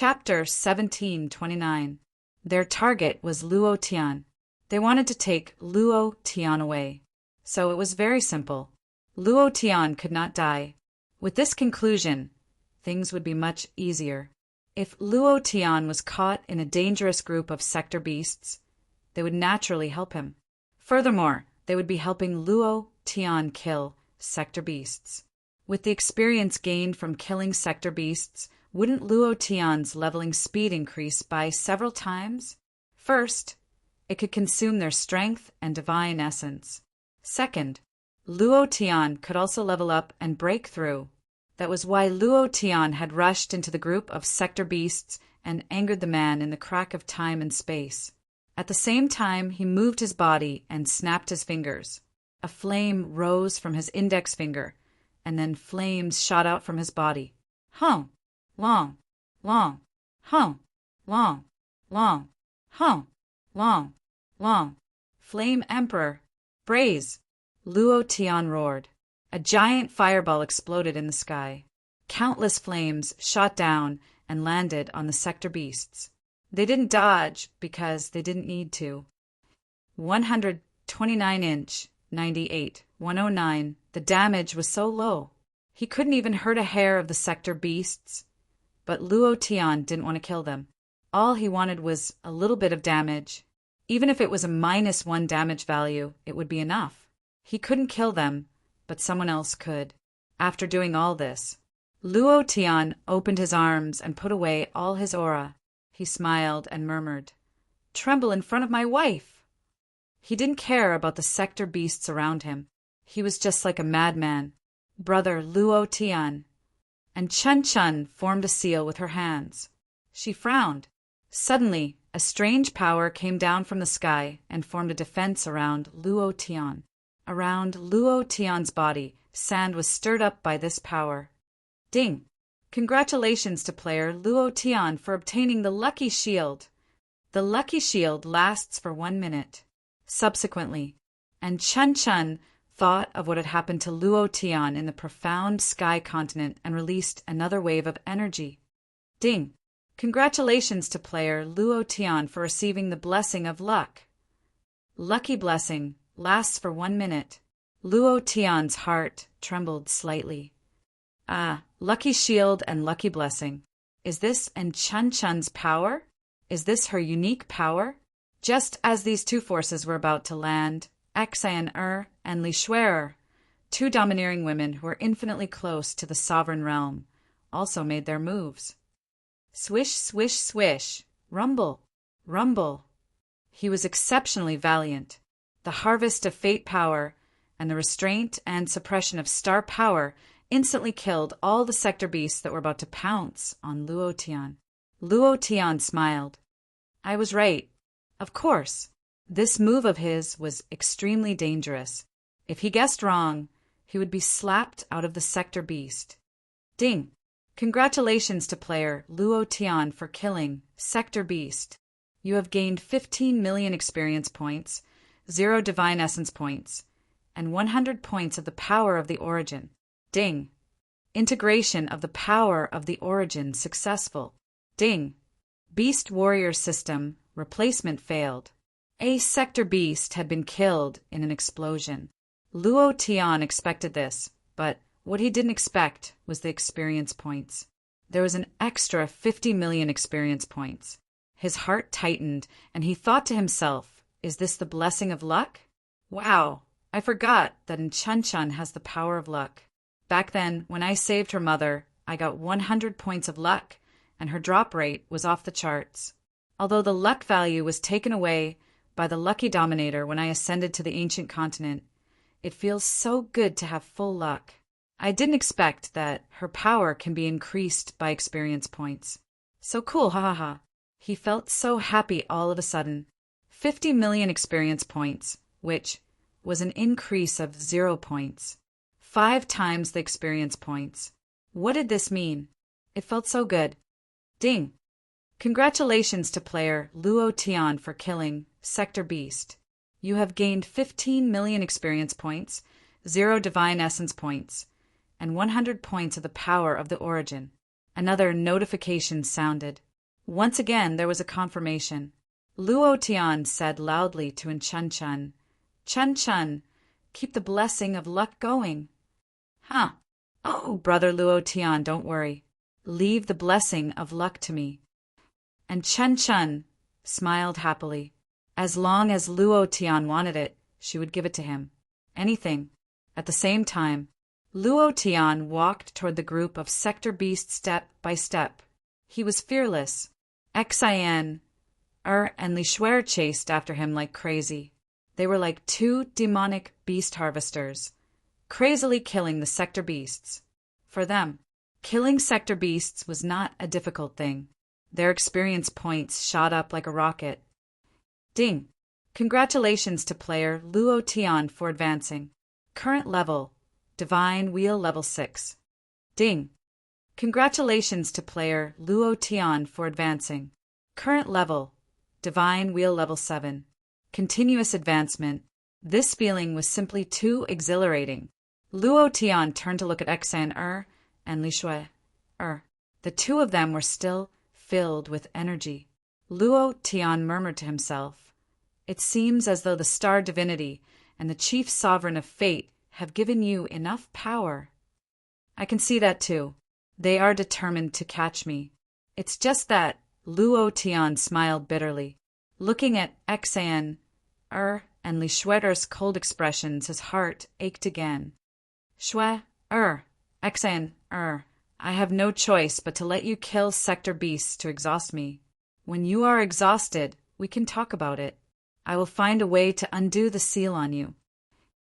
Chapter 1729. Their target was Luo Tian. They wanted to take Luo Tian away. So it was very simple. Luo Tian could not die. With this conclusion, things would be much easier. If Luo Tian was caught in a dangerous group of sector beasts, they would naturally help him. Furthermore, they would be helping Luo Tian kill sector beasts. With the experience gained from killing sector beasts, wouldn't Luo Tian's leveling speed increase by several times? First, it could consume their strength and divine essence. Second, Luo Tian could also level up and break through. That was why Luo Tian had rushed into the group of sector beasts and angered the man in the crack of time and space. At the same time, he moved his body and snapped his fingers. A flame rose from his index finger, and then flames shot out from his body. Hum, long, long, hum, long, long, hum, long, long. Flame Emperor, braze! Luo Tian roared. A giant fireball exploded in the sky. Countless flames shot down and landed on the sector beasts. They didn't dodge because they didn't need to. 129-inch, 98, 109. The damage was so low. He couldn't even hurt a hair of the sector beasts. But Luo Tian didn't want to kill them. All he wanted was a little bit of damage. Even if it was a -1 damage value, it would be enough. He couldn't kill them, but someone else could. After doing all this, Luo Tian opened his arms and put away all his aura. He smiled and murmured, "Tremble in front of my wife." He didn't care about the sector beasts around him. He was just like a madman. Brother Luo Tian. And Chun Chun formed a seal with her hands. She frowned. Suddenly, a strange power came down from the sky and formed a defense around Luo Tian. Around Luo Tian's body, sand was stirred up by this power. Ding! Congratulations to player Luo Tian for obtaining the Lucky Shield. The Lucky Shield lasts for 1 minute. Subsequently, and Chun Chun thought of what had happened to Luo Tian in the profound sky continent and released another wave of energy. Ding! Congratulations to player Luo Tian for receiving the Blessing of Luck. Lucky Blessing lasts for 1 minute. Luo Tian's heart trembled slightly. Ah, Lucky Shield and Lucky Blessing. Is this and Chun Chun's power? Is this her unique power? Just as these two forces were about to land, Xan and Li Shuer, two domineering women who were infinitely close to the sovereign realm, also made their moves. Swish, swish, swish, rumble, rumble. He was exceptionally valiant. The harvest of fate power and the restraint and suppression of star power instantly killed all the sector beasts that were about to pounce on Luo Tian. Luo Tian smiled. I was right. Of course. This move of his was extremely dangerous. If he guessed wrong, he would be slapped out of the sector beast. Ding! Congratulations to player Luo Tian for killing sector beast. You have gained 15 million experience points, 0 divine essence points, and 100 points of the power of the origin. Ding! Integration of the power of the origin successful. Ding! Beast warrior system replacement failed. A sector beast had been killed in an explosion. Luo Tian expected this, but what he didn't expect was the experience points. There was an extra 50 million experience points. His heart tightened, and he thought to himself, is this the blessing of luck? Wow, I forgot that Chun Chun has the power of luck. Back then, when I saved her mother, I got 100 points of luck, and her drop rate was off the charts. Although the luck value was taken away by the lucky dominator when I ascended to the ancient continent, it feels so good to have full luck. I didn't expect that her power can be increased by experience points. So cool, ha ha ha. He felt so happy all of a sudden. 50 million experience points, which was an increase of 0 points. 5 times the experience points. What did this mean? It felt so good. Ding! Congratulations to player Luo Tian for killing sector beast. You have gained 15 million experience points, 0 divine essence points, and 100 points of the power of the origin. Another notification sounded. Once again there was a confirmation. Luo Tian said loudly to Chun Chun, "Chun Chun, keep the blessing of luck going." "Huh. Oh, brother Luo Tian, don't worry. Leave the blessing of luck to me." And Chun Chun smiled happily. As long as Luo Tian wanted it, she would give it to him. Anything. At the same time, Luo Tian walked toward the group of sector beasts step by step. He was fearless. Xian, and Li Shuer chased after him like crazy. They were like two demonic beast harvesters, crazily killing the sector beasts. For them, killing sector beasts was not a difficult thing. Their experience points shot up like a rocket. Ding! Congratulations to player Luo Tian for advancing. Current level, Divine Wheel level 6. Ding! Congratulations to player Luo Tian for advancing. Current level, Divine Wheel level 7. Continuous advancement. This feeling was simply too exhilarating. Luo Tian turned to look at Xian and Li Shuer. The two of them were still filled with energy. Luo Tian murmured to himself, "It seems as though the star divinity and the chief sovereign of fate have given you enough power." "I can see that too. They are determined to catch me. It's just that," Luo Tian smiled bitterly. Looking at Xian and Li Shuer's cold expressions, his heart ached again. "Shuer, Xian, I have no choice but to let you kill sector beasts to exhaust me. When you are exhausted, we can talk about it. I will find a way to undo the seal on you."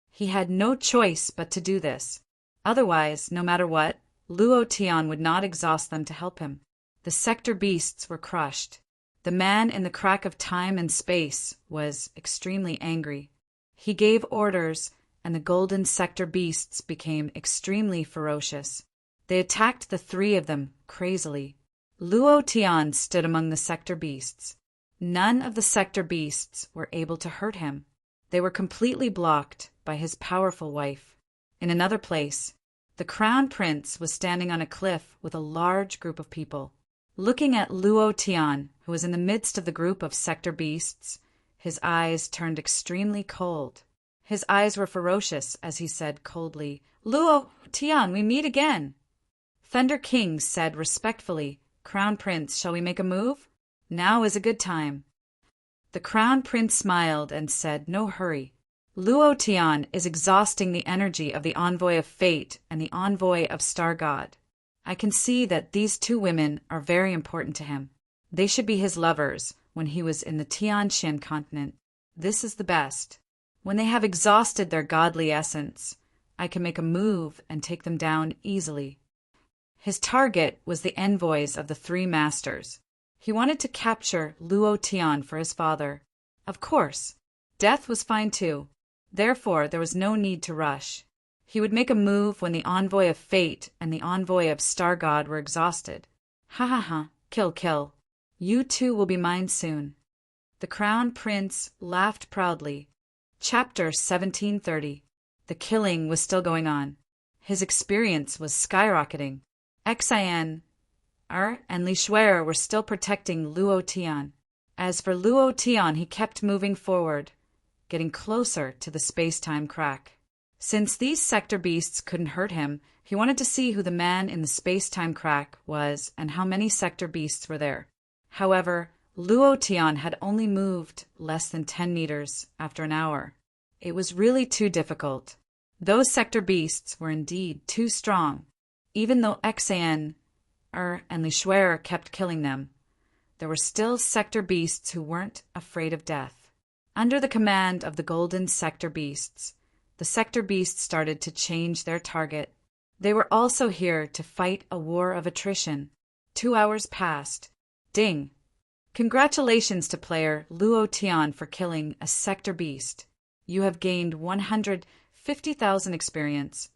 He had no choice but to do this. Otherwise, no matter what, Luo Tian would not exhaust them to help him. The sector beasts were crushed. The man in the crack of time and space was extremely angry. He gave orders, and the golden sector beasts became extremely ferocious. They attacked the three of them crazily. Luo Tian stood among the sector beasts. None of the sector beasts were able to hurt him. They were completely blocked by his powerful wife. In another place, the crown prince was standing on a cliff with a large group of people. Looking at Luo Tian, who was in the midst of the group of sector beasts, his eyes turned extremely cold. His eyes were ferocious as he said coldly, "Luo Tian, we meet again." Thunder King said respectfully, "Crown Prince, shall we make a move? Now is a good time." The Crown Prince smiled and said, "No hurry. Luo Tian is exhausting the energy of the Envoy of Fate and the Envoy of Star God. I can see that these two women are very important to him. They should be his lovers when he was in the Tianxian continent. This is the best. When they have exhausted their godly essence, I can make a move and take them down easily." His target was the envoys of the three masters. He wanted to capture Luo Tian for his father. Of course, death was fine too. Therefore, there was no need to rush. He would make a move when the Envoy of Fate and the Envoy of Star God were exhausted. Ha ha ha, kill. You two will be mine soon. The Crown Prince laughed proudly. Chapter 1730. The killing was still going on. His experience was skyrocketing. Xian and Li Shuer were still protecting Luo Tian. As for Luo Tian, he kept moving forward, getting closer to the space-time crack. Since these sector beasts couldn't hurt him, he wanted to see who the man in the space-time crack was and how many sector beasts were there. However, Luo Tian had only moved less than 10 meters after an hour. It was really too difficult. Those sector beasts were indeed too strong. Even though Xian and Li Shuer kept killing them, there were still sector beasts who weren't afraid of death. Under the command of the golden sector beasts, the sector beasts started to change their target. They were also here to fight a war of attrition. 2 hours passed. Ding! Congratulations to player Luo Tian for killing a sector beast. You have gained 150,000 experience,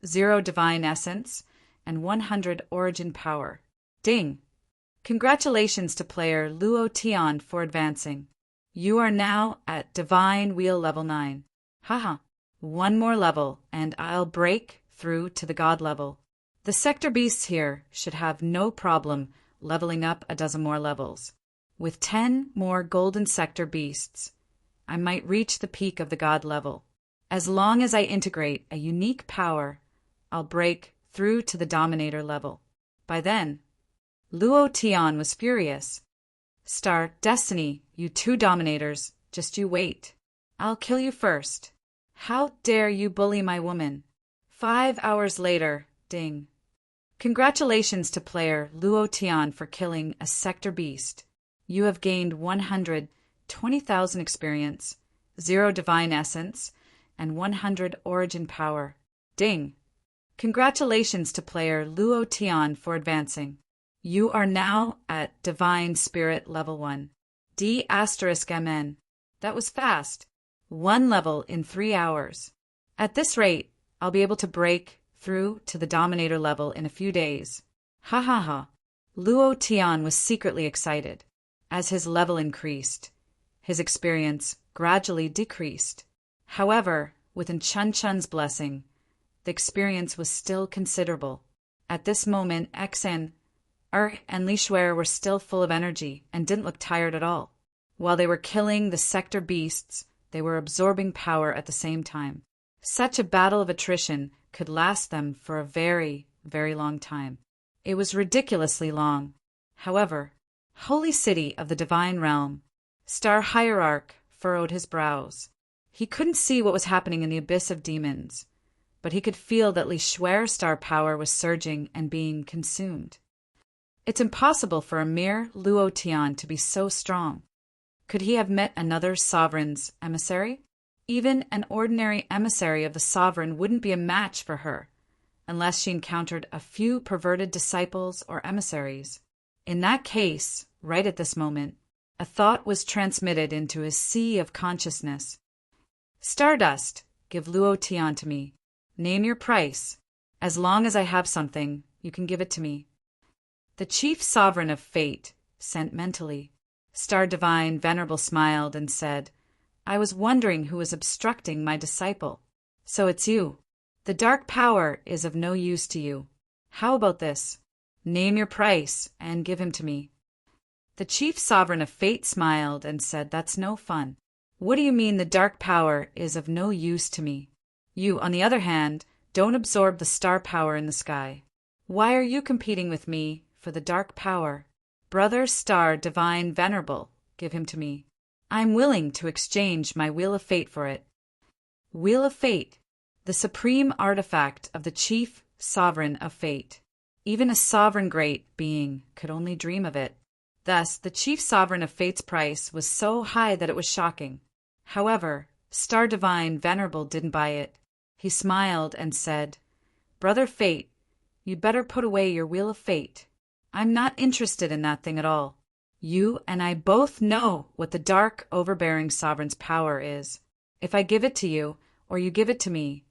0 divine essence, and 100 origin power. Ding! Congratulations to player Luo Tian for advancing. You are now at Divine Wheel level 9. Haha, 1 more level and I'll break through to the God level. The sector beasts here should have no problem leveling up a dozen more levels. With 10 more golden sector beasts, I might reach the peak of the god level. As long as I integrate a unique power, I'll break through to the dominator level. By then, Luo Tian was furious. Star Destiny, you two dominators, just you wait. I'll kill you first. How dare you bully my woman? 5 hours later, ding. Congratulations to player Luo Tian for killing a sector beast. You have gained 120,000 experience, 0 divine essence, and 100 origin power. Ding. Congratulations to player Luo Tian for advancing. You are now at Divine Spirit Level 1. D*MN. That was fast. 1 level in 3 hours. At this rate, I'll be able to break through to the Dominator level in a few days. Ha ha ha. Luo Tian was secretly excited. As his level increased, his experience gradually decreased. However, with Chun Chun's blessing, the experience was still considerable. At this moment, Xen, and Li Shuer were still full of energy and didn't look tired at all. While they were killing the sector beasts, they were absorbing power at the same time. Such a battle of attrition could last them for a very, very long time. It was ridiculously long. However, Holy City of the Divine Realm, Star Hierarch furrowed his brows. He couldn't see what was happening in the abyss of demons, but he could feel that Li Shuer's star power was surging and being consumed. It's impossible for a mere Luo Tian to be so strong. Could he have met another sovereign's emissary? Even an ordinary emissary of the sovereign wouldn't be a match for her, unless she encountered a few perverted disciples or emissaries. In that case, right at this moment, a thought was transmitted into his sea of consciousness. Stardust, give Luo Tian to me. Name your price. As long as I have something, you can give it to me. The chief sovereign of fate sent mentally. Star Divine Venerable smiled and said, I was wondering who was obstructing my disciple. So it's you. The dark power is of no use to you. How about this? Name your price and give him to me. The chief sovereign of fate smiled and said, that's no fun. What do you mean the dark power is of no use to me? You, on the other hand, don't absorb the star power in the sky. Why are you competing with me for the dark power? Brother Star Divine Venerable, give him to me. I'm willing to exchange my Wheel of Fate for it. Wheel of Fate, the supreme artifact of the chief sovereign of fate. Even a sovereign great being could only dream of it. Thus, the chief sovereign of fate's price was so high that it was shocking. However, Star Divine Venerable didn't buy it. He smiled and said, Brother Fate, you'd better put away your Wheel of Fate. I'm not interested in that thing at all. You and I both know what the dark, overbearing sovereign's power is. If I give it to you, or you give it to me,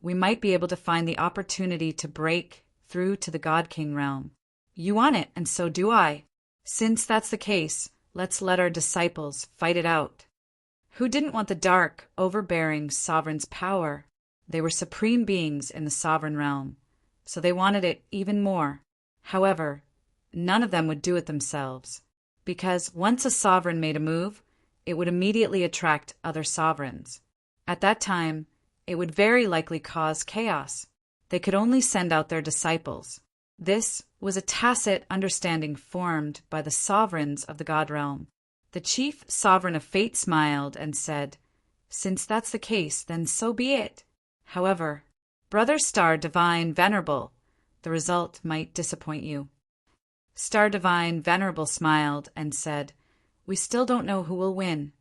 we might be able to find the opportunity to break through to the God King realm. You want it, and so do I. Since that's the case, let's let our disciples fight it out. Who didn't want the dark, overbearing sovereign's power? They were supreme beings in the sovereign realm, so they wanted it even more. However, none of them would do it themselves, because once a sovereign made a move, it would immediately attract other sovereigns. At that time, it would very likely cause chaos. They could only send out their disciples. This was a tacit understanding formed by the sovereigns of the God realm. The chief sovereign of fate smiled and said, Since that's the case, then so be it. However, Brother Star Divine Venerable, the result might disappoint you. Star Divine Venerable smiled and said, We still don't know who will win.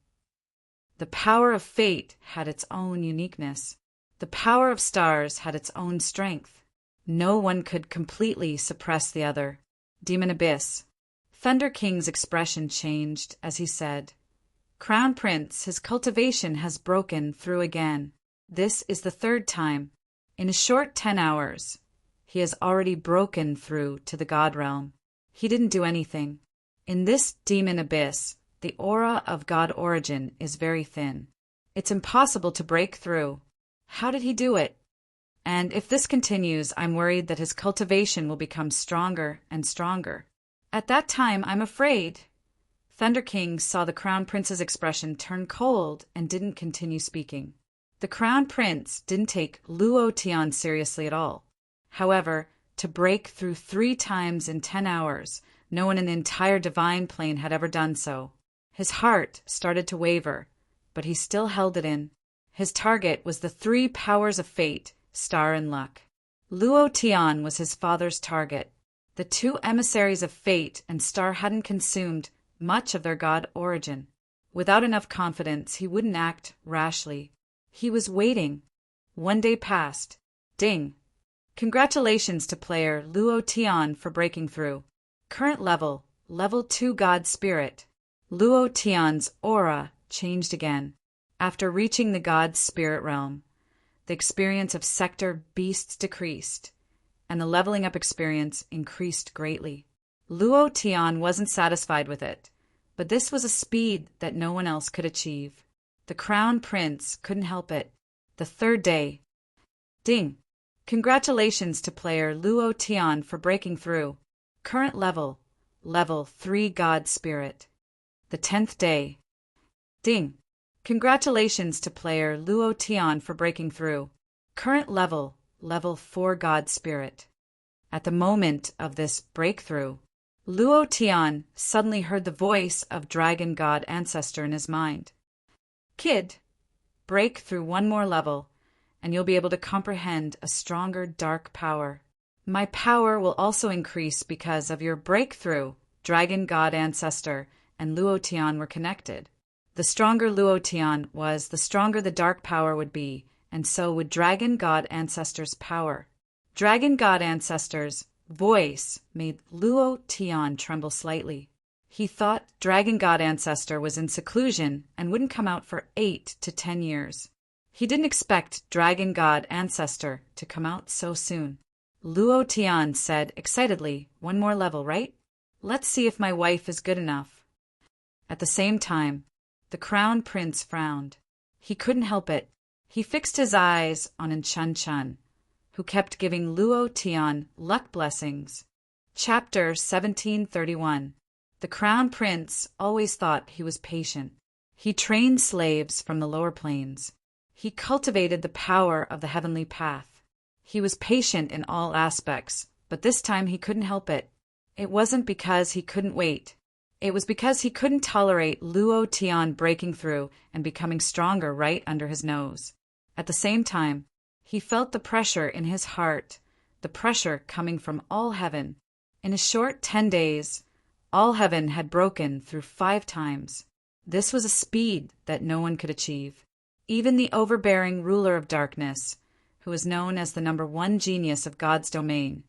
The power of fate had its own uniqueness. The power of stars had its own strength. No one could completely suppress the other. Demon Abyss. Thunder King's expression changed as he said, Crown Prince, his cultivation has broken through again. This is the 3rd time. In a short 10 hours, he has already broken through to the God realm. He didn't do anything. In this Demon Abyss, the aura of God origin is very thin. It's impossible to break through. How did he do it? And if this continues, I'm worried that his cultivation will become stronger and stronger. At that time, I'm afraid. Thunder King saw the Crown Prince's expression turn cold and didn't continue speaking. The Crown Prince didn't take Luo Tian seriously at all. However, to break through 3 times in 10 hours, no one in the entire divine plane had ever done so. His heart started to waver, but he still held it in. His target was the 3 powers of fate, star and luck. Luo Tian was his father's target. The 2 emissaries of fate and star hadn't consumed much of their god origin. Without enough confidence, he wouldn't act rashly. He was waiting. 1 day passed. Ding! Congratulations to player Luo Tian for breaking through. Current level, level 2 God Spirit. Luo Tian's aura changed again. After reaching the God Spirit realm, the experience of sector beasts decreased, and the leveling up experience increased greatly. Luo Tian wasn't satisfied with it, but this was a speed that no one else could achieve. The Crown Prince couldn't help it. The 3rd day. Ding! Congratulations to player Luo Tian for breaking through. Current level, level 3 God Spirit. The 10th day. Ding! Congratulations to player Luo Tian for breaking through. Current level, level 4 God Spirit. At the moment of this breakthrough, Luo Tian suddenly heard the voice of Dragon God Ancestor in his mind. Kid, break through 1 more level, and you'll be able to comprehend a stronger dark power. My power will also increase because of your breakthrough. Dragon God Ancestor and Luo Tian were connected. The stronger Luo Tian was, the stronger the dark power would be, and so would Dragon God Ancestor's power. Dragon God Ancestor's voice made Luo Tian tremble slightly. He thought Dragon God Ancestor was in seclusion and wouldn't come out for 8 to 10 years. He didn't expect Dragon God Ancestor to come out so soon. Luo Tian said excitedly, 1 more level, right? Let's see if my wife is good enough. At the same time, the Crown Prince frowned. He couldn't help it. He fixed his eyes on Chun Chun, who kept giving Luo Tian luck blessings. Chapter 1731. The Crown Prince always thought he was patient. He trained slaves from the lower planes. He cultivated the power of the heavenly path. He was patient in all aspects, but this time he couldn't help it. It wasn't because he couldn't wait. It was because he couldn't tolerate Luo Tian breaking through and becoming stronger right under his nose. At the same time, he felt the pressure in his heart, the pressure coming from all heaven. In a short 10 days, all heaven had broken through 5 times. This was a speed that no one could achieve. Even the overbearing ruler of darkness, who is known as the #1 genius of God's domain,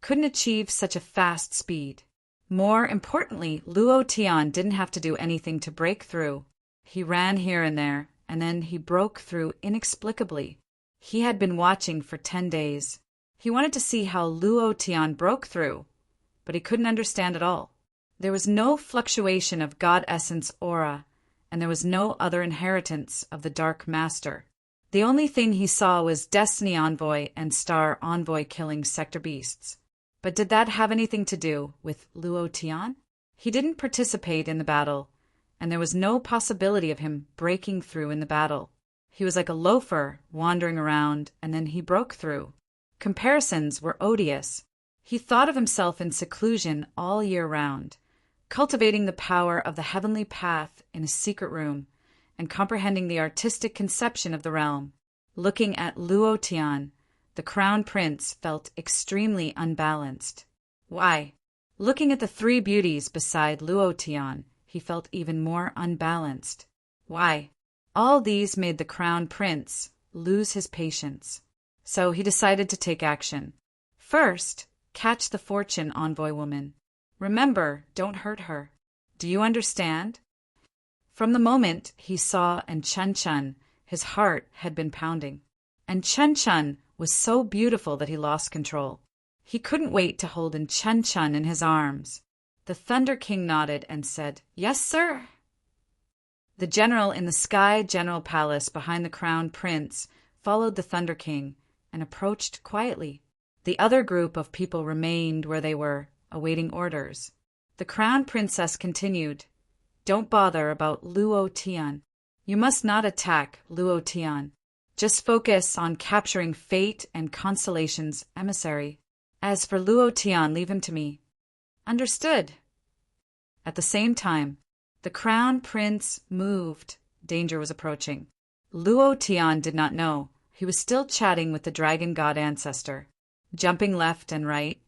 couldn't achieve such a fast speed. More importantly, Luo Tian didn't have to do anything to break through. He ran here and there, and then he broke through inexplicably. He had been watching for 10 days. He wanted to see how Luo Tian broke through, but he couldn't understand at all. There was no fluctuation of God Essence aura, and there was no other inheritance of the Dark Master. The only thing he saw was Destiny Envoy and Star Envoy killing sector beasts. But did that have anything to do with Luo Tian? He didn't participate in the battle, and there was no possibility of him breaking through in the battle. He was like a loafer wandering around, and then he broke through. Comparisons were odious. He thought of himself in seclusion all year round, cultivating the power of the heavenly path in a secret room, and comprehending the artistic conception of the realm. Looking at Luo Tian, the Crown Prince felt extremely unbalanced. Why? Looking at the 3 beauties beside Luo Tian, he felt even more unbalanced. Why? All these made the Crown Prince lose his patience. So he decided to take action. First, catch the Fortune Envoy woman. Remember, don't hurt her. Do you understand? From the moment he saw Chun Chun, his heart had been pounding. And Chun Chun was so beautiful that he lost control. He couldn't wait to hold Chun Chun in his arms. The Thunder King nodded and said, "Yes, sir." The general in the Sky General Palace behind the Crown Prince followed the Thunder King and approached quietly. The other group of people remained where they were, awaiting orders. The crown princess continued, "Don't bother about Luo Tian. You must not attack Luo Tian. Just focus on capturing Fate and Constellation's emissary. As for Luo Tian, leave him to me." "Understood." At the same time, the crown prince moved. Danger was approaching. Luo Tian did not know. He was still chatting with the dragon god ancestor. Jumping left and right,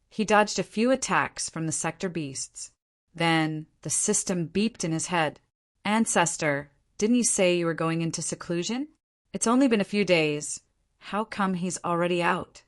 he dodged a few attacks from the sector beasts. Then the system beeped in his head. "Ancestor, didn't you say you were going into seclusion? It's only been a few days. How come he's already out?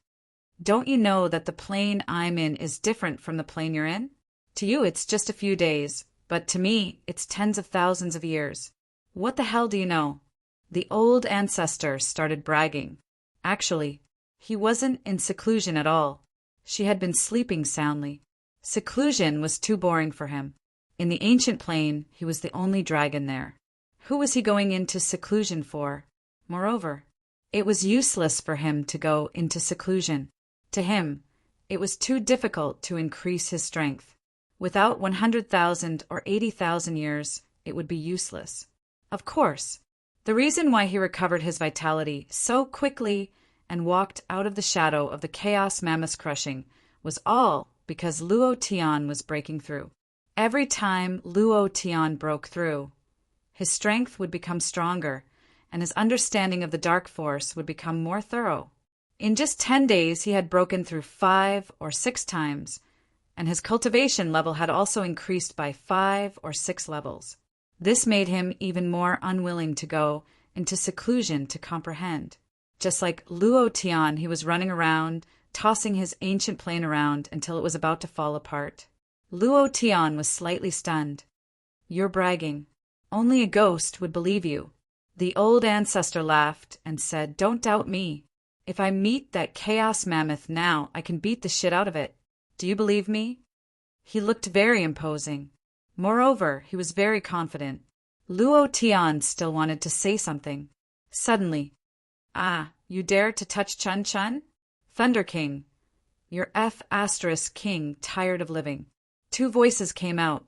Don't you know that the plane I'm in is different from the plane you're in? To you it's just a few days, but to me it's tens of thousands of years. What the hell do you know?" The old ancestor started bragging. Actually, he wasn't in seclusion at all. She had been sleeping soundly. Seclusion was too boring for him. In the ancient plane, he was the only dragon there. Who was he going into seclusion for? Moreover, it was useless for him to go into seclusion. To him, it was too difficult to increase his strength. Without 100,000 or 80,000 years, it would be useless. Of course, the reason why he recovered his vitality so quickly and walked out of the shadow of the chaos mammoth crushing was all because Luo Tian was breaking through. Every time Luo Tian broke through, his strength would become stronger, and his understanding of the dark force would become more thorough. In just 10 days, he had broken through 5 or 6 times, and his cultivation level had also increased by 5 or 6 levels. This made him even more unwilling to go into seclusion to comprehend. Just like Luo Tian, he was running around, tossing his ancient plane around until it was about to fall apart. Luo Tian was slightly stunned. "You're bragging. Only a ghost would believe you." The old ancestor laughed and said, "Don't doubt me. If I meet that chaos mammoth now, I can beat the shit out of it. Do you believe me?" He looked very imposing. Moreover, he was very confident. Luo Tian still wanted to say something. Suddenly, "Ah, you dare to touch Chun Chun? Thunder King. You're King, tired of living." 2 voices came out.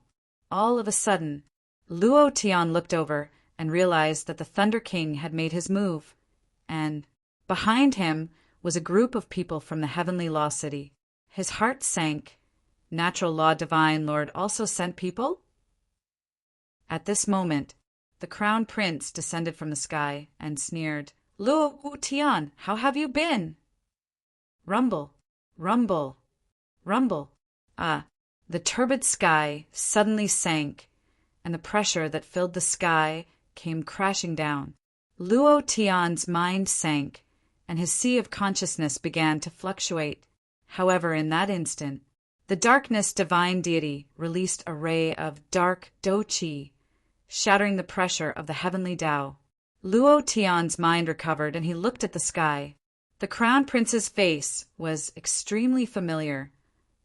All of a sudden, Luo Tian looked over and realized that the Thunder King had made his move, and behind him was a group of people from the Heavenly Law City. His heart sank. Natural Law Divine Lord also sent people? At this moment, the Crown Prince descended from the sky and sneered, "Luo Tian, how have you been?" Rumble, rumble, rumble. The turbid sky suddenly sank, and the pressure that filled the sky came crashing down. Luo Tian's mind sank, and his sea of consciousness began to fluctuate. However, in that instant, the darkness divine deity released a ray of dark Do-Chi, shattering the pressure of the heavenly Tao. Luo Tian's mind recovered, and he looked at the sky. The Crown Prince's face was extremely familiar,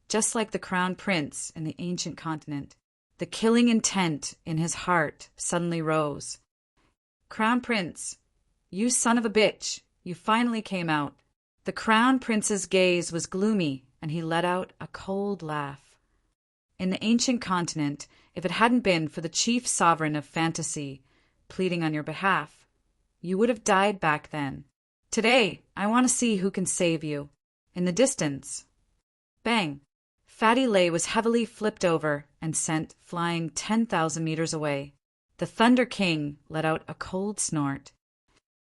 just like the Crown Prince in the ancient continent. The killing intent in his heart suddenly rose. "Crown Prince, you son of a bitch, you finally came out." The Crown Prince's gaze was gloomy, and he let out a cold laugh. In the ancient continent, if it hadn't been for the chief sovereign of fantasy pleading on your behalf, you would have died back then. Today, I want to see who can save you. In the distance, bang! Fatty Lay was heavily flipped over and sent flying 10,000 meters away. The Thunder King let out a cold snort.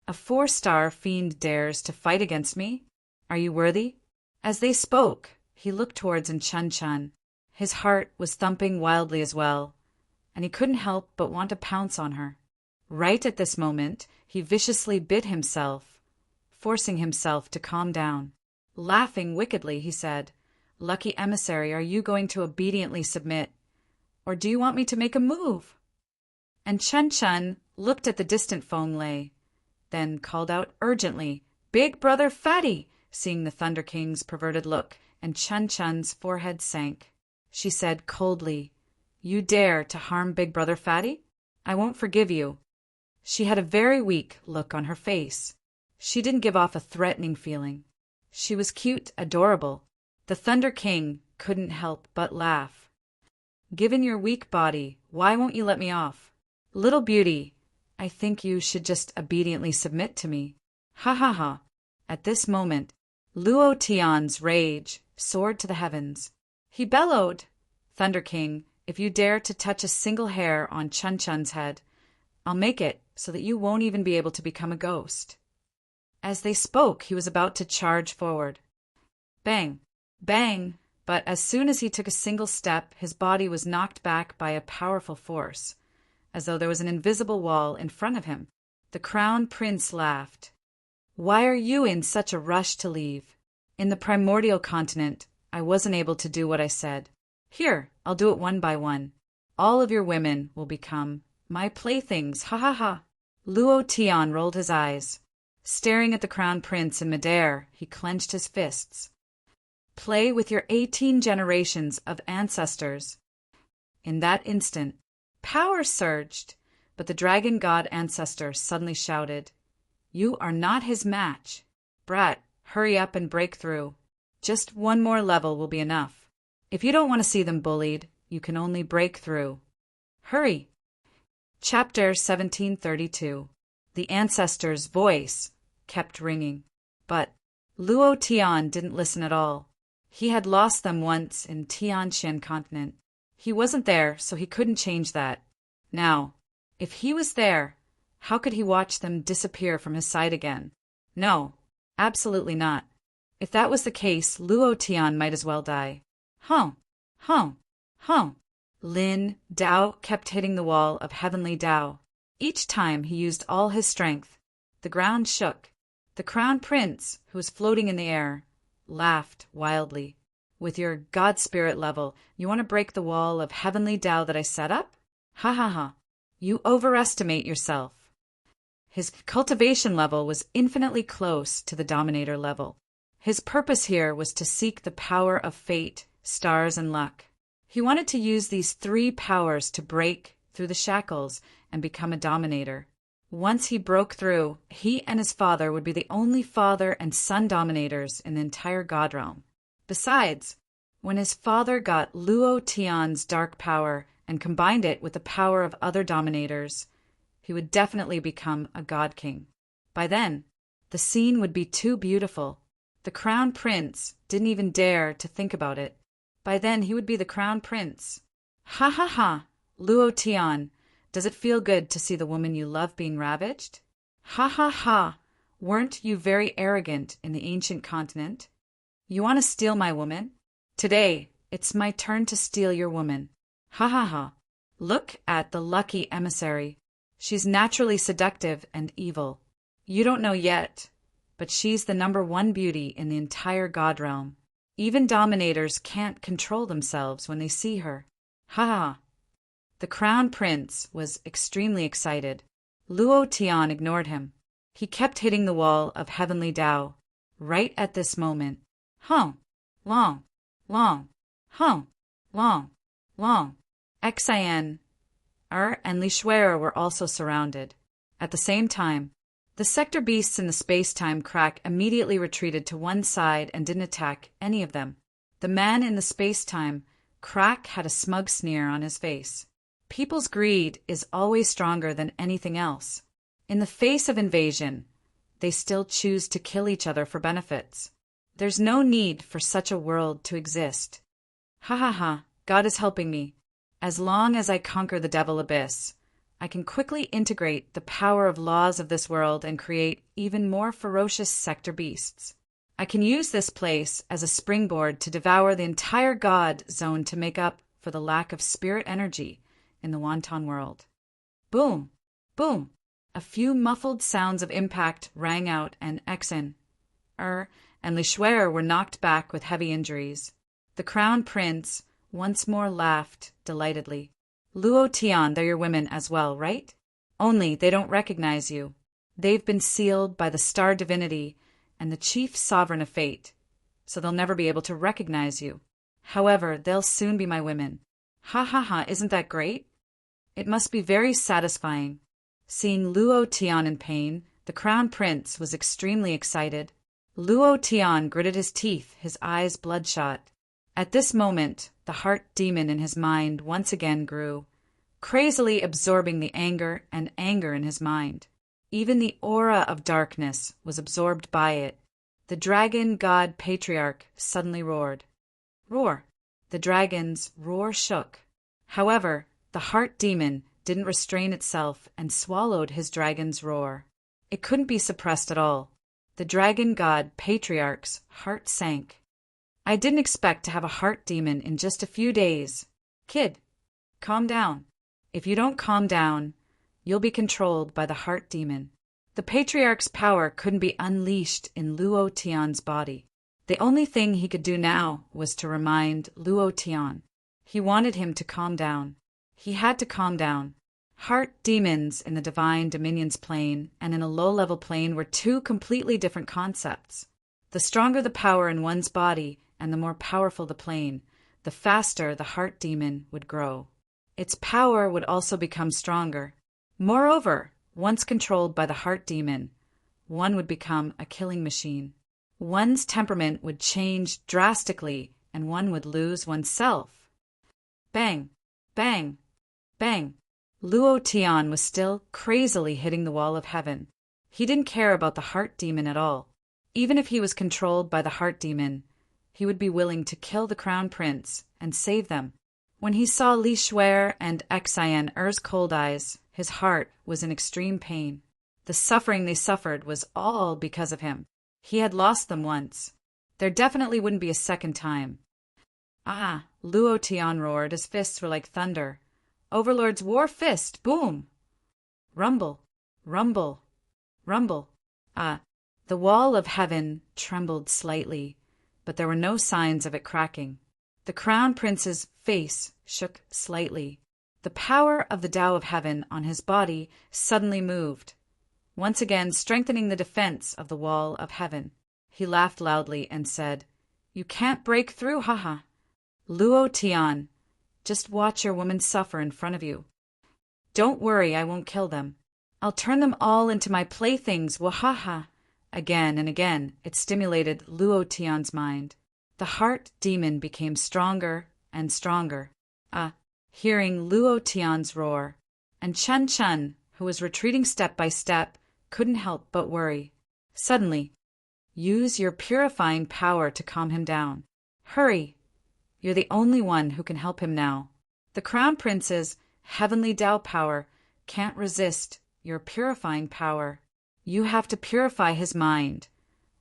"A 4-star fiend dares to fight against me? Are you worthy?" As they spoke, he looked towards Chun Chun. His heart was thumping wildly as well, and he couldn't help but want to pounce on her. Right at this moment, he viciously bit himself, forcing himself to calm down. Laughing wickedly, he said, "Lucky emissary, are you going to obediently submit, or do you want me to make a move?" And Chun Chun looked at the distant Fong Lei, then called out urgently, "Big Brother Fatty!" Seeing the Thunder King's perverted look, and Chun Chun's forehead sank. She said coldly, "You dare to harm Big Brother Fatty? I won't forgive you." She had a very weak look on her face. She didn't give off a threatening feeling. She was cute, adorable. The Thunder King couldn't help but laugh. Given your weak body, why won't you let me off? Little beauty, I think you should just obediently submit to me. Ha ha ha. At this moment, Luo Tian's rage soared to the heavens. He bellowed, Thunder King, if you dare to touch a single hair on Chun Chun's head, I'll make it so that you won't even be able to become a ghost. As they spoke, he was about to charge forward. Bang! Bang! But as soon as he took a single step, his body was knocked back by a powerful force, as though there was an invisible wall in front of him. The Crown Prince laughed. Why are you in such a rush to leave? In the primordial continent, I wasn't able to do what I said. Here, I'll do it one by one. All of your women will become my playthings, ha ha ha. Luo Tian rolled his eyes. Staring at the Crown Prince in midair, he clenched his fists. Play with your 18 generations of ancestors. In that instant, power surged, but the dragon god ancestor suddenly shouted, You are not his match. Brat, hurry up and break through. Just one more level will be enough. If you don't want to see them bullied, you can only break through. Hurry! Chapter 1732. The ancestor's voice kept ringing, but Luo Tian didn't listen at all. He had lost them once in Tianxian continent. He wasn't there, so he couldn't change that. Now, if he was there, how could he watch them disappear from his sight again? No, absolutely not. If that was the case, Luo Tian might as well die. Hum, hum, hum. Lin Dao kept hitting the wall of heavenly Dao. Each time he used all his strength. The ground shook. The Crown Prince, who was floating in the air, laughed wildly. With your God Spirit level, you want to break the wall of heavenly Dao that I set up? Ha ha ha. You overestimate yourself. His cultivation level was infinitely close to the Dominator level. His purpose here was to seek the power of fate, stars, and luck. He wanted to use these 3 powers to break through the shackles and become a Dominator. Once he broke through, he and his father would be the only father and son dominators in the entire God realm. Besides, when his father got Luo Tian's dark power and combined it with the power of other dominators, he would definitely become a God King. By then, the scene would be too beautiful. The Crown Prince didn't even dare to think about it. By then, he would be the Crown Prince. Ha ha ha, Luo Tian. Does it feel good to see the woman you love being ravaged? Ha ha ha! Weren't you very arrogant in the ancient continent? You want to steal my woman? Today, it's my turn to steal your woman. Ha ha ha! Look at the lucky emissary. She's naturally seductive and evil. You don't know yet, but she's the #1 beauty in the entire God realm. Even dominators can't control themselves when they see her. Ha ha! The Crown Prince was extremely excited. Luo Tian ignored him. He kept hitting the wall of heavenly Dao. Right at this moment, hum, long, long, hum, long, long. Xian, and Li Shuer were also surrounded. At the same time, the sector beasts in the space-time crack immediately retreated to one side and didn't attack any of them. The man in the space-time crack had a smug sneer on his face. People's greed is always stronger than anything else. In the face of invasion, they still choose to kill each other for benefits. There's no need for such a world to exist. Ha ha ha, God is helping me. As long as I conquer the Devil Abyss, I can quickly integrate the power of laws of this world and create even more ferocious sector beasts. I can use this place as a springboard to devour the entire God zone to make up for the lack of spirit energy in the Wonton world. Boom! Boom! A few muffled sounds of impact rang out, and Xian, and Li Shuer were knocked back with heavy injuries. The Crown Prince once more laughed delightedly. Luo Tian, they're your women as well, right? Only they don't recognize you. They've been sealed by the star divinity and the chief sovereign of fate, so they'll never be able to recognize you. However, they'll soon be my women. Ha ha ha, isn't that great? It must be very satisfying. Seeing Luo Tian in pain, the Crown Prince was extremely excited. Luo Tian gritted his teeth, his eyes bloodshot. At this moment, the heart demon in his mind once again grew, crazily absorbing the anger and anger in his mind. Even the aura of darkness was absorbed by it. The dragon god patriarch suddenly roared. Roar! The dragon's roar shook. However, the heart demon didn't restrain itself and swallowed his dragon's roar. It couldn't be suppressed at all. The dragon god patriarch's heart sank. I didn't expect to have a heart demon in just a few days. Kid, calm down. If you don't calm down, you'll be controlled by the heart demon. The patriarch's power couldn't be unleashed in Luo Tian's body. The only thing he could do now was to remind Luo Tian. He wanted him to calm down. He had to calm down. Heart demons in the Divine Dominions plane and in a low-level plane were two completely different concepts. The stronger the power in one's body and the more powerful the plane, the faster the heart demon would grow. Its power would also become stronger. Moreover, once controlled by the heart demon, one would become a killing machine. One's temperament would change drastically and one would lose oneself. Bang! Bang! Bang! Luo Tian was still crazily hitting the wall of heaven. He didn't care about the heart demon at all. Even if he was controlled by the heart demon, he would be willing to kill the crown prince and save them. When he saw Li Shuer and Xian Er's cold eyes, his heart was in extreme pain. The suffering they suffered was all because of him. He had lost them once. There definitely wouldn't be a second time. Ah! Luo Tian roared. His fists were like thunder. Overlord's war fist! Boom! Rumble! Rumble! Rumble! Ah! The wall of heaven trembled slightly, but there were no signs of it cracking. The crown prince's face shook slightly. The power of the Tao of heaven on his body suddenly moved, once again strengthening the defense of the wall of heaven. He laughed loudly and said, "You can't break through, haha. Luo Tian, just watch your woman suffer in front of you. Don't worry, I won't kill them. I'll turn them all into my playthings, wahaha." Again and again, it stimulated Luo Tian's mind. The heart demon became stronger and stronger. Hearing Luo Tian's roar, and Chen Chen, who was retreating step by step, couldn't help but worry. Suddenly, use your purifying power to calm him down. Hurry! You're the only one who can help him now. The Crown Prince's heavenly Tao power can't resist your purifying power. You have to purify his mind,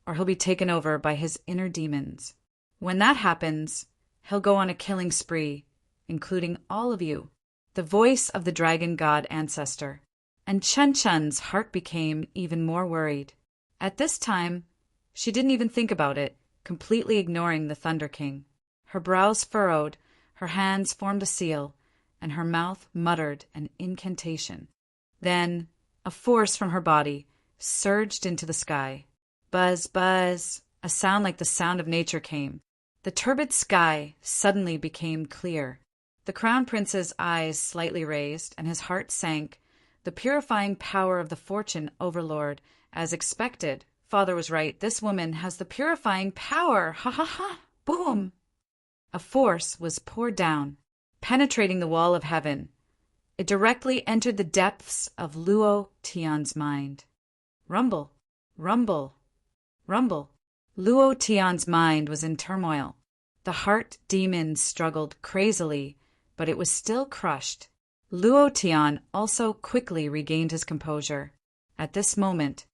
or he'll be taken over by his inner demons. When that happens, he'll go on a killing spree, including all of you. The voice of the dragon god ancestor. And Chen Chen's heart became even more worried. At this time, she didn't even think about it, completely ignoring the Thunder King. Her brows furrowed, her hands formed a seal, and her mouth muttered an incantation. Then, a force from her body surged into the sky. Buzz, buzz, a sound like the sound of nature came. The turbid sky suddenly became clear. The Crown Prince's eyes slightly raised, and his heart sank. The purifying power of the Fortune Overlord, as expected. Father was right. This woman has the purifying power. Ha ha ha! Boom! A force was poured down, penetrating the wall of heaven. It directly entered the depths of Luo Tian's mind. Rumble, rumble, rumble. Luo Tian's mind was in turmoil. The heart demon struggled crazily, but it was still crushed. Luo Tian also quickly regained his composure. At this moment,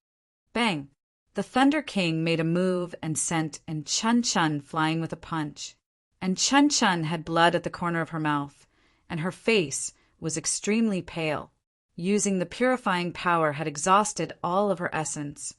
bang! The Thunder King made a move and sent Chen Chen flying with a punch. And Chen Chen had blood at the corner of her mouth, and her face was extremely pale. Using the purifying power had exhausted all of her essence,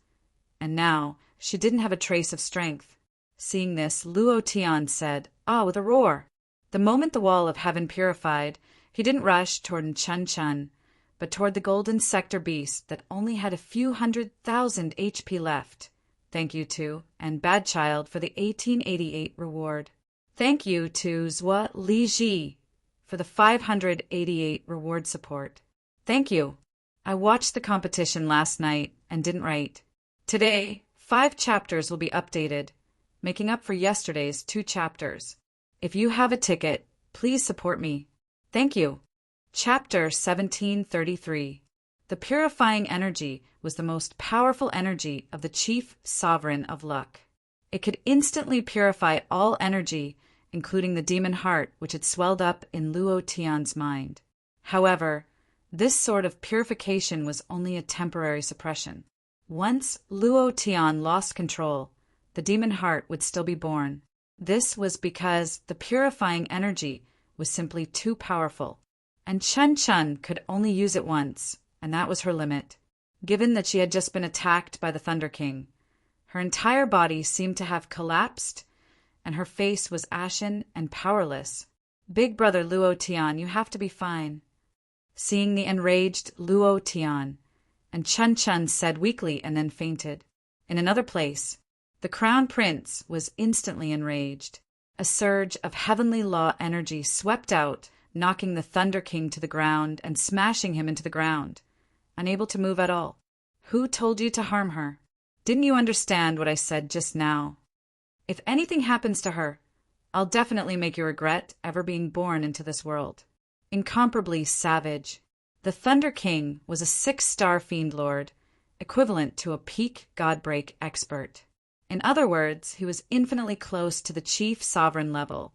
and now she didn't have a trace of strength. Seeing this, Luo Tian said, with a roar. The moment the wall of heaven purified, he didn't rush toward Chen Chen, but toward the golden sector beast that only had a few 100,000 HP left. Thank you to and Bad Child for the 1888 reward. Thank you to Zhua Li Ji for the 588 reward support. Thank you. I watched the competition last night and didn't write. Today, 5 chapters will be updated, making up for yesterday's 2 chapters. If you have a ticket, Please support me. Thank you. Chapter 1733. The purifying energy was the most powerful energy of the chief sovereign of luck. It could instantly purify all energy, including the demon heart which had swelled up in Luo Tian's mind. However, this sort of purification was only a temporary suppression. Once Luo Tian lost control, the demon heart would still be born. This was because the purifying energy was simply too powerful, and Chun Chun could only use it once, and that was her limit. Given that she had just been attacked by the Thunder King, her entire body seemed to have collapsed, and her face was ashen and powerless. Big brother Luo Tian, you have to be fine. Seeing the enraged Luo Tian, and Chun Chun said weakly and then fainted. In another place, the crown prince was instantly enraged. A surge of heavenly law energy swept out, knocking the Thunder King to the ground and smashing him into the ground, unable to move at all. Who told you to harm her? Didn't you understand what I said just now? If anything happens to her, I'll definitely make you regret ever being born into this world. Incomparably savage, the Thunder King was a 6-star fiend lord, equivalent to a peak godbreak expert. In other words, he was infinitely close to the chief sovereign level,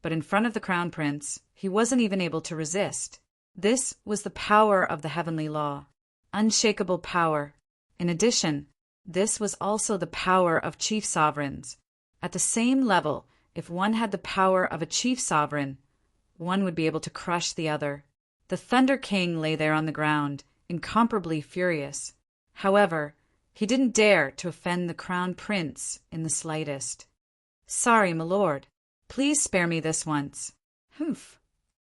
but in front of the crown prince, he wasn't even able to resist. This was the power of the heavenly law, unshakable power. In addition, this was also the power of chief sovereigns. At the same level, if one had the power of a chief sovereign, one would be able to crush the other. The Thunder King lay there on the ground, incomparably furious. However, he didn't dare to offend the crown prince in the slightest. Sorry, my lord. Please spare me this once. Humph.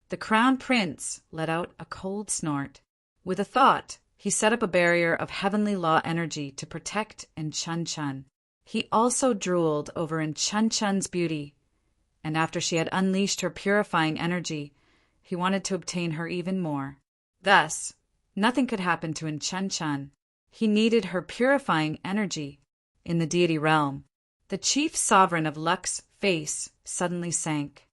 The crown prince let out a cold snort. With a thought, he set up a barrier of heavenly law energy to protect Chun Chun. He also drooled over Chun Chun's beauty, and after she had unleashed her purifying energy, he wanted to obtain her even more. Thus, nothing could happen to Chun Chun. He needed her purifying energy. In the deity realm, the chief sovereign of Luck's face suddenly sank.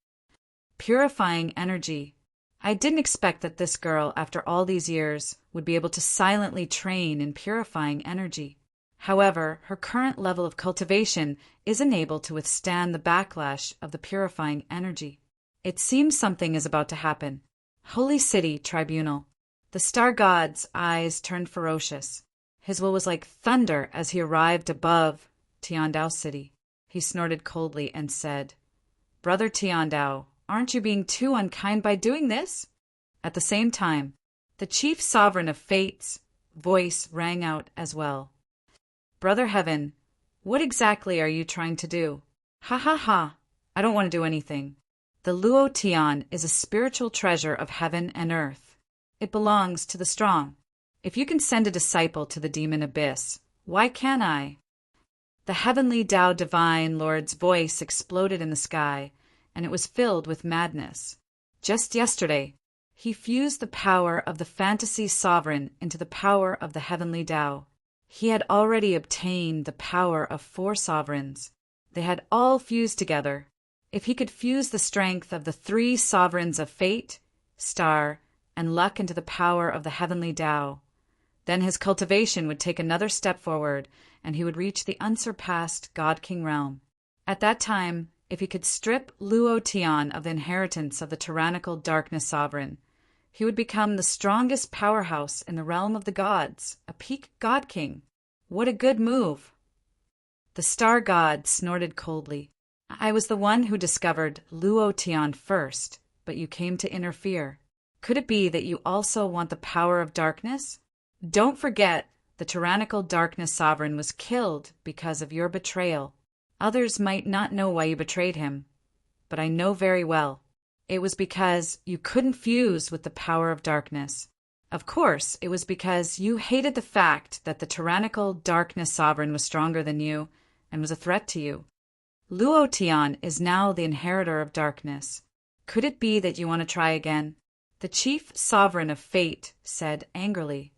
Purifying energy. I didn't expect that this girl, after all these years, would be able to silently train in purifying energy. However, her current level of cultivation isn't able to withstand the backlash of the purifying energy. It seems something is about to happen. Holy City Tribunal. The star god's eyes turned ferocious. His will was like thunder as he arrived above Tiandao City. He snorted coldly and said, "Brother Tiandao, aren't you being too unkind by doing this?" At the same time, the chief sovereign of fate's voice rang out as well. "Brother Heaven, what exactly are you trying to do?" "Ha ha ha, I don't want to do anything. The Luo Tian is a spiritual treasure of heaven and earth. It belongs to the strong. If you can send a disciple to the demon abyss, why can't I?" The heavenly Tao Divine Lord's voice exploded in the sky, and it was filled with madness. Just yesterday, he fused the power of the fantasy sovereign into the power of the heavenly Tao. He had already obtained the power of 4 sovereigns. They had all fused together. If he could fuse the strength of the 3 sovereigns of fate, star, and luck into the power of the heavenly Tao, then his cultivation would take another step forward, and he would reach the unsurpassed God-King realm. At that time, if he could strip Luo Tian of the inheritance of the tyrannical darkness sovereign, he would become the strongest powerhouse in the realm of the gods, a peak God-King. What a good move! The star god snorted coldly. "I was the one who discovered Luo Tian first, but you came to interfere. Could it be that you also want the power of darkness? Don't forget, the tyrannical darkness sovereign was killed because of your betrayal. Others might not know why you betrayed him, but I know very well. It was because you couldn't fuse with the power of darkness. Of course, it was because you hated the fact that the tyrannical darkness sovereign was stronger than you and was a threat to you. Luo Tian is now the inheritor of darkness. Could it be that you want to try again?" The chief sovereign of fate said angrily,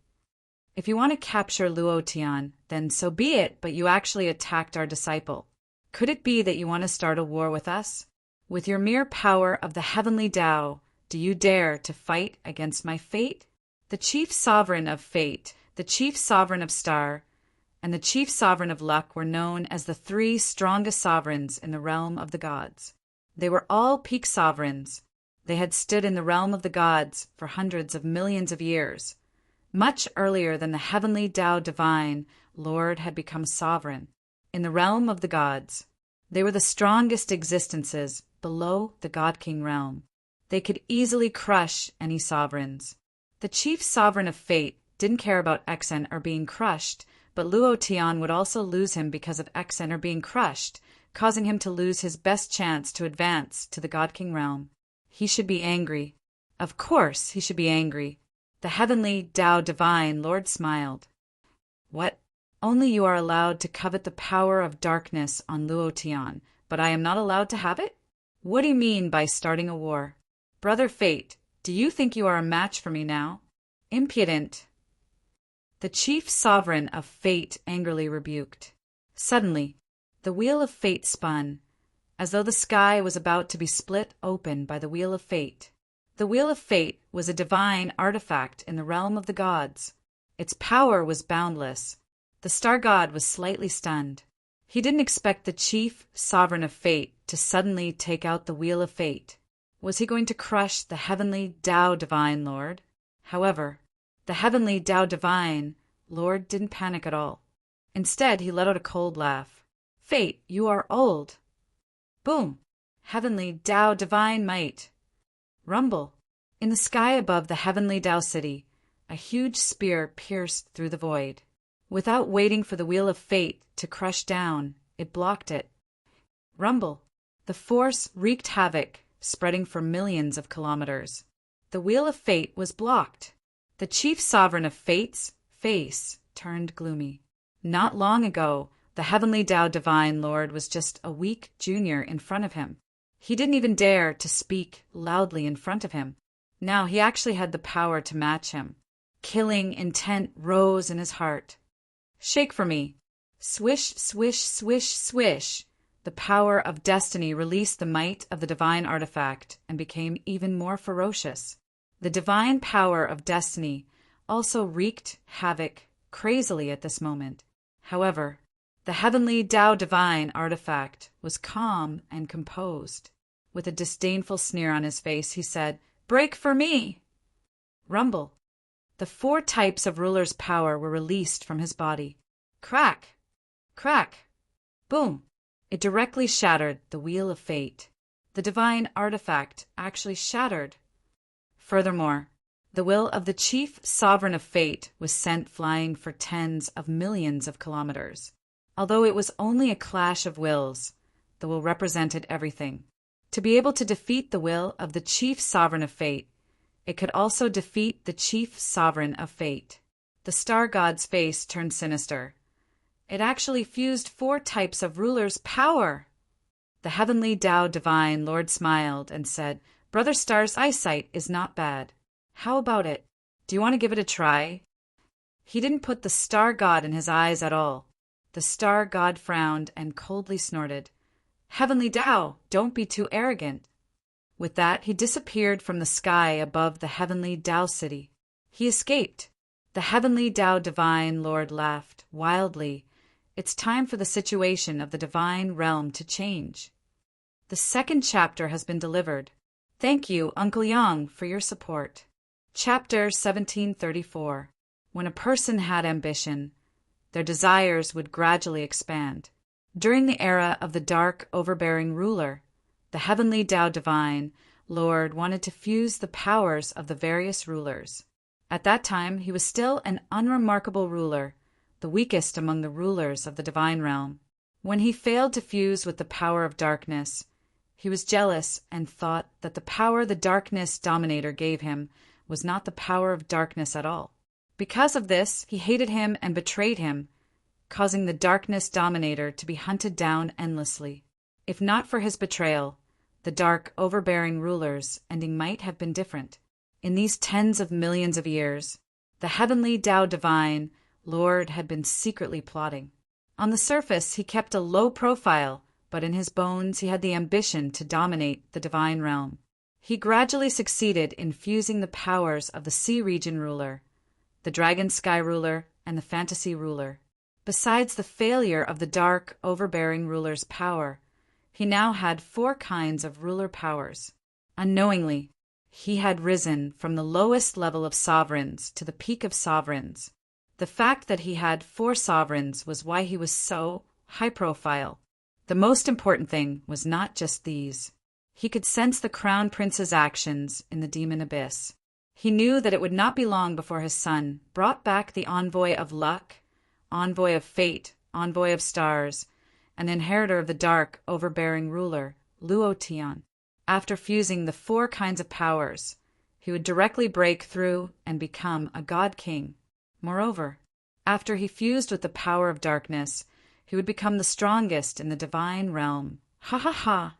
"If you want to capture Luo Tian, then so be it, but you actually attacked our disciple. Could it be that you want to start a war with us? With your mere power of the heavenly Tao, do you dare to fight against my fate? The chief sovereign of fate, the chief sovereign of star, and the chief sovereign of luck were known as the three strongest sovereigns in the realm of the gods. They were all peak sovereigns. They had stood in the realm of the gods for hundreds of millions of years. Much earlier than the heavenly Tao divine Lord had become sovereign. In the realm of the gods, they were the strongest existences below the God-King realm. They could easily crush any sovereigns. The chief sovereign of fate didn't care about Exen or being crushed, but Luo Tian would also lose him because of Exen or being crushed, causing him to lose his best chance to advance to the God-King realm. He should be angry. Of course he should be angry. The heavenly Tao divine Lord smiled. What? Only you are allowed to covet the power of darkness on Luo Tian, but I am not allowed to have it? What do you mean by starting a war? Brother Fate, do you think you are a match for me now? Impudent! The chief sovereign of fate angrily rebuked. Suddenly, the wheel of fate spun, as though the sky was about to be split open by the wheel of fate. The wheel of fate was a divine artifact in the realm of the gods. Its power was boundless. The star god was slightly stunned. He didn't expect the chief sovereign of fate to suddenly take out the wheel of fate. Was he going to crush the heavenly Tao divine Lord? However, the heavenly Tao divine Lord didn't panic at all. Instead, he let out a cold laugh. Fate, you are old. Boom! Heavenly Tao divine might. Rumble. In the sky above the heavenly Tao city, a huge spear pierced through the void. Without waiting for the wheel of fate to crush down, it blocked it. Rumble. The force wreaked havoc, spreading for millions of kilometers. The wheel of fate was blocked. The chief sovereign of fate's face turned gloomy. Not long ago, the heavenly Tao divine Lord was just a weak junior in front of him. He didn't even dare to speak loudly in front of him. Now he actually had the power to match him. Killing intent rose in his heart. Shake for me. Swish, swish, swish, swish. The power of destiny released the might of the divine artifact and became even more ferocious. The divine power of destiny also wreaked havoc crazily at this moment. However, the heavenly Tao divine artifact was calm and composed. With a disdainful sneer on his face, he said, "Break for me!" Rumble. The 4 types of ruler's power were released from his body. Crack! Crack! Boom! It directly shattered the wheel of fate. The divine artifact actually shattered. Furthermore, the will of the chief sovereign of fate was sent flying for tens of millions of kilometers. Although it was only a clash of wills, the will represented everything. To be able to defeat the will of the chief sovereign of fate, it could also defeat the chief sovereign of fate. The star god's face turned sinister. It actually fused 4 types of ruler's power. The heavenly Tao divine Lord smiled and said, "Brother Star's eyesight is not bad. How about it? Do you want to give it a try?" He didn't put the star god in his eyes at all. The star god frowned and coldly snorted. "Heavenly Tao, don't be too arrogant." With that, he disappeared from the sky above the heavenly Tao city. He escaped. The heavenly Tao divine Lord laughed wildly. It's time for the situation of the divine realm to change. The 2nd chapter has been delivered. Thank you, Uncle Yang, for your support. Chapter 1734. When a person had ambition, their desires would gradually expand. During the era of the dark, overbearing ruler, the heavenly Tao divine Lord wanted to fuse the powers of the various rulers. At that time, he was still an unremarkable ruler, the weakest among the rulers of the divine realm. When he failed to fuse with the power of darkness, he was jealous and thought that the power the darkness dominator gave him was not the power of darkness at all. Because of this, he hated him and betrayed him, causing the darkness dominator to be hunted down endlessly. If not for his betrayal, the dark, overbearing ruler's ending might have been different. In these tens of millions of years, the heavenly Tao divine Lord had been secretly plotting. On the surface, he kept a low profile, but in his bones he had the ambition to dominate the divine realm. He gradually succeeded in fusing the powers of the Sea Region ruler, the Dragon Sky ruler, and the Fantasy ruler. Besides the failure of the dark, overbearing ruler's power, he now had 4 kinds of ruler powers. Unknowingly, he had risen from the lowest level of sovereigns to the peak of sovereigns. The fact that he had 4 sovereigns was why he was so high profile. The most important thing was not just these. He could sense the Crown Prince's actions in the demon abyss. He knew that it would not be long before his son brought back the envoy of luck, envoy of fate, envoy of stars, and inheritor of the dark, overbearing ruler, Luo Tian. After fusing the 4 kinds of powers, he would directly break through and become a god king. Moreover, after he fused with the power of darkness, he would become the strongest in the divine realm. Ha ha ha!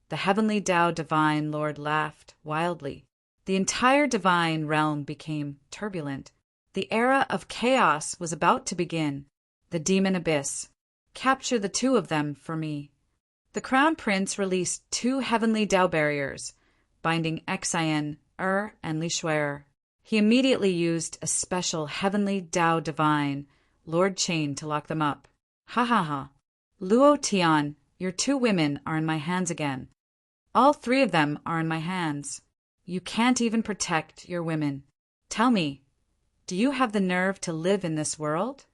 The heavenly Tao divine lord laughed wildly. The entire divine realm became turbulent. The era of chaos was about to begin. The demon abyss. Capture the 2 of them for me. The Crown Prince released 2 heavenly Tao barriers, binding Xian, and Li Shuer. He immediately used a special heavenly Tao divine Lord Chain to lock them up. Ha ha ha. Luo Tian, your 2 women are in my hands again. All 3 of them are in my hands. You can't even protect your women. Tell me, do you have the nerve to live in this world?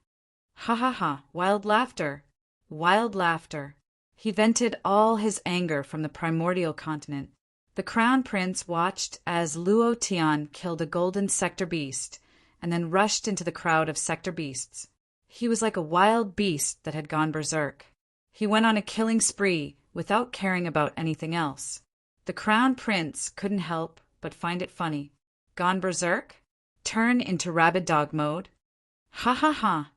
Ha ha ha. Wild laughter. Wild laughter. He vented all his anger from the primordial continent. The Crown Prince watched as Luo Tian killed a golden sector beast and then rushed into the crowd of sector beasts. He was like a wild beast that had gone berserk. He went on a killing spree without caring about anything else. The Crown Prince couldn't help but find it funny. Gone berserk? Turn into rabid dog mode? Ha ha ha!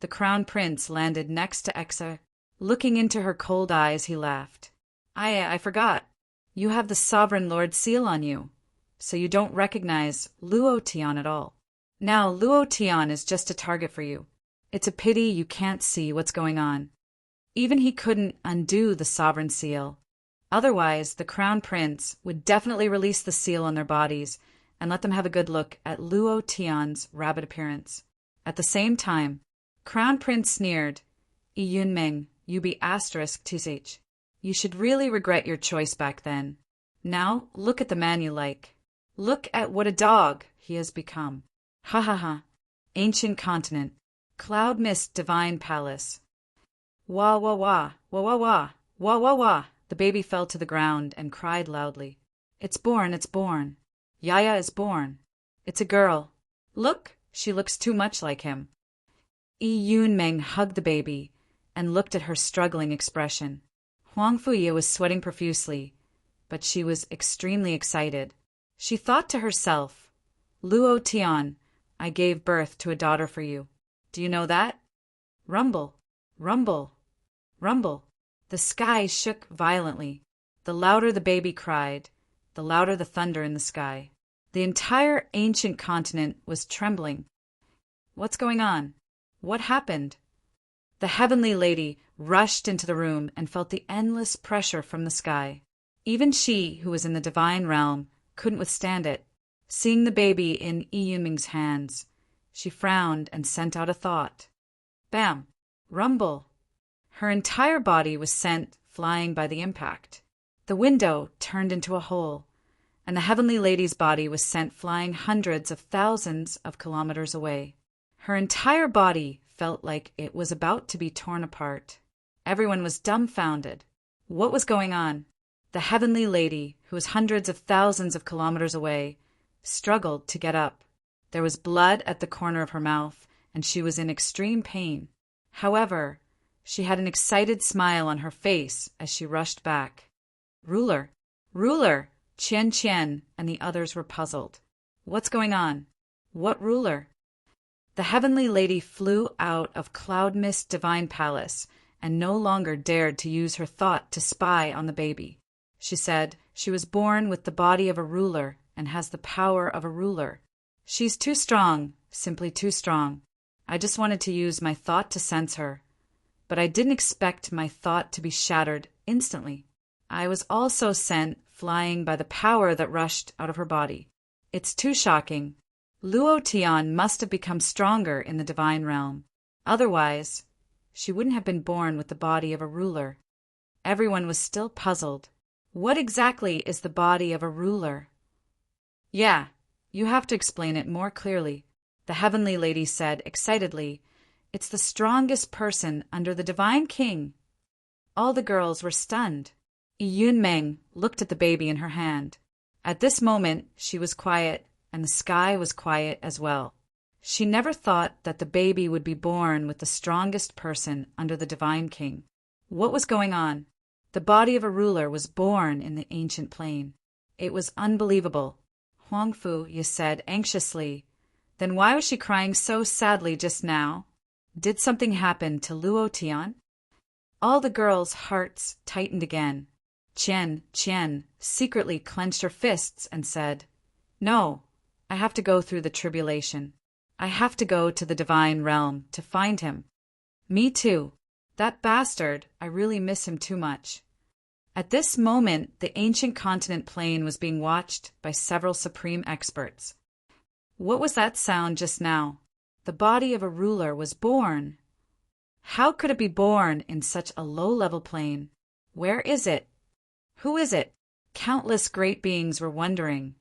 The Crown Prince landed next to Exa. Looking into her cold eyes, he laughed. I forgot. You have the Sovereign Lord seal on you, so you don't recognize Luo Tian at all. Now Luo Tian is just a target for you. It's a pity you can't see what's going on. Even he couldn't undo the Sovereign seal. Otherwise, the Crown Prince would definitely release the seal on their bodies and let them have a good look at Luo Tian's rabid appearance. At the same time, Crown Prince sneered, Yunmeng, you be *TH. You should really regret your choice back then. Now, look at the man you like. Look at what a dog he has become. Ha ha ha. Ancient continent. Cloud mist divine palace. Wah wah wah, wah wah wah, wah wah wah. The baby fell to the ground and cried loudly. It's born, it's born. Yaya is born. It's a girl. Look, she looks too much like him. Yunmeng hugged the baby and looked at her struggling expression. Huang Fuye was sweating profusely, but she was extremely excited. She thought to herself, Luo Tian, I gave birth to a daughter for you. Do you know that? Rumble, rumble, rumble. The sky shook violently. The louder the baby cried, the louder the thunder in the sky. The entire ancient continent was trembling. What's going on? What happened? The heavenly lady rushed into the room and felt the endless pressure from the sky. Even she, who was in the divine realm, couldn't withstand it. Seeing the baby in Yunming's hands, she frowned and sent out a thought. Bam! Rumble! Her entire body was sent flying by the impact. The window turned into a hole, and the heavenly lady's body was sent flying hundreds of thousands of kilometers away. Her entire body felt like it was about to be torn apart. Everyone was dumbfounded. What was going on? The heavenly lady, who was hundreds of thousands of kilometers away, struggled to get up. There was blood at the corner of her mouth, and she was in extreme pain. However, she had an excited smile on her face as she rushed back. Ruler! Ruler! Qian and the others were puzzled. What's going on? What ruler? The heavenly lady flew out of Cloud Mist Divine Palace and no longer dared to use her thought to spy on the baby. She said she was born with the body of a ruler and has the power of a ruler. She's too strong, simply too strong. I just wanted to use my thought to sense her. but I didn't expect my thought to be shattered instantly. I was also sent flying by the power that rushed out of her body. It's too shocking. Luo Tian must have become stronger in the divine realm. Otherwise, she wouldn't have been born with the body of a ruler. Everyone was still puzzled. What exactly is the body of a ruler? Yeah, you have to explain it more clearly, the heavenly lady said excitedly. It's the strongest person under the divine king. All the girls were stunned. Yunmeng looked at the baby in her hand. At this moment, she was quiet, and the sky was quiet as well. She never thought that the baby would be born with the strongest person under the divine king. What was going on? The body of a ruler was born in the ancient plane. It was unbelievable. Huangfu, you said anxiously. Then why was she crying so sadly just now? Did something happen to Luo Tian? All the girls' hearts tightened again. Qian secretly clenched her fists and said, No, I have to go through the tribulation. I have to go to the divine realm to find him. Me too. That bastard, I really miss him too much. At this moment, the ancient continent plane was being watched by several supreme experts. What was that sound just now? The body of a ruler was born. How could it be born in such a low-level plane? Where is it? Who is it? Countless great beings were wondering.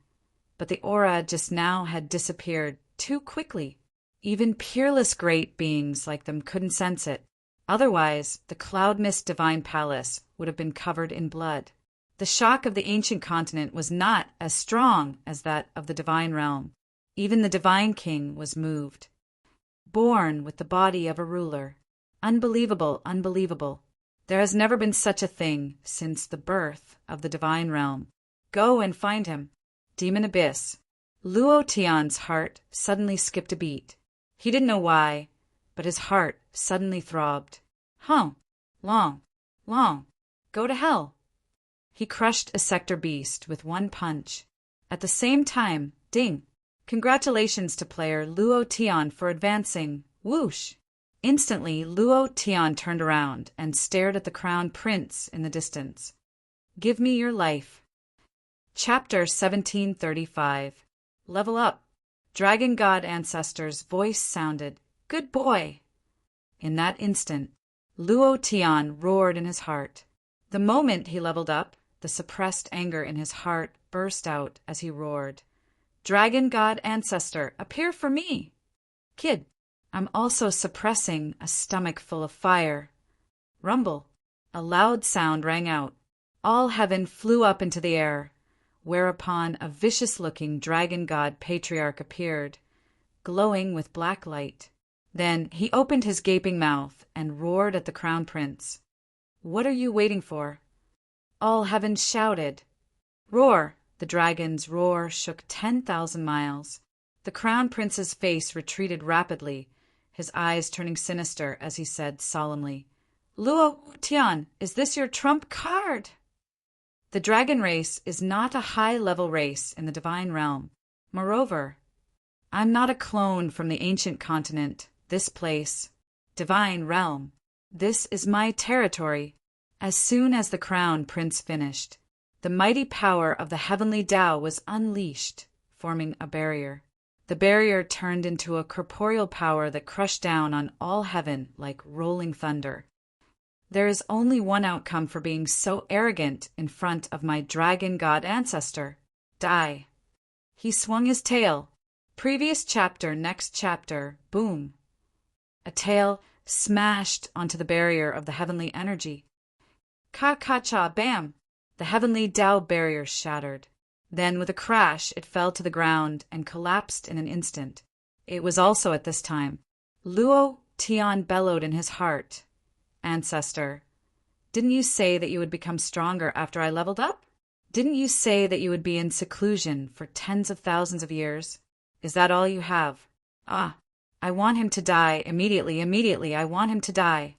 But the aura just now had disappeared too quickly. Even peerless great beings like them couldn't sense it. Otherwise, the cloud mist divine palace would have been covered in blood. The shock of the ancient continent was not as strong as that of the divine realm. Even the divine king was moved. Born with the body of a ruler. Unbelievable, unbelievable. There has never been such a thing since the birth of the divine realm. Go and find him. Demon Abyss. Luo Tian's heart suddenly skipped a beat. He didn't know why, but his heart suddenly throbbed. Long. Go to hell. He crushed a sector beast with one punch. At the same time, ding. Congratulations to player Luo Tian for advancing. Whoosh. Instantly, Luo Tian turned around and stared at the crown prince in the distance. Give me your life. Chapter 1735. Level up. Dragon God Ancestor's voice sounded, Good boy. In that instant, Luo Tian roared in his heart. The moment he leveled up, the suppressed anger in his heart burst out as he roared. Dragon God Ancestor, appear for me! Kid, I'm also suppressing a stomach full of fire. Rumble. A loud sound rang out. All heaven flew up into the air, whereupon a vicious-looking dragon god patriarch appeared, glowing with black light. Then he opened his gaping mouth and roared at the crown prince. What are you waiting for? All heaven shouted. Roar! The dragon's roar shook 10,000 miles. The crown prince's face retreated rapidly, his eyes turning sinister as he said solemnly, Luo Tian, is this your trump card? The dragon race is not a high-level race in the divine realm. Moreover, I'm not a clone from the ancient continent, this place, divine realm. This is my territory. As soon as the crown prince finished, the mighty power of the heavenly Tao was unleashed, forming a barrier. The barrier turned into a corporeal power that crushed down on all heaven like rolling thunder. There is only one outcome for being so arrogant in front of my dragon god ancestor. Die. He swung his tail. Previous chapter, next chapter, boom. A tail smashed onto the barrier of the heavenly energy. Ka-ka-cha, bam! The heavenly Tao barrier shattered. Then, with a crash, it fell to the ground and collapsed in an instant. It was also at this time. Luo Tian bellowed in his heart. Ancestor, didn't you say that you would become stronger after I leveled up? Didn't you say that you would be in seclusion for tens of thousands of years? Is that all you have? Ah, I want him to die immediately, I want him to die.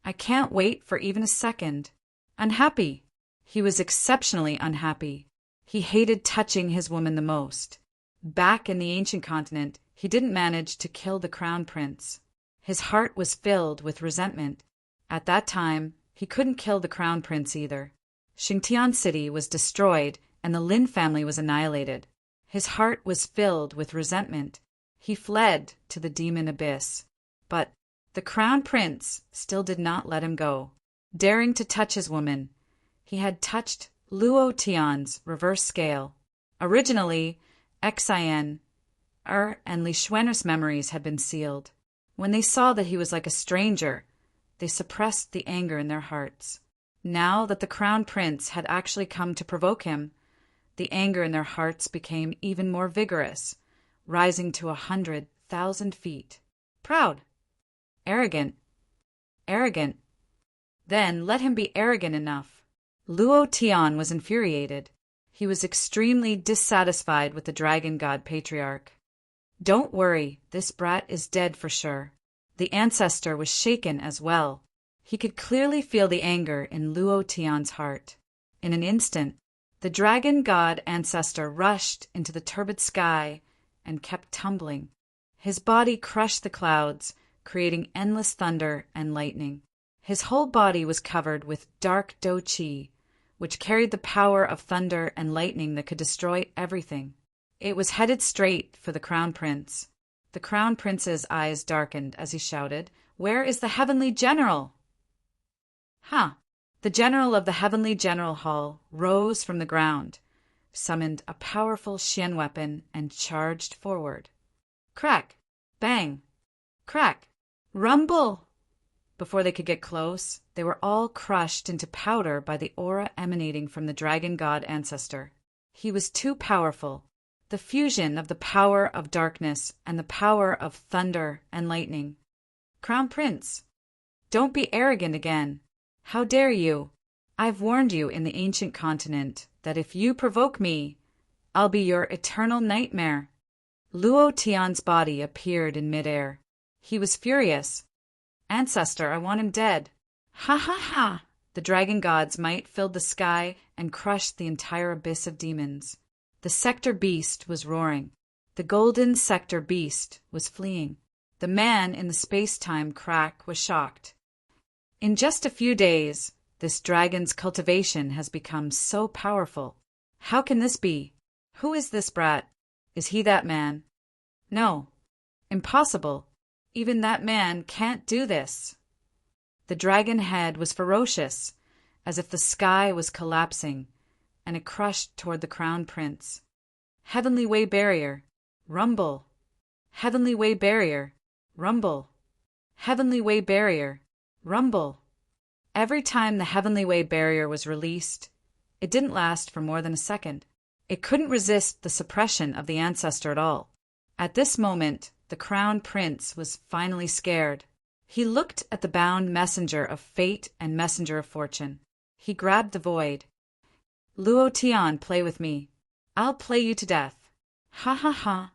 I can't wait for even a second. Unhappy. He was exceptionally unhappy. He hated touching his woman the most. Back in the ancient continent, he didn't manage to kill the crown prince. His heart was filled with resentment. At that time, he couldn't kill the crown prince either. Xingtian City was destroyed and the Lin family was annihilated. His heart was filled with resentment. He fled to the demon abyss. But the crown prince still did not let him go. Daring to touch his woman, he had touched Luo Tian's reverse scale. Originally, Xian, and Li Xuan's memories had been sealed. When they saw that he was like a stranger, they suppressed the anger in their hearts. Now that the crown prince had actually come to provoke him, the anger in their hearts became even more vigorous, rising to 100,000 feet. Proud. Arrogant. Arrogant. Then let him be arrogant enough. Luo Tian was infuriated. He was extremely dissatisfied with the dragon god patriarch. Don't worry, this brat is dead for sure. The ancestor was shaken as well. He could clearly feel the anger in Luo Tian's heart. In an instant, the dragon god ancestor rushed into the turbid sky and kept tumbling. His body crushed the clouds, creating endless thunder and lightning. His whole body was covered with dark dou qi, which carried the power of thunder and lightning that could destroy everything. It was headed straight for the crown prince. The crown prince's eyes darkened as he shouted, "Where is the heavenly general?" The general of the heavenly general hall rose from the ground, summoned a powerful Xian weapon, and charged forward. Crack! Bang! Crack! Rumble! Before they could get close, they were all crushed into powder by the aura emanating from the dragon god ancestor. He was too powerful. The fusion of the power of darkness and the power of thunder and lightning. Crown Prince, don't be arrogant again. How dare you? I've warned you in the ancient continent that if you provoke me, I'll be your eternal nightmare. Luo Tian's body appeared in midair. He was furious. Ancestor, I want him dead. Ha ha ha! The dragon god's might filled the sky and crushed the entire abyss of demons. The sector beast was roaring. The golden sector beast was fleeing. The man in the space-time crack was shocked. In just a few days, this dragon's cultivation has become so powerful. How can this be? Who is this brat? Is he that man? No. Impossible. Even that man can't do this. The dragon head was ferocious, as if the sky was collapsing, and it crushed toward the crown prince. Heavenly way barrier. Rumble. Heavenly way barrier. Rumble. Heavenly way barrier. Rumble. Every time the heavenly way barrier was released, it didn't last for more than a second. It couldn't resist the suppression of the ancestor at all. At this moment, the crown prince was finally scared. He looked at the bound messenger of fate and messenger of fortune. He grabbed the void. Luo Tian, play with me. I'll play you to death. Ha ha ha.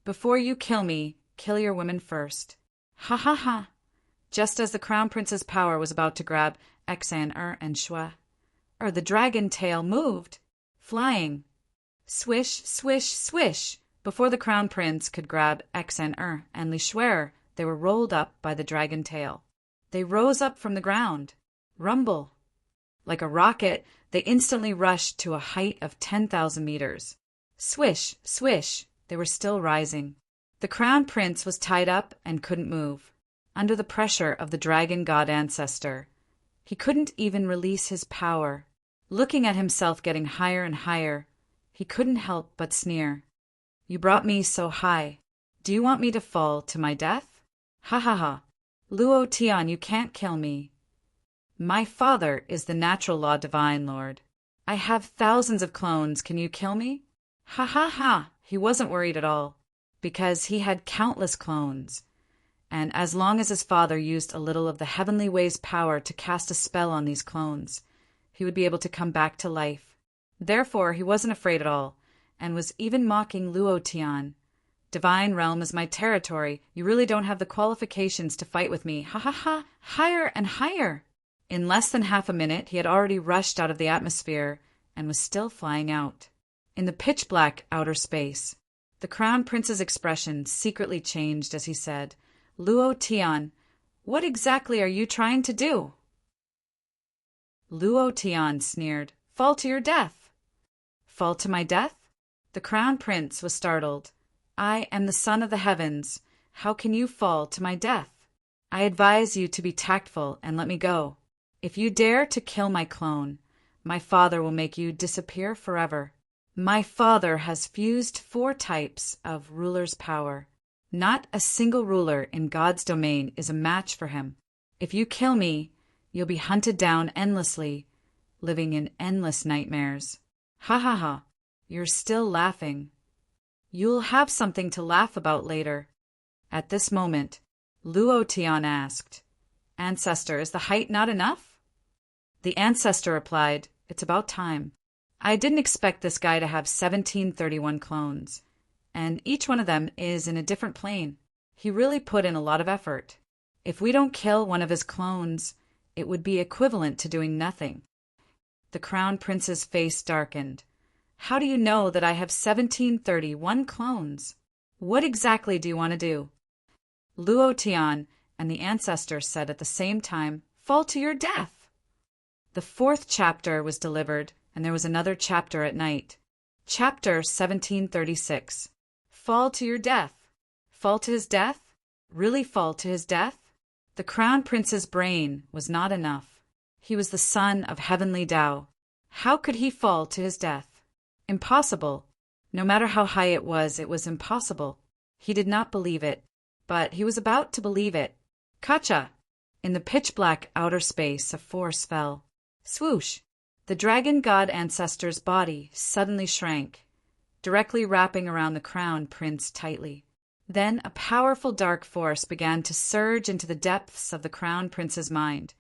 Before you kill me, kill your women first. Ha ha ha. Just as the crown prince's power was about to grab Xan and Shui, the dragon tail moved, flying. Swish, swish, swish. Before the crown prince could grab Xan and Li Shui, they were rolled up by the dragon tail. They rose up from the ground. Rumble. Like a rocket, they instantly rushed to a height of 10,000 meters. Swish, swish. They were still rising. The crown prince was tied up and couldn't move. Under the pressure of the dragon god ancestor, he couldn't even release his power. Looking at himself getting higher and higher, he couldn't help but sneer. You brought me so high. Do you want me to fall to my death? Ha ha ha. Luo Tian, you can't kill me. My father is the natural law divine lord. I have thousands of clones. Can you kill me? Ha ha ha. He wasn't worried at all, because he had countless clones. And as long as his father used a little of the heavenly way's power to cast a spell on these clones, he would be able to come back to life. Therefore, he wasn't afraid at all, and was even mocking Luo Tian. Divine realm is my territory. You really don't have the qualifications to fight with me. Ha ha ha. Higher and higher. In less than half a minute, he had already rushed out of the atmosphere and was still flying out. In the pitch-black outer space, the crown prince's expression secretly changed as he said, Luo Tian, what exactly are you trying to do? Luo Tian sneered. Fall to your death. Fall to my death? The crown prince was startled. I am the son of the heavens. How can you fall to my death? I advise you to be tactful and let me go. If you dare to kill my clone, my father will make you disappear forever. My father has fused 4 types of ruler's power. Not a single ruler in God's domain is a match for him. If you kill me, you'll be hunted down endlessly, living in endless nightmares. Ha ha ha, you're still laughing. You'll have something to laugh about later. At this moment, Luo Tian asked, Ancestor, is the height not enough? The ancestor replied, It's about time. I didn't expect this guy to have 1731 clones, and each one of them is in a different plane. He really put in a lot of effort. If we don't kill one of his clones, it would be equivalent to doing nothing. The crown prince's face darkened. How do you know that I have 1731 clones? What exactly do you want to do? Luo Tian and the ancestor said at the same time, Fall to your death. The 4th chapter was delivered, and there was another chapter at night. Chapter 1736. Fall to your death. Fall to his death? Really fall to his death? The crown prince's brain was not enough. He was the son of heavenly Tao. How could he fall to his death? Impossible. No matter how high it was impossible. He did not believe it, but he was about to believe it. Kacha! In the pitch-black outer space, a force fell. Swoosh! The dragon god ancestor's body suddenly shrank, directly wrapping around the crown prince tightly. Then a powerful dark force began to surge into the depths of the crown prince's mind,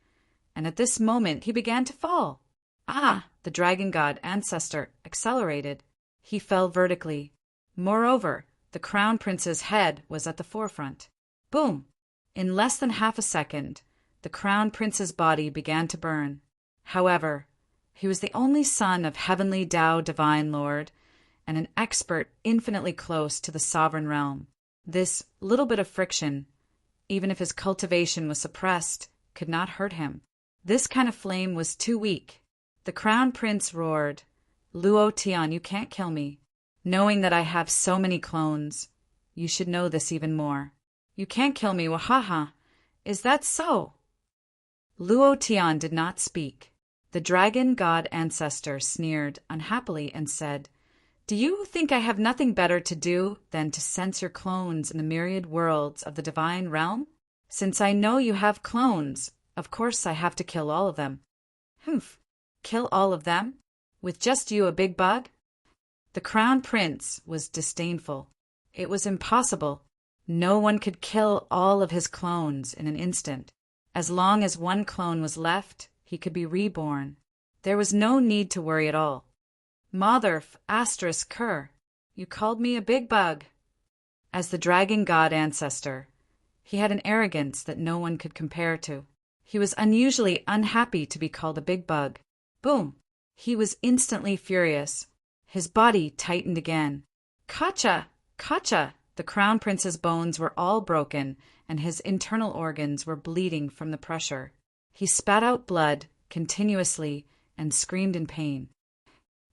and at this moment he began to fall. The dragon god ancestor accelerated. He fell vertically. Moreover, the crown prince's head was at the forefront. Boom! In less than half a second, the crown prince's body began to burn. However, he was the only son of heavenly Tao Divine Lord, and an expert infinitely close to the sovereign realm. This little bit of friction, even if his cultivation was suppressed, could not hurt him. This kind of flame was too weak. The crown prince roared, Luo Tian, you can't kill me. Knowing that I have so many clones, you should know this even more. You can't kill me, wahaha. Is that so? Luo Tian did not speak. The dragon god ancestor sneered unhappily and said, Do you think I have nothing better to do than to sense your clones in the myriad worlds of the divine realm? Since I know you have clones, of course I have to kill all of them. Humph. Kill all of them? With just you a big bug? The crown prince was disdainful. It was impossible. No one could kill all of his clones in an instant. As long as one clone was left, he could be reborn. There was no need to worry at all. Motherf asterisk cur, you called me a big bug. As the dragon god ancestor, he had an arrogance that no one could compare to. He was unusually unhappy to be called a big bug. Boom! He was instantly furious. His body tightened again. Kacha! Kacha! The crown prince's bones were all broken, and his internal organs were bleeding from the pressure. He spat out blood continuously and screamed in pain.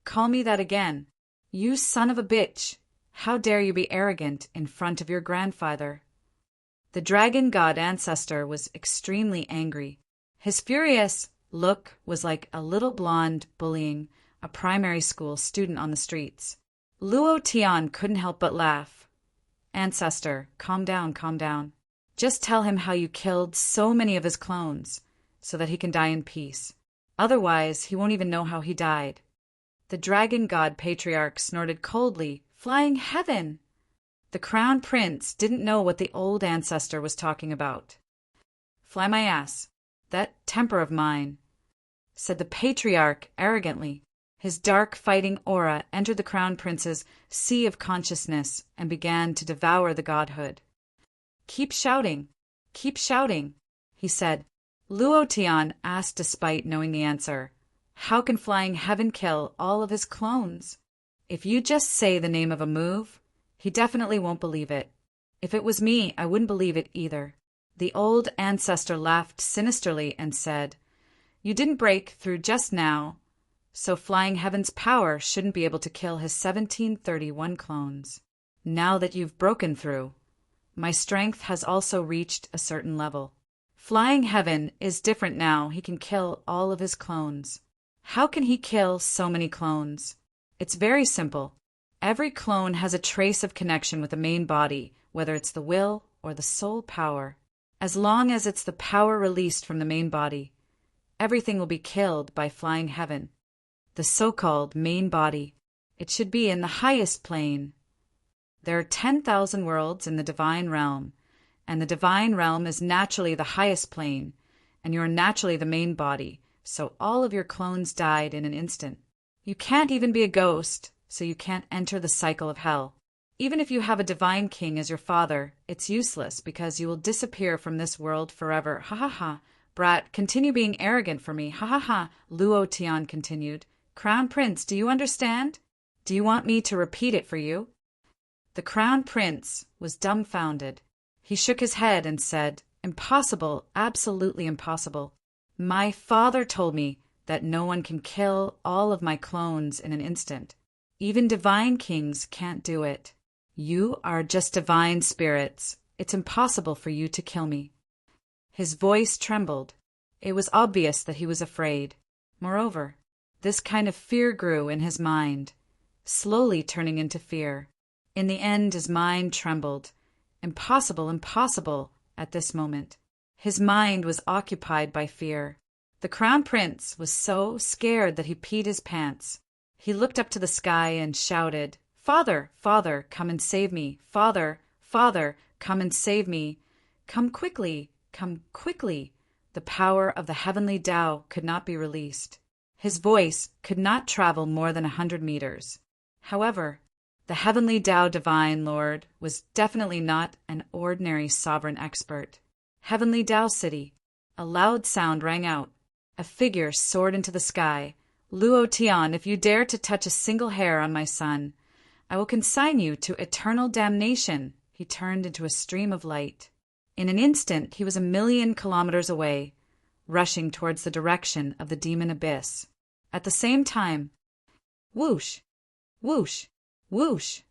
Call me that again. You son of a bitch! How dare you be arrogant in front of your grandfather? The dragon god ancestor was extremely angry. His furious look was like a little blonde bullying a primary school student on the streets. Luo Tian couldn't help but laugh. Ancestor, calm down, calm down. Just tell him how you killed so many of his clones, so that he can die in peace. Otherwise, he won't even know how he died. The dragon god patriarch snorted coldly, Flying heaven! The crown prince didn't know what the old ancestor was talking about. Fly my ass. That temper of mine, said the patriarch arrogantly. His dark fighting aura entered the crown prince's sea of consciousness and began to devour the godhood. Keep shouting, he said. Luo Tian asked despite knowing the answer. How can flying heaven kill all of his clones? If you just say the name of a move, he definitely won't believe it. If it was me, I wouldn't believe it either. The old ancestor laughed sinisterly and said, You didn't break through just now, so flying heaven's power shouldn't be able to kill his 1731 clones. Now that you've broken through, my strength has also reached a certain level. Flying heaven is different now. He can kill all of his clones. How can he kill so many clones? It's very simple. Every clone has a trace of connection with the main body, whether it's the will or the soul power. As long as it's the power released from the main body, everything will be killed by flying heaven. The so-called main body. It should be in the highest plane. There are 10,000 worlds in the divine realm, and the divine realm is naturally the highest plane, and you're naturally the main body, so all of your clones died in an instant. You can't even be a ghost, so you can't enter the cycle of hell. Even if you have a divine king as your father, it's useless because you will disappear from this world forever. Ha ha ha. Brat, continue being arrogant for me. Ha ha ha. Luo Tian continued. Crown Prince, do you understand? Do you want me to repeat it for you? The Crown Prince was dumbfounded. He shook his head and said, Impossible, absolutely impossible. My father told me that no one can kill all of my clones in an instant. Even divine kings can't do it. You are just divine spirits. It's impossible for you to kill me. His voice trembled. It was obvious that he was afraid. Moreover, this kind of fear grew in his mind, slowly turning into fear. In the end, his mind trembled. Impossible, impossible, at this moment. His mind was occupied by fear. The Crown Prince was so scared that he peed his pants. He looked up to the sky and shouted, Father, Father, come and save me. Father, Father, come and save me. Come quickly, come quickly. The power of the heavenly Tao could not be released. His voice could not travel more than 100 meters. However, the heavenly Tao Divine Lord was definitely not an ordinary sovereign expert. Heavenly Tao City. A loud sound rang out. A figure soared into the sky. Luo Tian, if you dare to touch a single hair on my son, I will consign you to eternal damnation. He turned into a stream of light. In an instant, he was 1,000,000 kilometers away, rushing towards the direction of the demon abyss. At the same time, whoosh, whoosh, whoosh,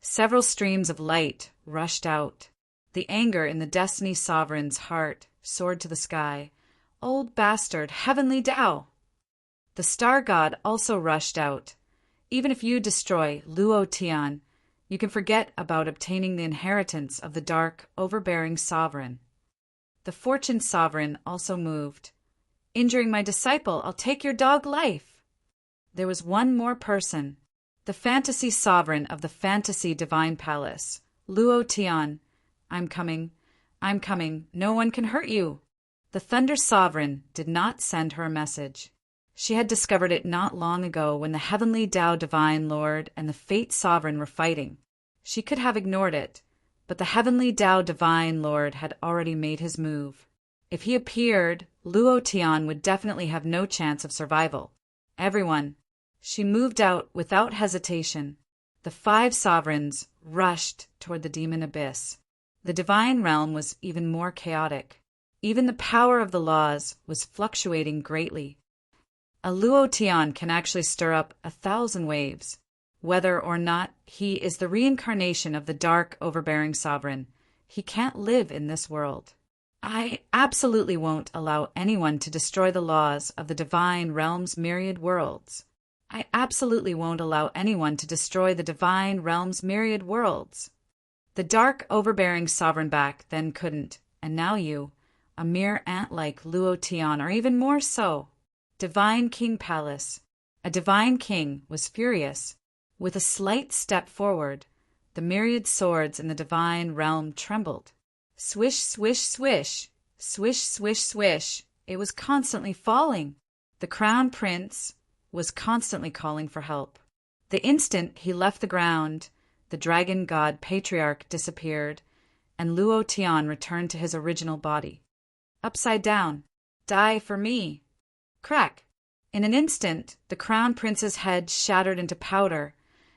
several streams of light rushed out. The anger in the Destiny Sovereign's heart soared to the sky. Old bastard, heavenly Tao! The star god also rushed out. Even if you destroy Luo Tian, you can forget about obtaining the inheritance of the dark, overbearing sovereign. The fortune sovereign also moved. Injuring my disciple, I'll take your dog life. There was one more person. The fantasy sovereign of the fantasy divine palace. Luo Tian. I'm coming. I'm coming. No one can hurt you. The thunder sovereign did not send her a message. She had discovered it not long ago when the heavenly Tao Divine Lord and the fate sovereign were fighting. She could have ignored it, but the heavenly Tao Divine Lord had already made his move. If he appeared, Luo Tian would definitely have no chance of survival. Everyone. She moved out without hesitation. The 5 sovereigns rushed toward the demon abyss. The divine realm was even more chaotic. Even the power of the laws was fluctuating greatly. A Luo Tian can actually stir up 1,000 waves. Whether or not he is the reincarnation of the dark, overbearing sovereign, he can't live in this world. I absolutely won't allow anyone to destroy the laws of the divine realm's myriad worlds. I absolutely won't allow anyone to destroy the divine realm's myriad worlds. The dark, overbearing sovereign back then couldn't, and now you, a mere ant like Luo Tian, or even more so. Divine King Palace. A divine king was furious. With a slight step forward, the myriad swords in the divine realm trembled. Swish, swish, swish. Swish, swish, swish. It was constantly falling. The Crown Prince was constantly calling for help. The instant he left the ground, the dragon god patriarch disappeared, and Luo Tian returned to his original body. Upside down. Die for me. Crack. In an instant, the Crown Prince's head shattered into powder,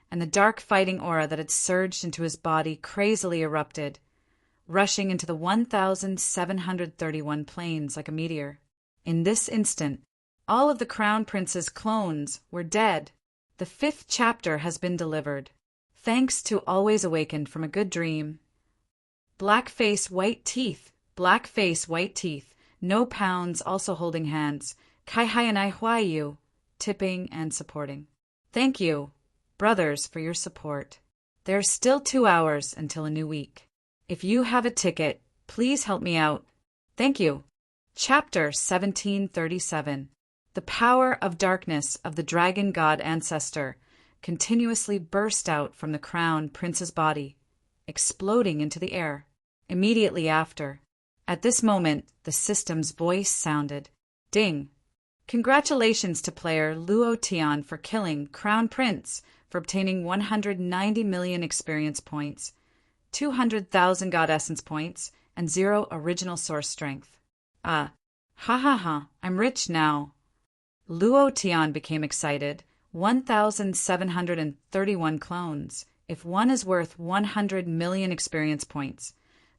and the dark fighting aura that had surged into his body crazily erupted, rushing into the 1,731 planes like a meteor. In this instant, All of the Crown Prince's clones were dead. The 5th chapter has been delivered. Thanks to always awakened from a good dream. Black face, white teeth. Black face, white teeth. No pounds, also holding hands. Kai hai and I hua you. Tipping and supporting. Thank you, brothers, for your support. There's still 2 hours until a new week. If you have a ticket, please help me out. Thank you. Chapter 1737. The power of darkness of the dragon god ancestor continuously burst out from the Crown Prince's body, exploding into the air. Immediately after, at this moment, the system's voice sounded. Ding! Congratulations to player Luo Tian for killing Crown Prince, for obtaining 190 million experience points, 200,000 God Essence points, and 0 original source strength. Ha ha ha, I'm rich now. Luo Tian became excited. 1,731 clones. If one is worth 100 million experience points,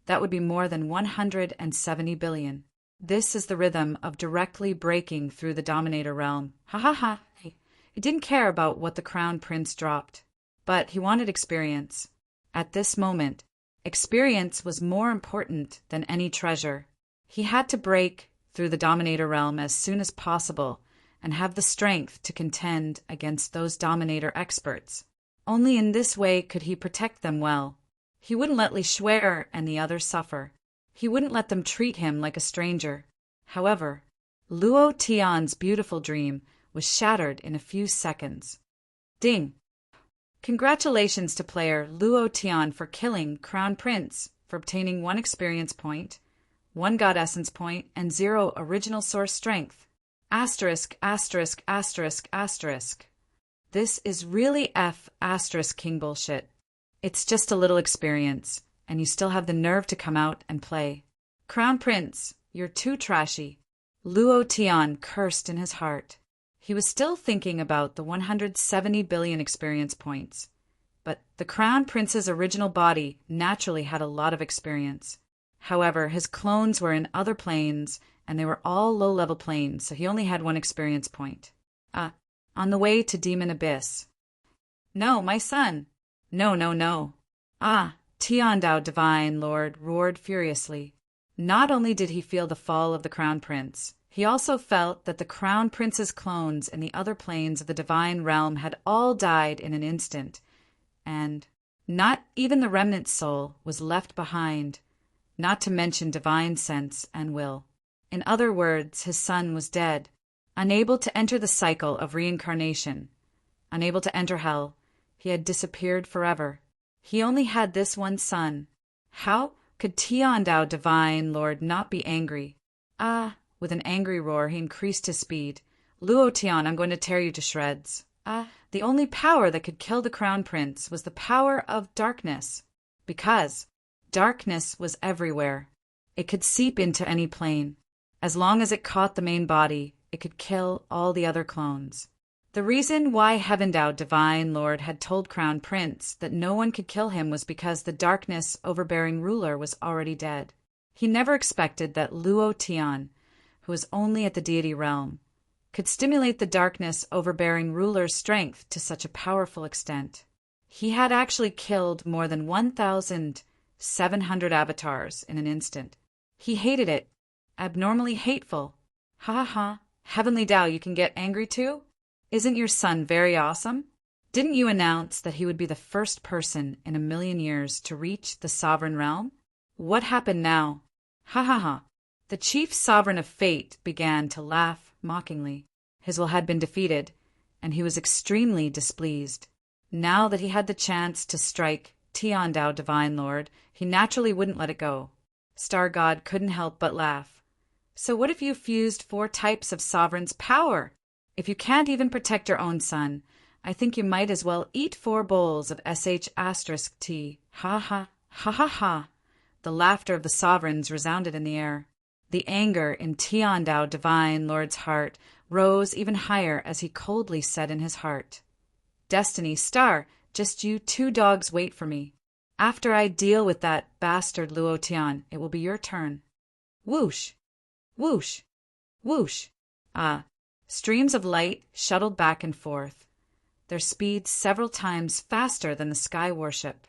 that would be more than 170 billion. This is the rhythm of directly breaking through the Dominator realm. Ha ha ha. He didn't care about what the Crown Prince dropped, but he wanted experience. At this moment, experience was more important than any treasure. He had to break through the Dominator realm as soon as possible and have the strength to contend against those Dominator experts. Only in this way could he protect them well. He wouldn't let Li Shuer and the others suffer. He wouldn't let them treat him like a stranger. However, Luo Tian's beautiful dream was shattered in a few seconds. Ding! Congratulations to player Luo Tian for killing Crown Prince, for obtaining 1 experience point, 1 God Essence point, and 0 original source strength. Asterisk, asterisk, asterisk, asterisk. This is really F asterisk king bullshit. It's just a little experience, and you still have the nerve to come out and play. Crown Prince, you're too trashy. Luo Tian cursed in his heart. He was still thinking about the 170 billion experience points, but the Crown Prince's original body naturally had a lot of experience. However, his clones were in other planes, and they were all low-level planes, so he only had 1 experience point. On the way to Demon Abyss. No, my son. No, no, no. Tiandao Divine Lord roared furiously. Not only did he feel the fall of the Crown Prince, he also felt that the Crown Prince's clones in the other planes of the Divine Realm had all died in an instant, and not even the remnant soul was left behind, not to mention divine sense and will. In other words, his son was dead, unable to enter the cycle of reincarnation, unable to enter hell. He had disappeared forever. He only had this one son. How could Tiandao Divine Lord not be angry? With an angry roar, he increased his speed. Luo Tian, I'm going to tear you to shreds. The only power that could kill the Crown Prince was the power of darkness, because darkness was everywhere. It could seep into any plane. As long as it caught the main body, it could kill all the other clones. The reason why Heavendao Divine Lord had told Crown Prince that no one could kill him was because the darkness overbearing ruler was already dead. He never expected that Luo Tian, who was only at the deity realm, could stimulate the darkness overbearing ruler's strength to such a powerful extent. He had actually killed more than 1,700 avatars in an instant. He hated it. Abnormally hateful. Ha ha ha. Heavenly Tao, you can get angry too? Isn't your son very awesome? Didn't you announce that he would be the first person in 1,000,000 years to reach the sovereign realm? What happened now? Ha ha ha. The chief sovereign of fate began to laugh mockingly. His will had been defeated, and he was extremely displeased. Now that he had the chance to strike Tiandao Divine Lord, he naturally wouldn't let it go. Star God couldn't help but laugh. So what if you fused 4 types of sovereign's power? If you can't even protect your own son, I think you might as well eat 4 bowls of sh*t. Ha ha, ha ha ha. The laughter of the sovereigns resounded in the air. The anger in Tiandao Divine Lord's heart rose even higher as he coldly said in his heart, Destiny, Star, just you 2 dogs wait for me. After I deal with that bastard Luo Tian, it will be your turn. Whoosh! Whoosh! Whoosh! Streams of light shuttled back and forth, their speed several times faster than the sky warship.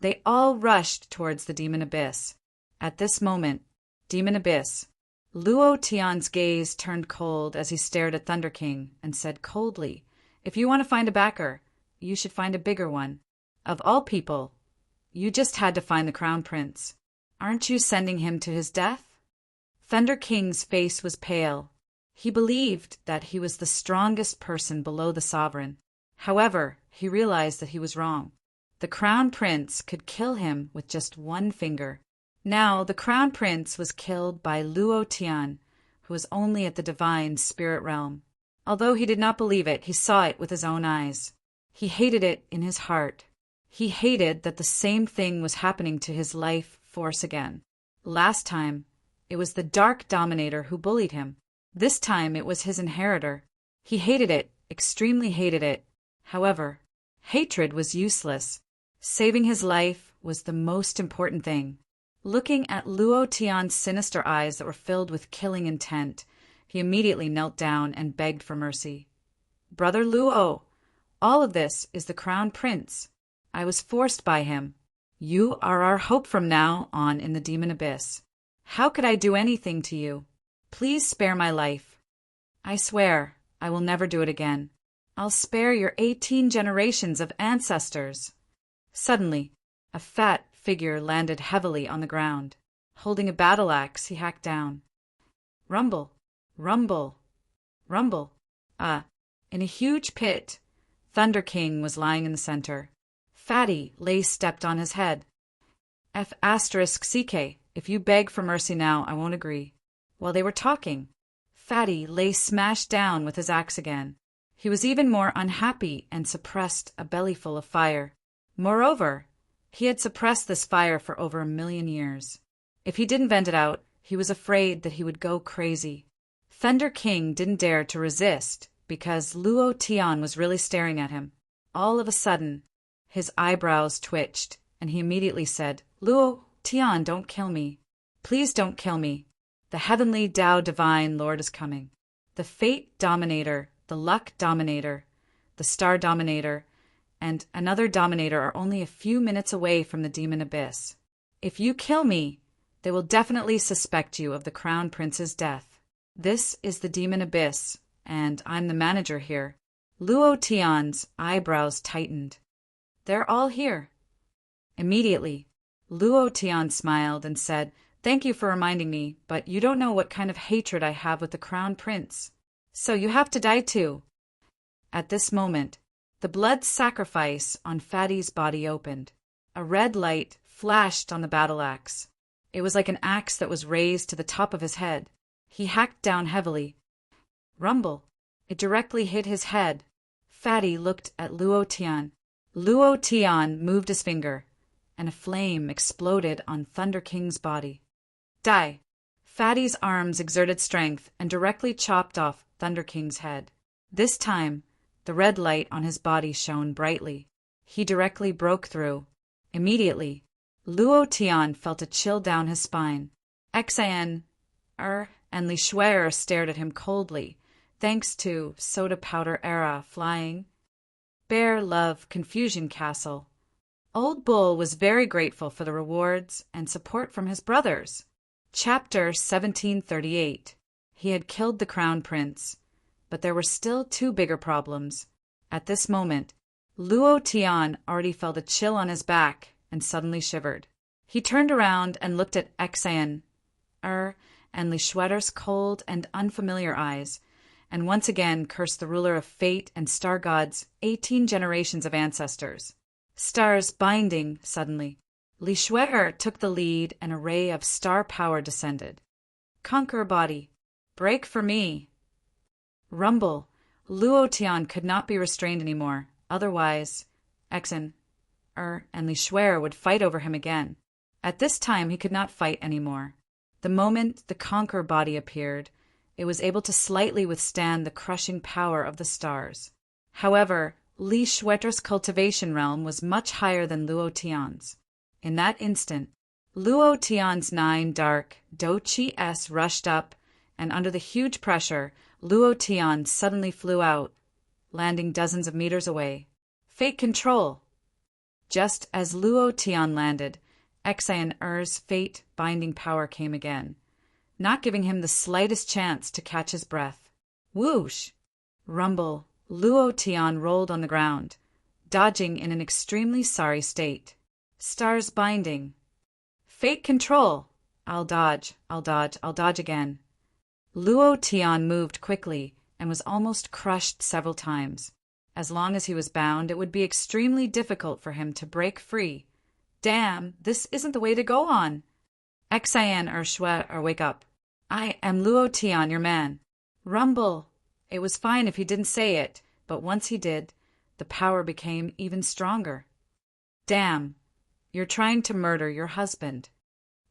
They all rushed towards the demon abyss. At this moment, demon abyss, Luo Tian's gaze turned cold as he stared at Thunder King and said coldly, "If you want to find a backer, you should find a bigger one. Of all people, you just had to find the Crown Prince. Aren't you sending him to his death?" Thunder King's face was pale. He believed that he was the strongest person below the sovereign. However, he realized that he was wrong. The Crown Prince could kill him with just one finger. Now, the Crown Prince was killed by Luo Tian, who was only at the divine spirit realm. Although he did not believe it, he saw it with his own eyes. He hated it in his heart. He hated that the same thing was happening to his life force again. Last time, it was the Dark Dominator who bullied him. This time it was his inheritor. He hated it, extremely hated it. However, hatred was useless. Saving his life was the most important thing. Looking at Luo Tian's sinister eyes that were filled with killing intent, he immediately knelt down and begged for mercy. "Brother Luo, all of this is the Crown Prince. I was forced by him. You are our hope from now on in the demon abyss. How could I do anything to you? Please spare my life. I swear I will never do it again. I'll spare your 18 generations of ancestors." Suddenly, a fat figure landed heavily on the ground. Holding a battle axe, he hacked down. Rumble, rumble, rumble. In a huge pit, Thunder King was lying in the center. Fatty lay stepped on his head. F*CK, if you beg for mercy now, I won't agree. While they were talking, Fatty lay smashed down with his axe again. He was even more unhappy and suppressed a bellyful of fire. Moreover, he had suppressed this fire for over 1,000,000 years. If he didn't vent it out, he was afraid that he would go crazy. Thunder King didn't dare to resist because Luo Tian was really staring at him. All of a sudden, his eyebrows twitched, and he immediately said, "Luo Tian, don't kill me. Please don't kill me. The heavenly Tao Divine Lord is coming. The Fate Dominator, the Luck Dominator, the Star Dominator, and another Dominator are only a few minutes away from the Demon Abyss. If you kill me, they will definitely suspect you of the Crown Prince's death. This is the Demon Abyss, and I'm the manager here." Luo Tian's eyebrows tightened. "They're all here." Immediately, Luo Tian smiled and said, "Thank you for reminding me, but you don't know what kind of hatred I have with the Crown Prince. So you have to die too." At this moment, the blood sacrifice on Fatty's body opened. A red light flashed on the battle axe. It was like an axe that was raised to the top of his head. He hacked down heavily. Rumble. It directly hit his head. Fatty looked at Luo Tian. Luo Tian moved his finger, and a flame exploded on Thunder King's body. Die! Fatty's arms exerted strength and directly chopped off Thunder King's head. This time, the red light on his body shone brightly. He directly broke through. Immediately, Luo Tian felt a chill down his spine. Xan, and Li Shuer stared at him coldly, thanks to Soda Powder Era flying. Bear Love Confusion Castle. Old Bull was very grateful for the rewards and support from his brothers. Chapter 1738. He had killed the Crown Prince, but there were still two bigger problems. At this moment, Luo Tian already felt a chill on his back and suddenly shivered. He turned around and looked at Xan, and Li Shuer's cold and unfamiliar eyes, and once again cursed the ruler of fate and star gods' 18 generations of ancestors. Stars binding suddenly. Li Shuer took the lead and a ray of star power descended. Conquer body. Break for me. Rumble. Luo Tian could not be restrained anymore. Otherwise, Xan, and Li Shuer would fight over him again. At this time he could not fight anymore. The moment the Conquer body appeared, it was able to slightly withstand the crushing power of the stars. However, Li Shuer's cultivation realm was much higher than Luo Tian's. In that instant, Luo Tian's 9 dark Do Chi S rushed up, and under the huge pressure, Luo Tian suddenly flew out, landing dozens of meters away. Fate control! Just as Luo Tian landed, Xian Er's fate-binding power came again, not giving him the slightest chance to catch his breath. Whoosh! Rumble! Luo Tian rolled on the ground, dodging in an extremely sorry state. Stars binding. Fate control! I'll dodge again. Luo Tian moved quickly and was almost crushed several times. As long as he was bound, it would be extremely difficult for him to break free. Damn, this isn't the way to go on. Xian Shui, wake up. I am Luo Tian, your man. Rumble! It was fine if he didn't say it, but once he did, the power became even stronger. Damn, you're trying to murder your husband.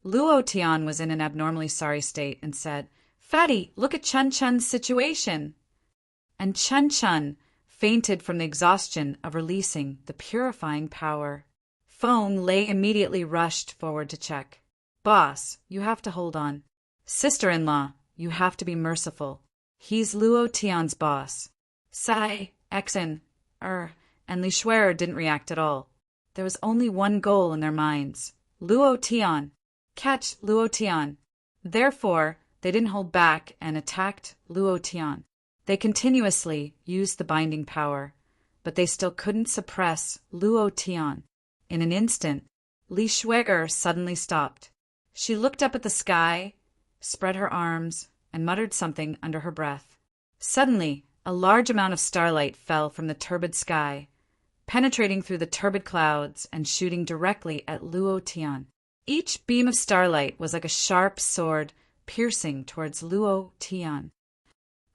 Luo Tian was in an abnormally sorry state and said, Fatty, look at Chun Chun's situation. And Chun Chun fainted from the exhaustion of releasing the purifying power. Phone Lei immediately rushed forward to check. Boss, you have to hold on. Sister-in-law, you have to be merciful. He's Luo Tian's boss. Sai, Xian and Li Shui didn't react at all. There was only one goal in their minds. Luo Tian. Catch Luo Tian. Therefore, they didn't hold back and attacked Luo Tian. They continuously used the binding power, but they still couldn't suppress Luo Tian. In an instant, Li Shui suddenly stopped. She looked up at the sky, spread her arms, and muttered something under her breath. Suddenly, a large amount of starlight fell from the turbid sky, penetrating through the turbid clouds and shooting directly at Luo Tian. Each beam of starlight was like a sharp sword piercing towards Luo Tian.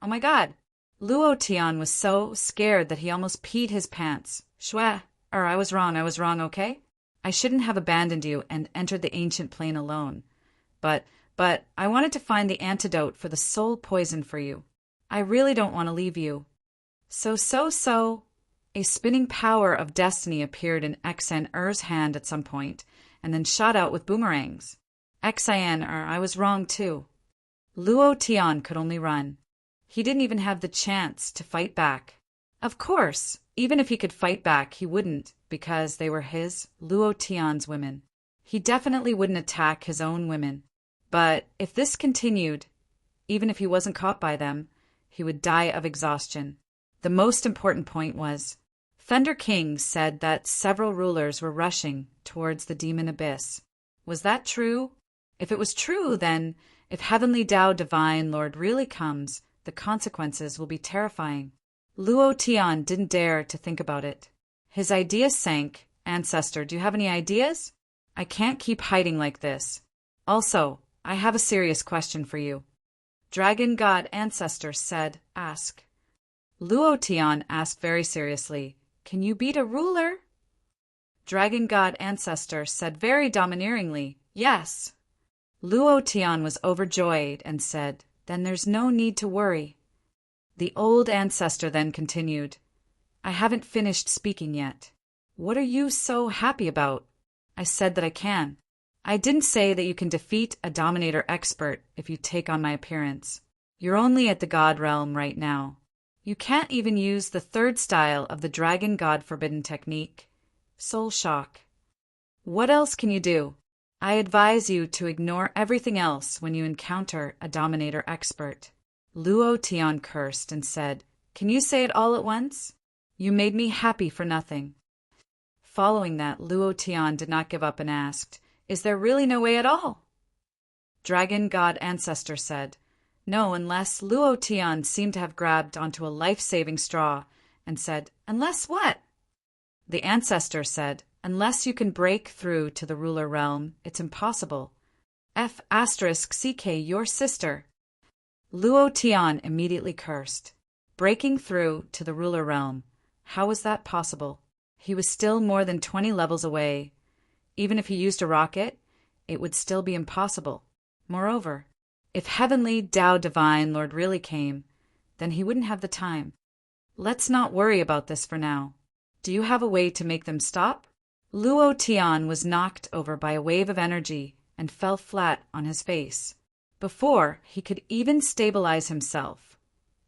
Oh my god! Luo Tian was so scared that he almost peed his pants. I was wrong, okay? I shouldn't have abandoned you and entered the ancient plane alone. But I wanted to find the antidote for the soul poison for you. I really don't want to leave you. So. A spinning power of destiny appeared in Xian Er's hand at some point, and then shot out with boomerangs. Xian I was wrong too. Luo Tian could only run. He didn't even have the chance to fight back. Of course, even if he could fight back, he wouldn't, because they were his, Luo Tian's women. He definitely wouldn't attack his own women. But if this continued, even if he wasn't caught by them, he would die of exhaustion. The most important point was, Thunder King said that several rulers were rushing towards the demon abyss. Was that true? If it was true, then, if Heavenly Tao Divine Lord really comes, the consequences will be terrifying. Luo Tian didn't dare to think about it. His idea sank. Ancestor, do you have any ideas? I can't keep hiding like this. Also, I have a serious question for you. Dragon God Ancestor said, ask. Luo Tian asked very seriously, can you beat a ruler? Dragon God Ancestor said very domineeringly, yes. Luo Tian was overjoyed and said, then there's no need to worry. The old ancestor then continued, I haven't finished speaking yet. What are you so happy about? I said that I can. I didn't say that you can defeat a dominator expert if you take on my appearance. You're only at the God realm right now. You can't even use the third style of the Dragon God Forbidden technique, Soul Shock. What else can you do? I advise you to ignore everything else when you encounter a dominator expert. Luo Tian cursed and said, can you say it all at once? You made me happy for nothing. Following that, Luo Tian did not give up and asked, is there really no way at all? Dragon God Ancestor said, no, unless Luo Tian seemed to have grabbed onto a life-saving straw and said, unless what? The Ancestor said, unless you can break through to the ruler realm, it's impossible. F***CK, your sister. Luo Tian immediately cursed. Breaking through to the ruler realm. How was that possible? He was still more than 20 levels away. Even if he used a rocket, it would still be impossible. Moreover, if Heavenly Tao Divine Lord really came, then he wouldn't have the time. Let's not worry about this for now. Do you have a way to make them stop? Luo Tian was knocked over by a wave of energy and fell flat on his face. Before he could even stabilize himself,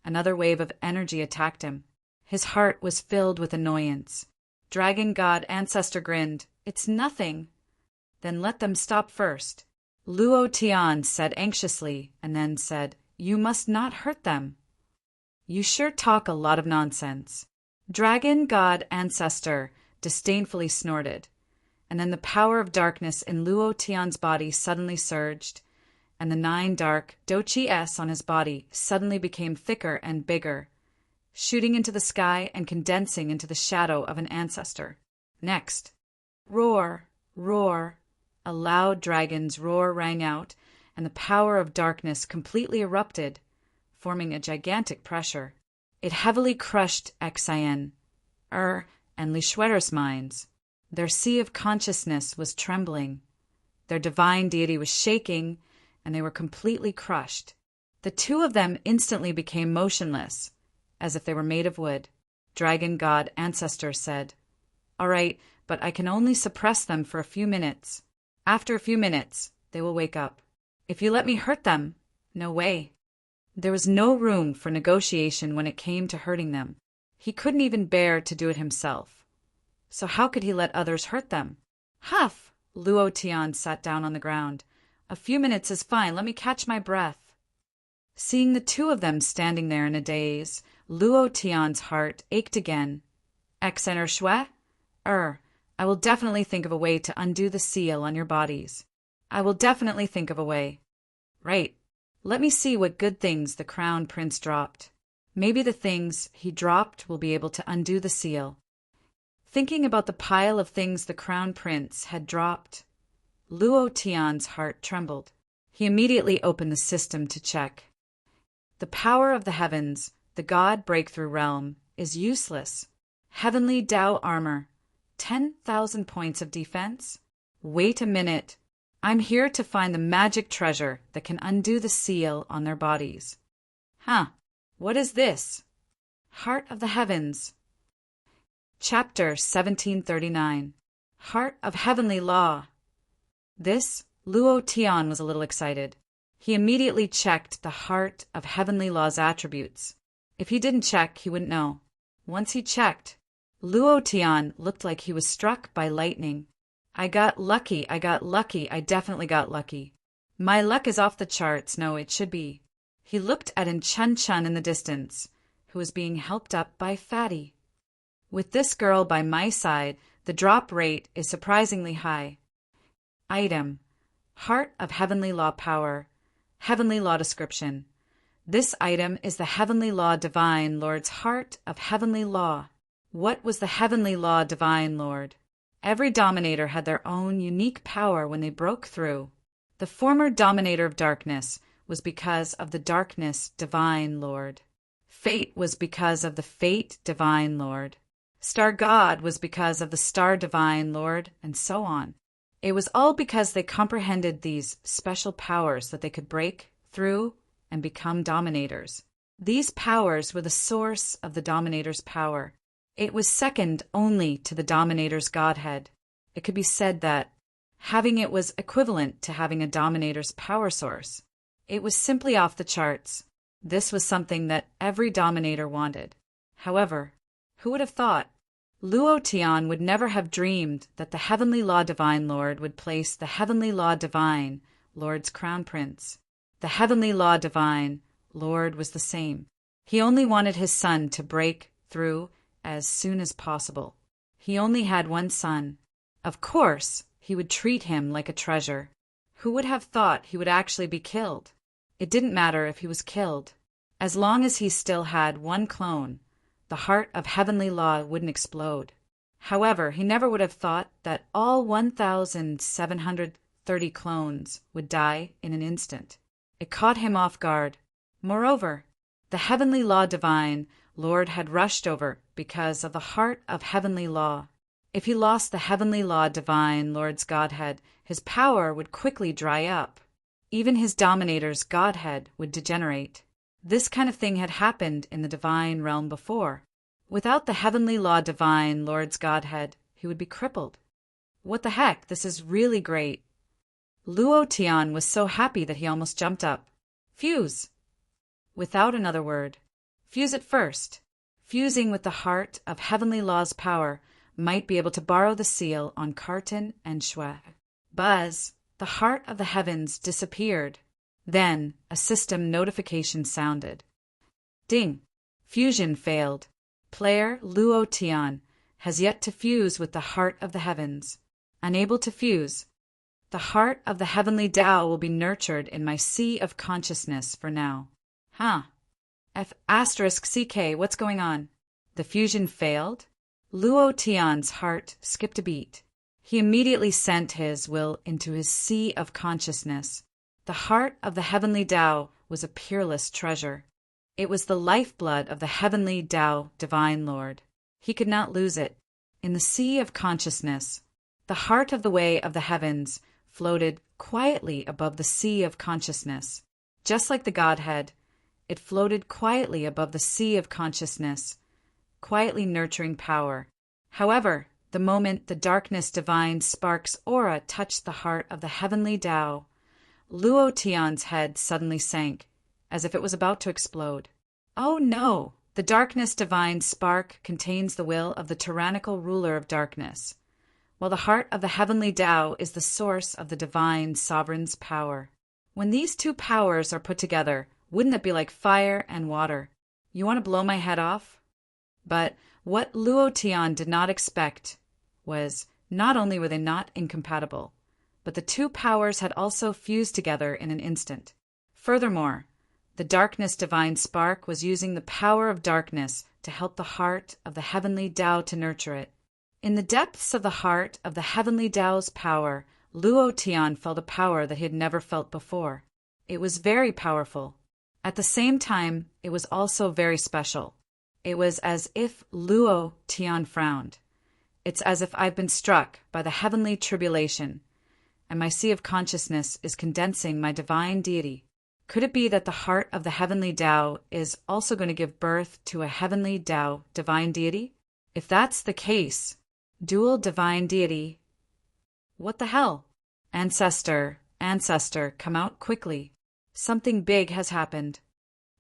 Another wave of energy attacked him. His heart was filled with annoyance. Dragon God Ancestor grinned. "It's nothing." "Then let them stop first," Luo Tian said anxiously, and then said, "You must not hurt them." "You sure talk a lot of nonsense." Dragon God Ancestor disdainfully snorted, and then the power of darkness in Luo Tian's body suddenly surged, and the 9 dark Dochi-s on his body suddenly became thicker and bigger, shooting into the sky and condensing into the shadow of an ancestor. Next, roar, roar. A loud dragon's roar rang out, and the power of darkness completely erupted, forming a gigantic pressure. It heavily crushed Xian, and Li Shuer's minds. Their sea of consciousness was trembling. Their divine deity was shaking, and they were completely crushed. The two of them instantly became motionless, as if they were made of wood. Dragon God Ancestor said, "All right, but I can only suppress them for a few minutes. After a few minutes, they will wake up. If you let me hurt them, no way." There was no room for negotiation when it came to hurting them. He couldn't even bear to do it himself. So how could he let others hurt them? "Huff!" Luo Tian sat down on the ground. "A few minutes is fine. Let me catch my breath." Seeing the two of them standing there in a daze, Luo Tian's heart ached again. "Xener Shui? I will definitely think of a way to undo the seal on your bodies. I will definitely think of a way. Right. Let me see what good things the Crown Prince dropped. Maybe the things he dropped will be able to undo the seal." Thinking about the pile of things the Crown Prince had dropped, Luo Tian's heart trembled. He immediately opened the system to check. The power of the heavens, the God Breakthrough Realm, is useless. Heavenly Dao armor, 10,000 points of defense? Wait a minute. I'm here to find the magic treasure that can undo the seal on their bodies. What is this? Heart of the Heavens. Chapter 1739. Heart of Heavenly Law. This, Luo Tian was a little excited. He immediately checked the Heart of Heavenly Law's attributes. If he didn't check, he wouldn't know. Once he checked, Luo Tian looked like he was struck by lightning. I got lucky, I definitely got lucky. My luck is off the charts, no, it should be. He looked at Chun Chun in the distance, who was being helped up by Fatty. With this girl by my side, the drop rate is surprisingly high. Item: Heart of Heavenly Law Power. Heavenly Law Description. This item is the Heavenly Law Divine Lord's Heart of Heavenly Law. What was the Heavenly Law Divine Lord? Every Dominator had their own unique power when they broke through. The former Dominator of Darkness was because of the Darkness Divine Lord. Fate was because of the Fate Divine Lord. Star God was because of the Star Divine Lord, and so on. It was all because they comprehended these special powers that they could break through and become Dominators. These powers were the source of the Dominator's power. It was second only to the Dominator's Godhead. It could be said that having it was equivalent to having a Dominator's power source. It was simply off the charts. This was something that every Dominator wanted. However, who would have thought? Luo Tian would never have dreamed that the Heavenly Law Divine Lord would place the Heavenly Law Divine Lord's Crown Prince. The Heavenly Law Divine Lord was the same. He only wanted his son to break through as soon as possible. He only had one son. Of course, he would treat him like a treasure. Who would have thought he would actually be killed? It didn't matter if he was killed. As long as he still had one clone, the heart of Heavenly Law wouldn't explode. However, he never would have thought that all 1,730 clones would die in an instant. It caught him off guard. Moreover, the Heavenly Law Divine Lord had rushed over because of the heart of Heavenly Law. If he lost the Heavenly Law Divine Lord's Godhead, his power would quickly dry up. Even his Dominator's Godhead would degenerate. This kind of thing had happened in the Divine Realm before. Without the Heavenly Law Divine Lord's Godhead, he would be crippled. What the heck, this is really great. Luo Tian was so happy that he almost jumped up. Fuse! Without another word, Fuse it first. Fusing with the heart of heavenly law's power might be able to borrow the seal on Carton and Shui. Buzz, the heart of the heavens disappeared. Then a system notification sounded. Ding! Fusion failed. Player Luo Tian has yet to fuse with the heart of the heavens. Unable to fuse. The heart of the heavenly Tao will be nurtured in my sea of consciousness for now. F***CK, what's going on? The fusion failed? Luo Tian's heart skipped a beat. He immediately sent his will into his sea of consciousness. The heart of the heavenly Tao was a peerless treasure. It was the lifeblood of the heavenly Tao, Divine Lord. He could not lose it. In the sea of consciousness, the heart of the way of the heavens floated quietly above the sea of consciousness. Just like the Godhead, it floated quietly above the sea of consciousness, quietly nurturing power. However, the moment the darkness divine spark's aura touched the heart of the heavenly Tao, Luo Tian's head suddenly sank, as if it was about to explode. Oh no! The darkness divine spark contains the will of the tyrannical ruler of darkness, while the heart of the heavenly Tao is the source of the divine sovereign's power. When these two powers are put together, wouldn't it be like fire and water? You want to blow my head off? But what Luo Tian did not expect was, not only were they not incompatible, but the two powers had also fused together in an instant. Furthermore, the darkness divine spark was using the power of darkness to help the heart of the heavenly Tao to nurture it. In the depths of the heart of the heavenly Tao's power, Luo Tian felt a power that he had never felt before. It was very powerful. At the same time, it was also very special. It was as if Luo Tian frowned. It's as if I've been struck by the heavenly tribulation, and my sea of consciousness is condensing my divine deity. Could it be that the heart of the heavenly Tao is also going to give birth to a heavenly Tao divine deity? If that's the case, dual divine deity. What the hell? Ancestor, come out quickly. Something big has happened.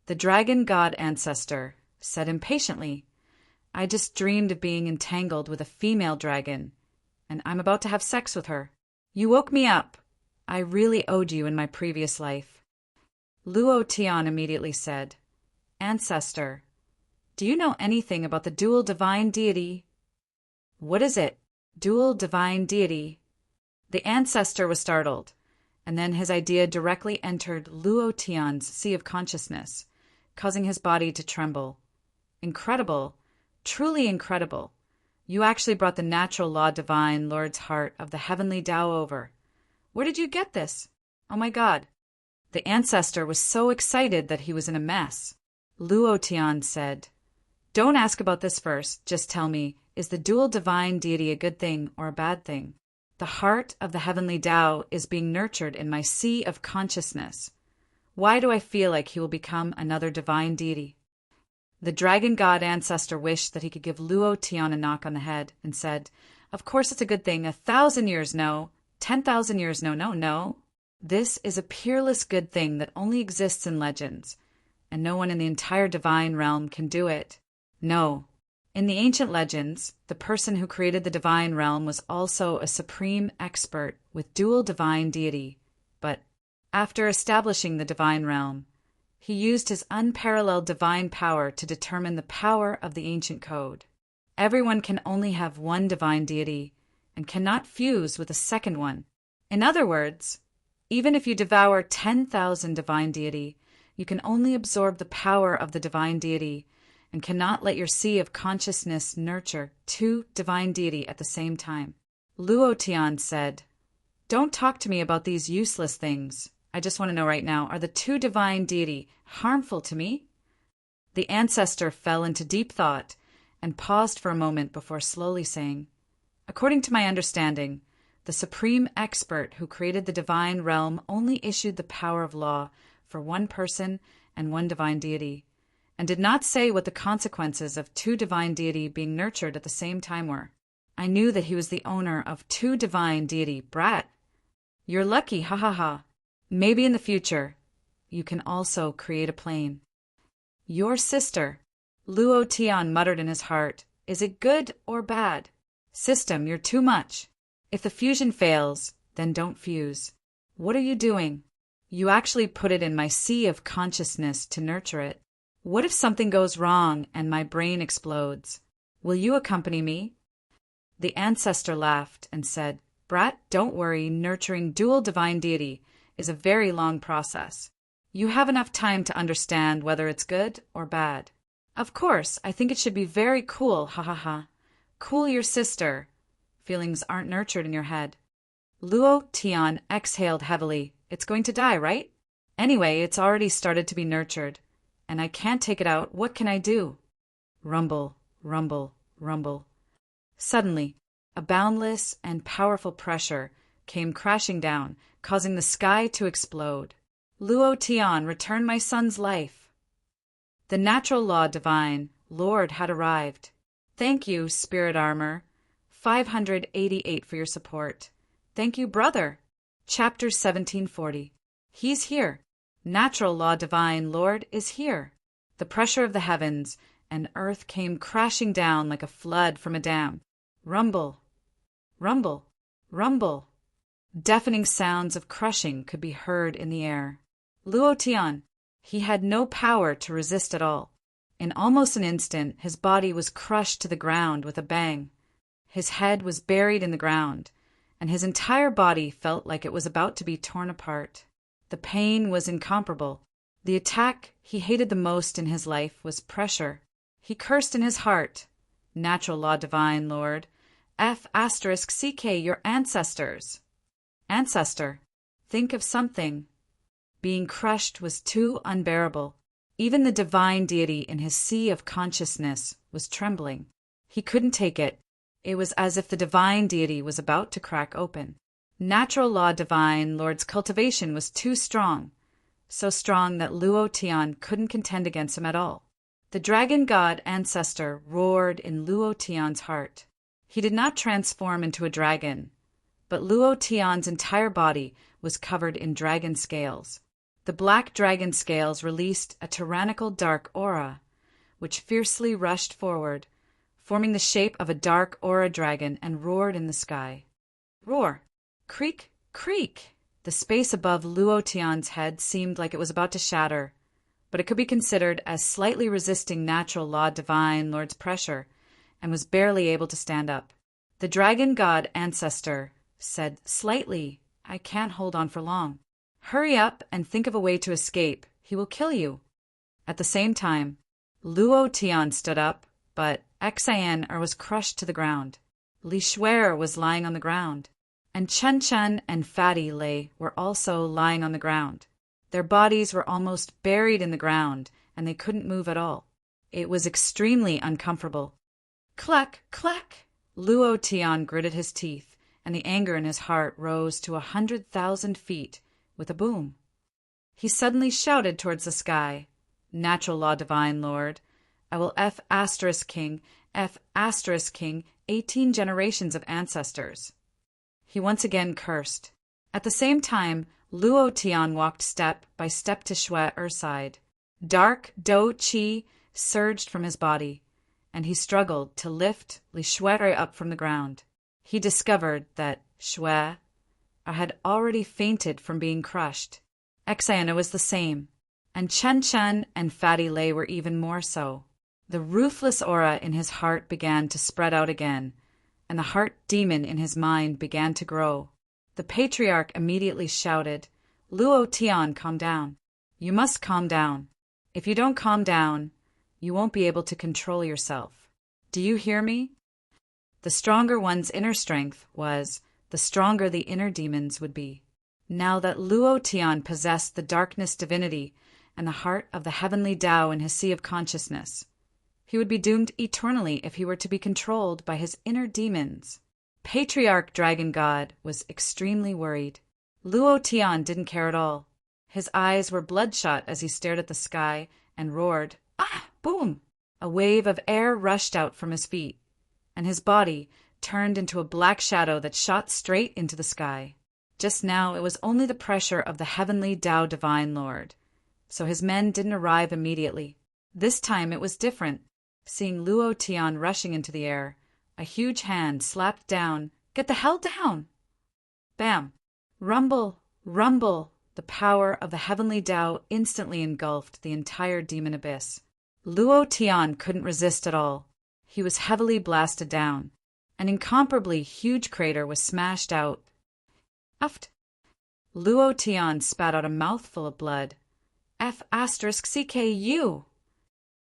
The dragon god ancestor said impatiently, I just dreamed of being entangled with a female dragon, and I'm about to have sex with her. You woke me up. I really owed you in my previous life. Luo Tian immediately said, Ancestor, do you know anything about the dual divine deity? What is it? Dual divine deity? The ancestor was startled, and then his idea directly entered Luo Tian's sea of consciousness, causing his body to tremble. Incredible, truly incredible. You actually brought the natural law divine Lord's heart of the heavenly Tao over. Where did you get this? Oh my God. The ancestor was so excited that he was in a mess. Luo Tian said, Don't ask about this first, just tell me, is the dual divine deity a good thing or a bad thing? The heart of the heavenly Tao is being nurtured in my sea of consciousness. Why do I feel like he will become another divine deity? The dragon god ancestor wished that he could give Luo Tian a knock on the head and said, Of course it's a good thing. 1,000 years, no. 10,000 years, no. This is a peerless good thing that only exists in legends, and no one in the entire divine realm can do it. No. In the ancient legends, the person who created the divine realm was also a supreme expert with dual divine deity, but after establishing the divine realm, he used his unparalleled divine power to determine the power of the ancient code. Everyone can only have one divine deity and cannot fuse with a second one. In other words, even if you devour 10,000 divine deity, you can only absorb the power of the divine deity and cannot let your sea of consciousness nurture two divine deity at the same time. Luo Tian said, Don't talk to me about these useless things. I just want to know right now, are the two divine deity harmful to me? The ancestor fell into deep thought and paused for a moment before slowly saying, According to my understanding, the supreme expert who created the divine realm only issued the power of law for one person and one divine deity, and did not say what the consequences of two divine deity being nurtured at the same time were. I knew that he was the owner of two divine deity, brat. You're lucky, ha ha ha. Maybe in the future, you can also create a plane. Your sister, Luo Tian muttered in his heart, "Is it good or bad? System, you're too much. If the fusion fails, then don't fuse. What are you doing? You actually put it in my sea of consciousness to nurture it. What if something goes wrong and my brain explodes? Will you accompany me?" The ancestor laughed and said, "Brat, don't worry, nurturing dual divine deity is a very long process. You have enough time to understand whether it's good or bad. Of course, I think it should be very cool, ha ha ha. Cool your sister. Feelings aren't nurtured in your head." Luo Tian exhaled heavily. "It's going to die, right? Anyway, it's already started to be nurtured, and I can't take it out. What can I do?" Rumble, rumble, rumble. Suddenly, a boundless and powerful pressure came crashing down, causing the sky to explode. "Luo Tian, return my son's life." The natural law divine, Lord, had arrived. "Thank you, Spirit Armor. 588 for your support. Thank you, brother." Chapter 1740. He's here. Natural law divine, Lord, is here. The pressure of the heavens and earth came crashing down like a flood from a dam. Rumble, rumble, rumble. Deafening sounds of crushing could be heard in the air. Luo Tian, he had no power to resist at all. In almost an instant, his body was crushed to the ground with a bang. His head was buried in the ground, and his entire body felt like it was about to be torn apart. The pain was incomparable. The attack he hated the most in his life was pressure. He cursed in his heart, "Natural law divine, Lord, F***CK, your ancestors." Ancestor, think of something. Being crushed was too unbearable. Even the divine deity in his sea of consciousness was trembling. He couldn't take it. It was as if the divine deity was about to crack open. Natural law divine Lord's cultivation was too strong, so strong that Luo Tian couldn't contend against him at all. The dragon god ancestor roared in Luo Tian's heart. He did not transform into a dragon, but Luo Tian's entire body was covered in dragon scales. The black dragon scales released a tyrannical dark aura, which fiercely rushed forward, forming the shape of a dark aura dragon, and roared in the sky. Roar! Creak! Creak! The space above Luo Tian's head seemed like it was about to shatter, but it could be considered as slightly resisting natural law divine Lord's pressure, and was barely able to stand up. The dragon god ancestor said slightly, "I can't hold on for long. Hurry up and think of a way to escape. He will kill you." At the same time, Luo Tian stood up, but Xian was crushed to the ground. Li Shuer was lying on the ground, and Chen Chen and Fatty Lei were also lying on the ground. Their bodies were almost buried in the ground, and they couldn't move at all. It was extremely uncomfortable. Cluck, cluck! Luo Tian gritted his teeth, and the anger in his heart rose to 100,000 feet with a boom. He suddenly shouted towards the sky, "Natural law divine Lord, I will F***king, 18 generations of ancestors." He once again cursed. At the same time, Luo Tian walked step by step to Shue's side. Dark Do Qi surged from his body, and he struggled to lift Li Shuer up from the ground. He discovered that Shuer had already fainted from being crushed. Xiana was the same, and Chen Chen and Fatty Lei were even more so. The ruthless aura in his heart began to spread out again, and the heart demon in his mind began to grow. The patriarch immediately shouted, "Luo Tian, calm down. You must calm down. If you don't calm down, you won't be able to control yourself. Do you hear me?" The stronger one's inner strength was, the stronger the inner demons would be. Now that Luo Tian possessed the darkness divinity and the heart of the heavenly Tao in his sea of consciousness, he would be doomed eternally if he were to be controlled by his inner demons. Patriarch Dragon God was extremely worried. Luo Tian didn't care at all. His eyes were bloodshot as he stared at the sky and roared, "Ah! Boom!" A wave of air rushed out from his feet, and his body turned into a black shadow that shot straight into the sky. Just now it was only the pressure of the heavenly Tao Divine Lord, so his men didn't arrive immediately. This time it was different. Seeing Luo Tian rushing into the air, a huge hand slapped down. "Get the hell down!" Bam! Rumble! Rumble! The power of the heavenly Tao instantly engulfed the entire demon abyss. Luo Tian couldn't resist at all. He was heavily blasted down. An incomparably huge crater was smashed out. Uft! Luo Tian spat out a mouthful of blood. F*CKU!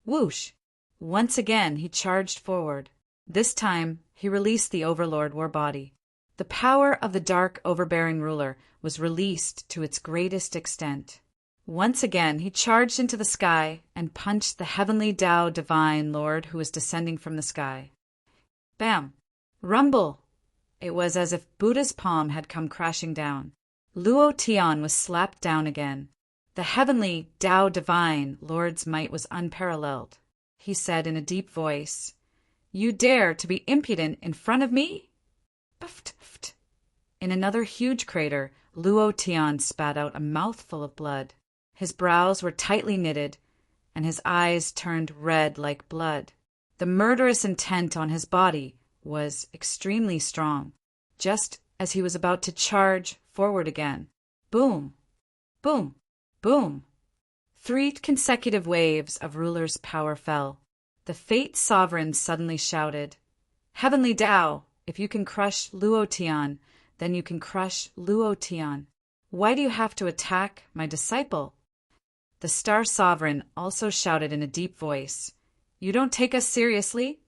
Whoosh! Once again he charged forward. This time he released the Overlord War Body. The power of the dark, overbearing ruler was released to its greatest extent. Once again he charged into the sky and punched the heavenly Tao Divine Lord who was descending from the sky. Bam! Rumble! It was as if Buddha's palm had come crashing down. Luo Tian was slapped down again. The heavenly Tao Divine Lord's might was unparalleled. He said in a deep voice, "You dare to be impudent in front of me?" Puft! In another huge crater, Luo Tian spat out a mouthful of blood. His brows were tightly knitted, and his eyes turned red like blood. The murderous intent on his body was extremely strong. Just as he was about to charge forward again, boom! Boom! Boom! 3 consecutive waves of ruler's power fell. The Fate Sovereign suddenly shouted, "Heavenly Tao, if you can crush Luo Tian, then you can crush Luo Tian. Why do you have to attack my disciple?" The Star Sovereign also shouted in a deep voice, "You don't take us seriously?"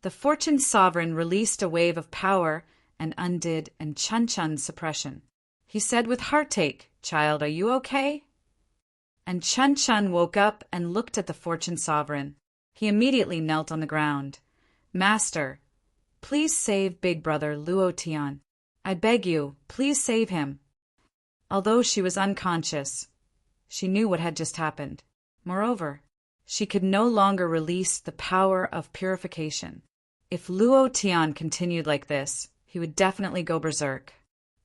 The Fortune Sovereign released a wave of power and undid and Chun-Chun's suppression. He said with heartache, "Child, are you okay?" And Chun-Chun woke up and looked at the Fortune Sovereign. He immediately knelt on the ground. "Master, please save big brother Luo Tian. I beg you, please save him." Although she was unconscious, she knew what had just happened. Moreover, she could no longer release the power of purification. If Luo Tian continued like this, he would definitely go berserk.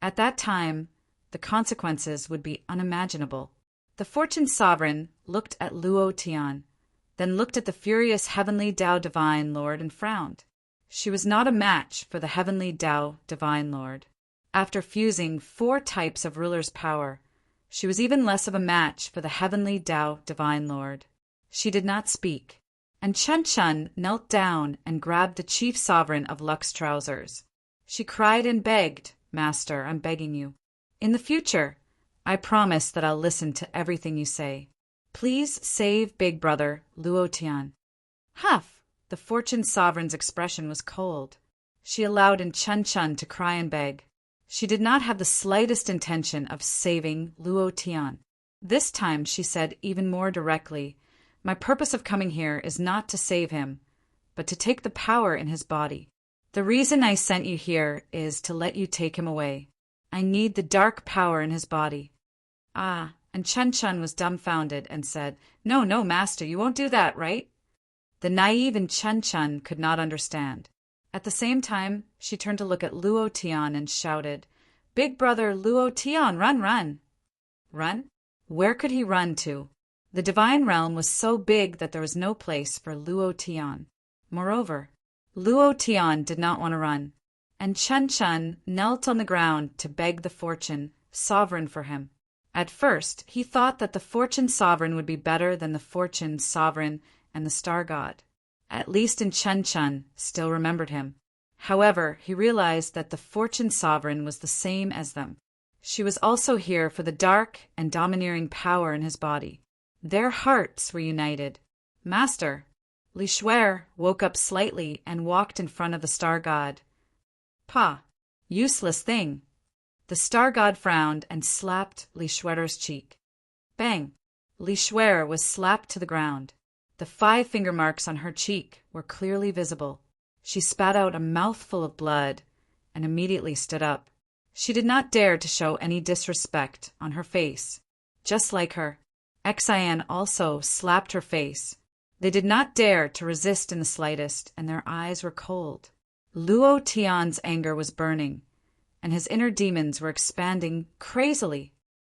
At that time, the consequences would be unimaginable. The Fortune Sovereign looked at Luo Tian, then looked at the furious heavenly Tao Divine Lord and frowned. She was not a match for the heavenly Tao Divine Lord. After fusing 4 types of ruler's power, she was even less of a match for the heavenly Tao Divine Lord. She did not speak, and Chun-Chun knelt down and grabbed the Chief Sovereign of Luck's trousers. She cried and begged, "Master, I'm begging you. In the future, I promise that I'll listen to everything you say. Please save big brother Luo Tian." Huff! The Fortune Sovereign's expression was cold. She allowed in Chun-Chun to cry and beg. She did not have the slightest intention of saving Luo Tian. This time she said even more directly, "My purpose of coming here is not to save him, but to take the power in his body. The reason I sent you here is to let you take him away. I need the dark power in his body." Ah, and Chun-Chun was dumbfounded and said, No, master, you won't do that, right?" The naive in Chun-Chun could not understand. At the same time, she turned to look at Luo Tian and shouted, "Big brother Luo Tian, run, run!" Run? Where could he run to? The divine realm was so big that there was no place for Luo Tian. Moreover, Luo Tian did not want to run, and Chun-Chun knelt on the ground to beg the Fortune Sovereign for him. At first, he thought that the Fortune Sovereign would be better than the Fortune Sovereign and the Star God. At least in Chun-Chun still remembered him. However, he realized that the Fortune Sovereign was the same as them. She was also here for the dark and domineering power in his body. Their hearts were united. "Master!" Li Shuer woke up slightly and walked in front of the Star God. "Pa, useless thing." The Star God frowned and slapped Li Shuer's cheek. Bang! Li Shuer was slapped to the ground. The 5 finger marks on her cheek were clearly visible. She spat out a mouthful of blood and immediately stood up. She did not dare to show any disrespect on her face. Just like her, Xian also slapped her face. They did not dare to resist in the slightest, and their eyes were cold. Luo Tian's anger was burning, and his inner demons were expanding crazily.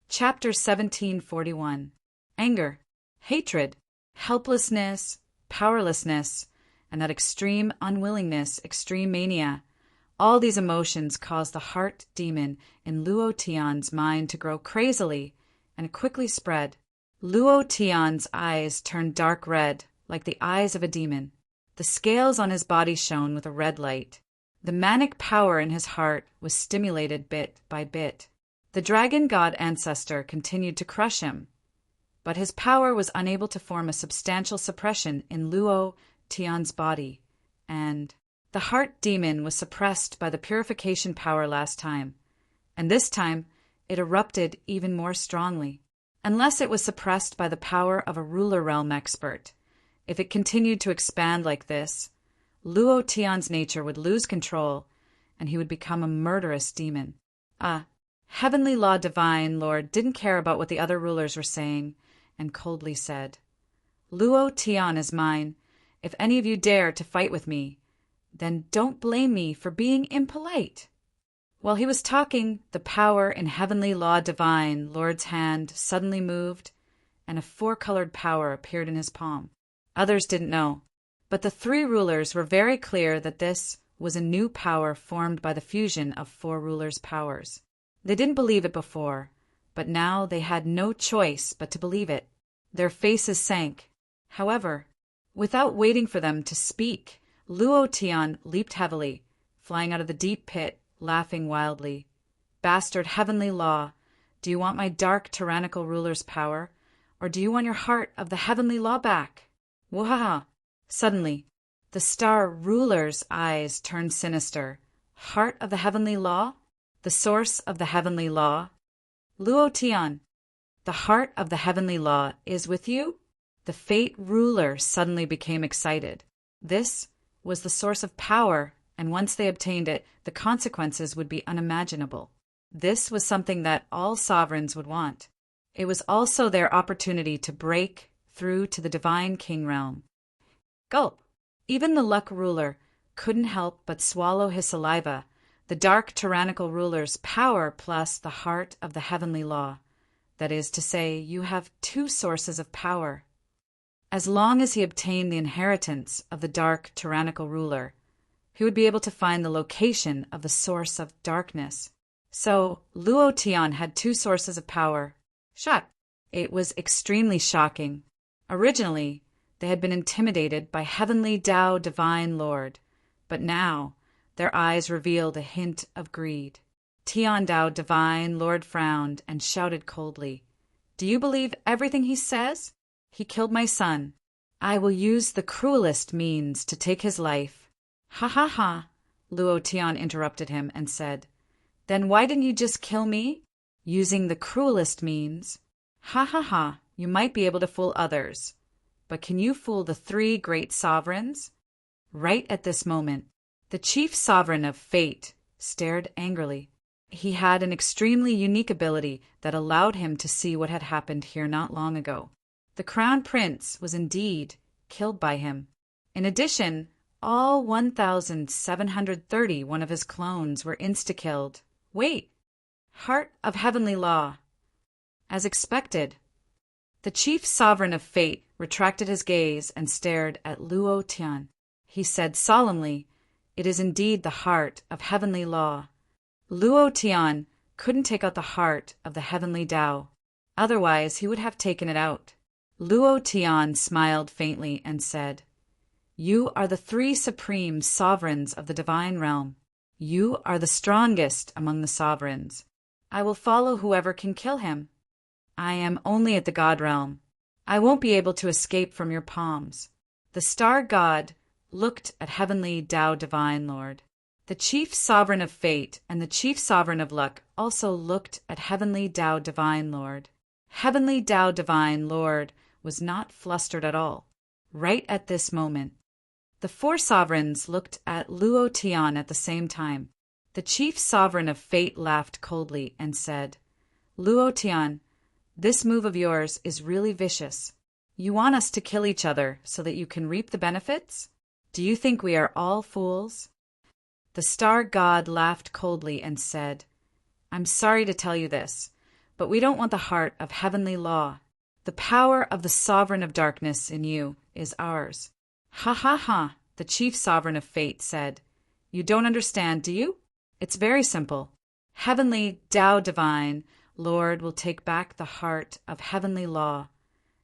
Chapter 1741. Anger, hatred, helplessness, powerlessness, and that extreme unwillingness, extreme mania, all these emotions caused the heart demon in Luo Tian's mind to grow crazily, and it quickly spread. Luo Tian's eyes turned dark red, like the eyes of a demon. The scales on his body shone with a red light. The manic power in his heart was stimulated bit by bit. The dragon god ancestor continued to crush him, but his power was unable to form a substantial suppression in Luo Tian's body, and the heart demon was suppressed by the purification power last time, and this time it erupted even more strongly. Unless it was suppressed by the power of a ruler realm expert, if it continued to expand like this, Luo Tian's nature would lose control, and he would become a murderous demon. Heavenly Law Divine Lord didn't care about what the other rulers were saying, and coldly said, Luo Tian is mine. If any of you dare to fight with me, then don't blame me for being impolite. While he was talking, the power in Heavenly Law Divine Lord's hand suddenly moved, and a four-colored power appeared in his palm. Others didn't know, but the three rulers were very clear that this was a new power formed by the fusion of four rulers' powers. They didn't believe it before, but now they had no choice but to believe it. Their faces sank. However, without waiting for them to speak, Luo Tian leaped heavily, flying out of the deep pit, laughing wildly. Bastard Heavenly Law, do you want my dark tyrannical ruler's power, or do you want your heart of the Heavenly Law back? Wahaha! Suddenly, the star ruler's eyes turned sinister. Heart of the Heavenly Law? The source of the Heavenly Law? Luo Tian, the heart of the Heavenly Law is with you? The Fate ruler suddenly became excited. This was the source of power, and once they obtained it, the consequences would be unimaginable. This was something that all sovereigns would want. It was also their opportunity to break through to the divine king realm. Gulp! Even the luck ruler couldn't help but swallow his saliva. The dark tyrannical ruler's power plus the heart of the Heavenly Law. That is to say, you have two sources of power. As long as he obtained the inheritance of the dark tyrannical ruler, he would be able to find the location of the source of darkness. So, Luo Tian had two sources of power. Shock! It was extremely shocking. Originally, they had been intimidated by Heavenly Tao Divine Lord, but now their eyes revealed a hint of greed. Tian Tao Divine Lord frowned and shouted coldly, Do you believe everything he says? He killed my son. I will use the cruelest means to take his life. Ha ha ha, Luo Tian interrupted him and said, Then why didn't you just kill me? Using the cruelest means. Ha ha ha, you might be able to fool others. But can you fool the three great sovereigns? Right at this moment, the chief sovereign of Fate stared angrily. He had an extremely unique ability that allowed him to see what had happened here not long ago. The crown prince was indeed killed by him. In addition, all 1,731 of his clones were insta-killed. Wait! Heart of Heavenly Law. As expected, the chief sovereign of Fate retracted his gaze and stared at Luo Tian. He said solemnly, It is indeed the heart of Heavenly Law. Luo Tian couldn't take out the heart of the Heavenly Tao. Otherwise, he would have taken it out. Luo Tian smiled faintly and said, You are the three supreme sovereigns of the divine realm. You are the strongest among the sovereigns. I will follow whoever can kill him. I am only at the God realm. I won't be able to escape from your palms. The star god looked at Heavenly Tao Divine Lord. The chief sovereign of Fate and the chief sovereign of Luck also looked at Heavenly Tao Divine Lord. Heavenly Tao Divine Lord was not flustered at all. Right at this moment, the four sovereigns looked at Luo Tian at the same time. The chief sovereign of Fate laughed coldly and said, Luo Tian, this move of yours is really vicious. You want us to kill each other so that you can reap the benefits? Do you think we are all fools? The star god laughed coldly and said, I'm sorry to tell you this, but we don't want the heart of Heavenly Law. The power of the sovereign of darkness in you is ours. Ha ha ha, the chief sovereign of fate, said, "You don't understand, do you? It's very simple. Heavenly Tao Divine Lord will take back the heart of heavenly law,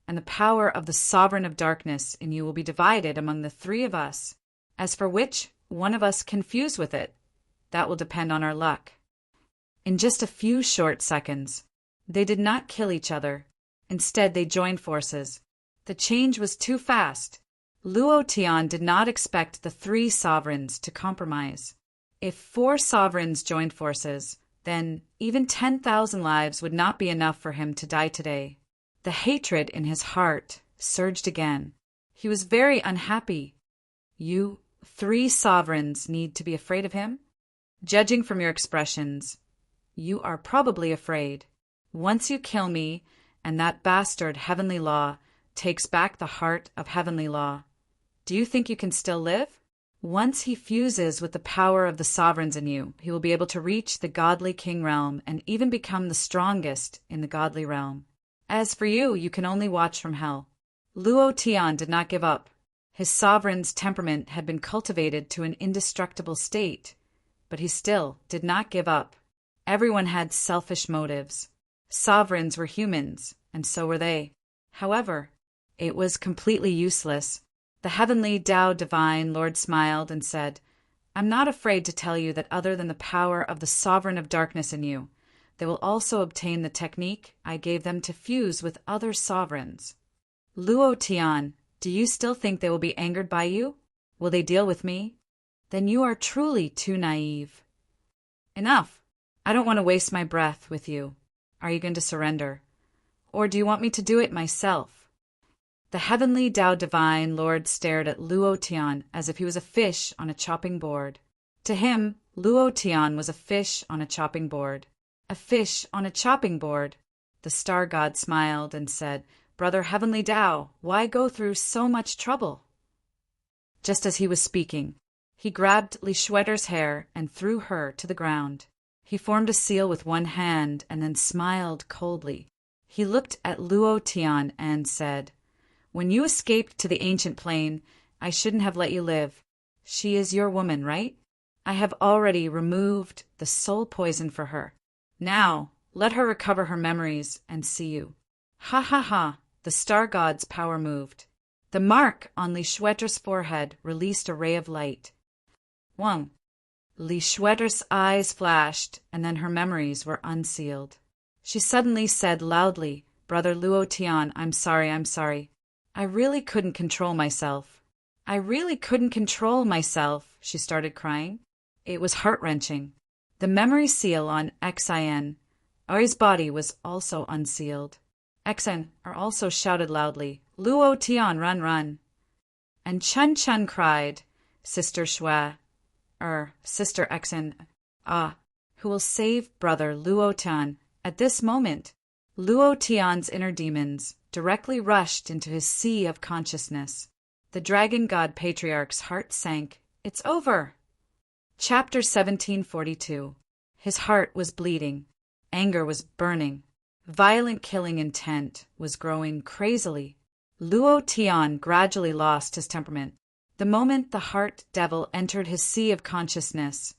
and the power of the sovereign of darkness in you will be divided among the three of us. As for which one of us can fuse with it, that will depend on our luck." In just a few short seconds, they did not kill each other. Instead, they joined forces. The change was too fast. Luo Tian did not expect the three sovereigns to compromise. If 4 sovereigns joined forces, then even 10,000 lives would not be enough for him to die today. The hatred in his heart surged again. He was very unhappy. "You 3 sovereigns need to be afraid of him? Judging from your expressions, you are probably afraid. Once you kill me, and that bastard Heavenly Law takes back the heart of Heavenly Law, do you think you can still live? Once he fuses with the power of the sovereigns in you, he will be able to reach the godly king realm and even become the strongest in the godly realm. As for you, you can only watch from hell." Luo Tian did not give up. His sovereign's temperament had been cultivated to an indestructible state, but he still did not give up. Everyone had selfish motives. Sovereigns were humans, and so were they. However, it was completely useless. The heavenly Tao Divine Lord smiled and said, "I'm not afraid to tell you that other than the power of the sovereign of darkness in you, they will also obtain the technique I gave them to fuse with other sovereigns." "Luo Tian, do you still think they will be angered by you? Will they deal with me? Then you are truly too naive." "Enough. I don't want to waste my breath with you. Are you going to surrender? Or do you want me to do it myself?" The heavenly Tao Divine Lord stared at Luo Tian as if he was a fish on a chopping board. To him, Luo Tian was a fish on a chopping board. A fish on a chopping board. The star god smiled and said, "Brother Heavenly Tao, why go through so much trouble?" Just as he was speaking, he grabbed Li Shueter's hair and threw her to the ground. He formed a seal with one hand and then smiled coldly. He looked at Luo Tian and said, "When you escaped to the ancient plane, I shouldn't have let you live. She is your woman, right? I have already removed the soul poison for her. Now, let her recover her memories and see you." Ha ha ha! The star god's power moved. The mark on Li Shueter's forehead released a ray of light. Wang. Li Shueter's eyes flashed, and then her memories were unsealed. She suddenly said loudly, "Brother Luo Tian, I'm sorry. I really couldn't control myself. She started crying. It was heart-wrenching. The memory seal on Xin Er's body was also unsealed. Xin Er also shouted loudly, "Luo Tian, run!" And Chen Chen cried, "Sister Shui, Sister Xin, who will save Brother Luo Tian?" At this moment, Luo Tian's inner demons directly rushed into his sea of consciousness. The Dragon God Patriarch's heart sank. It's over! Chapter 1742. His heart was bleeding. Anger was burning. Violent killing intent was growing crazily. Luo Tian gradually lost his temperament. The moment the heart devil entered his sea of consciousness,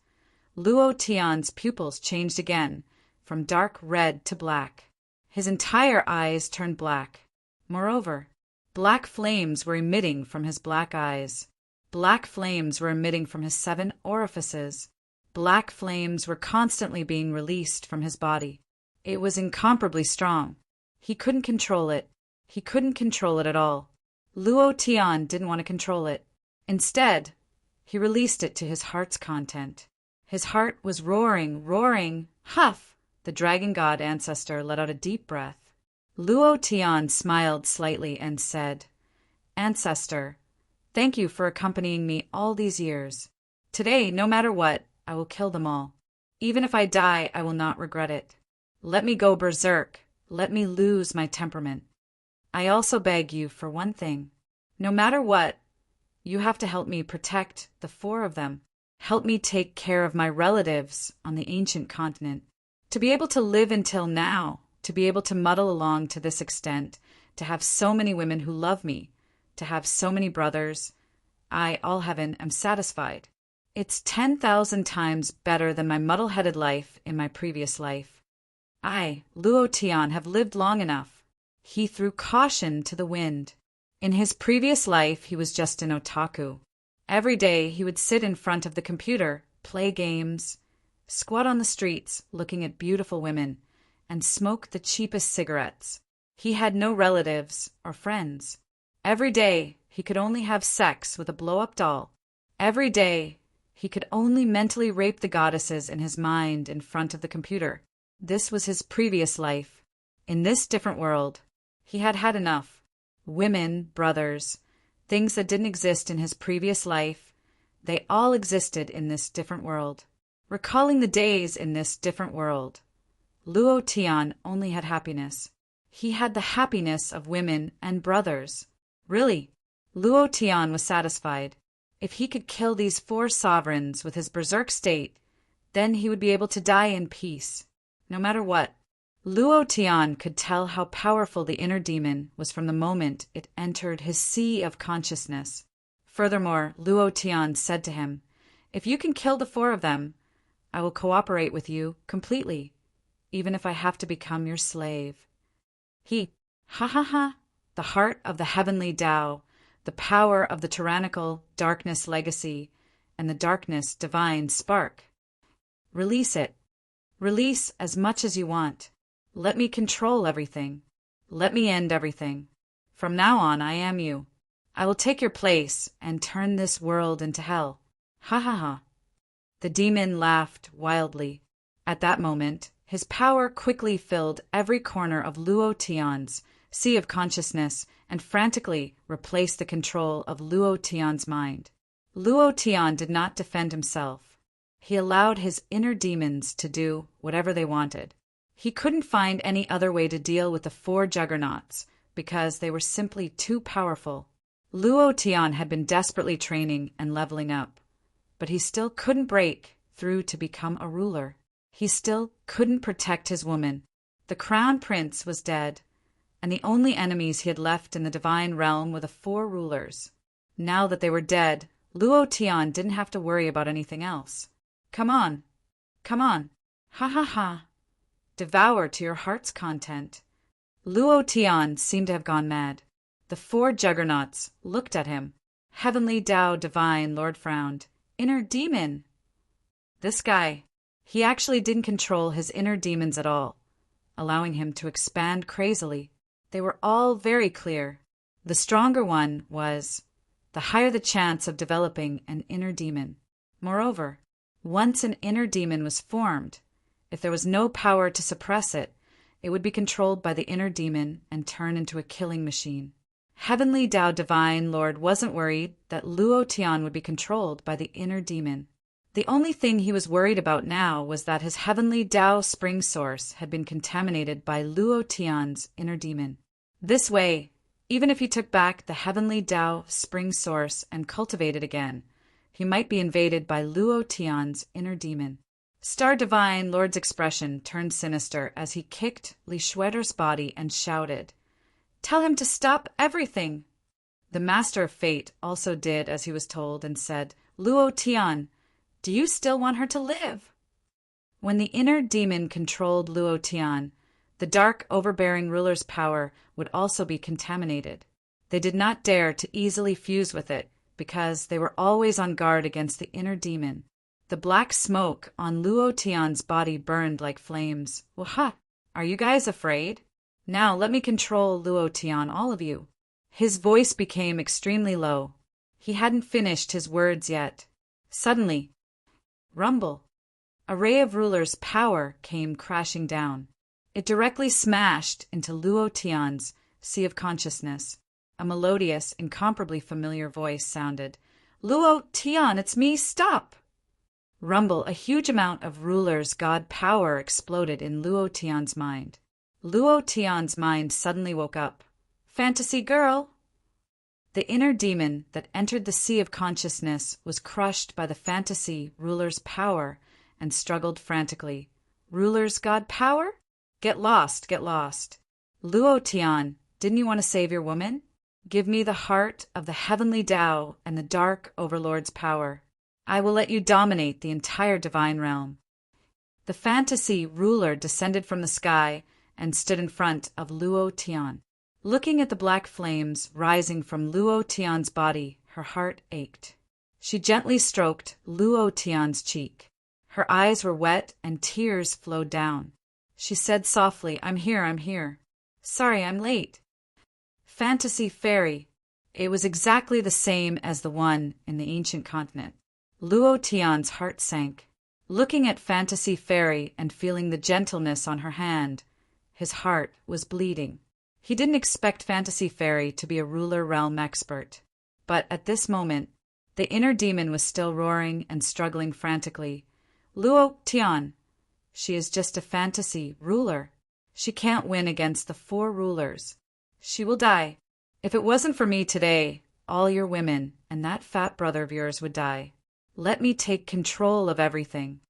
Luo Tian's pupils changed again, from dark red to black. His entire eyes turned black. Moreover, black flames were emitting from his black eyes. Black flames were emitting from his 7 orifices. Black flames were constantly being released from his body. It was incomparably strong. He couldn't control it. He couldn't control it at all. Luo Tian didn't want to control it. Instead, he released it to his heart's content. His heart was roaring. Huff! The dragon god ancestor let out a deep breath. Luo Tian smiled slightly and said, "Ancestor, thank you for accompanying me all these years. Today, no matter what, I will kill them all. Even if I die, I will not regret it. Let me go berserk. Let me lose my temperament. I also beg you for one thing. No matter what, you have to help me protect the 4 of them. Help me take care of my relatives on the ancient continent. To be able to live until now, to be able to muddle along to this extent, to have so many women who love me, to have so many brothers, I, all heaven, am satisfied. It's 10,000 times better than my muddle-headed life in my previous life. I, Luo Tian, have lived long enough. He threw caution to the wind. In his previous life, he was just an otaku. Every day, he would sit in front of the computer, play games, squat on the streets looking at beautiful women, and smoke the cheapest cigarettes. He had no relatives or friends. Every day, he could only have sex with a blow-up doll. Every day, he could only mentally rape the goddesses in his mind in front of the computer. This was his previous life. In this different world, he had had enough. Women, brothers, things that didn't exist in his previous life, they all existed in this different world. Recalling the days in this different world, Luo Tian only had happiness. He had the happiness of women and brothers. Really, Luo Tian was satisfied. If he could kill these 4 sovereigns with his berserk state, then he would be able to die in peace. No matter what, Luo Tian could tell how powerful the inner demon was from the moment it entered his sea of consciousness. Furthermore, Luo Tian said to him, "If you can kill the 4 of them, I will cooperate with you completely, even if I have to become your slave." The heart of the heavenly Tao, the power of the tyrannical darkness legacy, and the darkness divine spark. Release it. Release as much as you want. Let me control everything. Let me end everything. From now on, I am you. I will take your place and turn this world into hell. The demon laughed wildly. At that moment, his power quickly filled every corner of Luo Tian's sea of consciousness and frantically replaced the control of Luo Tian's mind. Luo Tian did not defend himself. He allowed his inner demons to do whatever they wanted. He couldn't find any other way to deal with the 4 juggernauts because they were simply too powerful. Luo Tian had been desperately training and leveling up, but he still couldn't break through to become a ruler. He still couldn't protect his woman. The crown prince was dead, and the only enemies he had left in the divine realm were the 4 rulers. Now that they were dead, Luo Tian didn't have to worry about anything else. Come on. Come on. Devour to your heart's content. Luo Tian seemed to have gone mad. The 4 juggernauts looked at him. Heavenly Tao Divine Lord frowned. Inner demon. This guy, he actually didn't control his inner demons at all, allowing him to expand crazily. They were all very clear. The stronger one was, the higher the chance of developing an inner demon. Moreover, once an inner demon was formed, if there was no power to suppress it, it would be controlled by the inner demon and turn into a killing machine. Heavenly Tao Divine Lord wasn't worried that Luo Tian would be controlled by the inner demon. The only thing he was worried about now was that his heavenly Tao spring source had been contaminated by Luo Tian's inner demon. This way, even if he took back the heavenly Tao spring source and cultivated again, he might be invaded by Luo Tian's inner demon. Star Divine Lord's expression turned sinister as he kicked Li Shueter's body and shouted, "Tell him to stop everything!" The Master of Fate also did as he was told and said, "Luo Tian, do you still want her to live?" When the inner demon controlled Luo Tian, the dark, overbearing ruler's power would also be contaminated. They did not dare to easily fuse with it because they were always on guard against the inner demon. The black smoke on Luo Tian's body burned like flames. Waha! Are you guys afraid? Now let me control Luo Tian, all of you. His voice became extremely low. He hadn't finished his words yet. Suddenly, rumble! A ray of ruler's power came crashing down. It directly smashed into Luo Tian's sea of consciousness. A melodious, incomparably familiar voice sounded. "Luo Tian, it's me, stop!" Rumble, a huge amount of ruler's god power exploded in Luo Tian's mind. Luo Tian's mind suddenly woke up. Fantasy girl! The inner demon that entered the sea of consciousness was crushed by the fantasy ruler's power and struggled frantically. Ruler's god power? Get lost, get lost. Luo Tian, didn't you want to save your woman? Give me the heart of the heavenly Tao and the dark overlord's power. I will let you dominate the entire divine realm. The fantasy ruler descended from the sky and stood in front of Luo Tian. Looking at the black flames rising from Luo Tian's body, her heart ached. She gently stroked Luo Tian's cheek. Her eyes were wet and tears flowed down. She said softly, I'm here. Sorry, I'm late. Fantasy fairy. It was exactly the same as the one in the ancient continent. Luo Tian's heart sank. Looking at Fantasy Fairy and feeling the gentleness on her hand, his heart was bleeding. He didn't expect Fantasy Fairy to be a ruler realm expert. But at this moment, the inner demon was still roaring and struggling frantically. Luo Tian, she is just a fantasy ruler. She can't win against the 4 rulers. She will die. If it wasn't for me today, all your women and that fat brother of yours would die. Let me take control of everything.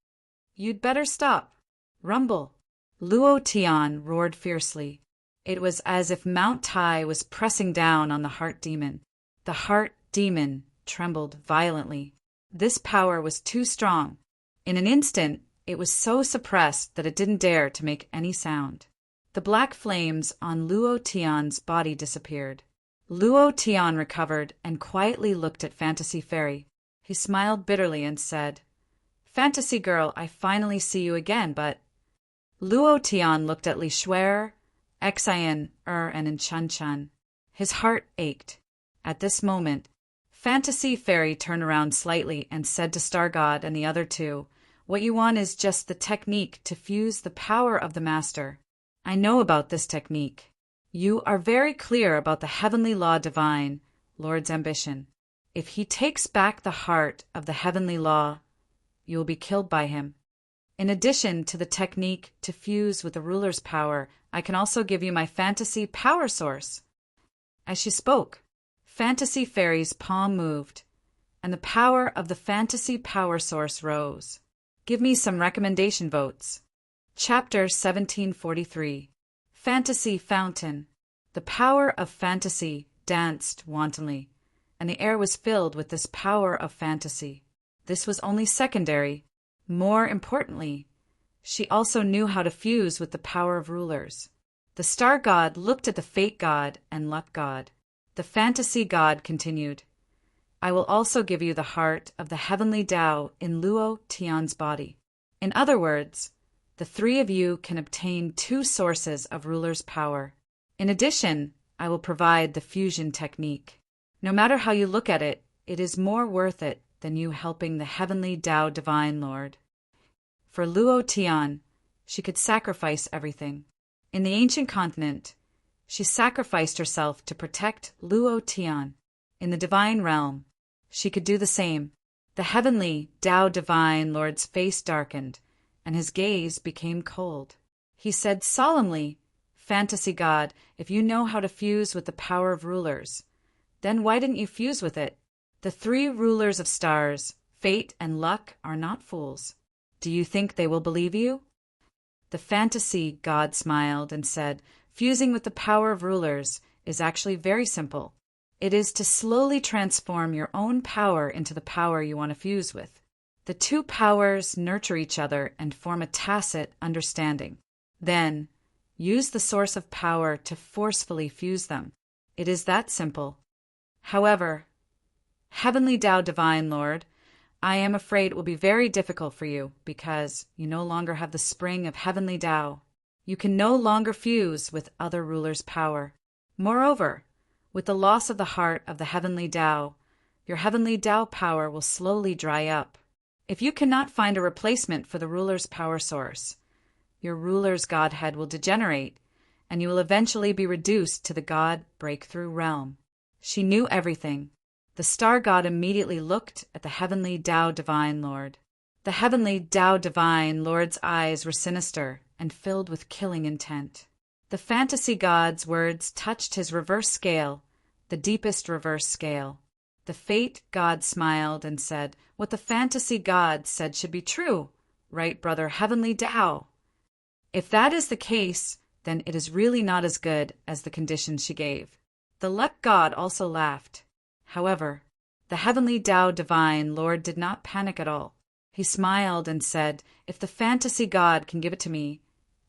You'd better stop. Rumble. Luo Tian roared fiercely. It was as if Mount Tai was pressing down on the heart demon. The heart demon trembled violently. This power was too strong. In an instant, it was so suppressed that it didn't dare to make any sound. The black flames on Luo Tian's body disappeared. Luo Tian recovered and quietly looked at Fantasy Fairy. He smiled bitterly and said, Fantasy girl, I finally see you again, but... Luo Tian looked at Li Shuer, Xian, and Enchan. His heart ached. At this moment, Fantasy Fairy turned around slightly and said to Star God and the other 2, What you want is just the technique to fuse the power of the Master. I know about this technique. You are very clear about the heavenly law divine, Lord's ambition. If he takes back the heart of the heavenly law, you will be killed by him. In addition to the technique to fuse with the ruler's power, I can also give you my fantasy power source. As she spoke, Fantasy Fairy's palm moved, and the power of the fantasy power source rose. Give me some recommendation votes. Chapter 1743. Fantasy Fountain. The power of fantasy danced wantonly, and the air was filled with this power of fantasy. This was only secondary. More importantly, she also knew how to fuse with the power of rulers. The Star God looked at the Fate God and Luck God. The Fantasy God continued, I will also give you the heart of the heavenly Tao in Luo Tian's body. In other words, the 3 of you can obtain 2 sources of ruler's power. In addition, I will provide the fusion technique. No matter how you look at it, it is more worth it than you helping the heavenly Tao Divine Lord. For Luo Tian, she could sacrifice everything. In the ancient continent, she sacrificed herself to protect Luo Tian. In the divine realm, she could do the same. The heavenly Tao Divine Lord's face darkened, and his gaze became cold. He said solemnly, Fantasy God, if you know how to fuse with the power of rulers, then why didn't you fuse with it? The 3 rulers of stars, Fate and Luck, are not fools. Do you think they will believe you? The Fantasy God smiled and said, Fusing with the power of rulers is actually very simple. It is to slowly transform your own power into the power you want to fuse with. The 2 powers nurture each other and form a tacit understanding. Then, use the source of power to forcefully fuse them. It is that simple. However, Heavenly Tao Divine Lord, I am afraid it will be very difficult for you because you no longer have the spring of Heavenly Tao. You can no longer fuse with other rulers' power. Moreover, with the loss of the heart of the Heavenly Tao, your Heavenly Tao power will slowly dry up. If you cannot find a replacement for the ruler's power source, your ruler's godhead will degenerate, and you will eventually be reduced to the God breakthrough realm. She knew everything. The Star God immediately looked at the Heavenly Tao Divine Lord. The Heavenly Tao Divine Lord's eyes were sinister and filled with killing intent. The Fantasy God's words touched his reverse scale, the deepest reverse scale. The Fate God smiled and said, What the Fantasy God said should be true, right, brother Heavenly Tao? If that is the case, then it is really not as good as the conditions she gave. The luck god also laughed. However, the heavenly Tao divine lord did not panic at all. He smiled and said, "If the fantasy god can give it to me,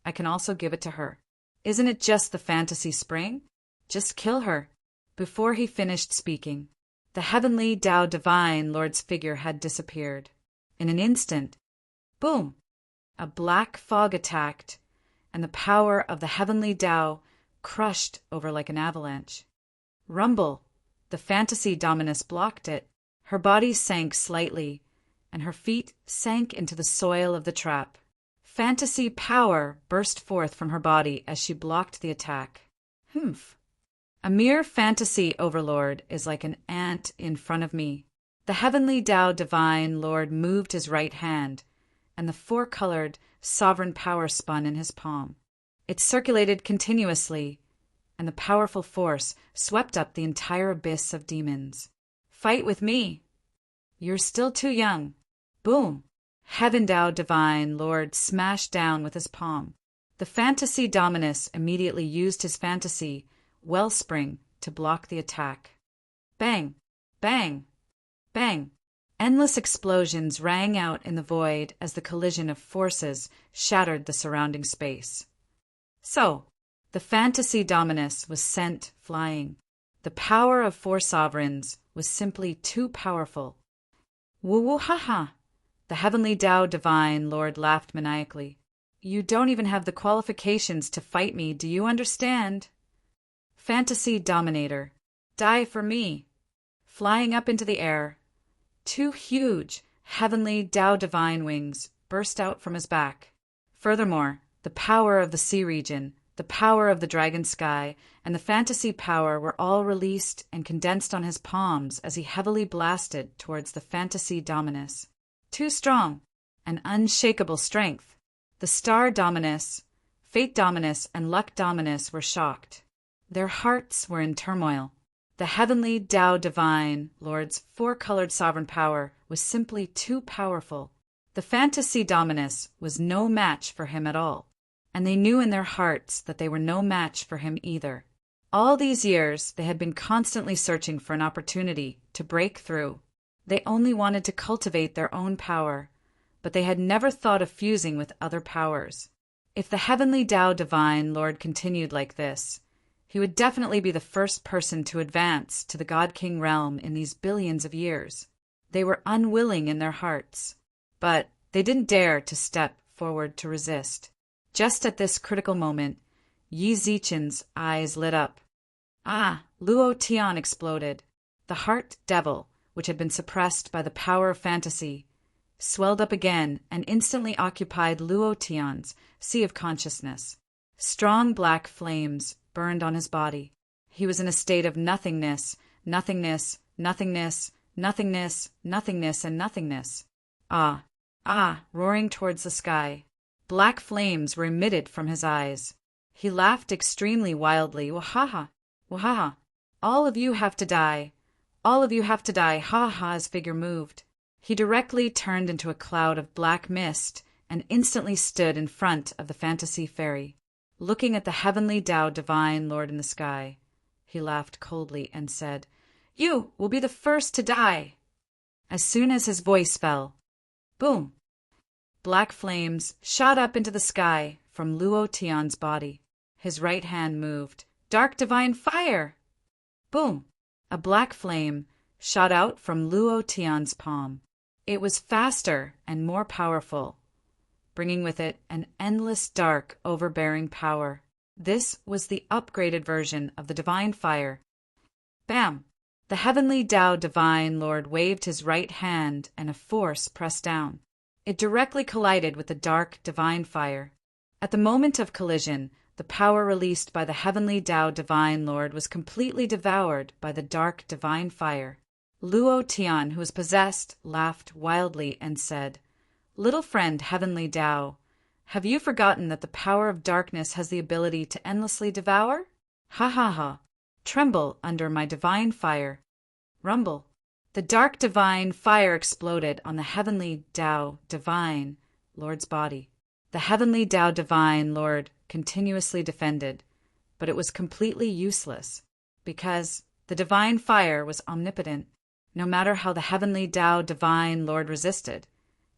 I can also give it to her. Isn't it just the fantasy spring? Just kill her." Before he finished speaking, the heavenly Tao divine lord's figure had disappeared. In an instant, boom! A black fog attacked, and the power of the heavenly Tao crushed over like an avalanche. Rumble! The fantasy dominus blocked it. Her body sank slightly, and her feet sank into the soil of the trap. Fantasy power burst forth from her body as she blocked the attack. Humph! A mere fantasy overlord is like an ant in front of me. The heavenly Tao divine lord moved his right hand, and the four-colored sovereign power spun in his palm. It circulated continuously, and the powerful force swept up the entire abyss of demons. "Fight with me! You're still too young." Boom! Heaven Tao divine lord smashed down with his palm. The fantasy dominus immediately used his fantasy wellspring to block the attack. Bang! Bang! Bang! Endless explosions rang out in the void as the collision of forces shattered the surrounding space. So, the fantasy dominus was sent flying. The power of four sovereigns was simply too powerful. Woo-woo ha-ha! The heavenly Tao divine lord laughed maniacally. "You don't even have the qualifications to fight me, do you understand? Fantasy dominator, die for me." Flying up into the air, two huge, heavenly Tao divine wings burst out from his back. Furthermore, the power of the sea region, the power of the dragon sky, and the fantasy power were all released and condensed on his palms as he heavily blasted towards the fantasy dominus. Too strong, an unshakable strength. The star dominus, fate dominus, and luck dominus were shocked. Their hearts were in turmoil. The heavenly Tao divine lord's four-colored sovereign power was simply too powerful. The fantasy dominus was no match for him at all, and they knew in their hearts that they were no match for him either. All these years they had been constantly searching for an opportunity to break through. They only wanted to cultivate their own power, but they had never thought of fusing with other powers. If the heavenly Tao divine lord continued like this, he would definitely be the first person to advance to the God-King realm in these billions of years. They were unwilling in their hearts, but they didn't dare to step forward to resist. Just at this critical moment, Yi Zichen's eyes lit up. Ah! Luo Tian exploded. The heart devil, which had been suppressed by the power of fantasy, swelled up again and instantly occupied Luo Tian's sea of consciousness. Strong black flames burned on his body. He was in a state of nothingness, nothingness, nothingness, nothingness, nothingness, and nothingness. Ah! Ah! Roaring towards the sky. Black flames were emitted from his eyes. He laughed extremely wildly. Wahaha! Wahaha! All of you have to die. All of you have to die. Ha-ha! His figure moved. He directly turned into a cloud of black mist and instantly stood in front of the fantasy fairy. Looking at the heavenly Tao divine lord in the sky, he laughed coldly and said, "You will be the first to die." As soon as his voice fell, boom! Black flames shot up into the sky from Luo Tian's body. His right hand moved. Dark divine fire! Boom! A black flame shot out from Luo Tian's palm. It was faster and more powerful, bringing with it an endless dark, overbearing power. This was the upgraded version of the divine fire. Bam! The heavenly Tao divine lord waved his right hand and a force pressed down. It directly collided with the dark divine fire. At the moment of collision, the power released by the heavenly Tao divine lord was completely devoured by the dark divine fire. Luo Tian, who was possessed, laughed wildly and said, "Little friend heavenly Tao, have you forgotten that the power of darkness has the ability to endlessly devour? Ha ha ha! Tremble under my divine fire." Rumble! The dark divine fire exploded on the heavenly Tao divine lord's body. The heavenly Tao divine lord continuously defended, but it was completely useless. because the divine fire was omnipotent. No matter how the heavenly Tao divine Lord resisted,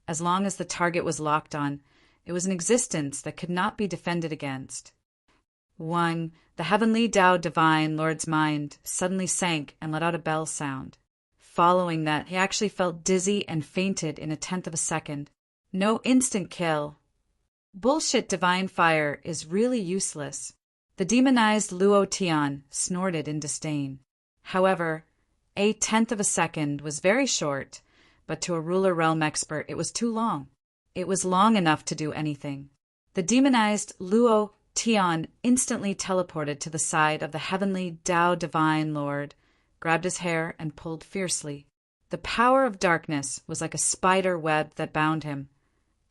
as long as the target was locked on, it was an existence that could not be defended against. The heavenly Tao divine Lord's mind suddenly sank and let out a bell sound. Following that, he actually felt dizzy and fainted in a tenth of a second. No instant kill. Bullshit divine fire is really useless. The demonized Luo Tian snorted in disdain. However, a tenth of a second was very short, but to a ruler realm expert it was too long. It was long enough to do anything. The demonized Luo Tian instantly teleported to the side of the heavenly Tao divine Lord, grabbed his hair, and pulled fiercely. The power of darkness was like a spider web that bound him,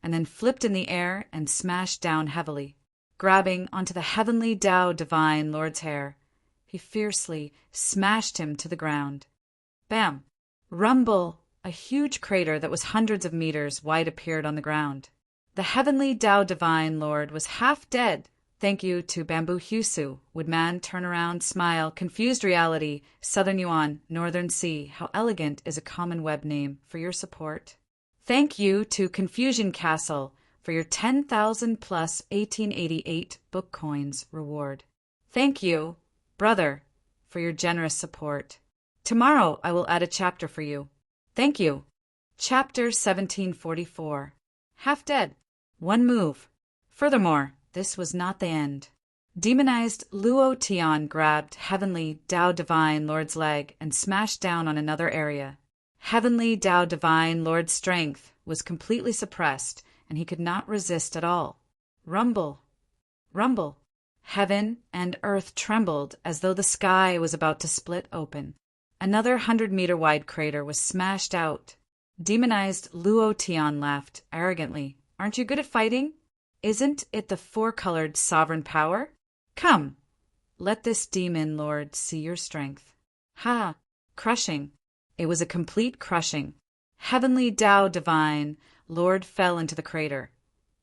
and then flipped in the air and smashed down heavily. Grabbing onto the heavenly Tao divine Lord's hair, he fiercely smashed him to the ground. Bam! Rumble! A huge crater that was hundreds of meters wide appeared on the ground. The heavenly Tao divine Lord was half dead. Thank you to Bamboo Husu, Woodman, Turnaround, Smile, Confused Reality, Southern Yuan, Northern Sea. How elegant is a common web name for your support. Thank you to Confusion Castle for your 10,000 plus 1888 book coins reward. Thank you, brother, for your generous support. Tomorrow I will add a chapter for you. Thank you. Chapter 1744. Half dead. One move. Furthermore, this was not the end. Demonized Luo Tian grabbed heavenly Tao divine Lord's leg and smashed down on another area. Heavenly Tao divine Lord's strength was completely suppressed, and he could not resist at all. Rumble. Rumble. Heaven and earth trembled as though the sky was about to split open. Another 100-meter-wide crater was smashed out. Demonized Luo Tian laughed arrogantly. Aren't you good at fighting? Isn't it the four-colored sovereign power? Come, let this demon lord see your strength. Ha! Crushing. It was a complete crushing. Heavenly Tao divine Lord fell into the crater,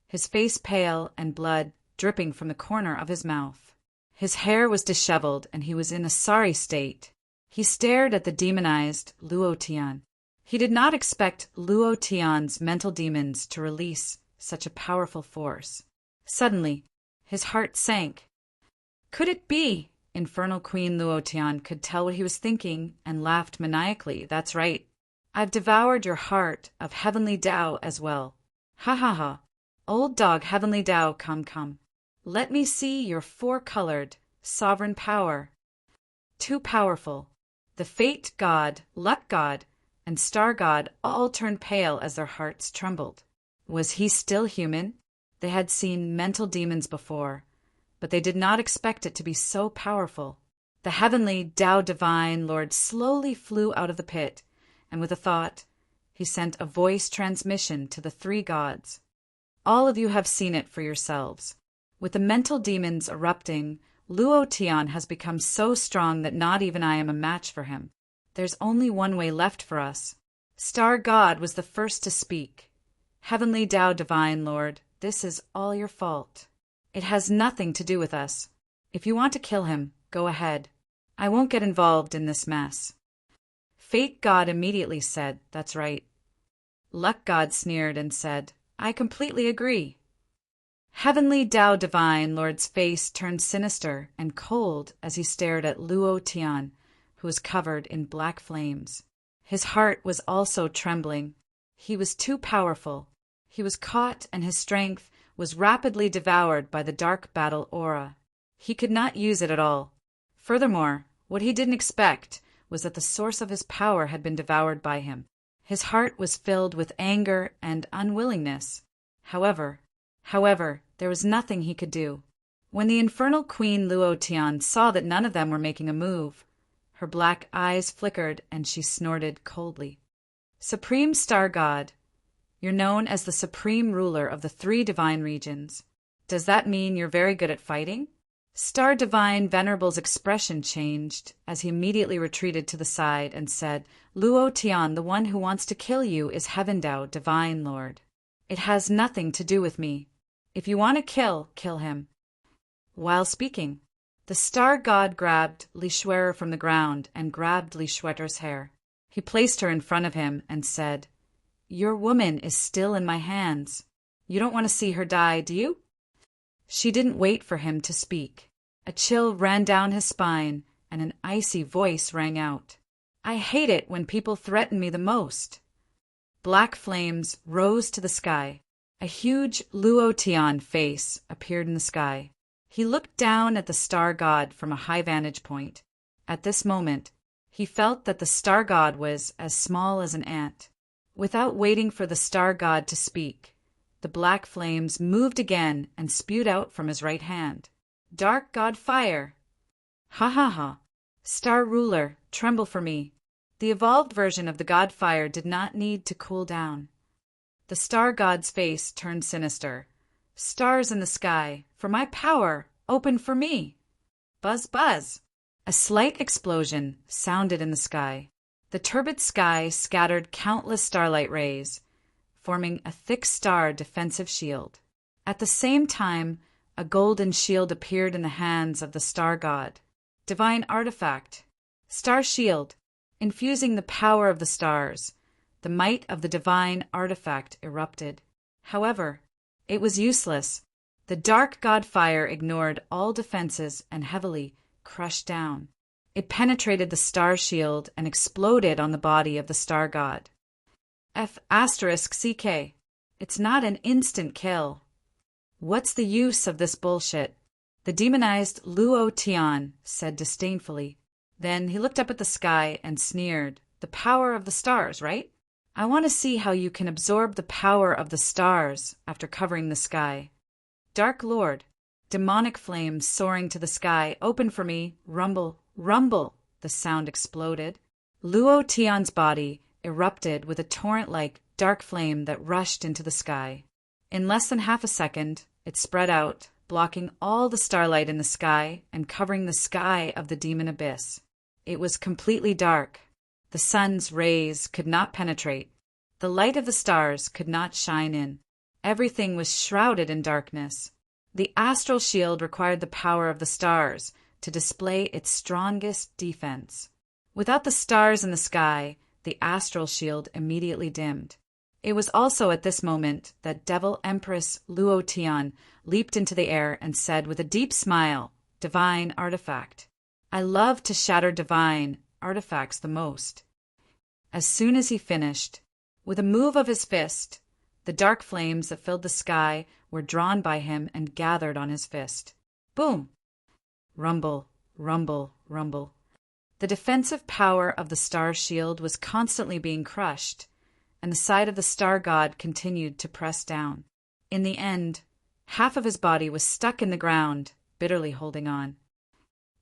his face pale and blood dripping from the corner of his mouth. His hair was disheveled and he was in a sorry state. He stared at the demonized Luo Tian. He did not expect Luo Tian's mental demons to release such a powerful force. Suddenly, his heart sank. Could it be? Infernal Queen Luo Tian could tell what he was thinking and laughed maniacally. That's right. I've devoured your heart of heavenly Tao as well. Ha ha ha. Old dog heavenly Tao, come. Let me see your four-colored sovereign power. Too powerful. The fate god, luck god, and star god all turned pale as their hearts trembled. Was he still human? They had seen mental demons before, but they did not expect it to be so powerful. The heavenly Tao divine Lord slowly flew out of the pit, and with a thought, he sent a voice transmission to the three gods. All of you have seen it for yourselves. With the mental demons erupting, Luo Tian has become so strong that not even I am a match for him. There's only one way left for us. Star God was the first to speak. Heavenly Tao divine Lord, this is all your fault. It has nothing to do with us. If you want to kill him, go ahead. I won't get involved in this mess. Fate God immediately said, that's right. Luck God sneered and said, I completely agree. Heavenly Tao divine Lord's face turned sinister and cold as he stared at Luo Tian, who was covered in black flames. His heart was also trembling. He was too powerful. He was caught, and his strength was rapidly devoured by the dark battle aura. He could not use it at all. Furthermore, what he didn't expect was that the source of his power had been devoured by him. His heart was filled with anger and unwillingness. However, there was nothing he could do. When the infernal Queen Luo Tian saw that none of them were making a move, her black eyes flickered and she snorted coldly. Supreme Star God, you're known as the supreme ruler of the three divine regions. Does that mean you're very good at fighting? Star Divine Venerable's expression changed as he immediately retreated to the side and said, Luo Tian, the one who wants to kill you is Heaven Tao, Divine Lord. It has nothing to do with me. If you want to kill him. While speaking, The star god grabbed Li Shuer from the ground and grabbed Li Shuer's hair. He placed her in front of him and said, "Your woman is still in my hands. You don't want to see her die, do you?" She didn't wait for him to speak. A chill ran down his spine, and an icy voice rang out. "I hate it when people threaten me the most." Black flames rose to the sky. A huge Luo Tian face appeared in the sky. He looked down at the star god from a high vantage point. At this moment, he felt that the star god was as small as an ant. Without waiting for the star god to speak, the black flames moved again and spewed out from his right hand. "Dark god fire! Ha ha ha! Star ruler, tremble for me." The evolved version of the god fire did not need to cool down. The star god's face turned sinister. "Stars in the sky, for my power, open for me!" Buzz, buzz! A slight explosion sounded in the sky. The turbid sky scattered countless starlight rays, forming a thick star defensive shield. At the same time, a golden shield appeared in the hands of the star god. Divine artifact. Star shield. Infusing the power of the stars, the might of the divine artifact erupted. However, it was useless. The dark god fire ignored all defenses and heavily crushed down. It penetrated the star shield and exploded on the body of the star god. F***CK. It's not an instant kill. What's the use of this bullshit? The demonized Luo Tian said disdainfully. Then he looked up at the sky and sneered. "The power of the stars, right? I want to see how you can absorb the power of the stars after covering the sky." "Dark Lord, demonic flames soaring to the sky, open for me, rumble, rumble." The sound exploded. Luo Tian's body erupted with a torrent-like dark flame that rushed into the sky. In less than half a second, it spread out, blocking all the starlight in the sky and covering the sky of the demon abyss. It was completely dark. The sun's rays could not penetrate. The light of the stars could not shine in. Everything was shrouded in darkness. The astral shield required the power of the stars to display its strongest defense. Without the stars in the sky, the astral shield immediately dimmed. It was also at this moment that Devil Empress Luo Tian leaped into the air and said with a deep smile, "Divine artifact. I love to shatter divine artifacts the most." As soon as he finished, with a move of his fist, the dark flames that filled the sky were drawn by him and gathered on his fist. Boom! Rumble, rumble, rumble. The defensive power of the star shield was constantly being crushed, and the side of the star god continued to press down. In the end, half of his body was stuck in the ground, bitterly holding on.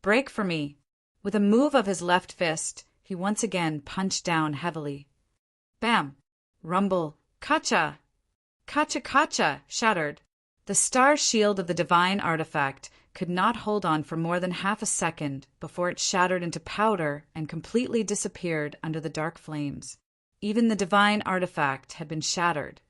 "Break for me." With a move of his left fist, he once again punched down heavily. Bam! Rumble! Kacha! Kacha kacha! Shattered. The star shield of the divine artifact could not hold on for more than half a second before it shattered into powder and completely disappeared under the dark flames. Even the divine artifact had been shattered.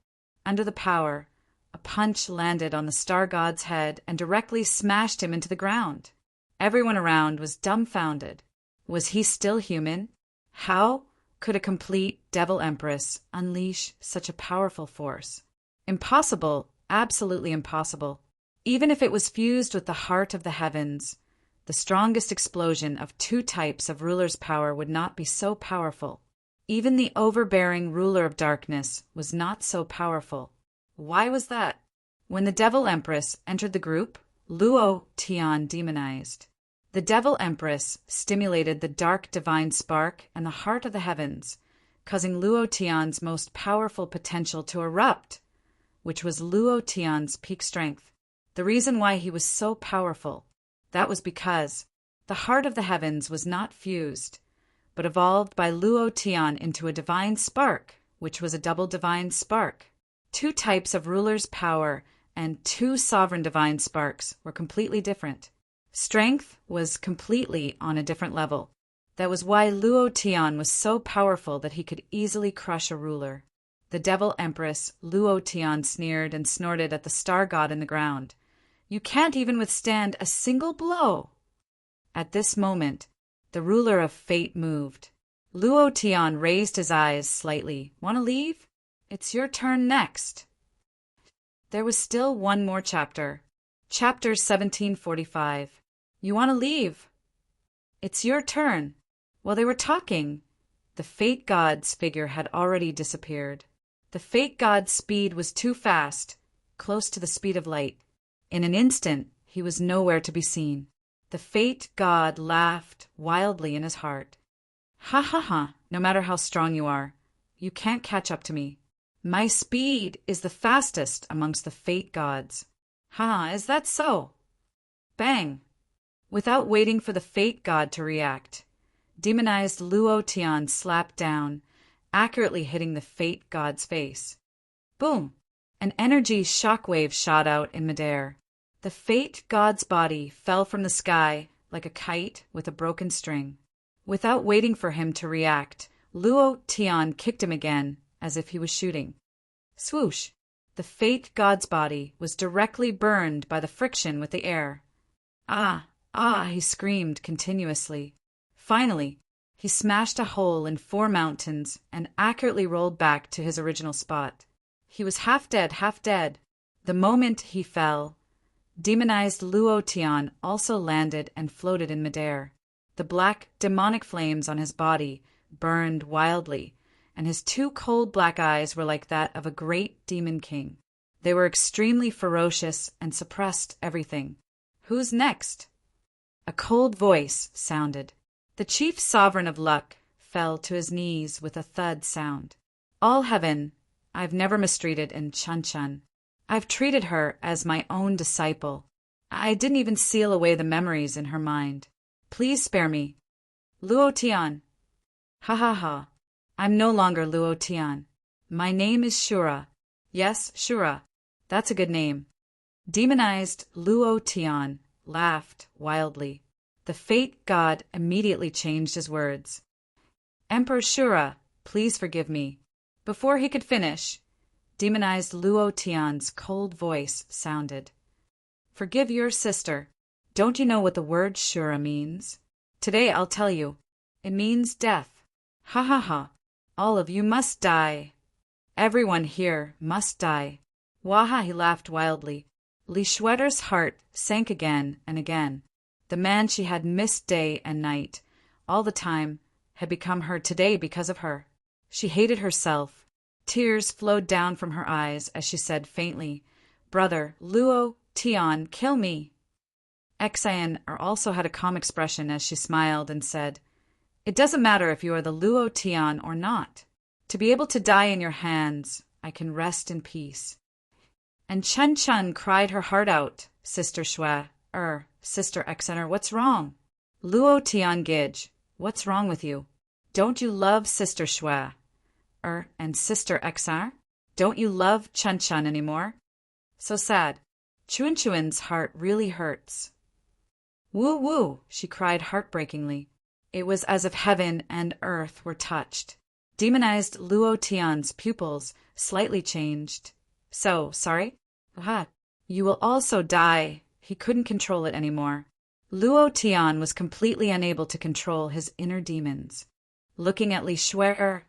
Under the power, a punch landed on the star god's head and directly smashed him into the ground. Everyone around was dumbfounded. Was he still human? How could a complete Devil Empress unleash such a powerful force? Impossible, absolutely impossible. Even if it was fused with the heart of the heavens, the strongest explosion of two types of ruler's power would not be so powerful. Even the overbearing ruler of darkness was not so powerful. Why was that? When the Devil Empress entered the group, Luo Tian demonized. The Devil Empress stimulated the dark divine spark and the heart of the heavens, causing Luo Tian's most powerful potential to erupt, which was Luo Tian's peak strength. The reason why he was so powerful, that was because the heart of the heavens was not fused, but evolved by Luo Tian into a divine spark, which was a double divine spark. Two types of ruler's power and two sovereign divine sparks were completely different. Strength was completely on a different level. That was why Luo Tian was so powerful that he could easily crush a ruler. The Devil Empress Luo Tian sneered and snorted at the star god in the ground. "You can't even withstand a single blow." At this moment, the ruler of fate moved. Luo Tian raised his eyes slightly. Want to leave? It's your turn next. There was still one more chapter. Chapter 1745. You want to leave? It's your turn. While they were talking, the fate god's figure had already disappeared. The fate god's speed was too fast, close to the speed of light. In an instant, he was nowhere to be seen. The fate god laughed wildly in his heart. Ha ha ha, no matter how strong you are, you can't catch up to me. My speed is the fastest amongst the fate gods. Ha, is that so? Bang! Without waiting for the fate god to react, demonized Luo Tian slapped down, accurately hitting the fate god's face. Boom! An energy shockwave shot out in midair. The fate god's body fell from the sky like a kite with a broken string. Without waiting for him to react, Luo Tian kicked him again, as if he was shooting. Swoosh! The fate god's body was directly burned by the friction with the air. Ah! Ah! He screamed continuously. Finally, he smashed a hole in 4 mountains and accurately rolled back to his original spot. He was half dead, half dead. The moment he fell, demonized Luo Tian also landed and floated in midair. The black, demonic flames on his body burned wildly, and his 2 cold black eyes were like that of a great demon king. They were extremely ferocious and suppressed everything. Who's next? A cold voice sounded. The chief sovereign of luck fell to his knees with a thud sound. All heaven, I've never mistreated in Chun-Chun. I've treated her as my own disciple. I didn't even seal away the memories in her mind. Please spare me. Luo Tian. Ha ha ha. I'm no longer Luo Tian. My name is Shura. Yes, Shura. That's a good name. Demonized Luo Tian laughed wildly. The fate god immediately changed his words. Emperor Shura, please forgive me. Before he could finish, demonized Luo Tian's cold voice sounded. Forgive your sister. Don't you know what the word Shura means? Today I'll tell you. It means death. Ha ha ha. All of you must die. Everyone here must die. Waha, he laughed wildly. Li Shwetter's heart sank again and again. The man she had missed day and night, all the time, had become her today because of her. She hated herself. Tears flowed down from her eyes as she said faintly, Brother, Luo Tian, kill me. Exian also had a calm expression as she smiled and said, It doesn't matter if you are the Luo Tian or not. To be able to die in your hands, I can rest in peace. And Chun-Chun cried her heart out, Sister Shue, Sister Exeter, what's wrong? Luo Tian Gij, what's wrong with you? Don't you love Sister Shue, and Sister Exar? Don't you love Chun-Chun anymore? So sad. Chun-Chun's heart really hurts. Woo-woo, she cried heartbreakingly. It was as if heaven and earth were touched. Demonized Luo Tian's pupils slightly changed. So, sorry? Aha, you will also die. He couldn't control it anymore. Luo Tian was completely unable to control his inner demons. Looking at Li Shue,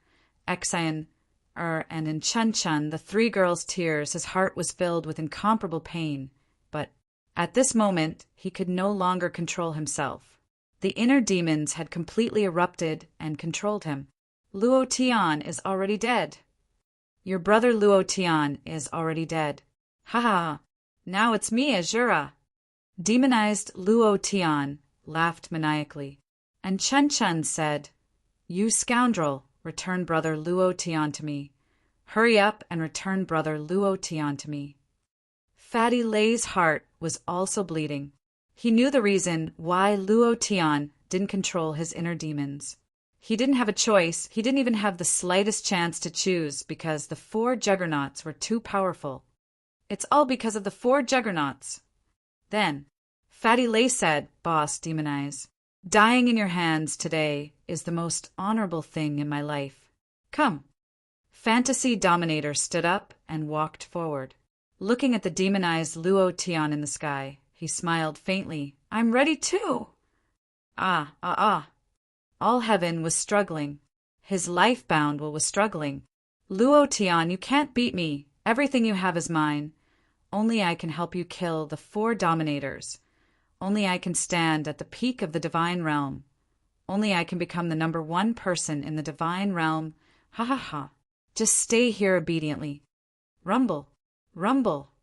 Exian, and in Chun-Chun, the 3 girls' tears, his heart was filled with incomparable pain. But at this moment, he could no longer control himself. The inner demons had completely erupted and controlled him. Luo Tian is already dead. Your brother Luo Tian is already dead. Ha ha! Now it's me, Azura. Demonized Luo Tian laughed maniacally. And Chun-Chun said, You scoundrel, return brother Luo Tian to me. Hurry up and return brother Luo Tian to me. Fatty Lei's heart was also bleeding. He knew the reason why Luo Tian didn't control his inner demons. He didn't have a choice. He didn't even have the slightest chance to choose because the 4 juggernauts were too powerful. It's all because of the 4 juggernauts. Then, Fatty Lei said, Boss Demon Eyes, dying in your hands today is the most honorable thing in my life. Come. Fantasy Dominator stood up and walked forward. Looking at the demonized Luo Tian in the sky, he smiled faintly. I'm ready too. Ah, ah, ah. All heaven was struggling. His life-bound will was struggling. Luo Tian, you can't beat me. Everything you have is mine. Only I can help you kill the 4 dominators. Only I can stand at the peak of the divine realm. Only I can become the #1 person in the divine realm. Ha ha ha. Just stay here obediently. Rumble, rumble.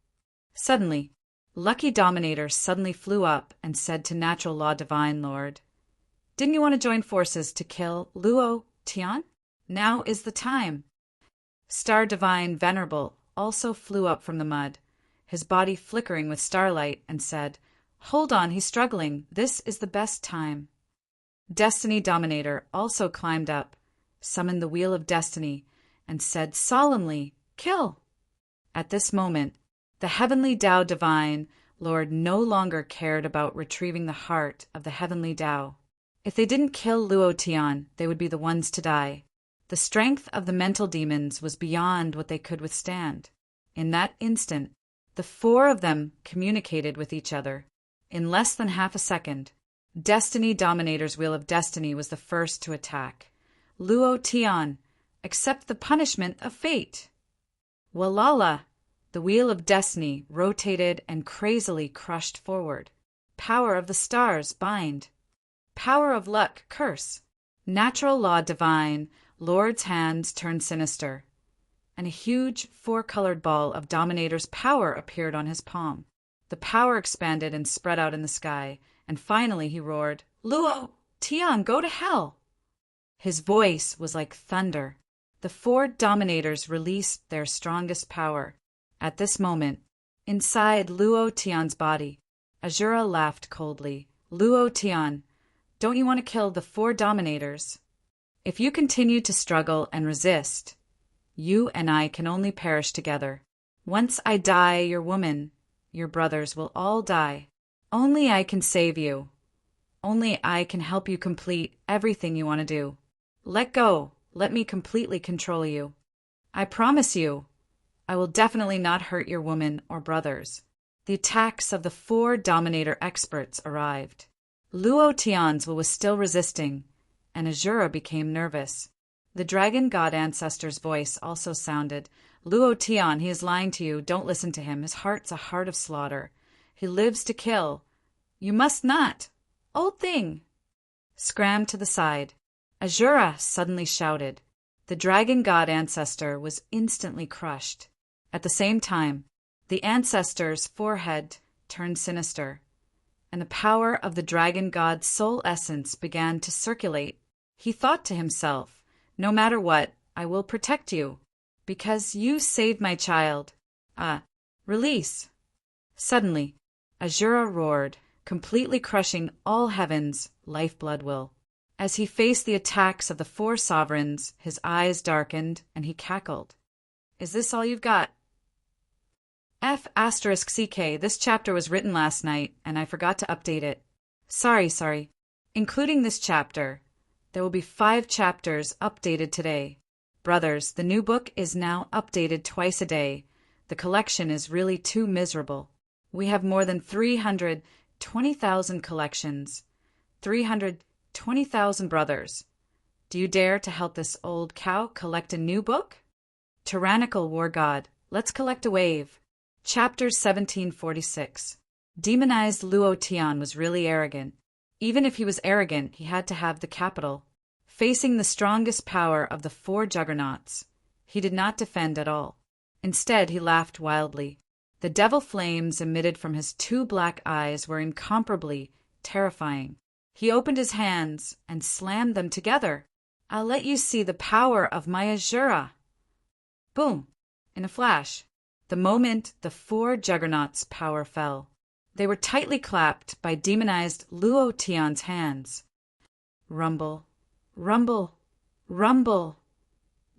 Suddenly, Lucky Dominator suddenly flew up and said to Natural Law Divine Lord, "Didn't you want to join forces to kill Luo Tian? Now is the time." Star Divine Venerable also flew up from the mud, his body flickering with starlight, and said, "Hold on, he's struggling. This is the best time." Destiny Dominator also climbed up, summoned the Wheel of Destiny, and said solemnly, "Kill." At this moment, the Heavenly Tao Divine Lord no longer cared about retrieving the heart of the Heavenly Tao. If they didn't kill Luo Tian, they would be the ones to die. The strength of the mental demons was beyond what they could withstand. In that instant, the 4 of them communicated with each other. In less than half a second, Destiny Dominator's Wheel of Destiny was the first to attack. "Luo Tian, accept the punishment of fate." Walala! The Wheel of Destiny rotated and crazily crushed forward. Power of the stars, bind. Power of luck, curse. Natural Law Divine Lord's hands turned sinister, and a huge 4-colored ball of Dominator's power appeared on his palm. The power expanded and spread out in the sky, and finally he roared, "Luo Tian, go to hell!" His voice was like thunder. The 4 Dominators released their strongest power. At this moment, inside Luo Tian's body, Azura laughed coldly. "Luo Tian, don't you want to kill the 4 Dominators? If you continue to struggle and resist, you and I can only perish together. Once I die, your woman, your brothers will all die. Only I can save you. Only I can help you complete everything you want to do. Let go. Let me completely control you. I promise you, I will definitely not hurt your woman or brothers." The attacks of the 4 Dominator experts arrived. Luo Tian's will was still resisting, and Azura became nervous. The dragon god ancestor's voice also sounded. "Luo Tian, he is lying to you. Don't listen to him. His heart's a heart of slaughter. He lives to kill. You must not. Old thing." Scram to the side. Azura suddenly shouted. The dragon god ancestor was instantly crushed. At the same time, the ancestor's forehead turned sinister, and the power of the dragon god's soul essence began to circulate. He thought to himself, "No matter what, I will protect you, because you saved my child. Release." Suddenly, Azura roared, completely crushing all heaven's lifeblood will. As he faced the attacks of the 4 sovereigns, his eyes darkened, and he cackled. "Is this all you've got?" F***CK, this chapter was written last night, and I forgot to update it. Sorry. Including this chapter, there will be 5 chapters updated today. Brothers, the new book is now updated twice a day. The collection is really too miserable. We have more than 320,000 collections. 320,000 brothers. Do you dare to help this old cow collect a new book? Tyrannical War God, let's collect a wave. Chapter 1746. Demonized Luo Tian was really arrogant. Even if he was arrogant, he had to have the capital. Facing the strongest power of the 4 juggernauts, he did not defend at all. Instead, he laughed wildly. The devil flames emitted from his 2 black eyes were incomparably terrifying. He opened his hands and slammed them together. "I'll let you see the power of my Azura." Boom! In a flash. The moment the 4 juggernauts' power fell, they were tightly clapped by demonized Luo Tian's hands. Rumble, rumble, rumble.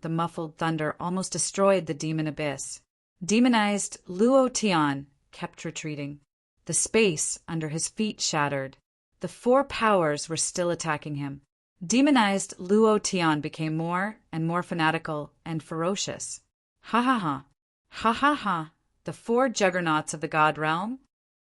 The muffled thunder almost destroyed the demon abyss. Demonized Luo Tian kept retreating. The space under his feet shattered. The 4 powers were still attacking him. Demonized Luo Tian became more and more fanatical and ferocious. Ha ha ha. Ha ha ha. The 4 juggernauts of the god realm?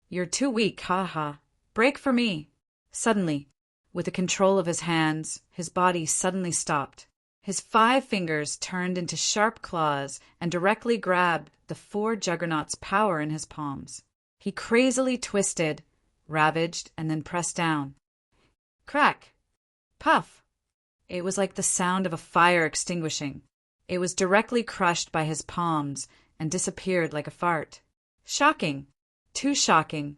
You're too weak, ha ha. Break for me. Suddenly, With the control of his hands, his body suddenly stopped. His 5 fingers turned into sharp claws and directly grabbed the 4 juggernauts' power in his palms. He crazily twisted, ravaged, and then pressed down. Crack! Puff! It was like the sound of a fire extinguishing. It was directly crushed by his palms and disappeared like a fart. Shocking! Too shocking!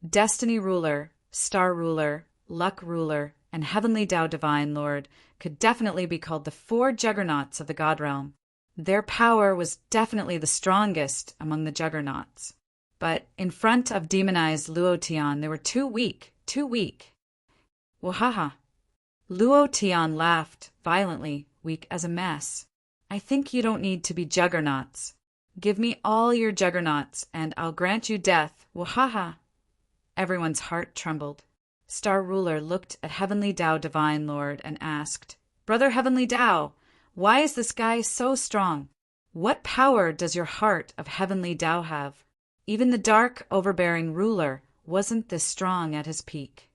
Destiny ruler, star ruler, luck ruler, and heavenly Tao divine lord could definitely be called the 4 juggernauts of the god realm. Their power was definitely the strongest among the juggernauts. But in front of demonized Luo Tian, they were too weak. Wahaha! Luo Tian laughed violently, weak as a mess. I think you don't need to be juggernauts. Give me all your juggernauts, and I'll grant you death. Wahaha! Everyone's heart trembled. Star Ruler looked at Heavenly Tao Divine Lord and asked, Brother Heavenly Tao, why is this guy so strong? What power does your heart of Heavenly Tao have? Even the dark, overbearing ruler wasn't this strong at his peak.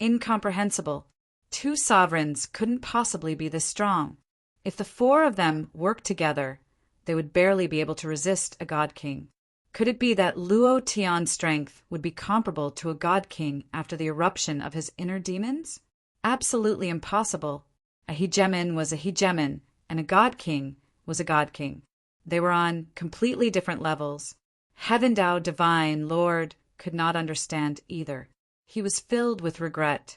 Incomprehensible. 2 sovereigns couldn't possibly be this strong. If the 4 of them worked together, they would barely be able to resist a god king. Could it be that Luo Tian's strength would be comparable to a god king after the eruption of his inner demons? Absolutely impossible. A hegemon was a hegemon, and a god king was a god king. They were on completely different levels. Heaven Tao Divine Lord could not understand either. He was filled with regret.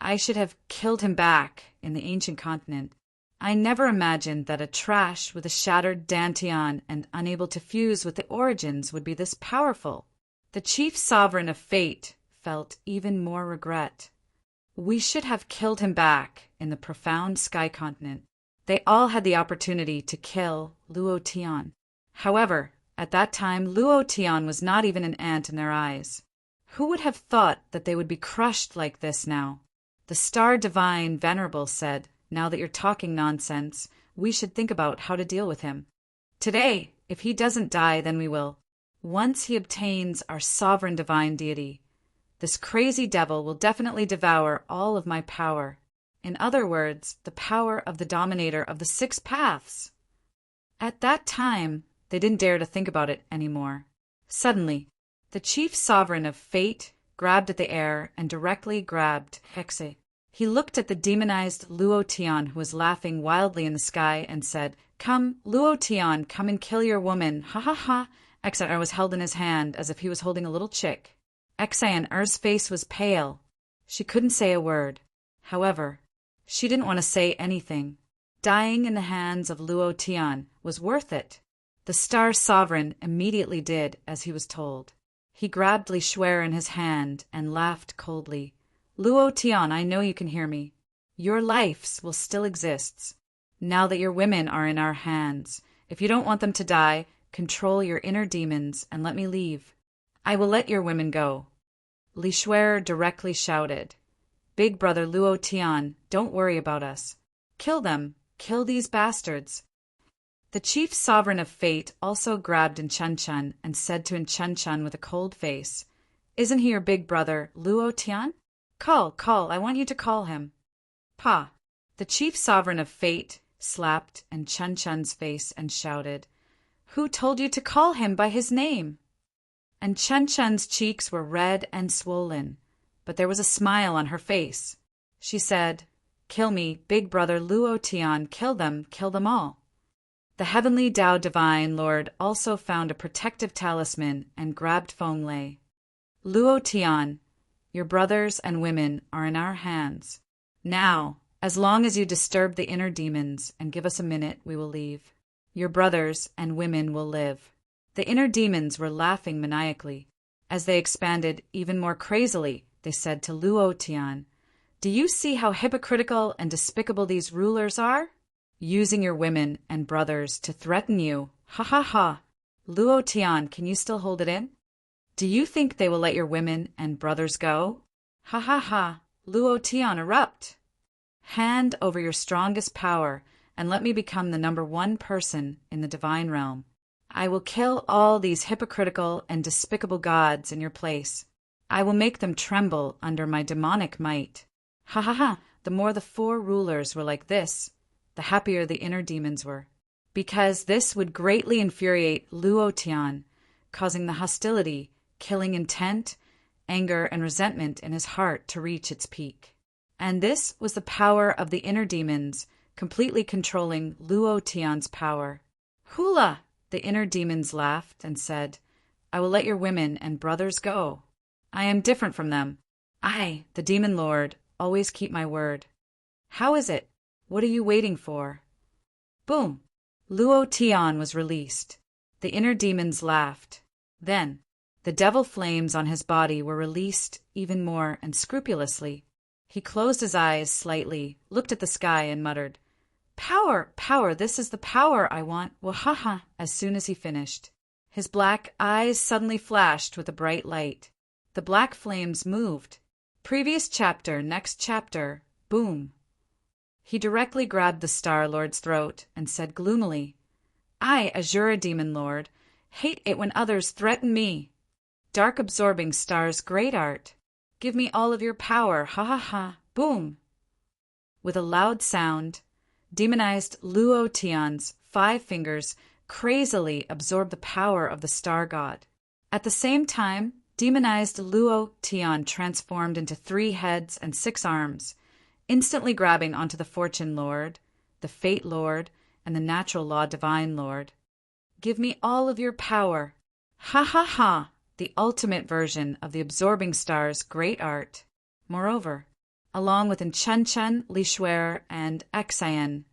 I should have killed him back in the ancient continent. I never imagined that a trash with a shattered dantian and unable to fuse with the origins would be this powerful. The chief sovereign of fate felt even more regret. We should have killed him back in the profound sky continent. They all had the opportunity to kill Luo Tian. However, at that time, Luo Tian was not even an ant in their eyes. Who would have thought that they would be crushed like this now? The Star Divine Venerable said, Now that you're talking nonsense, we should think about how to deal with him. Today, if he doesn't die, then we will. Once he obtains our sovereign divine deity, this crazy devil will definitely devour all of my power. In other words, the power of the dominator of the 6 paths. At that time, they didn't dare to think about it anymore. Suddenly, the chief sovereign of fate grabbed at the air and directly grabbed Hexe. He looked at the demonized Luo Tian, who was laughing wildly in the sky, and said, Come, Luo Tian, come and kill your woman. Ha ha ha. Xer was held in his hand as if he was holding a little chick. Xer's face was pale. She couldn't say a word. However, she didn't want to say anything. Dying in the hands of Luo Tian was worth it. The Star Sovereign immediately did as he was told. He grabbed Li Shuer in his hand and laughed coldly. Luo Tian, I know you can hear me. Your lives will still exist. Now that your women are in our hands, if you don't want them to die, control your inner demons and let me leave. I will let your women go. Li Shuer directly shouted, Big brother Luo Tian, don't worry about us. Kill them. Kill these bastards. The chief sovereign of fate also grabbed Enchun-Chun and said to Enchun-Chun with a cold face, Isn't he your big brother, Luo Tian? Call, I want you to call him. Pa. The chief sovereign of fate slapped Enchun-Chun's face and shouted, Who told you to call him by his name? Enchun-Chun's cheeks were red and swollen, but there was a smile on her face. She said, Kill me, big brother Luo Tian, kill them all. The Heavenly Tao Divine Lord also found a protective talisman and grabbed Feng Lei. Luo Tian, your brothers and women are in our hands. Now, as long as you disturb the inner demons and give us a minute, we will leave. Your brothers and women will live. The inner demons were laughing maniacally. As they expanded even more crazily, they said to Luo Tian, Do you see how hypocritical and despicable these rulers are? Using your women and brothers to threaten you. Ha ha ha. Luo Tian, can you still hold it in? Do you think they will let your women and brothers go? Ha ha ha. Luo Tian, erupt. Hand over your strongest power and let me become the number 1 person in the divine realm. I will kill all these hypocritical and despicable gods in your place. I will make them tremble under my demonic might. Ha ha ha! The more the four rulers were like this, the happier the inner demons were, because this would greatly infuriate Luo Tian, causing the hostility, killing intent, anger, and resentment in his heart to reach its peak. And this was the power of the inner demons, completely controlling Luo Tian's power. Hula! The inner demons laughed and said, I will let your women and brothers go. I am different from them. I, the demon lord, always keep my word. How is it? What are you waiting for? Boom! Luo Tian was released. The inner demons laughed. Then, the devil flames on his body were released even more unscrupulously. He closed his eyes slightly, looked at the sky, and muttered, Power, power, this is the power I want, wahaha, as soon as he finished. His black eyes suddenly flashed with a bright light. The black flames moved. Previous chapter, next chapter, boom. He directly grabbed the Star Lord's throat and said gloomily, I, Azura Demon Lord, hate it when others threaten me. Dark absorbing stars, great art. Give me all of your power, ha ha ha, boom. With a loud sound, demonized Luo Tian's 5 fingers crazily absorbed the power of the star god. At the same time, demonized Luo Tian transformed into 3 heads and 6 arms, instantly grabbing onto the Fortune Lord, the Fate Lord, and the Natural Law Divine Lord. Give me all of your power. Ha ha ha, the ultimate version of the absorbing star's great art. Moreover, along with Chen, Li Shuer, and Xian,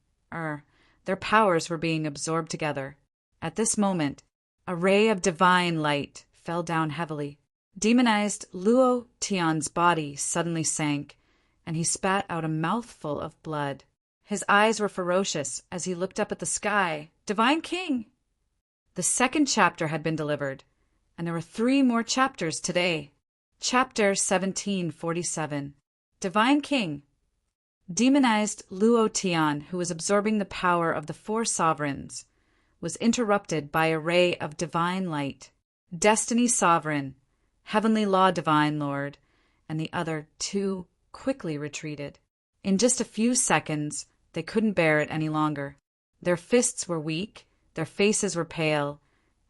their powers were being absorbed together. At this moment, a ray of divine light fell down heavily. Demonized Luo Tian's body suddenly sank, and he spat out a mouthful of blood. His eyes were ferocious as he looked up at the sky. Divine King! The second chapter had been delivered, and there were 3 more chapters today. Chapter 1747. Divine King. Demonized Luo Tian, who was absorbing the power of the 4 sovereigns, was interrupted by a ray of divine light. Destiny Sovereign, Heavenly Law Divine Lord, and the other 2 quickly retreated. In just a few seconds, they couldn't bear it any longer. Their fists were weak, their faces were pale,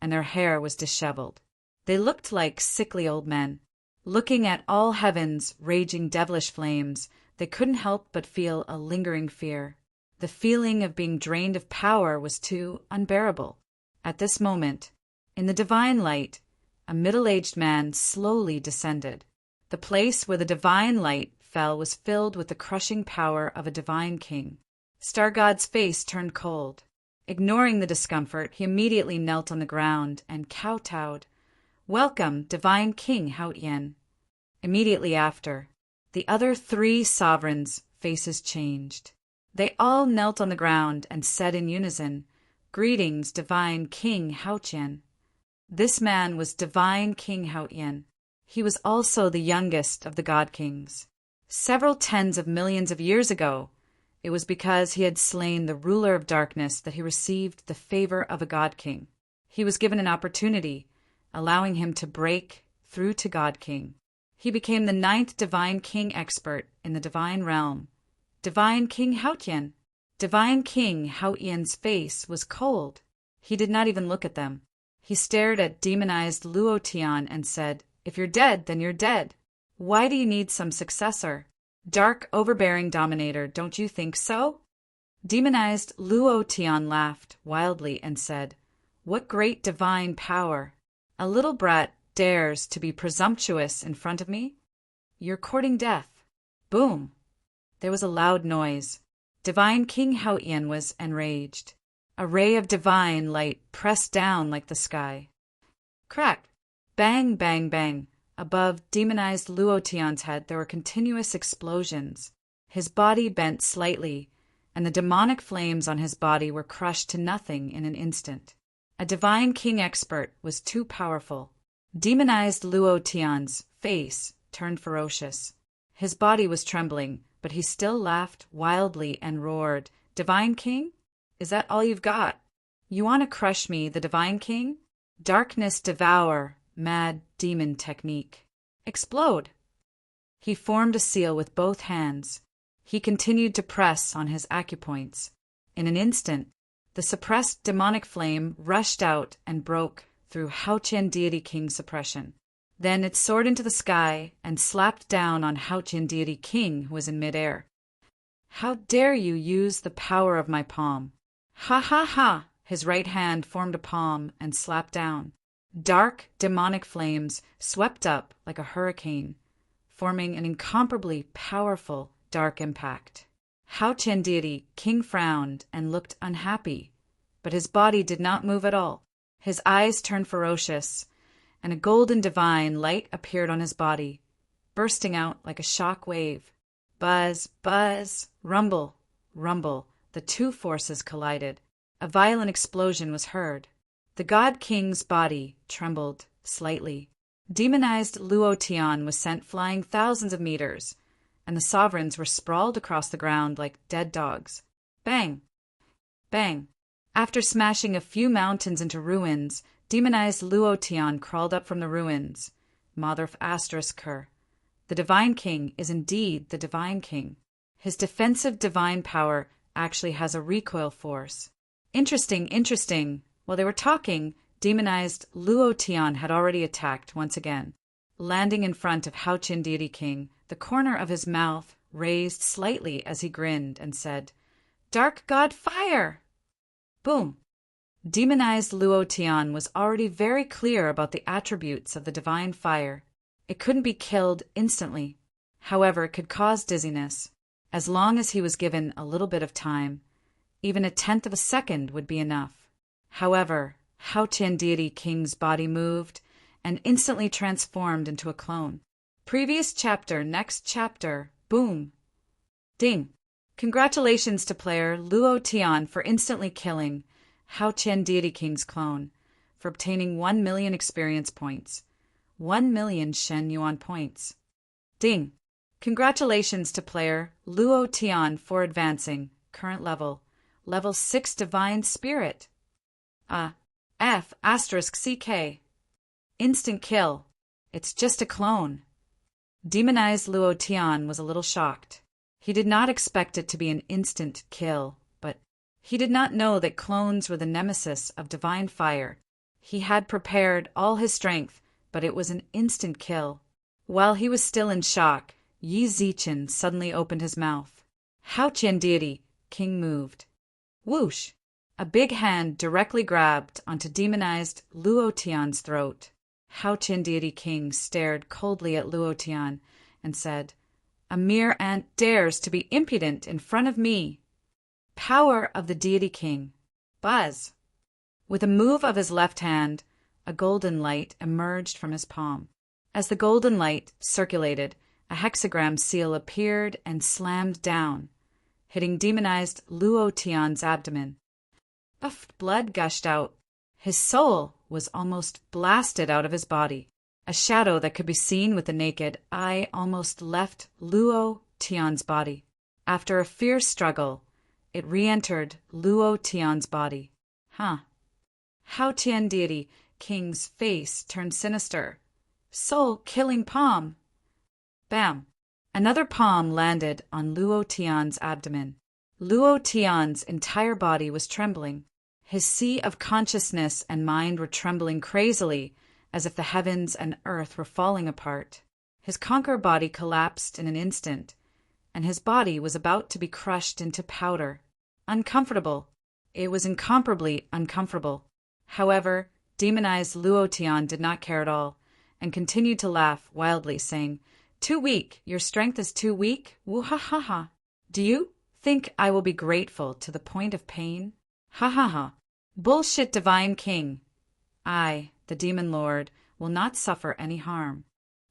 and their hair was disheveled. They looked like sickly old men. Looking at all heaven's raging devilish flames, they couldn't help but feel a lingering fear. The feeling of being drained of power was too unbearable. At this moment, in the divine light, a middle-aged man slowly descended. The place where the divine light fell was filled with the crushing power of a divine king. Star God's face turned cold. Ignoring the discomfort, he immediately knelt on the ground and kowtowed. Welcome, Divine King Haotian. Immediately after, the other 3 sovereigns' faces changed. They all knelt on the ground and said in unison, Greetings, Divine King Haotian. This man was Divine King Haotian. He was also the youngest of the God Kings. Several tens of millions of years ago, it was because he had slain the ruler of darkness that he received the favor of a God King. He was given an opportunity, allowing him to break through to God King. He became the 9th Divine King expert in the divine realm. Divine King Haotian. Divine King Haotian's face was cold. He did not even look at them. He stared at demonized Luo Tian and said, If you're dead, then you're dead. Why do you need some successor? Dark, overbearing dominator, don't you think so? Demonized Luo Tian laughed wildly and said, What great divine power! A little brat dares to be presumptuous in front of me? You're courting death. Boom! There was a loud noise. Divine King Haotian was enraged. A ray of divine light pressed down like the sky. Crack! Bang, bang, bang! Above demonized Luo Tian's head there were continuous explosions. His body bent slightly, and the demonic flames on his body were crushed to nothing in an instant. A divine king expert was too powerful. Demonized Luo Tian's face turned ferocious. His body was trembling, but he still laughed wildly and roared, Divine King? Is that all you've got? You want to crush me, the Divine King? Darkness devour, mad demon technique. Explode! He formed a seal with both hands. He continued to press on his acupoints. In an instant, the suppressed demonic flame rushed out and broke through Hao Qian Deity King's suppression. Then it soared into the sky and slapped down on Hao Qian Deity King, who was in midair. "How dare you use the power of my palm?" "Ha ha ha!" His right hand formed a palm and slapped down. Dark, demonic flames swept up like a hurricane, forming an incomparably powerful dark impact. Hao Qian Deity King frowned and looked unhappy, but his body did not move at all. His eyes turned ferocious, and a golden divine light appeared on his body, bursting out like a shock wave. Buzz, buzz, rumble, rumble, the two forces collided. A violent explosion was heard. The God King's body trembled slightly. Demonized Luo Tian was sent flying thousands of meters, and the sovereigns were sprawled across the ground like dead dogs. Bang! Bang! After smashing a few mountains into ruins, demonized Luo Tian crawled up from the ruins. Mother of Her. The Divine King is indeed the Divine King. His defensive divine power actually has a recoil force. Interesting, interesting. While they were talking, demonized Luo Tian had already attacked once again. Landing in front of Hao Qian Deity King, the corner of his mouth raised slightly as he grinned and said, "Dark God Fire!" Boom! Demonized Luo Tian was already very clear about the attributes of the divine fire. It couldn't be killed instantly. However, it could cause dizziness. As long as he was given a little bit of time, even a tenth of a second would be enough. However, Hao Qian Deity King's body moved and instantly transformed into a clone. Previous chapter, next chapter, boom. Ding. Congratulations to player Luo Tian for instantly killing Hao Qian Deity King's clone, for obtaining 1 million experience points. 1 million Shen Yuan points. Ding. Congratulations to player Luo Tian for advancing, current level, level 6 Divine Spirit. F*CK. Instant kill. It's just a clone. Demonized Luo Tian was a little shocked. He did not expect it to be an instant kill, but he did not know that clones were the nemesis of divine fire. He had prepared all his strength, but it was an instant kill. While he was still in shock, Yi Zichen suddenly opened his mouth. Hao Qian Deity King moved. Whoosh! A big hand directly grabbed onto demonized Luo Tian's throat. Hao Qian Deity King stared coldly at Luo Tian and said, "A mere ant dares to be impudent in front of me." Power of the Deity King. Buzz! With a move of his left hand, a golden light emerged from his palm. As the golden light circulated, a hexagram seal appeared and slammed down, hitting demonized Luo Tian's abdomen. Blood gushed out. His soul was almost blasted out of his body. A shadow that could be seen with the naked eye almost left Luo Tian's body. After a fierce struggle, it re-entered Luo Tian's body. Hao Qian Deity King's face turned sinister. Soul-killing palm. Bam! Another palm landed on Luo Tian's abdomen. Luo Tian's entire body was trembling. His sea of consciousness and mind were trembling crazily, as if the heavens and earth were falling apart. His conqueror body collapsed in an instant, and his body was about to be crushed into powder. Uncomfortable. It was incomparably uncomfortable. However, demonized Luo Tian did not care at all, and continued to laugh wildly, saying, "Too weak. Your strength is too weak? Woo-ha-ha-ha. Do you think I will be grateful to the point of pain? Ha-ha-ha. Bullshit, Divine King. I, the Demon Lord, will not suffer any harm.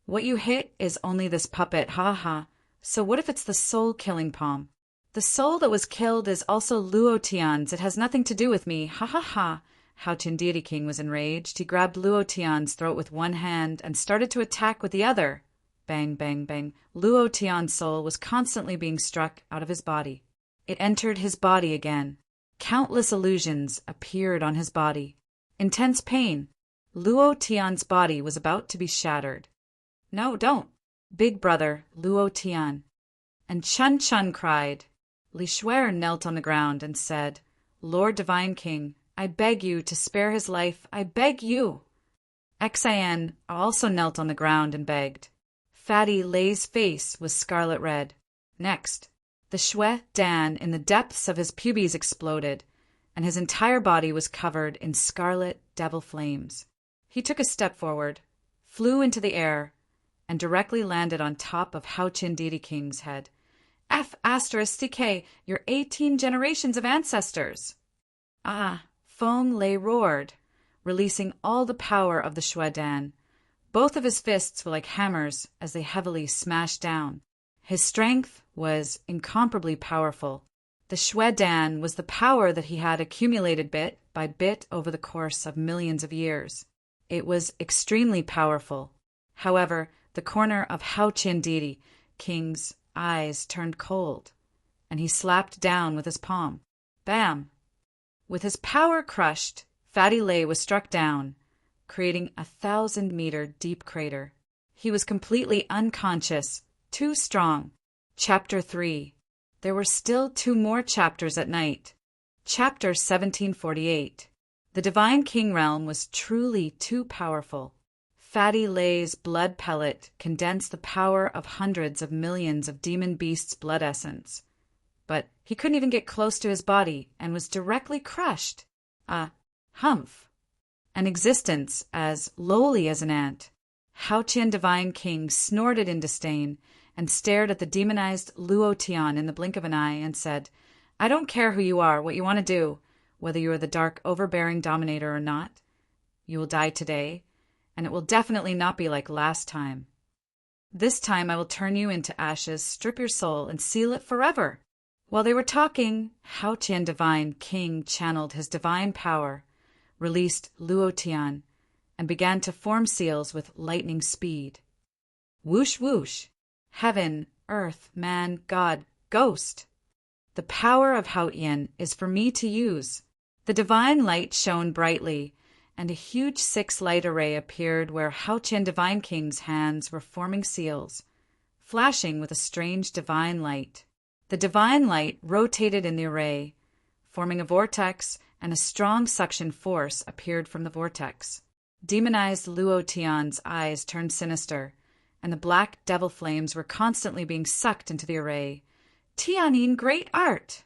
What you hit is only this puppet, ha-ha. So what if it's the soul-killing palm? The soul that was killed is also Luo Tian's. It has nothing to do with me, ha-ha-ha." Hao Qian Deity King was enraged. He grabbed Luo Tian's throat with one hand and started to attack with the other. Bang, bang, bang. Luo Tian's soul was constantly being struck out of his body. It entered his body again. Countless illusions appeared on his body. Intense pain. Luo Tian's body was about to be shattered. "No, don't. Big brother, Luo Tian. And Chun Chun cried. Li Shuer knelt on the ground and said, Lord Divine King, I beg you to spare his life, I beg you. Xian also knelt on the ground and begged. Fatty Lei's face was scarlet red. Next, the Shui Dan in the depths of his pubes exploded, and his entire body was covered in scarlet devil flames. He took a step forward, flew into the air, and directly landed on top of Hao Qin Deity King's head. F***CK, your 18 generations of ancestors! Ah! Feng Lei roared, releasing all the power of the Shui Dan. Both of his fists were like hammers as they heavily smashed down. His strength was incomparably powerful. The Shui Dan was the power that he had accumulated bit by bit over the course of millions of years. It was extremely powerful. However, the corner of Hao Qin Deity King's eyes turned cold, and he slapped down with his palm. Bam! With his power crushed, Fatty Lei was struck down, creating a 1,000-meter deep crater. He was completely unconscious, too strong. Chapter 3. There were still 2 more chapters at night. Chapter 1748. The Divine King realm was truly too powerful. Fatty Lei's blood pellet condensed the power of hundreds of millions of demon beasts' blood essence. But he couldn't even get close to his body and was directly crushed. Humph. An existence as lowly as an ant. Hao Qian Divine King snorted in disdain and stared at the demonized Luo Tian in the blink of an eye and said, I don't care who you are, what you want to do, whether you are the dark overbearing dominator or not. You will die today, and it will definitely not be like last time. This time I will turn you into ashes, strip your soul, and seal it forever. While they were talking, Hao Qian Divine King channeled his divine power, released Luo Tian, and began to form seals with lightning speed. Whoosh whoosh. Heaven, earth, man, God, ghost. The power of Hao Yin is for me to use. The divine light shone brightly, and a huge 6-light array appeared where Hao Qian Divine King's hands were forming seals, flashing with a strange divine light. The divine light rotated in the array, forming a vortex, and a strong suction force appeared from the vortex. Demonized Luo Tian's eyes turned sinister, and the black devil flames were constantly being sucked into the array. Tianyin great art!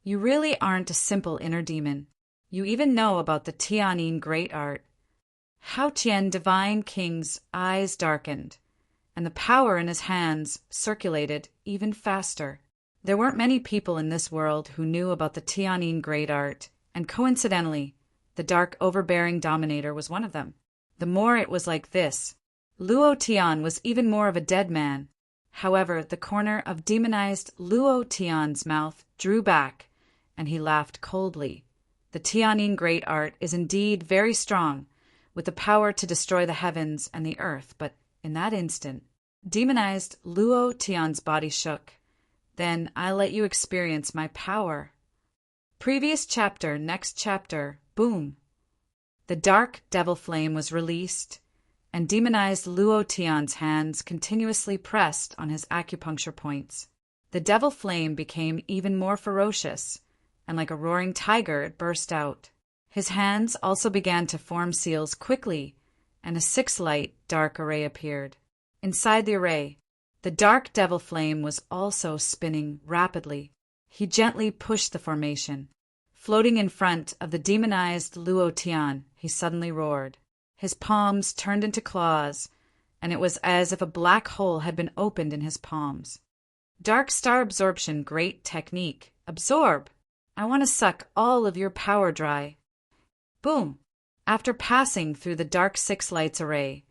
You really aren't a simple inner demon. You even know about the Tianyin great art. Hao Qian Divine King's eyes darkened, and the power in his hands circulated even faster. There weren't many people in this world who knew about the Tianyin great art, and coincidentally, the dark overbearing dominator was one of them. The more it was like this, Luo Tian was even more of a dead man. However, the corner of demonized Luo Tian's mouth drew back, and he laughed coldly. The Tianyin great art is indeed very strong, with the power to destroy the heavens and the earth, but in that instant, demonized Luo Tian's body shook. Then I'll let you experience my power. Previous chapter, next chapter, boom. The dark devil flame was released, and demonized Luo Tian's hands continuously pressed on his acupuncture points. The devil flame became even more ferocious, and like a roaring tiger it burst out. His hands also began to form seals quickly, and a 6-light dark array appeared. Inside the array, the dark devil flame was also spinning rapidly. He gently pushed the formation. Floating in front of the demonized Luo Tian, he suddenly roared. His palms turned into claws, and it was as if a black hole had been opened in his palms. Dark star absorption, great technique. Absorb! I want to suck all of your power dry. Boom! After passing through the dark 6-lights array,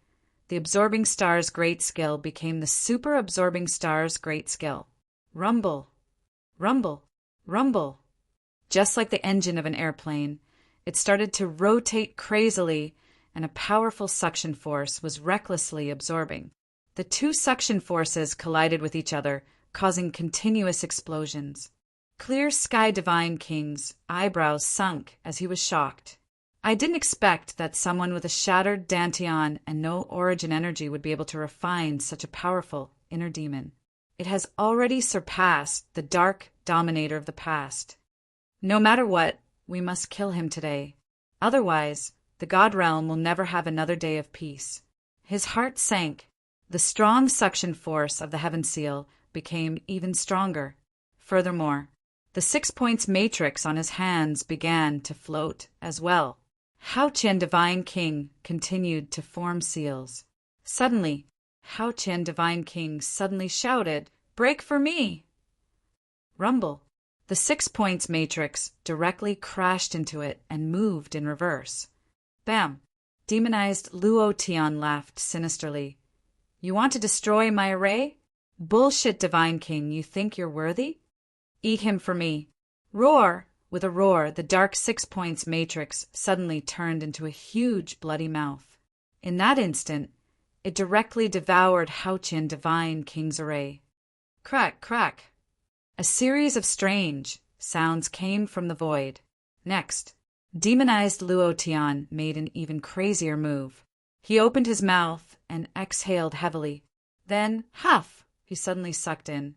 the absorbing star's great skill became the super absorbing star's great skill. Rumble! Rumble! Rumble! Just like the engine of an airplane, it started to rotate crazily, and a powerful suction force was recklessly absorbing. The 2 suction forces collided with each other, causing continuous explosions. Clear Sky Divine King's eyebrows sunk as he was shocked. I didn't expect that someone with a shattered dantian and no origin energy would be able to refine such a powerful inner demon. It has already surpassed the dark dominator of the past. No matter what, we must kill him today. Otherwise, the God realm will never have another day of peace. His heart sank. The strong suction force of the heaven seal became even stronger. Furthermore, the 6 points matrix on his hands began to float as well. Hao Qian Divine King continued to form seals. Suddenly, Hao Qian Divine King suddenly shouted, "Break for me!" Rumble. The 6 points matrix directly crashed into it and moved in reverse. Bam! Demonized Luo Tian laughed sinisterly. "You want to destroy my array? Bullshit, Divine King, you think you're worthy? Eat him for me." Roar! With a roar, the dark 6 points matrix suddenly turned into a huge bloody mouth. In that instant, it directly devoured Hao Qian Divine King's array. Crack, crack. A series of strange sounds came from the void. Next, demonized Luo Tian made an even crazier move. He opened his mouth and exhaled heavily. Then, huff, he suddenly sucked in.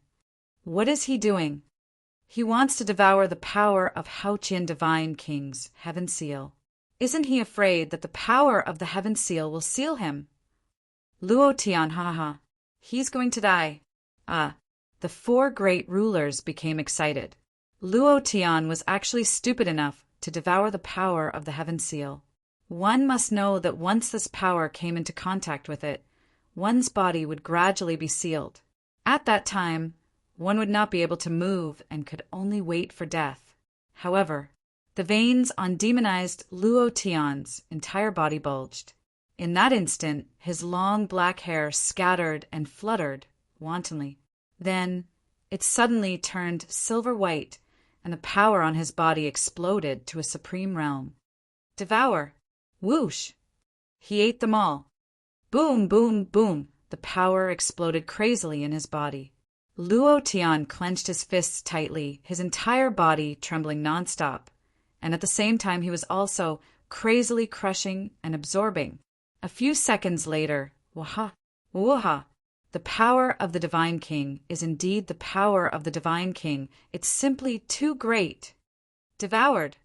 What is he doing? He wants to devour the power of Hao Qian Divine King's heaven seal. Isn't he afraid that the power of the heaven seal will seal him? Luo Tian, haha. He's going to die. The 4 great rulers became excited. Luo Tian was actually stupid enough to devour the power of the heaven seal. One must know that once this power came into contact with it, one's body would gradually be sealed. At that time, one would not be able to move and could only wait for death. However, the veins on demonized Luo Tian's entire body bulged. In that instant, his long black hair scattered and fluttered wantonly. Then, it suddenly turned silver white, and the power on his body exploded to a supreme realm. Devour! Whoosh! He ate them all. Boom, boom, boom! The power exploded crazily in his body. Luo Tian clenched his fists tightly, his entire body trembling nonstop, and at the same time he was also crazily crushing and absorbing. A few seconds later, waha, waha, the power of the Divine King is indeed the power of the Divine King. It's simply too great. Devoured.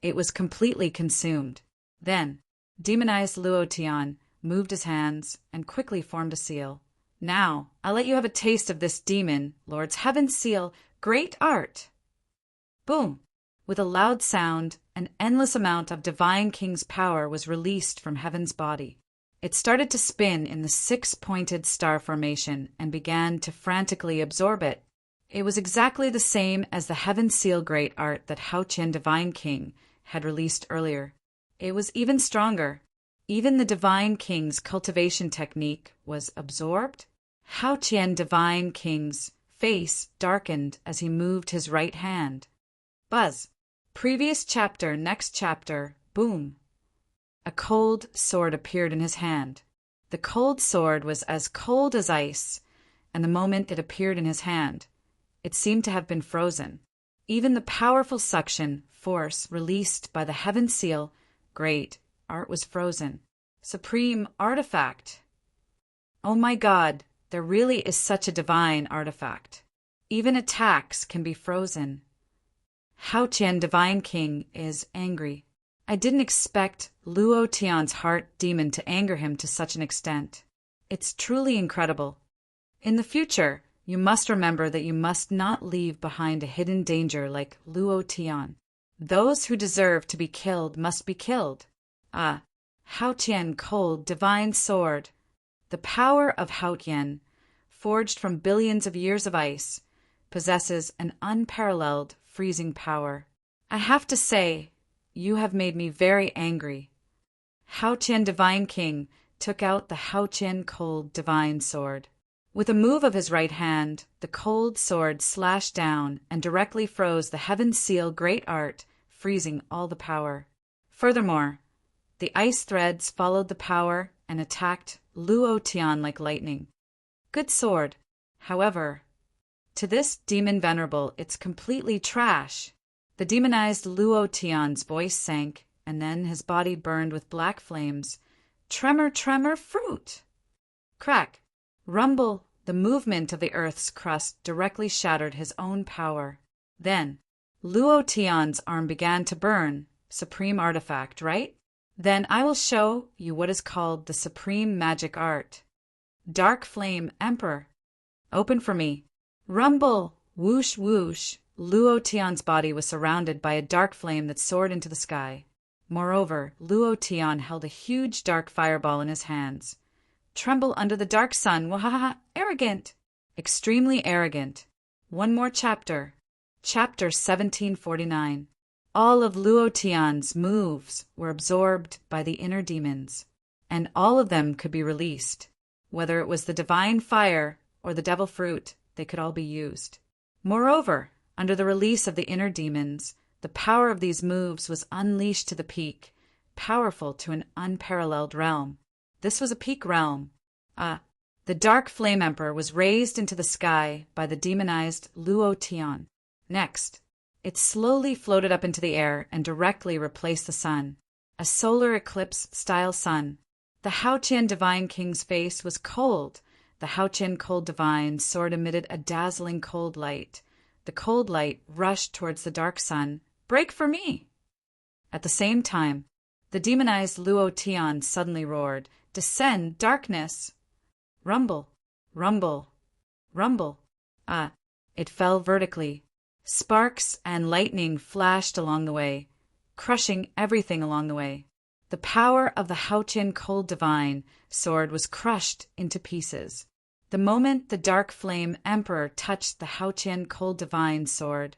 It was completely consumed. Then, demonized Luo Tian moved his hands and quickly formed a seal. Now, I'll let you have a taste of this demon, Lord's heaven seal, great art. Boom! With a loud sound, an endless amount of Divine King's power was released from heaven's body. It started to spin in the 6-pointed star formation and began to frantically absorb it. It was exactly the same as the heaven seal great art that Hao Qian Divine King had released earlier. It was even stronger. Even the Divine King's cultivation technique was absorbed. Hao Qian Divine King's face darkened as he moved his right hand. Buzz. Previous chapter, next chapter, boom. A cold sword appeared in his hand. The cold sword was as cold as ice, and the moment it appeared in his hand, it seemed to have been frozen. Even the powerful suction force released by the heaven seal, great art, was frozen. Supreme artifact. Oh my God, there really is such a divine artifact. Even attacks can be frozen. Hao Qian Divine King is angry. I didn't expect Luo Tian's heart demon to anger him to such an extent. It's truly incredible. In the future, you must remember that you must not leave behind a hidden danger like Luo Tian. Those who deserve to be killed must be killed. Hao Qian Cold Divine Sword. The power of Hao Qian, forged from billions of years of ice, possesses an unparalleled freezing power. I have to say, you have made me very angry. Hao Qian Divine King took out the Hao Qian Cold Divine Sword. With a move of his right hand, the cold sword slashed down and directly froze the heaven seal great art, freezing all the power. Furthermore, the ice threads followed the power and attacked Luo Tian like lightning. Good sword. However, to this demon venerable, it's completely trash. The demonized Luo Tian's voice sank and then his body burned with black flames. Tremor, tremor, fruit! Crack! Rumble! The movement of the earth's crust directly shattered his own power. Then, Luo Tian's arm began to burn. Supreme artifact, right? Then I will show you what is called the supreme magic art. Dark Flame Emperor. Open for me. Rumble! Whoosh, whoosh! Luo Tian's body was surrounded by a dark flame that soared into the sky. Moreover, Luo Tian held a huge dark fireball in his hands. Tremble under the dark sun, wahaha! Arrogant! Extremely arrogant. One more chapter. Chapter 1749. All of Luo Tian's moves were absorbed by the inner demons, and all of them could be released. Whether it was the divine fire or the devil fruit, they could all be used. Moreover, under the release of the inner demons, the power of these moves was unleashed to the peak, powerful to an unparalleled realm. This was a peak realm. The Dark Flame Emperor was raised into the sky by the demonized Luo Tian. Next, it slowly floated up into the air and directly replaced the sun, a solar eclipse-style sun. The Haoqian Divine King's face was cold. The Haoqian Cold Divine's sword emitted a dazzling cold light. The cold light rushed towards the dark sun. Break for me! At the same time, the demonized Luo Tian suddenly roared, Descend, darkness! Rumble, rumble, rumble. It fell vertically. Sparks and lightning flashed along the way, crushing everything along the way. The power of the Haoqian Cold Divine sword was crushed into pieces. The moment the Dark Flame Emperor touched the Haoqian Cold Divine sword,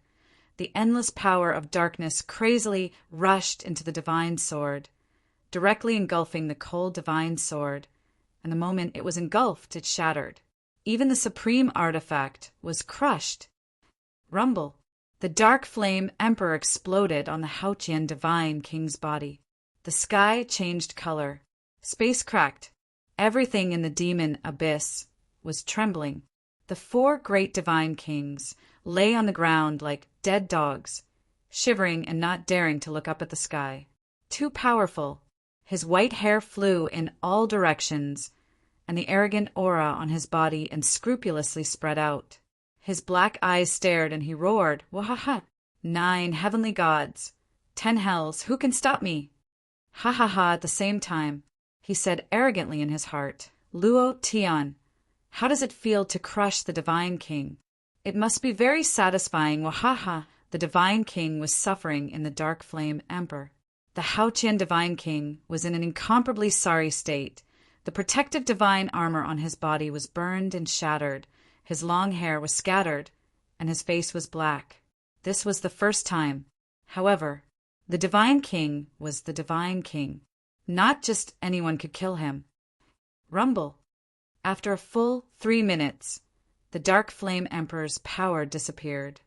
the endless power of darkness crazily rushed into the divine sword, directly engulfing the Cold Divine sword, and the moment it was engulfed, it shattered. Even the supreme artifact was crushed. Rumble! The Dark Flame Emperor exploded on the Haoqian Divine King's body. The sky changed color. Space cracked. Everything in the demon abyss was trembling. The 4 great divine kings lay on the ground like dead dogs, shivering and not daring to look up at the sky. Too powerful. His white hair flew in all directions, and the arrogant aura on his body unscrupulously spread out. His black eyes stared, and he roared, Wahaha! 9 heavenly gods, 10 hells, who can stop me? Ha ha ha! At the same time, he said arrogantly in his heart, Luo Tian, how does it feel to crush the Divine King? It must be very satisfying, wahaha! The Divine King was suffering in the Dark Flame Emperor. The Haoqian Divine King was in an incomparably sorry state. The protective divine armor on his body was burned and shattered. His long hair was scattered, and his face was black. This was the first time. However, the Divine King was the Divine King. Not just anyone could kill him. Rumble! After a full 3 minutes, the Dark Flame Emperor's power disappeared.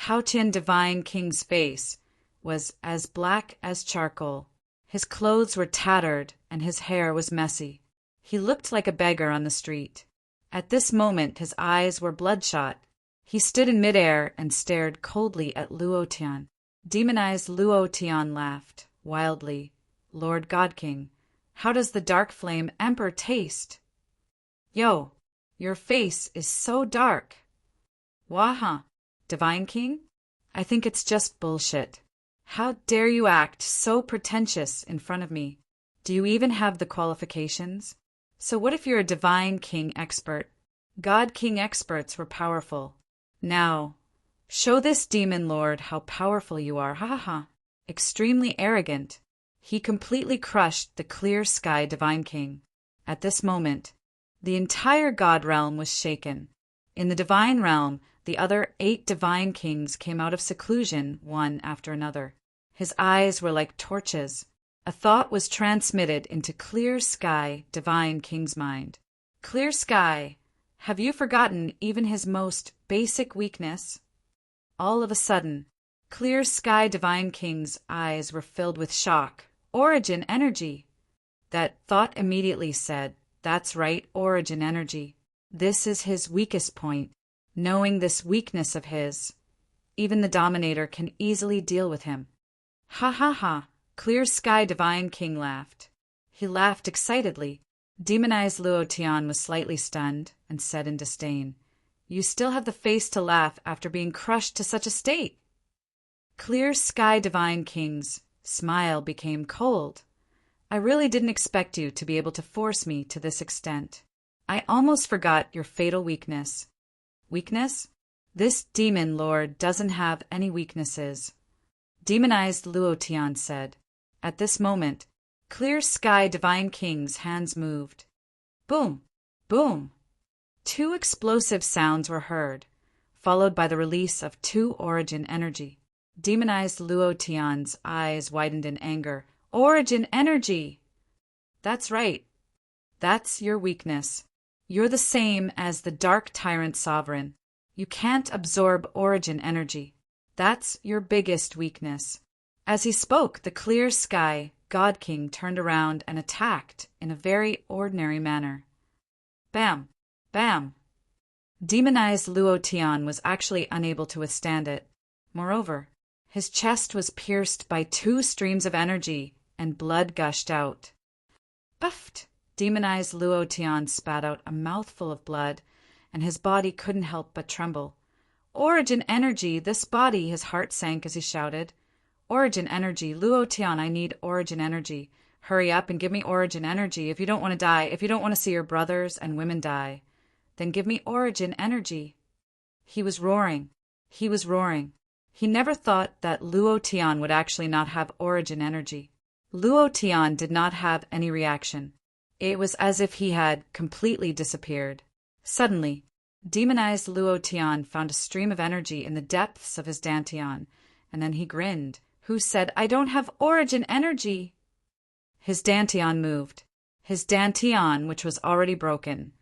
Haoqian Divine King's face was as black as charcoal. His clothes were tattered, and his hair was messy. He looked like a beggar on the street. At this moment, his eyes were bloodshot. He stood in midair and stared coldly at Luo Tian. Demonized Luo Tian laughed wildly. Lord God King, how does the Dark Flame Emperor taste? Yo, your face is so dark. Waha, Divine King? I think it's just bullshit. How dare you act so pretentious in front of me? Do you even have the qualifications? So what if you're a Divine King expert? God King experts were powerful. Now, show this demon lord how powerful you are, ha ha ha. Extremely arrogant. He completely crushed the Clear Sky Divine King. At this moment, the entire God realm was shaken. In the Divine realm, the other 8 Divine Kings came out of seclusion, one after another. His eyes were like torches. A thought was transmitted into Clear Sky Divine King's mind. Clear Sky, have you forgotten even his most basic weakness? All of a sudden, Clear Sky Divine King's eyes were filled with shock. Origin energy. That thought immediately said, that's right, origin energy. This is his weakest point. Knowing this weakness of his, even the Dominator can easily deal with him. Ha ha ha, Clear Sky Divine King laughed. He laughed excitedly. Demonized Luo Tian was slightly stunned and said in disdain, "You still have the face to laugh after being crushed to such a state." Clear Sky Divine King's smile became cold. "I really didn't expect you to be able to force me to this extent. I almost forgot your fatal weakness." "Weakness? This demon lord doesn't have any weaknesses," Demonized Luo Tian said. At this moment, Clear Sky Divine King's hands moved. Boom! Boom! 2 explosive sounds were heard, followed by the release of 2 origin energy. Demonized Luo Tian's eyes widened in anger. "Origin energy!" "That's right. That's your weakness. You're the same as the Dark Tyrant Sovereign. You can't absorb origin energy. That's your biggest weakness." As he spoke, the Clear Sky God King turned around and attacked in a very ordinary manner. Bam! Bam! Demonized Luo Tian was actually unable to withstand it. Moreover, his chest was pierced by 2 streams of energy, and blood gushed out. Buffed! Demonized Luo Tian spat out a mouthful of blood, and his body couldn't help but tremble. "Origin energy, this body!" His heart sank as he shouted. "Origin energy, Luo Tian, I need origin energy. Hurry up and give me origin energy if you don't want to die, if you don't want to see your brothers and women die. Then give me origin energy." He was roaring. He was roaring. He never thought that Luo Tian would actually not have origin energy. Luo Tian did not have any reaction. It was as if he had completely disappeared. Suddenly, Demonized Luo Tian found a stream of energy in the depths of his dantian, and then he grinned. "Who said I don't have origin energy?" His dantian moved. His dantian, which was already broken,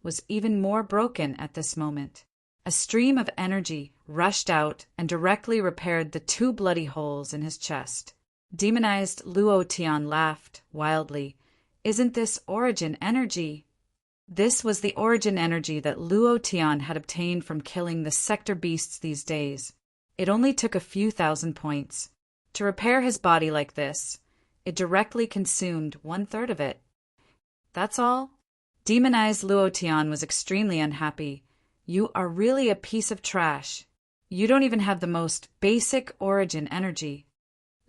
was even more broken at this moment. A stream of energy rushed out and directly repaired the 2 bloody holes in his chest. Demonized Luo Tian laughed wildly. "Isn't this origin energy?" This was the origin energy that Luo Tian had obtained from killing the sector beasts these days. It only took a few thousand points. To repair his body like this, it directly consumed 1/3 of it. That's all? Demonized Luo Tian was extremely unhappy. "You are really a piece of trash. You don't even have the most basic origin energy."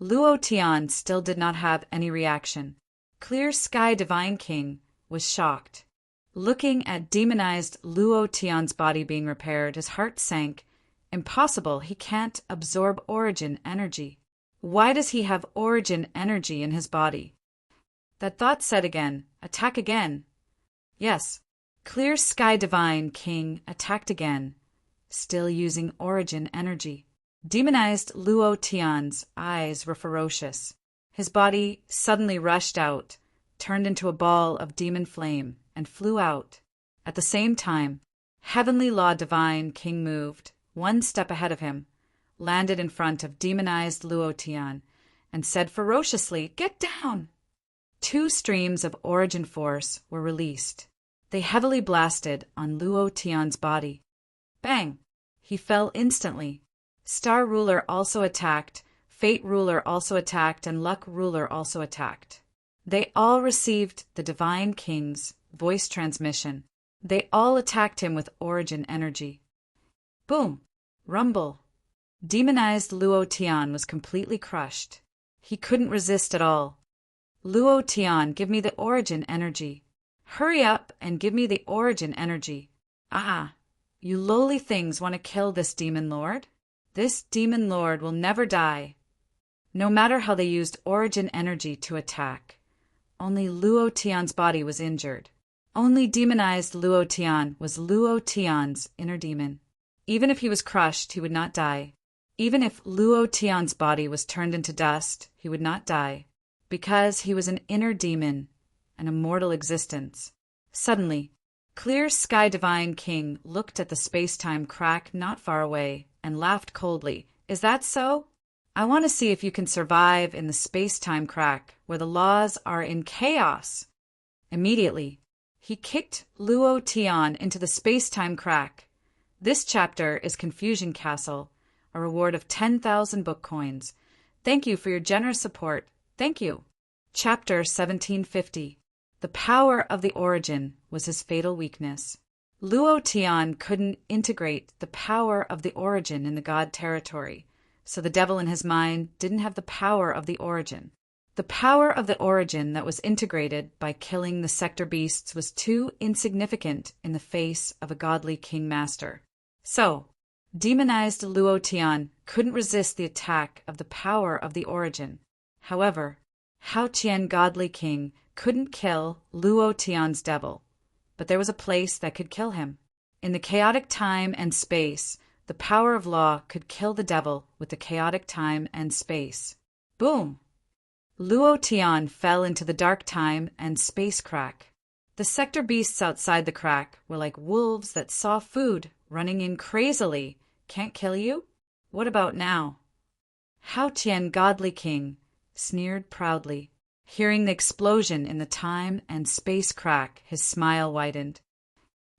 Luo Tian still did not have any reaction. Clear Sky Divine King was shocked. Looking at demonized Luo Tian's body being repaired, his heart sank. Impossible, he can't absorb origin energy. Why does he have origin energy in his body? That thought said again, "Attack again." Yes, Clear Sky Divine King attacked again, still using origin energy. Demonized Luo Tian's eyes were ferocious. His body suddenly rushed out, turned into a ball of demon flame, and flew out. At the same time, Heavenly Law Divine King moved 1 step ahead of him, landed in front of demonized Luo Tian, and said ferociously, "Get down!" 2 streams of origin force were released. They heavily blasted on Luo Tian's body. Bang! He fell instantly. Star Ruler also attacked, Fate Ruler also attacked, and Luck Ruler also attacked. They all received the Divine King's voice transmission. They all attacked him with origin energy. Boom! Rumble! Demonized Luo Tian was completely crushed. He couldn't resist at all. "Luo Tian, give me the origin energy. Hurry up and give me the origin energy. Ah, you lowly things want to kill this demon lord? This demon lord will never die." No matter how they used origin energy to attack, only Luo Tian's body was injured. Only demonized Luo Tian was Luo Tian's inner demon. Even if he was crushed, he would not die. Even if Luo Tian's body was turned into dust, he would not die, because he was an inner demon, an immortal existence. Suddenly, Clear Sky Divine King looked at the space-time crack not far away and laughed coldly. "Is that so? I want to see if you can survive in the space-time crack where the laws are in chaos." Immediately, he kicked Luo Tian into the space-time crack. This chapter is Confusion Castle, a reward of 10,000 book coins. Thank you for your generous support. Thank you. Chapter 1750. The power of the origin was his fatal weakness. Luo Tian couldn't integrate the power of the origin in the god territory, so the devil in his mind didn't have the power of the origin. The power of the origin that was integrated by killing the sector beasts was too insignificant in the face of a godly king master. So, demonized Luo Tian couldn't resist the attack of the power of the origin. However, Hao Qian godly king couldn't kill Luo Tian's devil, but there was a place that could kill him. In the chaotic time and space, the power of law could kill the devil with the chaotic time and space. Boom! Luo Tian fell into the dark time and space crack. The sector beasts outside the crack were like wolves that saw food running in crazily. Can't kill you? What about now? Hao Qian godly king sneered proudly. Hearing the explosion in the time and space crack, his smile widened.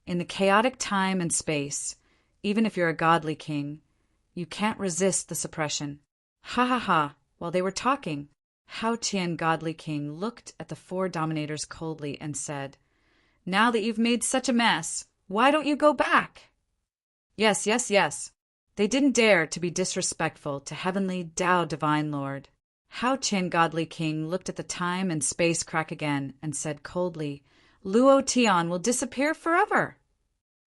In the chaotic time and space, even if you're a godly king, you can't resist the suppression. Ha ha ha! While they were talking, Hao Qian godly king looked at the four dominators coldly and said, "Now that you've made such a mess, why don't you go back?" Yes, yes, yes. They didn't dare to be disrespectful to heavenly Tao divine lord. Hao Qian godly king looked at the time and space crack again and said coldly, "Luo Tian will disappear forever."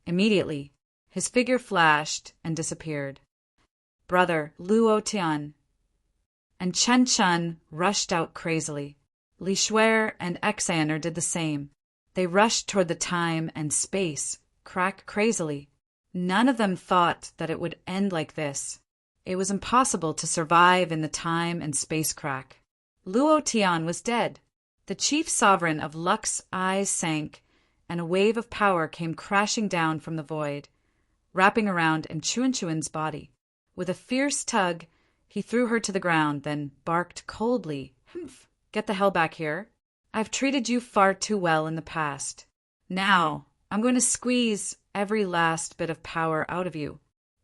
Immediately, his figure flashed and disappeared. Brother Luo Tian. And Chen Chun rushed out crazily. Li Shuer and Xander did the same. They rushed toward the time and space crack crazily. None of them thought that it would end like this. It was impossible to survive in the time and space crack. Luo Tian was dead. The chief sovereign of Luck's eyes sank, and a wave of power came crashing down from the void, wrapping around Chuan's body. With a fierce tug, he threw her to the ground, then barked coldly, "Humph! Get the hell back here. I've treated you far too well in the past. Now, I'm going to squeeze every last bit of power out of you.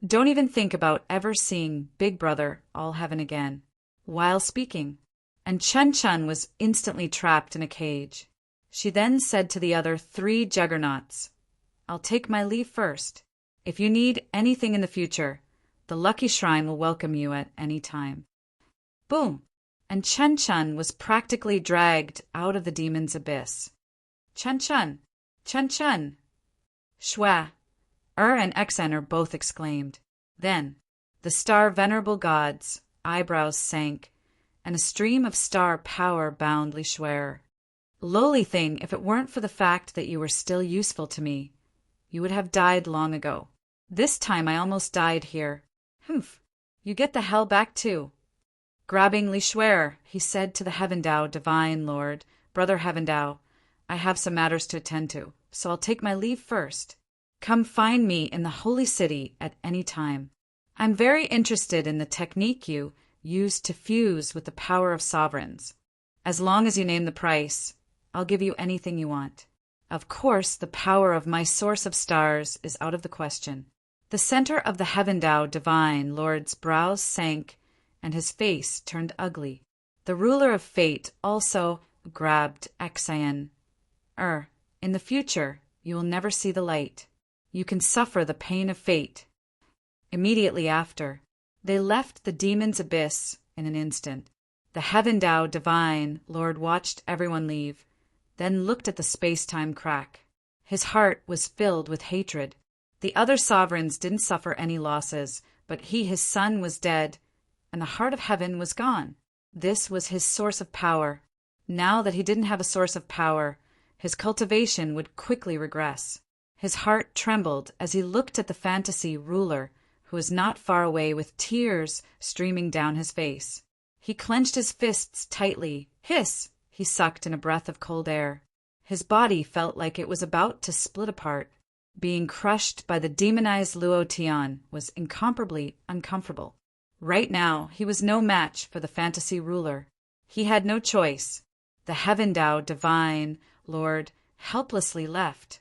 Don't even think about ever seeing Big Brother all heaven again." While speaking, and Chen Chun was instantly trapped in a cage. She then said to the other three juggernauts, "I'll take my leave first. If you need anything in the future, the Lucky Shrine will welcome you at any time." Boom! And Chen Chun was practically dragged out of the demon's abyss. "Chen Chun! Chen Chun!" Shwa! And Xander both exclaimed. Then, the star venerable god's eyebrows sank, and a stream of star power bound Li Shuer. "Lowly thing, if it weren't for the fact that you were still useful to me, you would have died long ago. This time I almost died here. Humph! You get the hell back too." Grabbing Li Shuer, he said to the Heavendao divine lord, "Brother Heavendao, I have some matters to attend to, so I'll take my leave first. Come find me in the holy city at any time. I'm very interested in the technique you use to fuse with the power of sovereigns. As long as you name the price, I'll give you anything you want. Of course, the power of my source of stars is out of the question." The center of the Heavendao divine lord's brows sank, and his face turned ugly. The ruler of fate also grabbed Xian. In the future, you will never see the light. You can suffer the pain of fate." Immediately after, they left the demon's abyss in an instant. The Heavendao divine lord watched everyone leave, then looked at the space-time crack. His heart was filled with hatred. The other sovereigns didn't suffer any losses, but his son was dead, and the heart of heaven was gone. This was his source of power. Now that he didn't have a source of power, his cultivation would quickly regress. His heart trembled as he looked at the fantasy ruler, who was not far away with tears streaming down his face. He clenched his fists tightly. Hiss! He sucked in a breath of cold air. His body felt like it was about to split apart. Being crushed by the demonized Luo Tian was incomparably uncomfortable. Right now, he was no match for the fantasy ruler. He had no choice. The Heavendao divine lord helplessly left.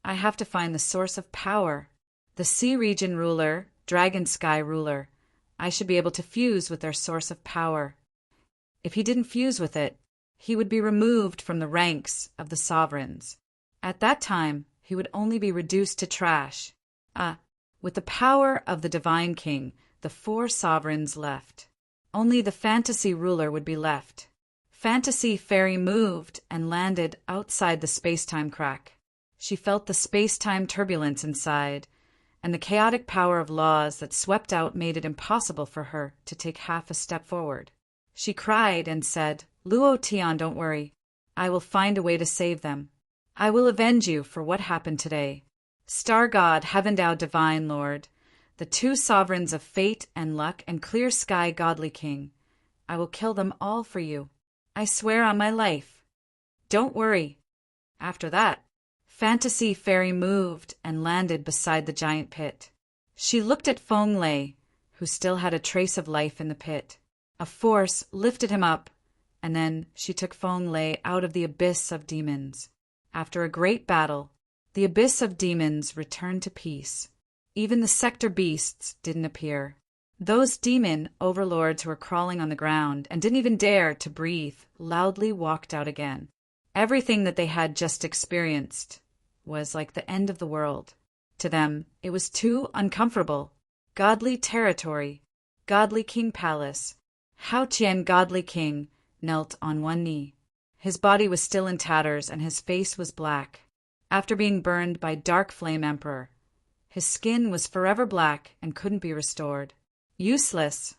"I have to find the source of power. The sea region ruler, dragon sky ruler. I should be able to fuse with their source of power." If he didn't fuse with it, he would be removed from the ranks of the sovereigns. At that time, he would only be reduced to trash. With the power of the Divine King, the 4 sovereigns left. Only the fantasy ruler would be left. Fantasy Fairy moved and landed outside the space-time crack. She felt the space-time turbulence inside, and the chaotic power of laws that swept out made it impossible for her to take half a step forward. She cried and said, "Luo Tian, don't worry. I will find a way to save them. I will avenge you for what happened today. Star God, Heaven Tao Divine Lord, the 2 sovereigns of fate and luck and clear sky godly king. I will kill them all for you. I swear on my life. Don't worry." After that, Fantasy Fairy moved and landed beside the giant pit. She looked at Feng Lei, who still had a trace of life in the pit. A force lifted him up, and then she took Feng Lei out of the abyss of demons. After a great battle, the abyss of demons returned to peace. Even the sector beasts didn't appear. Those demon overlords who were crawling on the ground and didn't even dare to breathe loudly walked out again. Everything that they had just experienced was like the end of the world. To them, it was too uncomfortable. Godly territory, godly king palace. Hao Qian, godly king, knelt on one knee. His body was still in tatters and his face was black. After being burned by Dark Flame Emperor, his skin was forever black and couldn't be restored. Useless.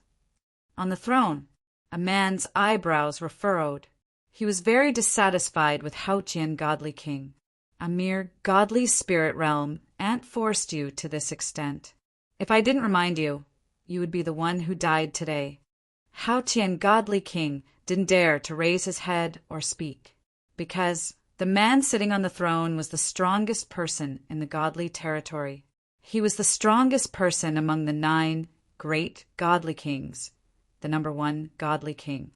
On the throne, a man's eyebrows were furrowed. He was very dissatisfied with Hao Qian, godly king. A mere godly spirit realm ain't forced you to this extent. If I didn't remind you, you would be the one who died today. Hao Qian, godly king, didn't dare to raise his head or speak, because the man sitting on the throne was the strongest person in the godly territory. He was the strongest person among the 9 great godly kings, the number 1 godly king.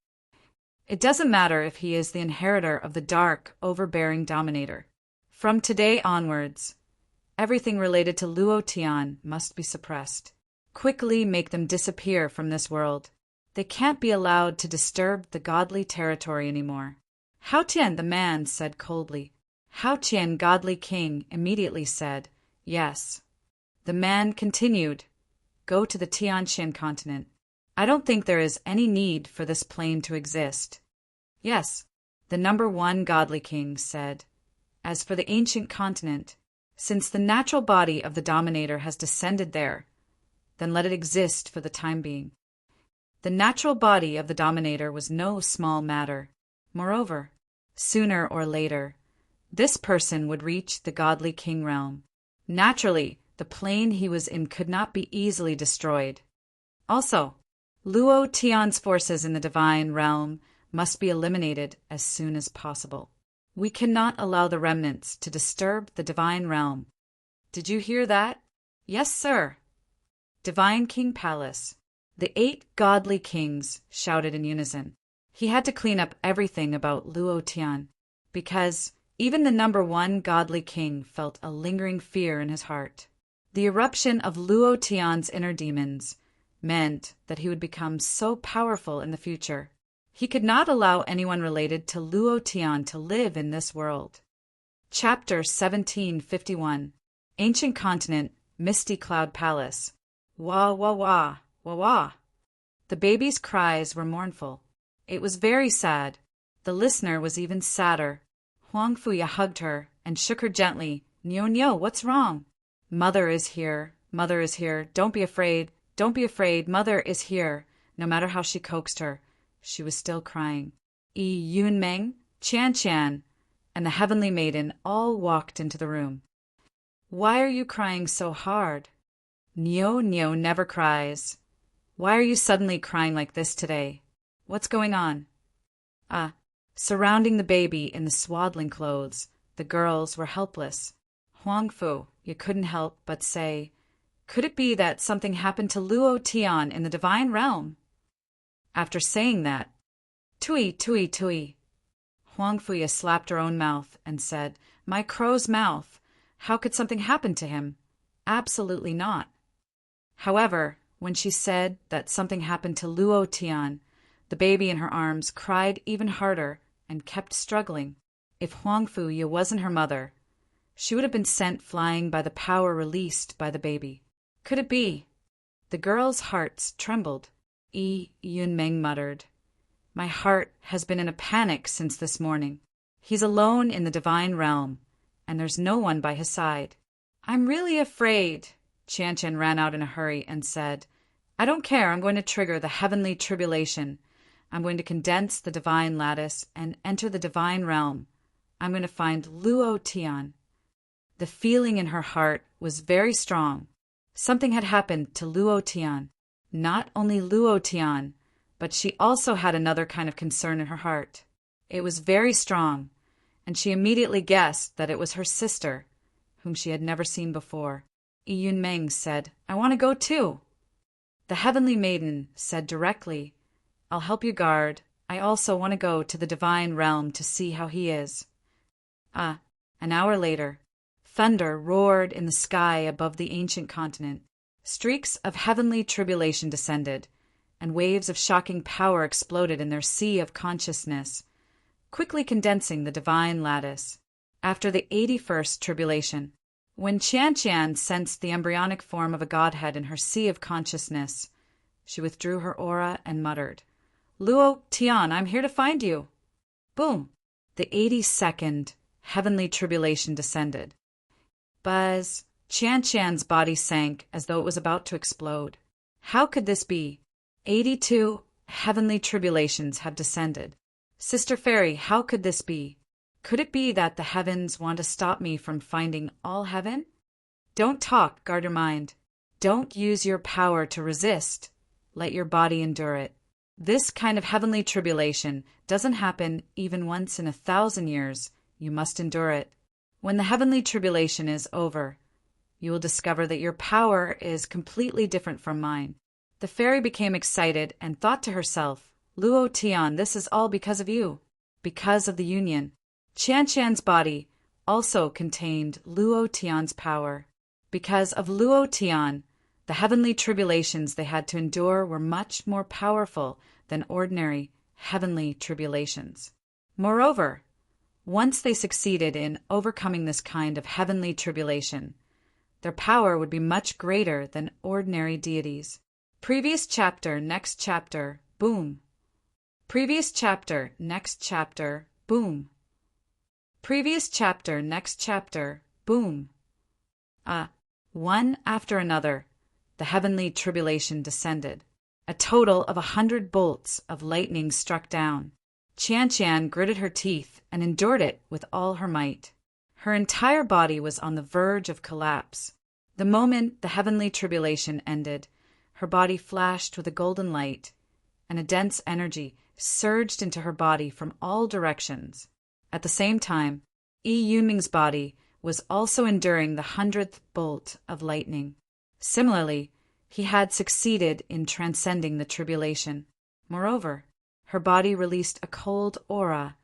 It doesn't matter if he is the inheritor of the dark, overbearing dominator. From today onwards, everything related to Luo Tian must be suppressed. Quickly make them disappear from this world. They can't be allowed to disturb the godly territory anymore. Hao Tian, the man, said coldly. Hao Qian, godly king, immediately said, "Yes." The man continued, "Go to the Tianxian continent. I don't think there is any need for this plane to exist." "Yes," the number 1 godly king said. "As for the ancient continent, since the natural body of the dominator has descended there, then let it exist for the time being." The natural body of the dominator was no small matter. Moreover, sooner or later, this person would reach the godly king realm. Naturally, the plane he was in could not be easily destroyed. Also, Luo Tian's forces in the divine realm must be eliminated as soon as possible. We cannot allow the remnants to disturb the divine realm. Did you hear that? Yes, sir. Divine King Palace. The 8 godly kings shouted in unison. He had to clean up everything about Luo Tian, because even the number 1 godly king felt a lingering fear in his heart. The eruption of Luo Tian's inner demons meant that he would become so powerful in the future. He could not allow anyone related to Luo Tian to live in this world. Chapter 1751. Ancient Continent, Misty Cloud Palace. Wah, wah, wah, wah, wah. The baby's cries were mournful. It was very sad. The listener was even sadder. Huang Fuya hugged her and shook her gently. "Nyo, nyo, what's wrong?" "Mother is here. Mother is here. Don't be afraid. Don't be afraid. Mother is here." No matter how she coaxed her, she was still crying. Yi Yunmeng, Qian Qian, and the heavenly maiden all walked into the room. "Why are you crying so hard?" "Nyo, Nyo never cries. Why are you suddenly crying like this today? What's going on?" Surrounding the baby in the swaddling clothes, the girls were helpless. "Huang Fu, you couldn't help but say, could it be that something happened to Luo Tian in the divine realm?" After saying that, "Tui, tui, tui." Huang Fuya slapped her own mouth and said, "My crow's mouth. How could something happen to him? Absolutely not." However, when she said that something happened to Luo Tian, The baby in her arms cried even harder and kept struggling. If Huang Fuya wasn't her mother, she would have been sent flying by the power released by the baby. Could it be? The girls' hearts trembled. Yunmeng muttered, "My heart has been in a panic since this morning. He's alone in the divine realm, and there's no one by his side." "I'm really afraid." Qianqian ran out in a hurry and said, "I don't care. I'm going to trigger the heavenly tribulation. I'm going to condense the divine lattice and enter the divine realm. I'm going to find Luo Tian." The feeling in her heart was very strong. Something had happened to Luo Tian. Not only Luo Tian, but she also had another kind of concern in her heart. It was very strong, and she immediately guessed that it was her sister, whom she had never seen before. Yunmeng said, "I want to go too." The heavenly maiden said directly, "I'll help you guard. I also want to go to the divine realm to see how he is." An hour later, thunder roared in the sky above the ancient continent. Streaks of heavenly tribulation descended, and waves of shocking power exploded in their sea of consciousness, quickly condensing the divine lattice. After the 81st tribulation, when Qianqian sensed the embryonic form of a godhead in her sea of consciousness, she withdrew her aura and muttered, "Luo Tian, I'm here to find you." Boom! The 82nd heavenly tribulation descended. Buzz! Qianqian's body sank as though it was about to explode. How could this be? 82 heavenly tribulations have descended. Sister Fairy, how could this be? Could it be that the heavens want to stop me from finding all heaven? Don't talk, guard your mind. Don't use your power to resist. Let your body endure it. This kind of heavenly tribulation doesn't happen even once in 1,000 years. You must endure it. When the heavenly tribulation is over, you will discover that your power is completely different from mine. The fairy became excited and thought to herself, "Luo Tian, this is all because of you, because of the union." Qianqian's body also contained Luo Tian's power. Because of Luo Tian, the heavenly tribulations they had to endure were much more powerful than ordinary heavenly tribulations. Moreover, once they succeeded in overcoming this kind of heavenly tribulation, their power would be much greater than ordinary deities. Previous chapter, next chapter, boom. Previous chapter, next chapter, boom. Previous chapter, next chapter, boom. One after another, the heavenly tribulation descended. A total of 100 bolts of lightning struck down. Qianqian gritted her teeth and endured it with all her might. Her entire body was on the verge of collapse. The moment the heavenly tribulation ended, her body flashed with a golden light, and a dense energy surged into her body from all directions. At the same time, Yunming's body was also enduring the 100th bolt of lightning. Similarly, he had succeeded in transcending the tribulation. Moreover, her body released a cold aura,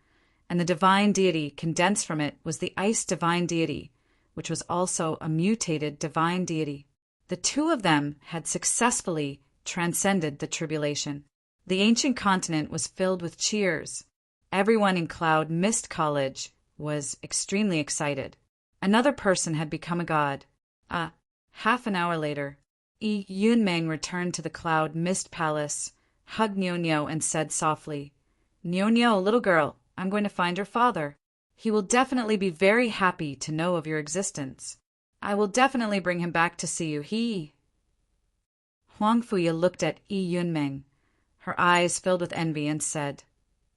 and the divine deity condensed from it was the ice divine deity, which was also a mutated divine deity. The two of them had successfully transcended the tribulation. The ancient continent was filled with cheers. Everyone in Cloud Mist College was extremely excited. Another person had become a god. Half an hour later, Yunmeng returned to the Cloud Mist Palace, hugged Nyo and said softly, "Nyo, little girl, I'm going to find your father. He will definitely be very happy to know of your existence. I will definitely bring him back to see you. Huang Fuya looked at Yunmeng. Her eyes filled with envy and said,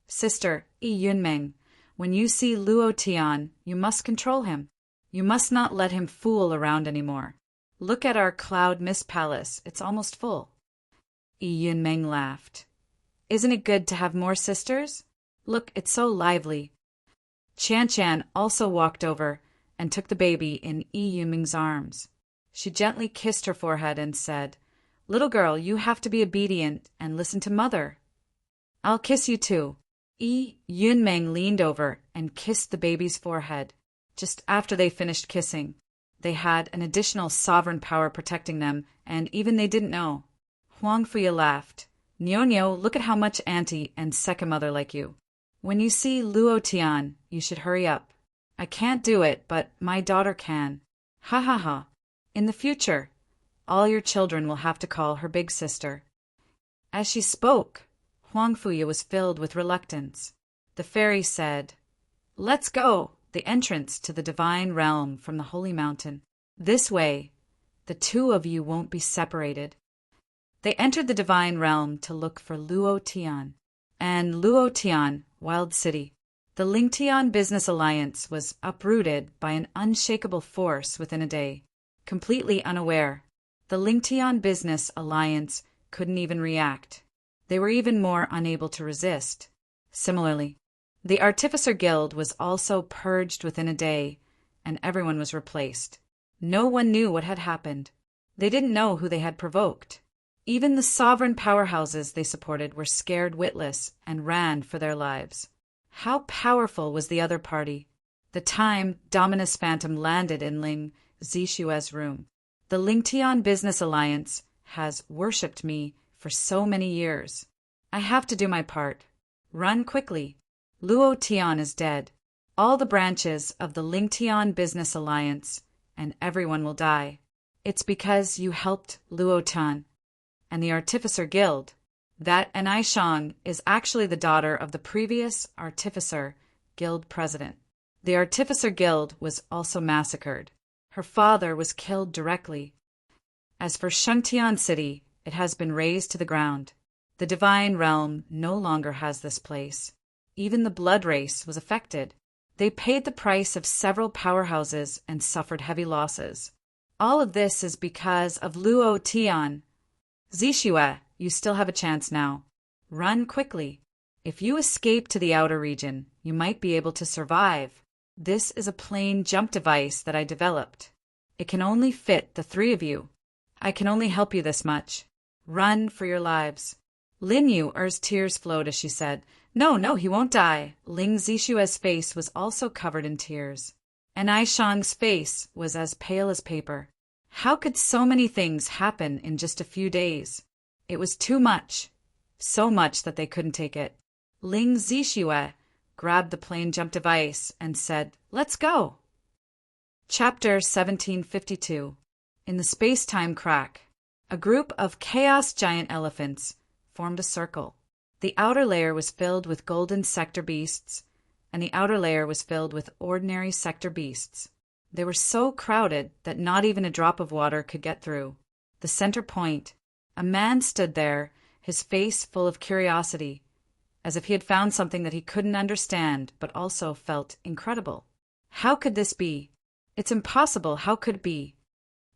"Sister, Yunmeng, when you see Luo Tian, you must control him. You must not let him fool around anymore. Look at our Cloud Mist Palace. It's almost full." Yunmeng laughed. "Isn't it good to have more sisters? Look, it's so lively." Qianqian also walked over and took the baby in Yunming's arms. She gently kissed her forehead and said, "Little girl, you have to be obedient and listen to mother." "I'll kiss you too." Yunmeng leaned over and kissed the baby's forehead. Just after they finished kissing, they had an additional sovereign power protecting them, and even they didn't know. Huang Fuya laughed. Nyonyo, look at how much auntie and second mother like you. When you see Luo Tian, you should hurry up. I can't do it, but my daughter can. Ha ha ha. In the future, all your children will have to call her big sister. As she spoke, Huang Fuya was filled with reluctance. The fairy said, "Let's go, the entrance to the divine realm from the holy mountain. This way, the two of you won't be separated." They entered the divine realm to look for Luo Tian. And Luo Tian, Wild City. The Lingtian Business Alliance was uprooted by an unshakable force within a day. Completely unaware, the Lingtian Business Alliance couldn't even react. They were even more unable to resist. Similarly, the Artificer Guild was also purged within a day, and everyone was replaced. No one knew what had happened. They didn't know who they had provoked. Even the sovereign powerhouses they supported were scared witless and ran for their lives. How powerful was the other party? The time Dominus Phantom landed in Ling Zishue's room. The Lingtian Business Alliance has worshipped me for so many years. I have to do my part. Run quickly. Luo Tian is dead. All the branches of the Lingtian Business Alliance, and everyone will die. It's because you helped Luo Tian and the Artificer Guild. That Anai Shang is actually the daughter of the previous Artificer Guild president. The Artificer Guild was also massacred. Her father was killed directly. As for Shengtian City, it has been razed to the ground. The divine realm no longer has this place. Even the blood race was affected. They paid the price of several powerhouses and suffered heavy losses. All of this is because of Luo Tian. Zishue, you still have a chance now. Run quickly. If you escape to the outer region, you might be able to survive. This is a plain jump device that I developed. It can only fit the three of you. I can only help you this much. Run for your lives. Lin Yu's tears flowed as she said, No, he won't die. Ling Zishue's face was also covered in tears. And Ai Shang's face was as pale as paper. How could so many things happen in just a few days? It was too much. So much that they couldn't take it. Ling Zishue grabbed the plane jump device and said, Let's go. Chapter 1752. In the space-time crack, a group of chaos giant elephants formed a circle. The outer layer was filled with golden sector beasts, and the outer layer was filled with ordinary sector beasts. They were so crowded that not even a drop of water could get through. The center point, a man stood there, his face full of curiosity, as if he had found something that he couldn't understand but also felt incredible. How could this be? It's impossible. How could it be?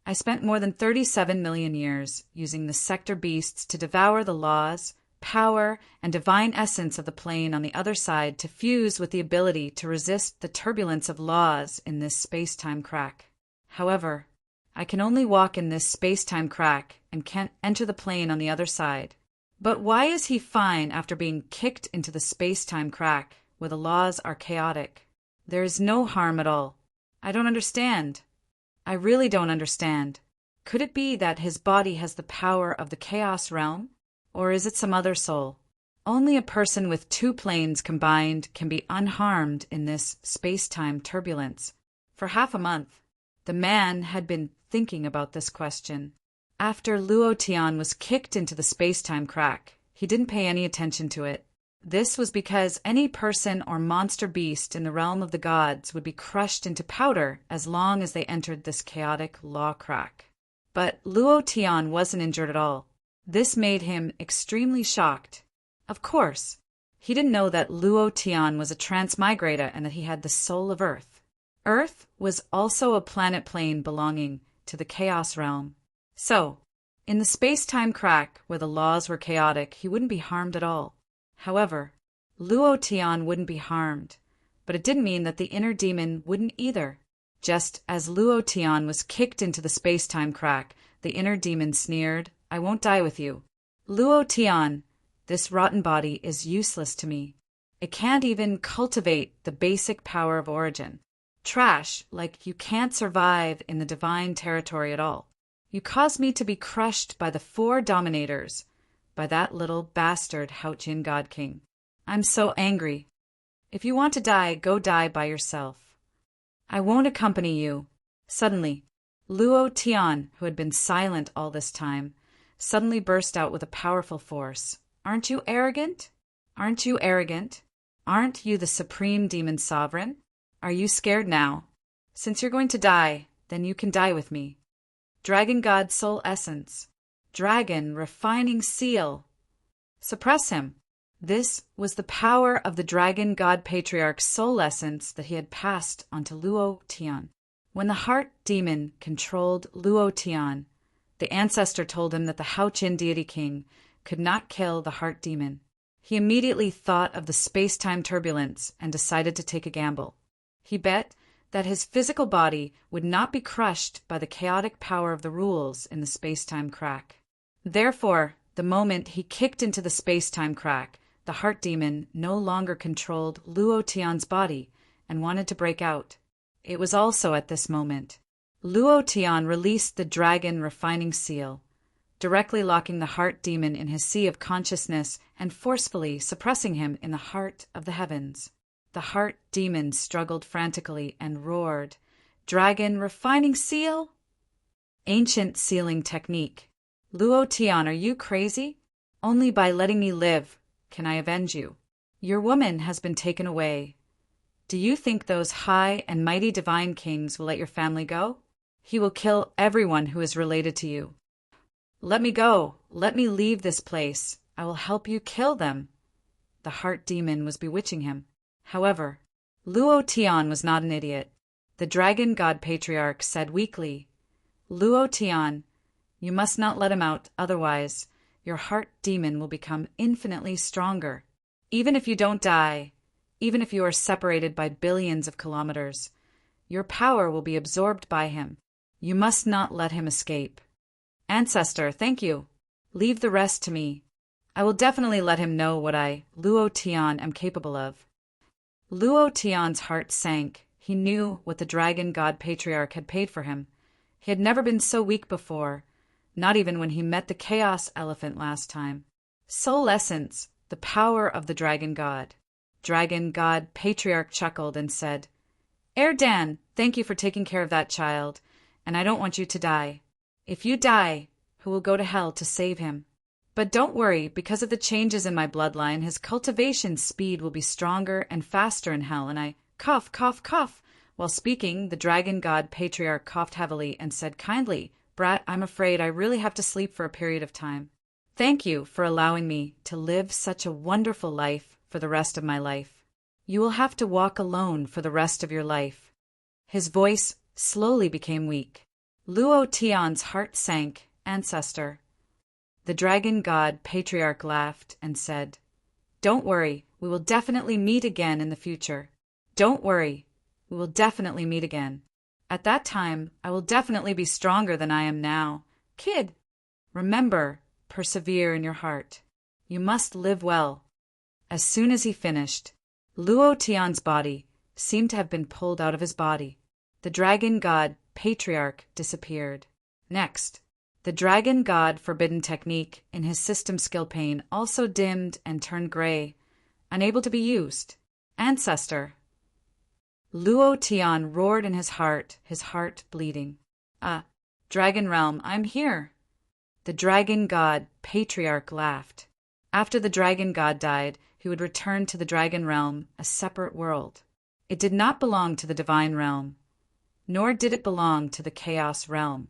I spent more than 37 million years using the sector beasts to devour the laws, power, and divine essence of the plane on the other side to fuse with the ability to resist the turbulence of laws in this space-time crack. However, I can only walk in this space-time crack and can't enter the plane on the other side. But why is he fine after being kicked into the space-time crack where the laws are chaotic? There is no harm at all. I don't understand. I really don't understand. Could it be that his body has the power of the chaos realm? Or is it some other soul? Only a person with two planes combined can be unharmed in this space-time turbulence. For half a month, the man had been thinking about this question. After Luo Tian was kicked into the space-time crack, he didn't pay any attention to it. This was because any person or monster beast in the realm of the gods would be crushed into powder as long as they entered this chaotic law crack. But Luo Tian wasn't injured at all. This made him extremely shocked. Of course, he didn't know that Luo Tian was a transmigrator and that he had the soul of Earth. Earth was also a planet plane belonging to the chaos realm. So, in the space-time crack where the laws were chaotic, he wouldn't be harmed at all. However, Luo Tian wouldn't be harmed, but it didn't mean that the inner demon wouldn't either. Just as Luo Tian was kicked into the space-time crack, the inner demon sneered, I won't die with you. Luo Tian, this rotten body is useless to me. It can't even cultivate the basic power of origin. Trash, like you can't survive in the divine territory at all. You caused me to be crushed by the 4 dominators, by that little bastard Haotian God King. I'm so angry. If you want to die, go die by yourself. I won't accompany you. Suddenly, Luo Tian, who had been silent all this time, suddenly burst out with a powerful force. Aren't you arrogant? Aren't you arrogant? Aren't you the supreme demon sovereign? Are you scared now? Since you're going to die, then you can die with me. Dragon God Soul Essence. Dragon Refining Seal. Suppress him. This was the power of the Dragon God Patriarch's soul essence that he had passed onto Luo Tian. When the heart demon controlled Luo Tian, the ancestor told him that the Haotian deity king could not kill the heart demon. He immediately thought of the space-time turbulence and decided to take a gamble. He bet that his physical body would not be crushed by the chaotic power of the rules in the space-time crack. Therefore, the moment he kicked into the space-time crack, the heart demon no longer controlled Luo Tian's body and wanted to break out. It was also at this moment Luo Tian released the Dragon Refining Seal, directly locking the heart demon in his sea of consciousness and forcefully suppressing him in the heart of the heavens. The heart demon struggled frantically and roared, "Dragon Refining Seal?" Ancient sealing technique. Luo Tian, are you crazy? Only by letting me live can I avenge you. Your woman has been taken away. Do you think those high and mighty divine kings will let your family go? He will kill everyone who is related to you. Let me go. Let me leave this place. I will help you kill them. The heart demon was bewitching him. However, Luo Tian was not an idiot. The Dragon God Patriarch said weakly, "Luo Tian, you must not let him out, otherwise your heart demon will become infinitely stronger. Even if you don't die, even if you are separated by billions of kilometers, your power will be absorbed by him. You must not let him escape." Ancestor, thank you. Leave the rest to me. I will definitely let him know what I, Luo Tian, am capable of. Luo Tian's heart sank. He knew what the Dragon God Patriarch had paid for him. He had never been so weak before, not even when he met the Chaos Elephant last time. Soul Essence, the power of the Dragon God. Dragon God Patriarch chuckled and said, "Erdan, thank you for taking care of that child, and I don't want you to die. If you die, who will go to hell to save him? But don't worry, because of the changes in my bloodline, his cultivation speed will be stronger and faster in hell," and I cough, cough, cough. While speaking, the Dragon God Patriarch coughed heavily and said kindly, "Brat, I'm afraid I really have to sleep for a period of time. Thank you for allowing me to live such a wonderful life for the rest of my life. You will have to walk alone for the rest of your life." His voice slowly became weak. Luo Tian's heart sank. Ancestor. The Dragon God Patriarch laughed and said, "Don't worry, we will definitely meet again in the future. Don't worry, we will definitely meet again. At that time, I will definitely be stronger than I am now. Kid, remember, persevere in your heart. You must live well." As soon as he finished, Luo Tian's body seemed to have been pulled out of his body. The Dragon God Patriarch disappeared. Next, the Dragon God Forbidden Technique in his system skill pane also dimmed and turned gray, unable to be used. Ancestor. Luo Tian roared in his heart bleeding. Dragon Realm, I'm here." The Dragon God Patriarch laughed. After the Dragon God died, he would return to the Dragon Realm, a separate world. It did not belong to the Divine Realm, nor did it belong to the Chaos Realm.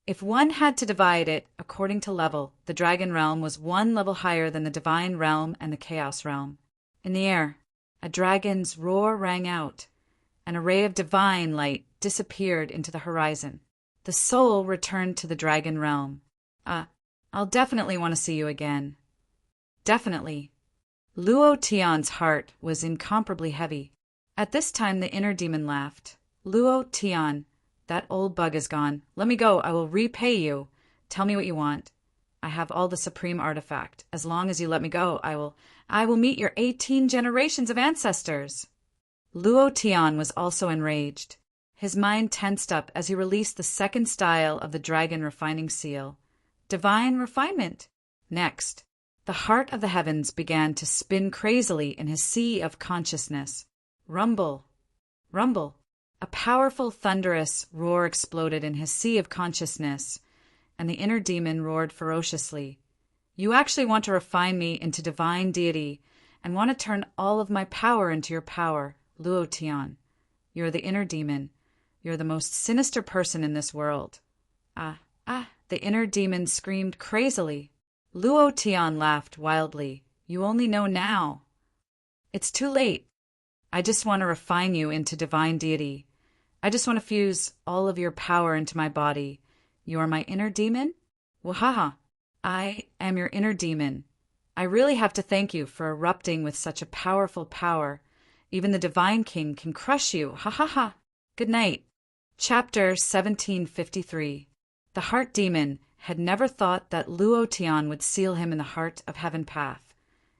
If one had to divide it according to level, the Dragon Realm was one level higher than the Divine Realm and the Chaos Realm. In the air, a dragon's roar rang out. An array of divine light disappeared into the horizon. The soul returned to the Dragon Realm. I'll definitely want to see you again." Definitely. Luo Tian's heart was incomparably heavy. At this time the inner demon laughed. "Luo Tian, that old bug is gone. Let me go. I will repay you. Tell me what you want. I have all the supreme artifact. As long as you let me go, I will meet your 18 generations of ancestors." Luo Tian was also enraged. His mind tensed up as he released the second style of the Dragon Refining Seal. Divine Refinement. Next, The heart of the heavens began to spin crazily in his sea of consciousness. Rumble, rumble. A powerful, thunderous roar exploded in his sea of consciousness, and the inner demon roared ferociously. You actually want to refine me into divine deity and want to turn all of my power into your power, Luo Tian. You're the inner demon. You're the most sinister person in this world. The inner demon screamed crazily. Luo Tian laughed wildly. You only know now. It's too late. I just want to refine you into divine deity. I just want to fuse all of your power into my body. You are my inner demon? Wahaha. I am your inner demon. I really have to thank you for erupting with such a powerful power. Even the Divine King can crush you. Ha ha ha. Good night. Chapter 1753. The Heart Demon had never thought that Luo Tian would seal him in the heart of Heaven Path,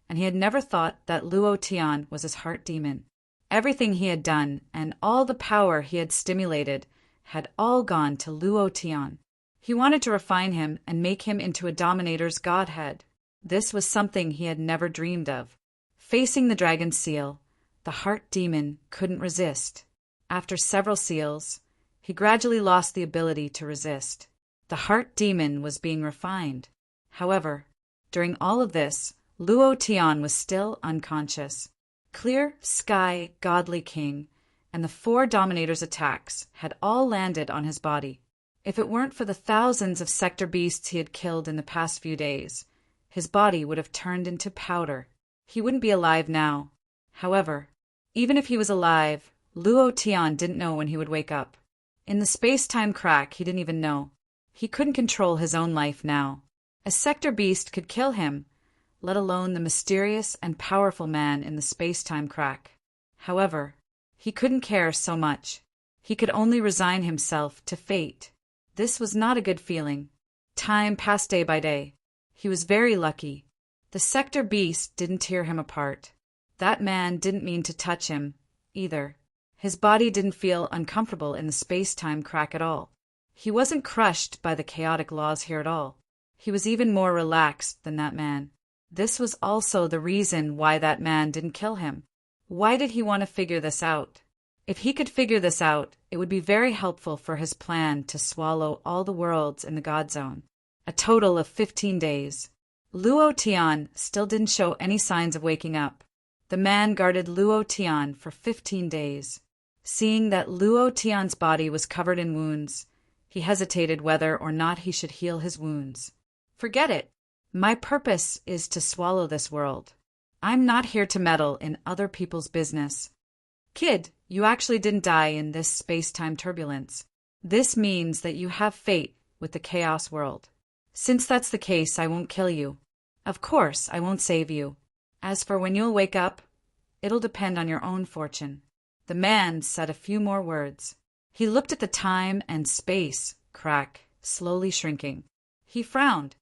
and he had never thought that Luo Tian was his heart demon. Everything he had done and all the power he had stimulated had all gone to Luo Tian. He wanted to refine him and make him into a dominator's godhead. This was something he had never dreamed of. Facing the dragon's seal, the heart demon couldn't resist. After several seals, he gradually lost the ability to resist. The heart demon was being refined. However, during all of this, Luo Tian was still unconscious. Clear Sky Godly King and the 4 Dominators' attacks had all landed on his body. If it weren't for the thousands of sector beasts he had killed in the past few days, his body would have turned into powder. He wouldn't be alive now. However, even if he was alive, Luo Tian didn't know when he would wake up. In the space-time crack, he didn't even know. He couldn't control his own life now. A sector beast could kill him, let alone the mysterious and powerful man in the space-time crack. However, he couldn't care so much. He could only resign himself to fate. This was not a good feeling. Time passed day by day. He was very lucky. The sector beast didn't tear him apart. That man didn't mean to touch him, either. His body didn't feel uncomfortable in the space-time crack at all. He wasn't crushed by the chaotic laws here at all. He was even more relaxed than that man. This was also the reason why that man didn't kill him. Why did he want to figure this out? If he could figure this out, it would be very helpful for his plan to swallow all the worlds in the God Zone. A total of 15 days. Luo Tian still didn't show any signs of waking up. The man guarded Luo Tian for 15 days. Seeing that Luo Tian's body was covered in wounds, he hesitated whether or not he should heal his wounds. Forget it. My purpose is to swallow this world. I'm not here to meddle in other people's business. Kid, you actually didn't die in this space-time turbulence. This means that you have fate with the Chaos World. Since that's the case, I won't kill you. Of course, I won't save you. As for when you'll wake up, it'll depend on your own fortune. The man said a few more words. He looked at the time and space crack, slowly shrinking. He frowned.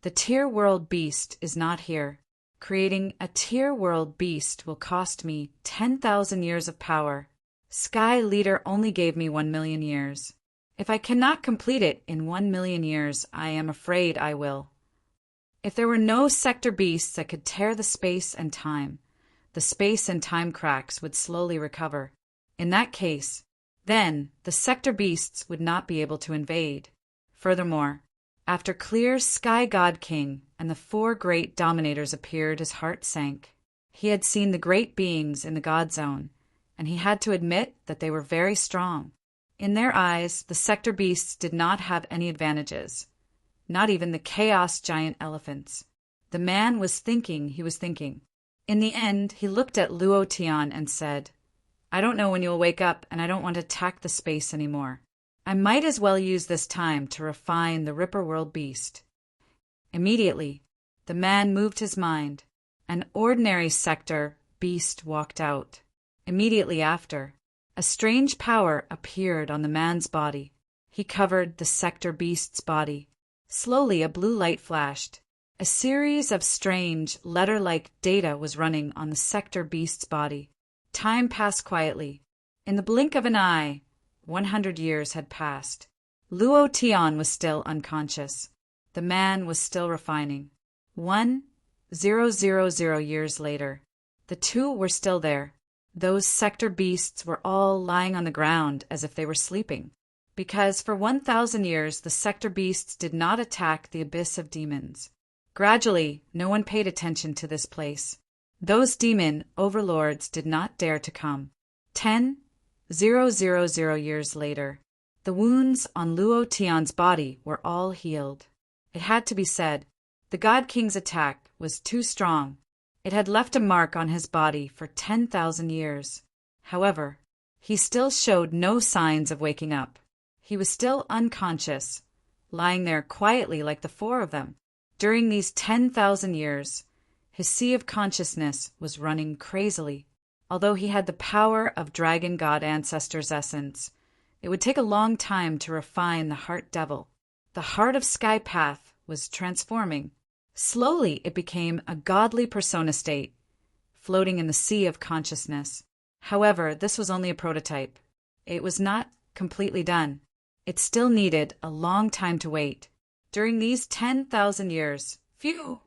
The Tier World Beast is not here. Creating a Tier World Beast will cost me 10,000 years of power. Sky Leader only gave me 1 million years. If I cannot complete it in 1 million years, I am afraid I will. If there were no sector beasts that could tear the space and time, the space and time cracks would slowly recover. In that case, then the sector beasts would not be able to invade. Furthermore, after Clear Sky God King and the 4 great dominators appeared, his heart sank. He had seen the great beings in the God Zone, and he had to admit that they were very strong. In their eyes, the sector beasts did not have any advantages, not even the chaos giant elephants. The man was thinking he was thinking. In the end, he looked at Luo Tian and said, I don't know when you'll wake up, and I don't want to attack the space anymore. I might as well use this time to refine the Ripper World Beast. Immediately, the man moved his mind. An ordinary sector beast walked out. Immediately after, a strange power appeared on the man's body. He covered the sector beast's body. Slowly, a blue light flashed. A series of strange, letter-like data was running on the sector beast's body. Time passed quietly. In the blink of an eye, 100 years had passed. Luo Tian was still unconscious. The man was still refining. 1 10,000 years later. The two were still there. Those sector beasts were all lying on the ground as if they were sleeping. Because for 1,000 years the sector beasts did not attack the abyss of demons. Gradually, no one paid attention to this place. Those demon overlords did not dare to come. 10,000 years later, the wounds on Luo Tian's body were all healed. It had to be said, the God King's attack was too strong. It had left a mark on his body for 10,000 years. However, he still showed no signs of waking up. He was still unconscious, lying there quietly like the four of them. During these 10,000 years, his sea of consciousness was running crazily. Although he had the power of Dragon God Ancestor's essence, it would take a long time to refine the Heart Devil. The heart of Sky Path was transforming. Slowly it became a godly persona state, floating in the sea of consciousness. However, this was only a prototype. It was not completely done. It still needed a long time to wait. During these 10,000 years, phew!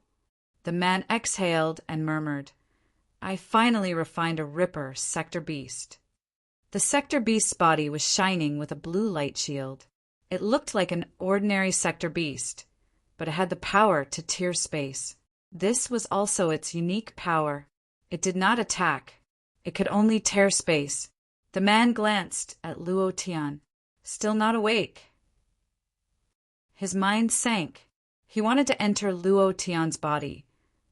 The man exhaled and murmured, I finally refined a Ripper Sector Beast. The Sector Beast's body was shining with a blue light shield. It looked like an ordinary Sector Beast, but it had the power to tear space. This was also its unique power. It did not attack. It could only tear space. The man glanced at Luo Tian, still not awake. His mind sank. He wanted to enter Luo Tian's body,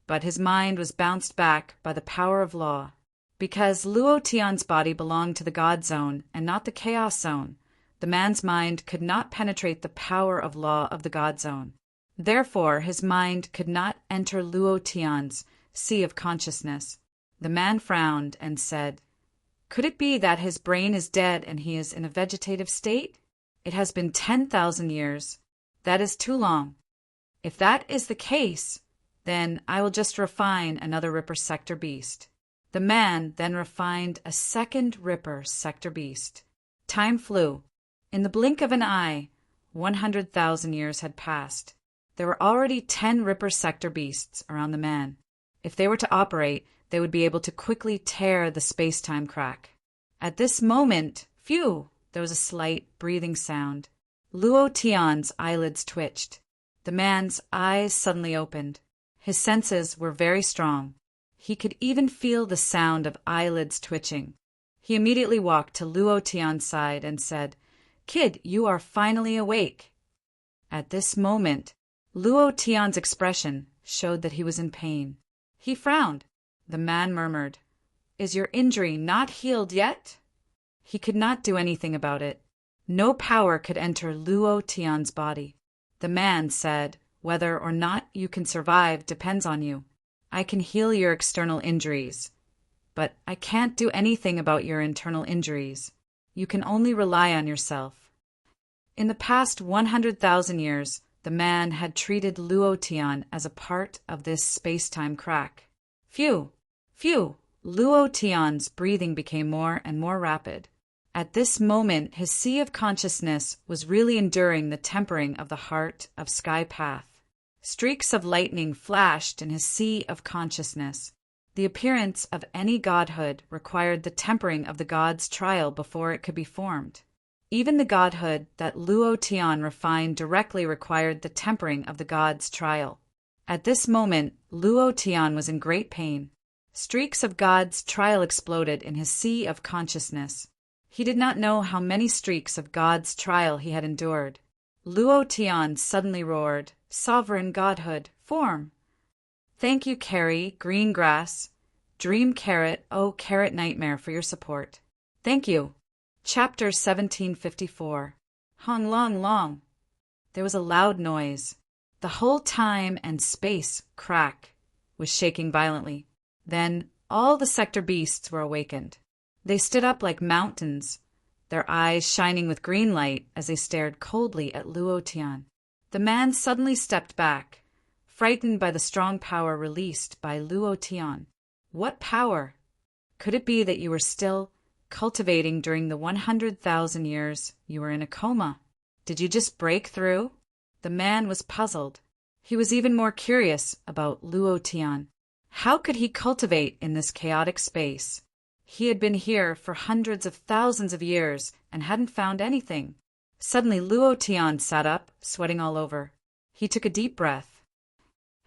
but his mind was bounced back by the power of law. Because Luo Tian's body belonged to the God Zone and not the Chaos Zone, the man's mind could not penetrate the power of law of the God Zone. Therefore, his mind could not enter Luo Tian's sea of consciousness. The man frowned and said, Could it be that his brain is dead and he is in a vegetative state? It has been 10,000 years. That is too long. If that is the case, then I will just refine another Ripper Sector Beast. The man then refined a second Ripper Sector Beast. Time flew. In the blink of an eye, 100,000 years had passed. There were already 10 Ripper Sector Beasts around the man. If they were to operate, they would be able to quickly tear the space-time crack. At this moment, phew, there was a slight breathing sound. Luo Tian's eyelids twitched. The man's eyes suddenly opened. His senses were very strong. He could even feel the sound of eyelids twitching. He immediately walked to Luo Tian's side and said, Kid, you are finally awake. At this moment, Luo Tian's expression showed that he was in pain. He frowned. The man murmured, Is your injury not healed yet? He could not do anything about it. No power could enter Luo Tian's body. The man said, Whether or not you can survive depends on you. I can heal your external injuries, but I can't do anything about your internal injuries. You can only rely on yourself. In the past 100,000 years, the man had treated Luo Tian as a part of this space-time crack. Phew! Phew! Luo Tian's breathing became more and more rapid. At this moment, his sea of consciousness was really enduring the tempering of the heart of Sky Path. Streaks of lightning flashed in his sea of consciousness. The appearance of any godhood required the tempering of the god's trial before it could be formed. Even the godhood that Luo Tian refined directly required the tempering of the god's trial. At this moment, Luo Tian was in great pain. Streaks of God's trial exploded in his sea of consciousness. He did not know how many streaks of God's trial he had endured. Luo Tian suddenly roared, Sovereign Godhood, form! Thank you, Carrie, Green Grass, Dream Carrot, oh Carrot Nightmare for your support. Thank you. Chapter 1754. Hong Long Long. There was a loud noise. The whole time and space crack was shaking violently. Then all the sector beasts were awakened. They stood up like mountains, their eyes shining with green light as they stared coldly at Luo Tian. The man suddenly stepped back, frightened by the strong power released by Luo Tian. What power? Could it be that you were still cultivating during the 100,000 years you were in a coma? Did you just break through? The man was puzzled. He was even more curious about Luo Tian. How could he cultivate in this chaotic space? He had been here for hundreds of thousands of years and hadn't found anything. Suddenly Luo Tian sat up, sweating all over. He took a deep breath.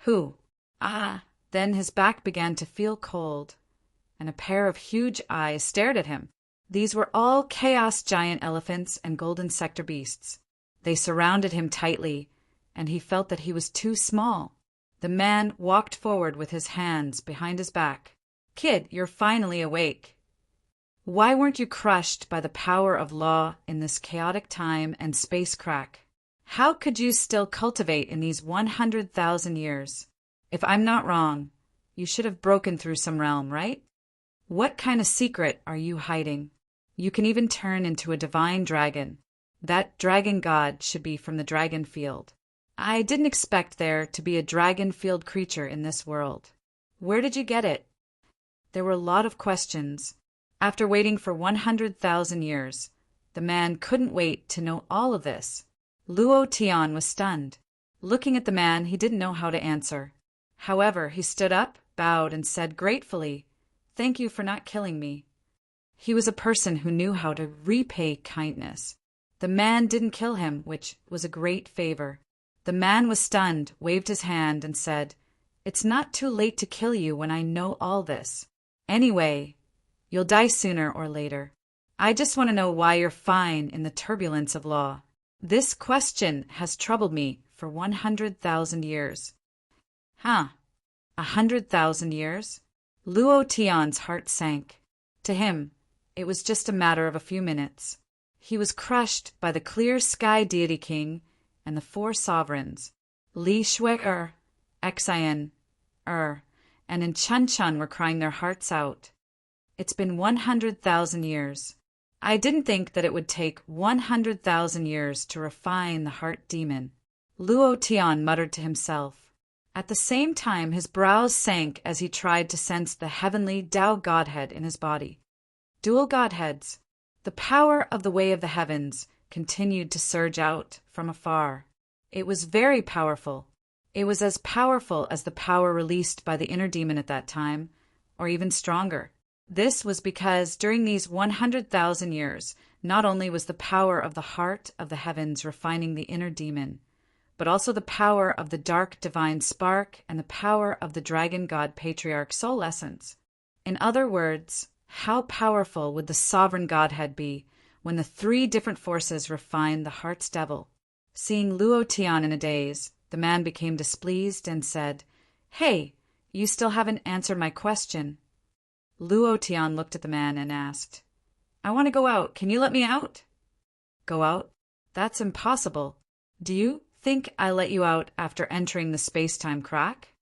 Who? Ah! Then his back began to feel cold, and a pair of huge eyes stared at him. These were all chaos giant elephants and golden sector beasts. They surrounded him tightly, and he felt that he was too small. The man walked forward with his hands behind his back. Kid, you're finally awake. Why weren't you crushed by the power of law in this chaotic time and space crack? How could you still cultivate in these 100,000 years? If I'm not wrong, you should have broken through some realm, right? What kind of secret are you hiding? You can even turn into a divine dragon. That dragon god should be from the dragon field. I didn't expect there to be a dragon field creature in this world. Where did you get it? There were a lot of questions. After waiting for 100,000 years, the man couldn't wait to know all of this. Luo Tian was stunned. Looking at the man, he didn't know how to answer. However, he stood up, bowed, and said gratefully, "Thank you for not killing me." He was a person who knew how to repay kindness. The man didn't kill him, which was a great favor. The man was stunned, waved his hand, and said, "It's not too late to kill you when I know all this. Anyway, you'll die sooner or later. I just want to know why you're fine in the turbulence of law. This question has troubled me for 100,000 years. Huh? 100,000 years? Luo Tian's heart sank. To him, it was just a matter of a few minutes. He was crushed by the clear sky deity king and the four sovereigns. Li Shui Xian, and in Chun were crying their hearts out. It's been 100,000 years. I didn't think that it would take 100,000 years to refine the heart demon. Luo Tian muttered to himself. At the same time, his brows sank as he tried to sense the heavenly Tao Godhead in his body. Dual Godheads. The power of the way of the heavens continued to surge out from afar. It was very powerful. It was as powerful as the power released by the inner demon at that time, or even stronger. This was because during these 100,000 years, not only was the power of the heart of the heavens refining the inner demon, but also the power of the dark divine spark and the power of the dragon god patriarch soul essence. In other words, how powerful would the sovereign Godhead be when the three different forces refined the heart's devil? Seeing Luo Tian in a daze, the man became displeased and said, "Hey, you still haven't answered my question." Luo Tian looked at the man and asked, "I want to go out. Can you let me out?" "Go out? That's impossible. Do you think I let you out after entering the space-time crack?"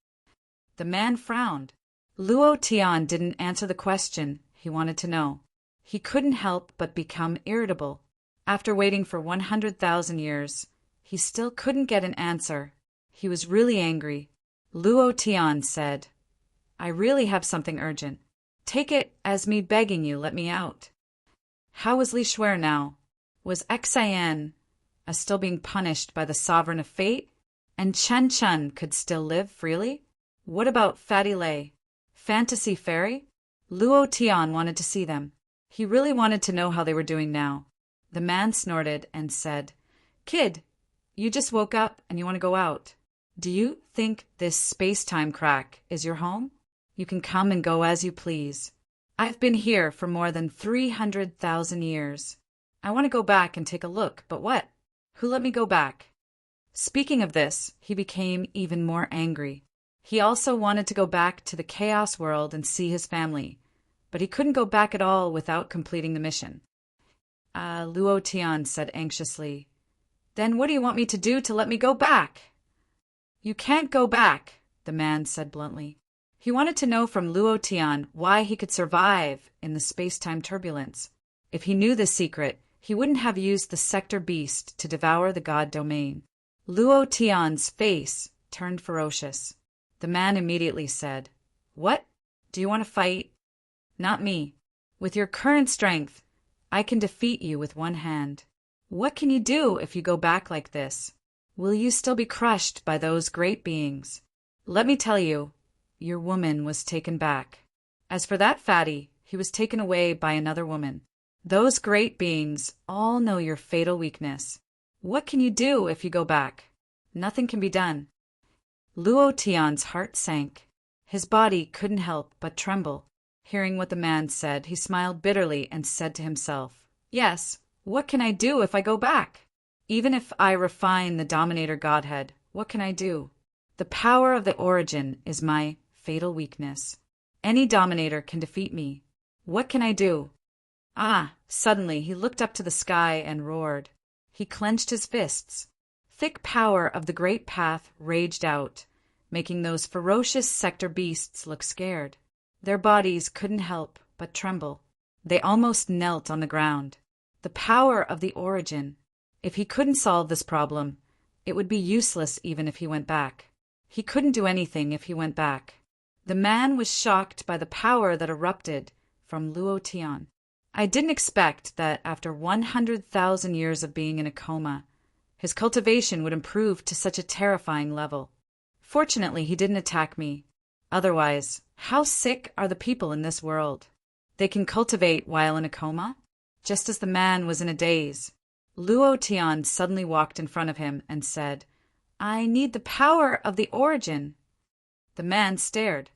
The man frowned. Luo Tian didn't answer the question he wanted to know. He couldn't help but become irritable. After waiting for 100,000 years, he still couldn't get an answer. He was really angry. Luo Tian said, "I really have something urgent. Take it as me begging you let me out." How was Li Shui now? Was Xian still being punished by the sovereign of fate? And Chun could still live freely? What about Fatty Lei? Fantasy Fairy? Luo Tian wanted to see them. He really wanted to know how they were doing now. The man snorted and said, "Kid, you just woke up and you want to go out. Do you think this space-time crack is your home? You can come and go as you please. I've been here for more than 300,000 years. I want to go back and take a look, but what? Who let me go back?" Speaking of this, he became even more angry. He also wanted to go back to the chaos world and see his family, but he couldn't go back at all without completing the mission. Luo Tian said anxiously, "Then what do you want me to do to let me go back?" "You can't go back," the man said bluntly. He wanted to know from Luo Tian why he could survive in the space-time turbulence. If he knew this secret, he wouldn't have used the sector beast to devour the god domain. Luo Tian's face turned ferocious. The man immediately said, "What? Do you want to fight?" "Not me. With your current strength, I can defeat you with one hand." "What can you do if you go back like this?" Will you still be crushed by those great beings? Let me tell you, your woman was taken back. As for that fatty, he was taken away by another woman. Those great beings all know your fatal weakness. What can you do if you go back? Nothing can be done. Luo Tian's heart sank. His body couldn't help but tremble. Hearing what the man said, he smiled bitterly and said to himself, "Yes, what can I do if I go back? Even if I refine the Dominator Godhead, what can I do? The power of the origin is my fatal weakness. Any Dominator can defeat me. What can I do?" Suddenly he looked up to the sky and roared. He clenched his fists. Thick power of the great path raged out, making those ferocious sector beasts look scared. Their bodies couldn't help but tremble. They almost knelt on the ground. The power of the origin. If he couldn't solve this problem, it would be useless even if he went back. He couldn't do anything if he went back. The man was shocked by the power that erupted from Luo Tian. I didn't expect that after 100,000 years of being in a coma, his cultivation would improve to such a terrifying level. Fortunately, he didn't attack me. Otherwise, how sick are the people in this world? They can cultivate while in a coma? Just as the man was in a daze, Luo Tian suddenly walked in front of him and said, "I need the power of the origin." The man stared.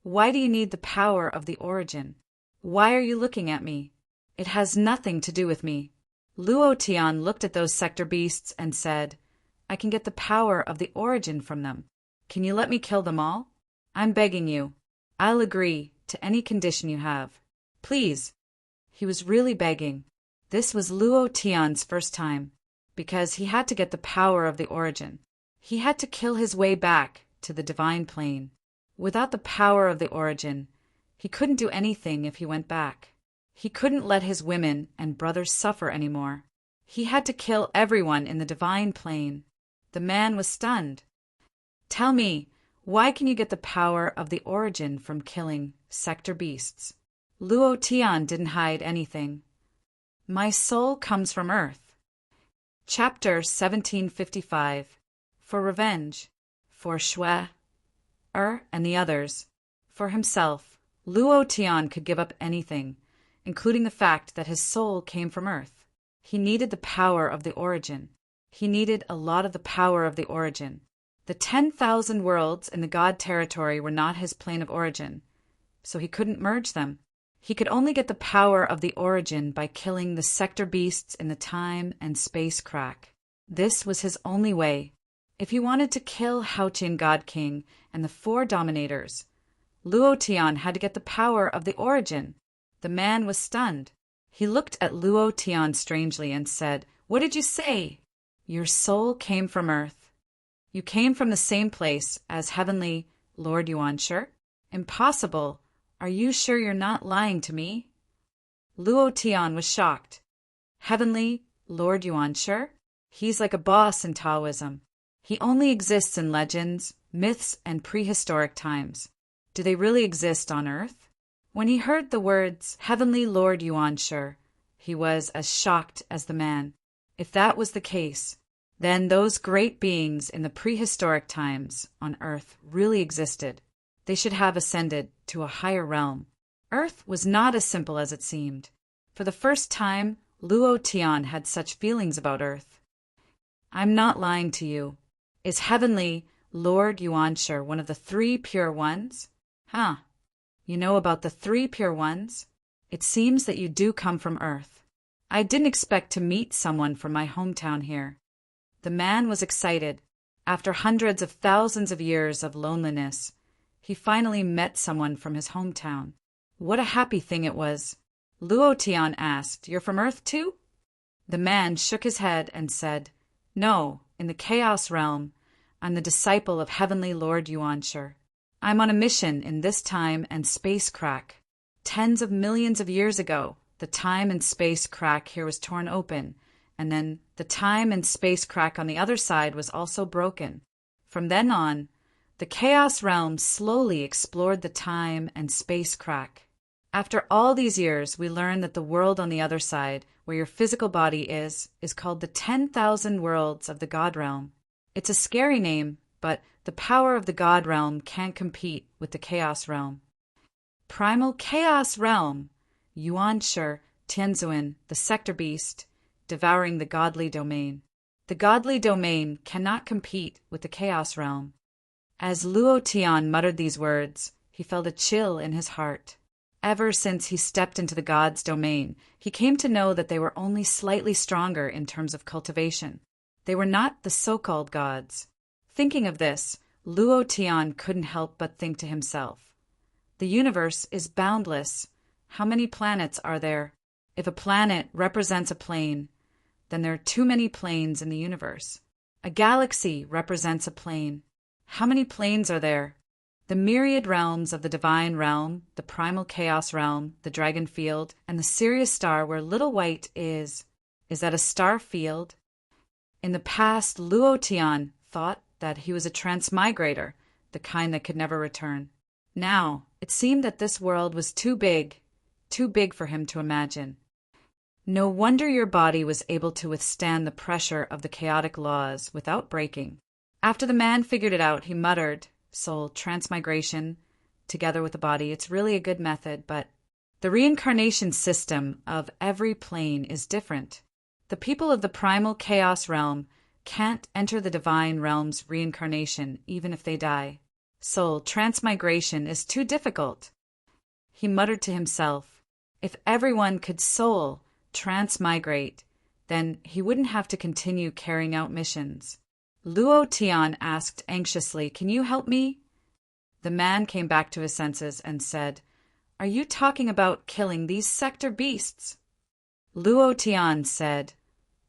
"Why do you need the power of the origin? Why are you looking at me? It has nothing to do with me." Luo Tian looked at those sector beasts and said, "I can get the power of the origin from them. Can you let me kill them all? I'm begging you. I'll agree to any condition you have. Please." He was really begging. This was Luo Tian's first time, because he had to get the power of the origin. He had to kill his way back to the divine plane. Without the power of the origin, he couldn't do anything if he went back. He couldn't let his women and brothers suffer anymore. He had to kill everyone in the divine plane. The man was stunned. "Tell me, why can you get the power of the origin from killing sector beasts?" Luo Tian didn't hide anything. "My soul comes from Earth." Chapter 1755. For revenge. For Shui, and the others. For himself, Luo Tian could give up anything, including the fact that his soul came from Earth. He needed the power of the origin. He needed a lot of the power of the origin. The 10,000 worlds in the God territory were not his plane of origin, so he couldn't merge them. He could only get the power of the origin by killing the sector beasts in the time and space crack. This was his only way. If he wanted to kill Haotian God King and the 4 Dominators, Luo Tian had to get the power of the origin. The man was stunned. He looked at Luo Tian strangely and said, "What did you say?" "Your soul came from Earth. You came from the same place as Heavenly Lord Yuanshi?" "Impossible. Are you sure you're not lying to me?" Luo Tian was shocked. "Heavenly Lord Yuanshi? He's like a boss in Taoism. He only exists in legends, myths, and prehistoric times. Do they really exist on Earth?" When he heard the words Heavenly Lord Yuanshi, he was as shocked as the man. If that was the case, then those great beings in the prehistoric times on Earth really existed. They should have ascended to a higher realm. Earth was not as simple as it seemed. For the first time, Luo Tian had such feelings about Earth. "I'm not lying to you. Is Heavenly Lord Yuanshi one of the 3 pure ones?" "Huh. You know about the 3 pure ones? It seems that you do come from Earth. I didn't expect to meet someone from my hometown here." The man was excited. After hundreds of thousands of years of loneliness, he finally met someone from his hometown. What a happy thing it was. Luo Tian asked, "You're from Earth too?" The man shook his head and said, "No, in the Chaos Realm, I'm the disciple of Heavenly Lord Yuanshi. I'm on a mission in this time and space crack. Tens of millions of years ago, the time and space crack here was torn open, and then the time and space crack on the other side was also broken. From then on, the Chaos Realm slowly explored the time and space crack. After all these years, we learned that the world on the other side, where your physical body is called the 10,000 worlds of the God Realm. It's a scary name, but the power of the God realm can't compete with the Chaos realm. Primal Chaos realm, Yuan Shi, Tianzuan, the sector beast, devouring the godly domain. The godly domain cannot compete with the Chaos realm. As Luo Tian muttered these words, he felt a chill in his heart. Ever since he stepped into the gods' domain, he came to know that they were only slightly stronger in terms of cultivation. They were not the so-called gods. Thinking of this, Luo Tian couldn't help but think to himself, the universe is boundless. How many planets are there? If a planet represents a plane, then there are too many planes in the universe. A galaxy represents a plane. How many planes are there? The myriad realms of the divine realm, the primal chaos realm, the dragon field, and the Sirius star where Little White is that a star field? In the past, Luo Tian thought that he was a transmigrator, the kind that could never return. Now, it seemed that this world was too big for him to imagine. No wonder your body was able to withstand the pressure of the chaotic laws without breaking. After the man figured it out, he muttered, soul transmigration, together with the body, it's really a good method, but the reincarnation system of every plane is different. The people of the primal chaos realm can't enter the divine realm's reincarnation even if they die. Soul transmigration is too difficult. He muttered to himself, if everyone could soul transmigrate, then he wouldn't have to continue carrying out missions. Luo Tian asked anxiously, can you help me? The man came back to his senses and said, are you talking about killing these sector beasts? Luo Tian said,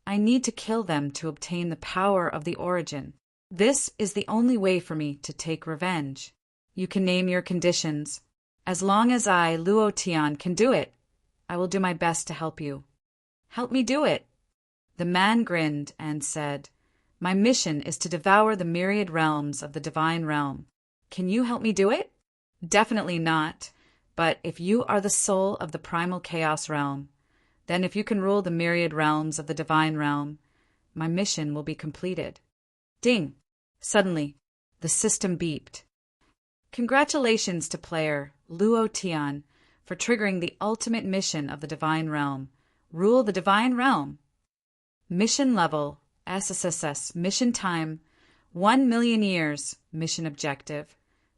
I need to kill them to obtain the power of the origin. This is the only way for me to take revenge. You can name your conditions. As long as I, Luo Tian, can do it, I will do my best to help you. Help me do it. The man grinned and said, my mission is to devour the myriad realms of the divine realm. Can you help me do it? Definitely not. But if you are the soul of the primal chaos realm, then if you can rule the myriad realms of the divine realm, my mission will be completed. Ding! Suddenly, the system beeped. Congratulations to player Luo Tian for triggering the ultimate mission of the divine realm. Rule the divine realm. Mission level SSSS. Mission time 1,000,000 years. Mission objective.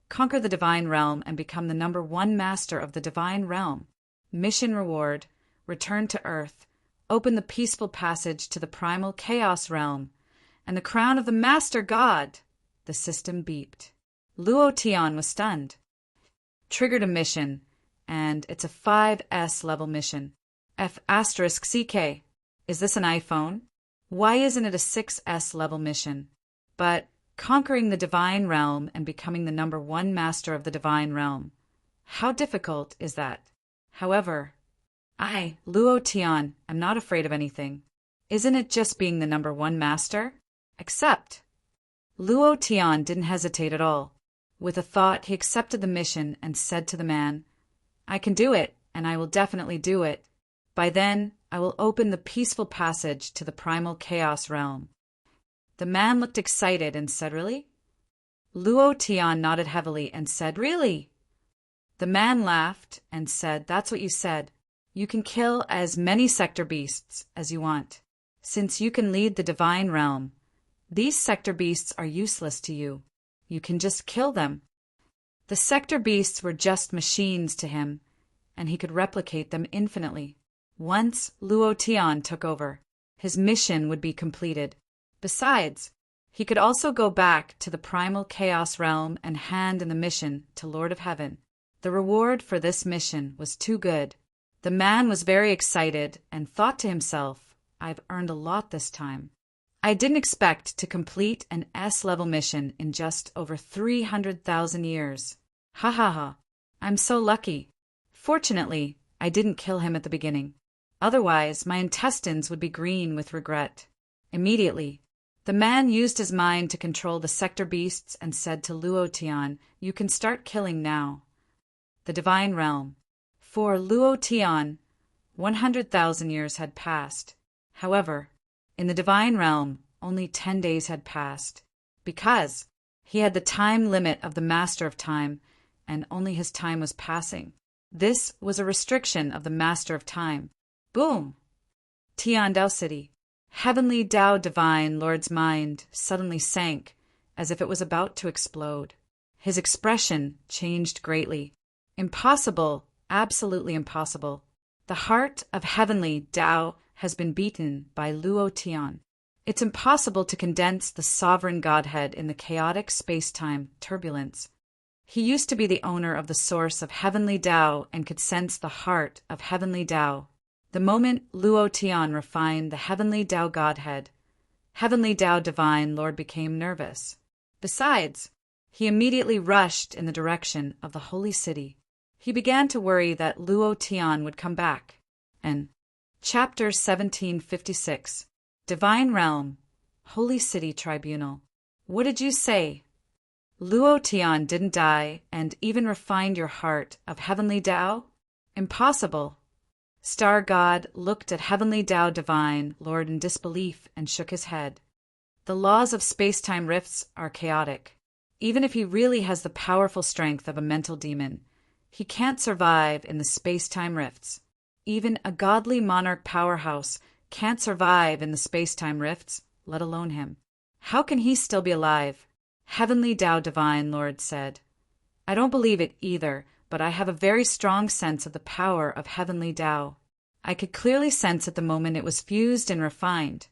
Conquer the divine realm and become the #1 master of the divine realm. Mission reward. Return to Earth. Open the peaceful passage to the primal chaos realm and the crown of the master god. The system beeped. Luo Tian was stunned. Triggered a mission, and it's a 5S level mission. F*CK. Is this an iPhone? Why isn't it a 6S level mission? But conquering the divine realm and becoming the #1 master of the divine realm. How difficult is that? However, I, Luo Tian, am not afraid of anything. Isn't it just being the #1 master? Accept. Luo Tian didn't hesitate at all. With a thought, he accepted the mission and said to the man, I can do it, and I will definitely do it. By then, I will open the peaceful passage to the primal chaos realm. The man looked excited and said, really? Luo Tian nodded heavily and said, really? The man laughed and said, that's what you said. You can kill as many sector beasts as you want. Since you can lead the divine realm, these sector beasts are useless to you. You can just kill them. The sector beasts were just machines to him, and he could replicate them infinitely. Once Luo Tian took over, his mission would be completed. Besides, he could also go back to the primal chaos realm and hand in the mission to Lord of Heaven. The reward for this mission was too good. The man was very excited and thought to himself, I've earned a lot this time. I didn't expect to complete an S-level mission in just over 300,000 years. Ha ha ha. I'm so lucky. Fortunately, I didn't kill him at the beginning. Otherwise, my intestines would be green with regret. Immediately, the man used his mind to control the sector beasts and said to Luo Tian, you can start killing now. The divine realm. For Luo Tian, 100,000 years had passed. However, in the divine realm, only 10 days had passed. Because he had the time limit of the Master of Time, and only his time was passing. This was a restriction of the Master of Time. Boom! Tian Dao City. Heavenly Tao Divine Lord's mind suddenly sank, as if it was about to explode. His expression changed greatly. Impossible, absolutely impossible. The heart of Heavenly Tao has been beaten by Luo Tian. It's impossible to condense the sovereign Godhead in the chaotic space-time turbulence. He used to be the owner of the source of Heavenly Tao and could sense the heart of Heavenly Tao. The moment Luo Tian refined the Heavenly Tao Godhead, Heavenly Tao Divine Lord became nervous. Besides, he immediately rushed in the direction of the holy city. He began to worry that Luo Tian would come back. And Chapter 1756. Divine Realm, Holy City Tribunal. What did you say? Luo Tian didn't die and even refined your heart of Heavenly Tao? Impossible. Star God looked at Heavenly Tao Divine Lord in disbelief and shook his head. The laws of space-time rifts are chaotic. Even if he really has the powerful strength of a mental demon, he can't survive in the space-time rifts. Even a godly monarch powerhouse can't survive in the space-time rifts, let alone him. How can he still be alive? Heavenly Tao Divine Lord said. I don't believe it either, but I have a very strong sense of the power of Heavenly Tao. I could clearly sense at the moment it was fused and refined,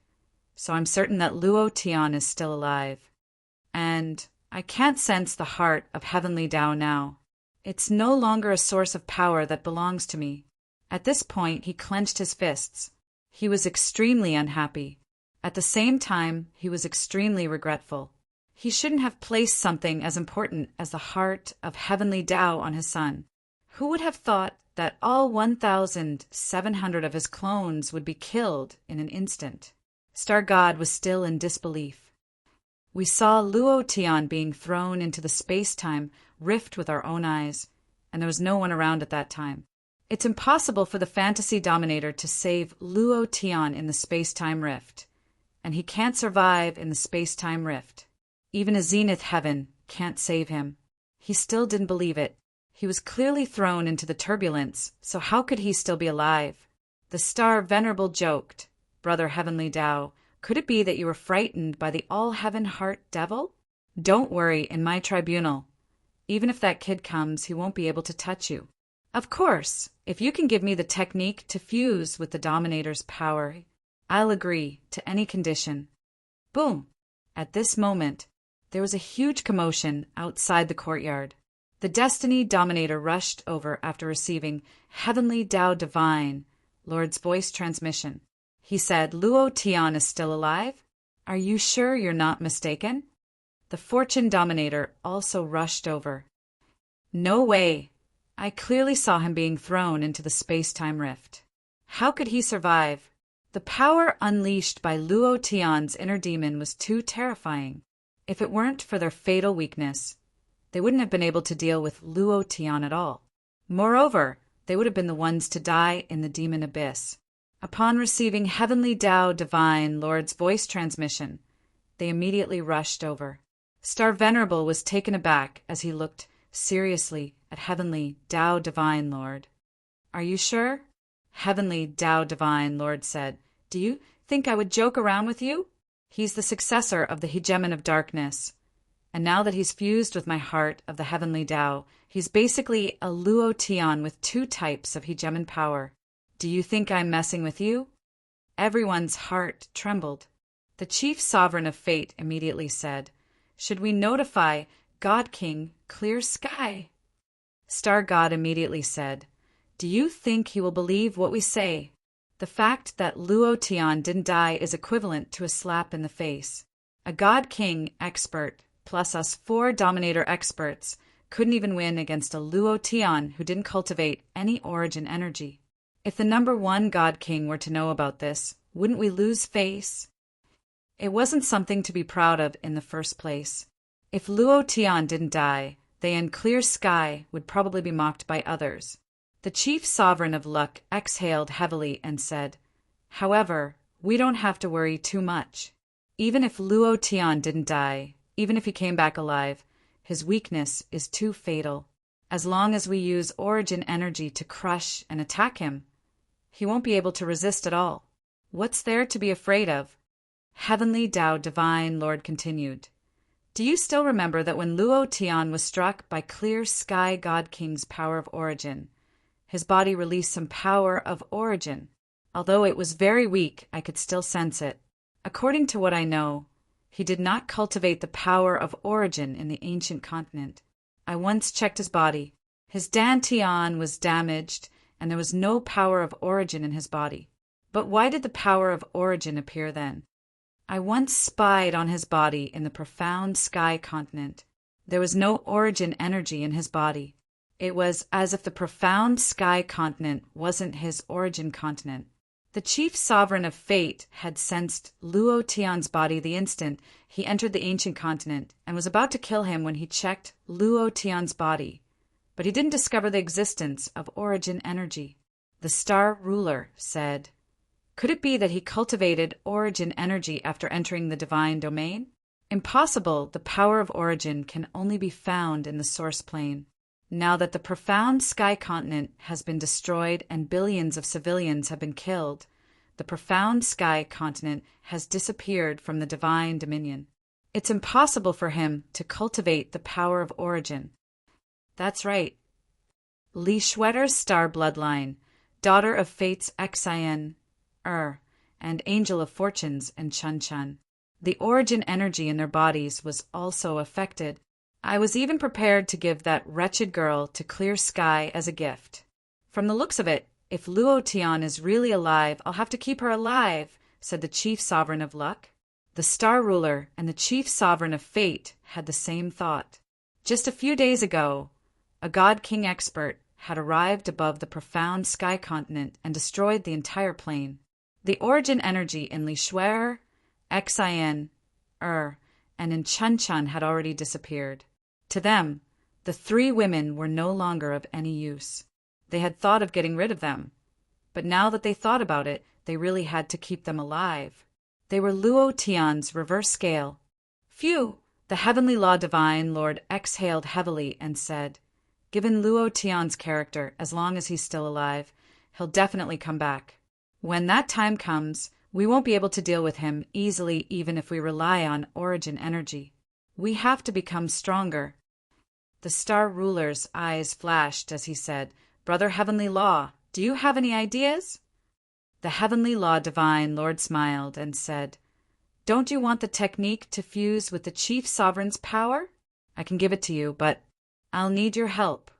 so I'm certain that Luo Tian is still alive. And I can't sense the heart of Heavenly Tao now. It's no longer a source of power that belongs to me. At this point, he clenched his fists. He was extremely unhappy. At the same time, he was extremely regretful. He shouldn't have placed something as important as the heart of Heavenly Tao on his son. Who would have thought that all 1,700 of his clones would be killed in an instant? Star God was still in disbelief. We saw Luo Tian being thrown into the space-time rift with our own eyes, and there was no one around at that time. It's impossible for the fantasy dominator to save Luo Tian in the space-time rift, and he can't survive in the space-time rift. Even a zenith heaven can't save him. He still didn't believe it. He was clearly thrown into the turbulence, so how could he still be alive? The star Venerable joked, Brother Heavenly Tao, could it be that you were frightened by the all-heaven heart devil? Don't worry, in my tribunal. Even if that kid comes, he won't be able to touch you. Of course, if you can give me the technique to fuse with the Dominator's power, I'll agree to any condition. Boom! At this moment, there was a huge commotion outside the courtyard. The Destiny Dominator rushed over after receiving Heavenly Tao Divine Lord's voice transmission. He said, Luo Tian is still alive? Are you sure you're not mistaken? The Fortune Dominator also rushed over. No way. I clearly saw him being thrown into the space-time rift. How could he survive? The power unleashed by Luo Tian's inner demon was too terrifying. If it weren't for their fatal weakness, they wouldn't have been able to deal with Luo Tian at all. Moreover, they would have been the ones to die in the demon abyss. Upon receiving Heavenly Tao Divine Lord's voice transmission, they immediately rushed over. Star Venerable was taken aback as he looked seriously at Heavenly Tao Divine Lord. Are you sure? Heavenly Tao Divine Lord said, Do you think I would joke around with you? He's the successor of the hegemon of darkness. And now that he's fused with my heart of the Heavenly Tao, he's basically a Luo Tian with two types of hegemon power. Do you think I'm messing with you? Everyone's heart trembled. The chief sovereign of fate immediately said, Should we notify God King Clear Sky? Star God immediately said, Do you think he will believe what we say? The fact that Luo Tian didn't die is equivalent to a slap in the face. A God King expert plus us 4 Dominator experts couldn't even win against a Luo Tian who didn't cultivate any origin energy. If the number 1 God King were to know about this, wouldn't we lose face? It wasn't something to be proud of in the first place. If Luo Tian didn't die, they in Clear Sky would probably be mocked by others. The chief sovereign of luck exhaled heavily and said, However, we don't have to worry too much. Even if Luo Tian didn't die, Even if he came back alive, his weakness is too fatal. As long as we use origin energy to crush and attack him, he won't be able to resist at all. What's there to be afraid of? Heavenly Tao Divine Lord continued. Do you still remember that when Luo Tian was struck by clear sky God King's power of origin, his body released some power of origin? Although it was very weak, I could still sense it. According to what I know, he did not cultivate the power of origin in the ancient continent. I once checked his body. His dantian was damaged, and there was no power of origin in his body. But why did the power of origin appear then? I once spied on his body in the profound sky continent. There was no origin energy in his body. It was as if the profound sky continent wasn't his origin continent. The chief sovereign of fate had sensed Luo Tian's body the instant he entered the ancient continent and was about to kill him when he checked Luo Tian's body. But he didn't discover the existence of origin energy. The star ruler said, could it be that he cultivated origin energy after entering the divine domain? Impossible. The power of origin can only be found in the source plane. Now that the profound sky continent has been destroyed and billions of civilians have been killed, the profound sky continent has disappeared from the divine dominion. It's impossible for him to cultivate the power of origin. That's right. Li Shueter's star bloodline, daughter of fate's Xian, and angel of fortunes in Chun Chun. The origin energy in their bodies was also affected. I was even prepared to give that wretched girl to Clear Sky as a gift. From the looks of it, if Luo Tian is really alive, I'll have to keep her alive, said the chief sovereign of luck. The star ruler and the chief sovereign of fate had the same thought. Just a few days ago, a God King expert had arrived above the profound sky continent and destroyed the entire plane. The origin energy in Li Shuer, Xian, and in Chun Chun had already disappeared. To them, the three women were no longer of any use. They had thought of getting rid of them, but now that they thought about it, they really had to keep them alive. They were Luo Tian's reverse scale. Phew! The heavenly law divine Lord exhaled heavily and said, given Luo Tian's character, as long as he's still alive, he'll definitely come back. When that time comes, we won't be able to deal with him easily even if we rely on origin energy. We have to become stronger. The star ruler's eyes flashed as he said, Brother Heavenly Law, do you have any ideas? The Heavenly Law Divine Lord smiled and said, don't you want the technique to fuse with the Chief Sovereign's power? I can give it to you, but I'll need your help.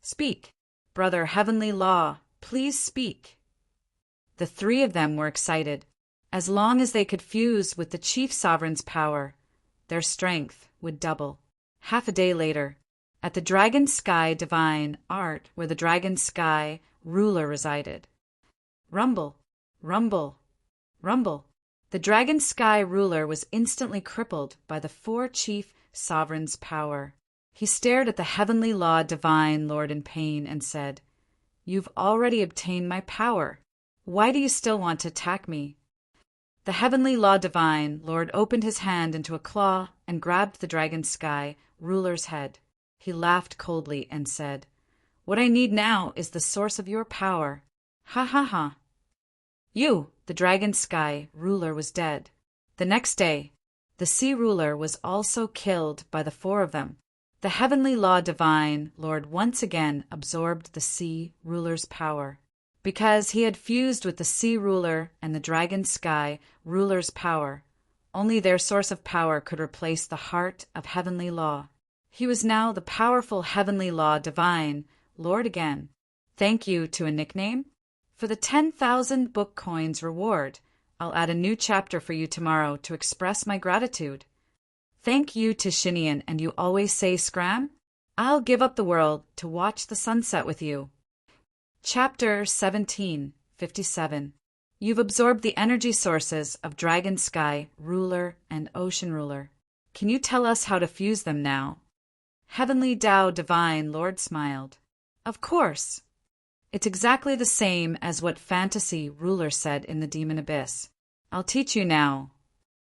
Speak. Brother Heavenly Law, please speak. The three of them were excited. As long as they could fuse with the Chief Sovereign's power, their strength would double. Half a day later, at the Dragon Sky Divine Art, where the Dragon Sky ruler resided. Rumble, rumble, rumble. The Dragon Sky ruler was instantly crippled by the four Chief Sovereigns' power. He stared at the Heavenly Law Divine Lord in pain and said, You've already obtained my power. Why do you still want to attack me? The Heavenly Law Divine Lord opened his hand into a claw and grabbed the Dragon Sky ruler's head. He laughed coldly and said, What I need now is the source of your power. Ha ha ha. You, the Dragon Sky ruler, was dead. The next day, the Sea ruler was also killed by the four of them. The Heavenly Law Divine Lord once again absorbed the Sea ruler's power. Because he had fused with the Sea ruler and the Dragon Sky ruler's power, only their source of power could replace the heart of Heavenly Law. He was now the powerful Heavenly Law Divine Lord again. Thank you to a nickname? For the 10,000 book coins reward, I'll add a new chapter for you tomorrow to express my gratitude. Thank you to Shinian, and you always say Scram? I'll give up the world to watch the sunset with you. Chapter 1757. You've absorbed the energy sources of Dragon Sky Ruler and Ocean Ruler. Can you tell us how to fuse them now? Heavenly Tao Divine Lord smiled. Of course. It's exactly the same as what Fantasy Ruler said in the Demon Abyss. I'll teach you now.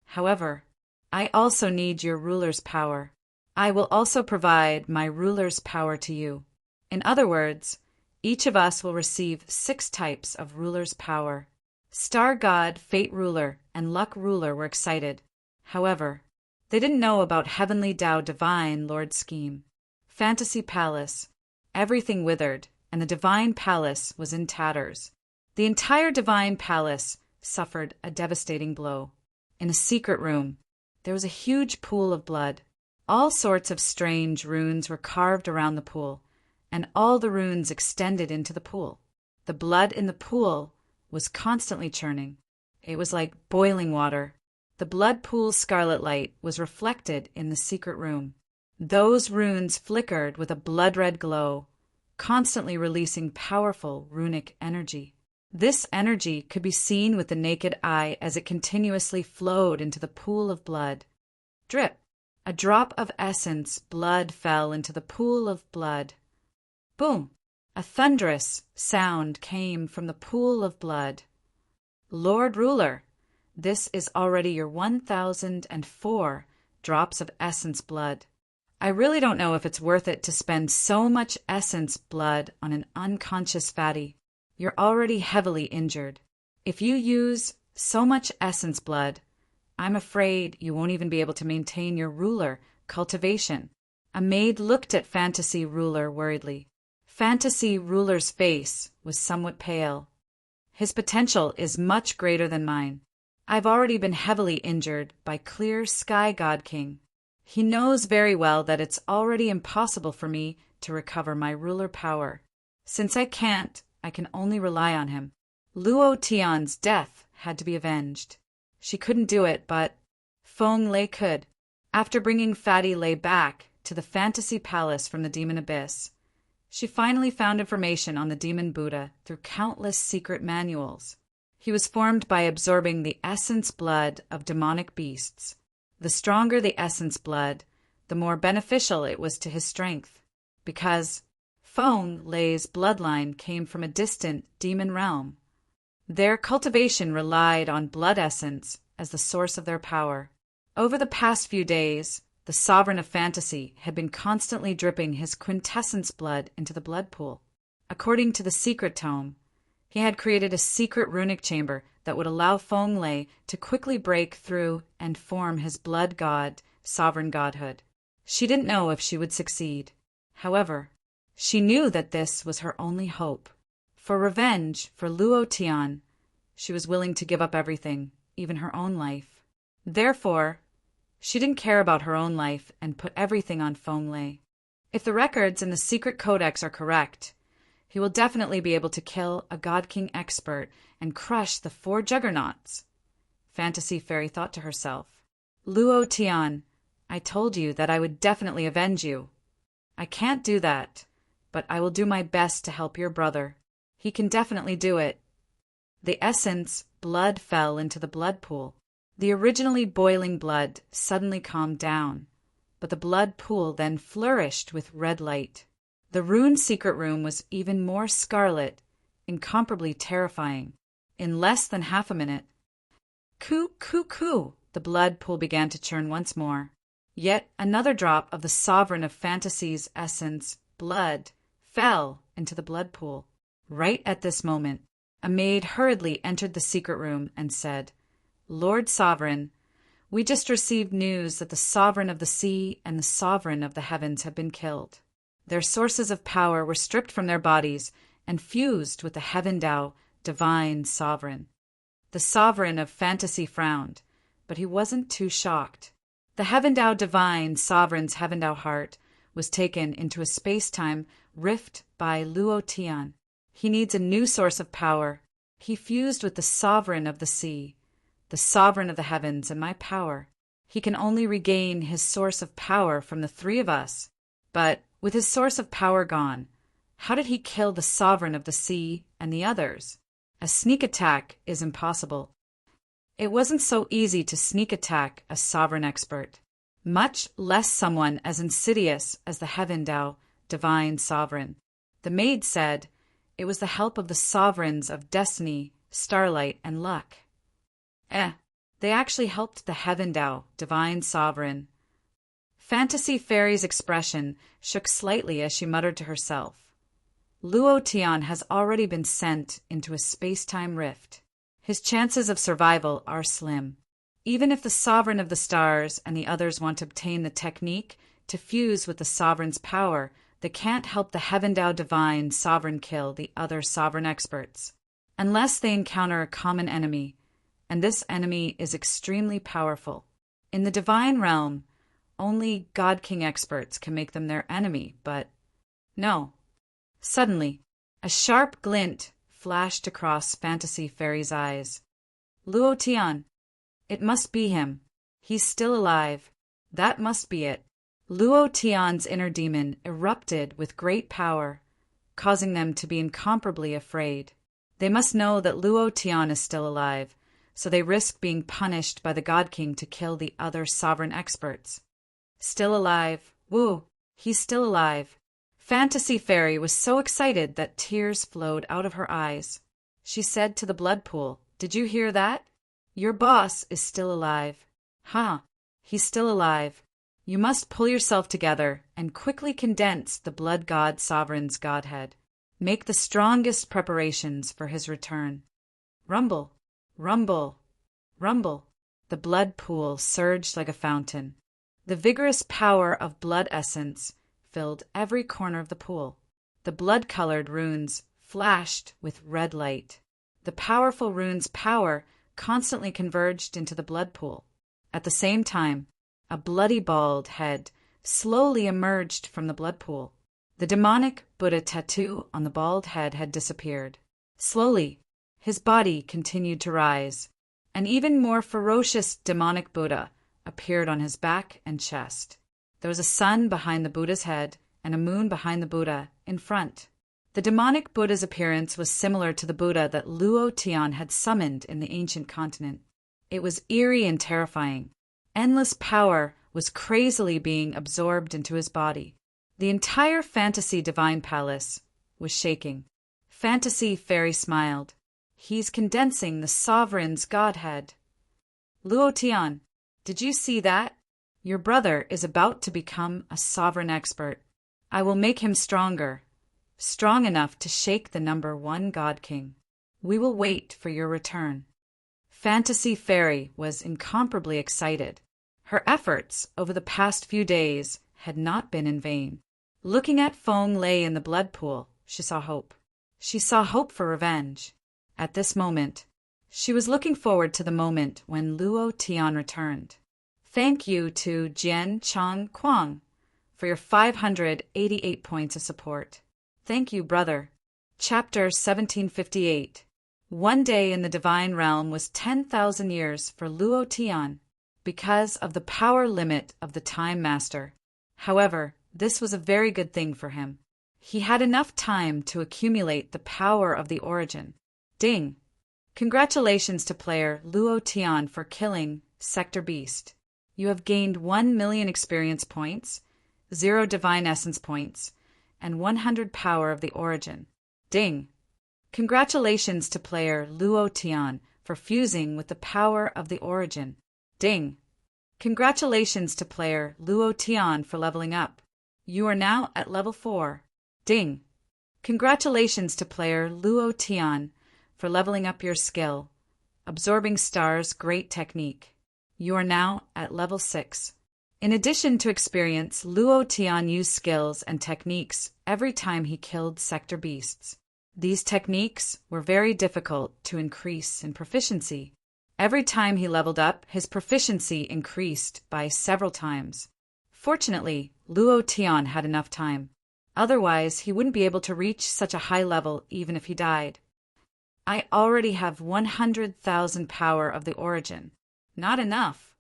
However, I also need your ruler's power. I will also provide my ruler's power to you. In other words, each of us will receive 6 types of ruler's power. Star God, Fate Ruler, and Luck Ruler were excited. However, they didn't know about Heavenly Tao Divine Lord's scheme. Fantasy Palace. Everything withered, and the Divine Palace was in tatters. The entire Divine Palace suffered a devastating blow. In a secret room, there was a huge pool of blood. All sorts of strange runes were carved around the pool, and all the runes extended into the pool. The blood in the pool was constantly churning. It was like boiling water. The blood pool's scarlet light was reflected in the secret room. Those runes flickered with a blood-red glow, constantly releasing powerful runic energy. This energy could be seen with the naked eye as it continuously flowed into the pool of blood. Drip! A drop of essence blood fell into the pool of blood. Boom! A thunderous sound came from the pool of blood. Lord Ruler, this is already your 1,004 drops of essence blood. I really don't know if it's worth it to spend so much essence blood on an unconscious fatty. You're already heavily injured. If you use so much essence blood, I'm afraid you won't even be able to maintain your ruler cultivation. A maid looked at Fantasy Ruler worriedly. Fantasy Ruler's face was somewhat pale. His potential is much greater than mine. I've already been heavily injured by Clear Sky God King. He knows very well that it's already impossible for me to recover my ruler power. Since I can't, I can only rely on him. Luo Tian's death had to be avenged. She couldn't do it, but Feng Lei could. After bringing Fatty Lei back to the Fantasy Palace from the Demon Abyss, she finally found information on the Demon Buddha through countless secret manuals. He was formed by absorbing the essence blood of demonic beasts. The stronger the essence blood, the more beneficial it was to his strength, because Feng Lei's bloodline came from a distant demon realm. Their cultivation relied on blood essence as the source of their power. Over the past few days, the Sovereign of Fantasy had been constantly dripping his quintessence blood into the blood pool. According to the secret tome, he had created a secret runic chamber that would allow Feng Lei to quickly break through and form his blood god, sovereign godhood. She didn't know if she would succeed. However, she knew that this was her only hope. For revenge for Luo Tian, she was willing to give up everything, even her own life. Therefore, she didn't care about her own life and put everything on Feng Lei. If the records in the secret codex are correct, he will definitely be able to kill a God King expert and crush the 4 juggernauts. Fantasy Fairy thought to herself. Luo Tian, I told you that I would definitely avenge you. I can't do that, but I will do my best to help your brother. He can definitely do it. The essence blood fell into the blood pool. The originally boiling blood suddenly calmed down, but the blood pool then flourished with red light. The rune secret room was even more scarlet, incomparably terrifying. In less than half a minute, coo, coo, coo, the blood pool began to churn once more. Yet another drop of the Sovereign of Fantasy's essence, blood, fell into the blood pool. Right at this moment, a maid hurriedly entered the secret room and said, Lord Sovereign, we just received news that the Sovereign of the Sea and the Sovereign of the Heavens have been killed. Their sources of power were stripped from their bodies and fused with the Heaven Tao, Divine Sovereign. The Sovereign of Fantasy frowned, but he wasn't too shocked. The Heaven Tao Divine Sovereign's Heaven Tao heart was taken into a space-time rift by Luo Tian. He needs a new source of power. He fused with the Sovereign of the Sea, the Sovereign of the Heavens, and my power. He can only regain his source of power from the 3 of us. But with his source of power gone, how did he kill the Sovereign of the Sea and the others? A sneak attack is impossible. It wasn't so easy to sneak attack a sovereign expert, much less someone as insidious as the Heaven Tao, Divine Sovereign. The maid said it was the help of the sovereigns of Destiny, Starlight, and Luck. They actually helped the Heaven Tao, divine sovereign. Fantasy Fairy's expression shook slightly as she muttered to herself. Luo Tian has already been sent into a space-time rift. His chances of survival are slim. Even if the Sovereign of the Stars and the others want to obtain the technique to fuse with the Sovereign's power, they can't help the Heaven Tao divine sovereign kill the other sovereign experts. Unless they encounter a common enemy, and this enemy is extremely powerful. In the divine realm, only God King experts can make them their enemy, but no. Suddenly, a sharp glint flashed across Fantasy Fairy's eyes. Luo Tian. It must be him. He's still alive. That must be it. Luo Tian's inner demon erupted with great power, causing them to be incomparably afraid. They must know that Luo Tian is still alive, so they risk being punished by the God King to kill the other sovereign experts. Still alive. Woo! He's still alive. Fantasy Fairy was so excited that tears flowed out of her eyes. She said to the blood pool, "Did you hear that? Your boss is still alive." "Huh, he's still alive. You must pull yourself together and quickly condense the blood god sovereign's godhead. Make the strongest preparations for his return." Rumble, rumble, rumble. The blood pool surged like a fountain. The vigorous power of blood essence filled every corner of the pool. The blood-colored runes flashed with red light. The powerful rune's power constantly converged into the blood pool. At the same time, a bloody bald head slowly emerged from the blood pool. The demonic Buddha tattoo on the bald head had disappeared. Slowly, his body continued to rise. An even more ferocious demonic Buddha appeared on his back and chest. There was a sun behind the Buddha's head and a moon behind the Buddha in front. The demonic Buddha's appearance was similar to the Buddha that Luo Tian had summoned in the ancient continent. It was eerie and terrifying. Endless power was crazily being absorbed into his body. The entire Fantasy Divine Palace was shaking. Fantasy Fairy smiled. "He's condensing the Sovereign's godhead." "Luo Tian, did you see that? Your brother is about to become a sovereign expert. I will make him stronger. Strong enough to shake the #1 God King. We will wait for your return." Fantasy Fairy was incomparably excited. Her efforts over the past few days had not been in vain. Looking at Feng Lei in the blood pool, she saw hope. She saw hope for revenge. At this moment, she was looking forward to the moment when Luo Tian returned. Thank you to Jian Chang Kuang for your 588 points of support. Thank you, brother. Chapter 1758. One day in the divine realm was 10,000 years for Luo Tian because of the power limit of the Time Master. However, this was a very good thing for him. He had enough time to accumulate the power of the origin. Ding! Congratulations to player Luo Tian for killing Sector Beast. You have gained 1,000,000 experience points, 0 divine essence points, and 100 power of the origin. Ding! Congratulations to player Luo Tian for fusing with the power of the origin. Ding! Congratulations to player Luo Tian for leveling up. You are now at level 4. Ding! Congratulations to player Luo Tian for leveling up your skill, Absorbing Star's Great Technique. You are now at level 6. In addition to experience, Luo Tian used skills and techniques every time he killed sector beasts. These techniques were very difficult to increase in proficiency. Every time he leveled up, his proficiency increased by several times. Fortunately, Luo Tian had enough time. Otherwise, he wouldn't be able to reach such a high level even if he died. I already have 100,000 power of the origin. Not enough.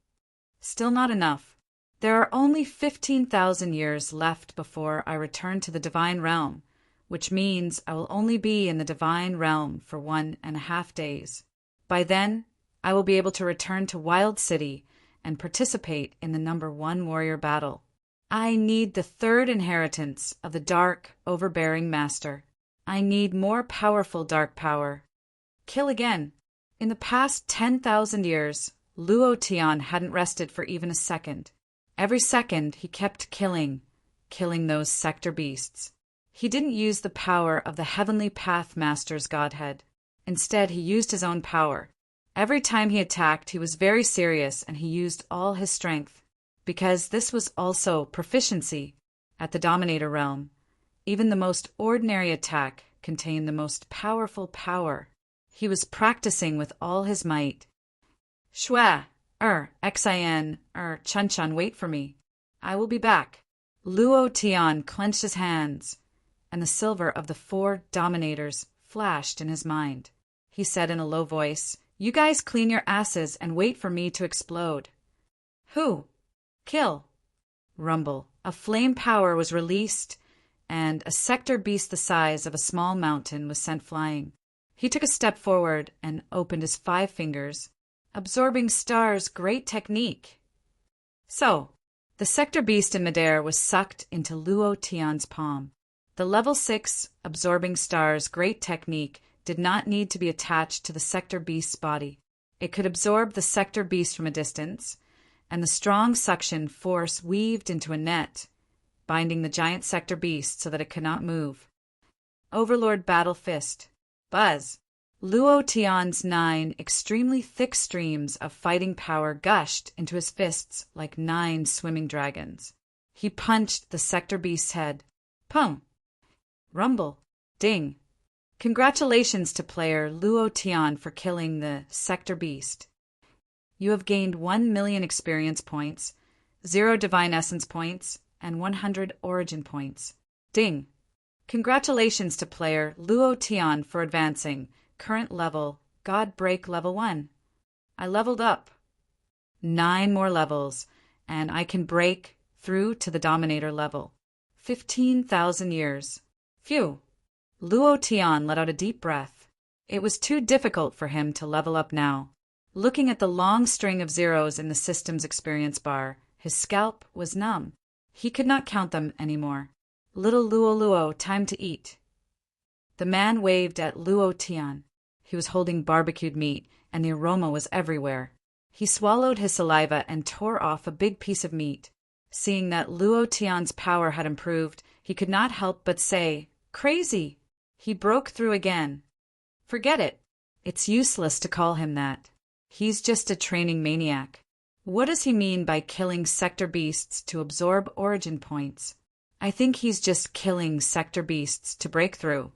Still not enough. There are only 15,000 years left before I return to the divine realm, which means I will only be in the divine realm for 1.5 days. By then, I will be able to return to Wild City and participate in the #1 warrior battle. I need the 3rd inheritance of the dark, overbearing master. I need more powerful dark power. Kill again. In the past 10,000 years, Luo Tian hadn't rested for even a second. Every second he kept killing those sector beasts. He didn't use the power of the Heavenly Path Master's Godhead. Instead, he used his own power. Every time he attacked, he was very serious and he used all his strength. Because this was also proficiency at the Dominator realm. Even the most ordinary attack contained the most powerful power. He was practicing with all his might. Shua, Xin, Chun-Chun, wait for me. I will be back. Luo Tian clenched his hands, and the silver of the 4 dominators flashed in his mind. He said in a low voice, "You guys clean your asses and wait for me to explode." Who? Kill. Rumble. A flame power was released, and a sector beast the size of a small mountain was sent flying. He took a step forward and opened his 5 fingers, absorbing Star's great technique. So, the sector beast in midair was sucked into Luo Tian's palm. The level 6 absorbing Star's great technique did not need to be attached to the sector beast's body. It could absorb the sector beast from a distance, and the strong suction force weaved into a net, binding the giant sector beast so that it could not move. Overlord Battle Fist. Buzz. Luo Tian's 9 extremely thick streams of fighting power gushed into his fists like 9 swimming dragons. He punched the sector beast's head. Pum. Rumble. Ding. Congratulations to player Luo Tian for killing the sector beast. You have gained 1 million experience points, 0 divine essence points, and 100 origin points. Ding. Congratulations to player Luo Tian for advancing. Current level, God Break level 1. I leveled up. 9 more levels, and I can break through to the Dominator level. 15,000 years. Phew. Luo Tian let out a deep breath. It was too difficult for him to level up now. Looking at the long string of zeros in the system's experience bar, his scalp was numb. He could not count them anymore. Little Luo, time to eat. The man waved at Luo Tian. He was holding barbecued meat, and the aroma was everywhere. He swallowed his saliva and tore off a big piece of meat. Seeing that Luo Tian's power had improved, he could not help but say, "Crazy!" He broke through again. Forget it. It's useless to call him that. He's just a training maniac. What does he mean by killing sector beasts to absorb origin points? I think he's just killing sector beasts to break through.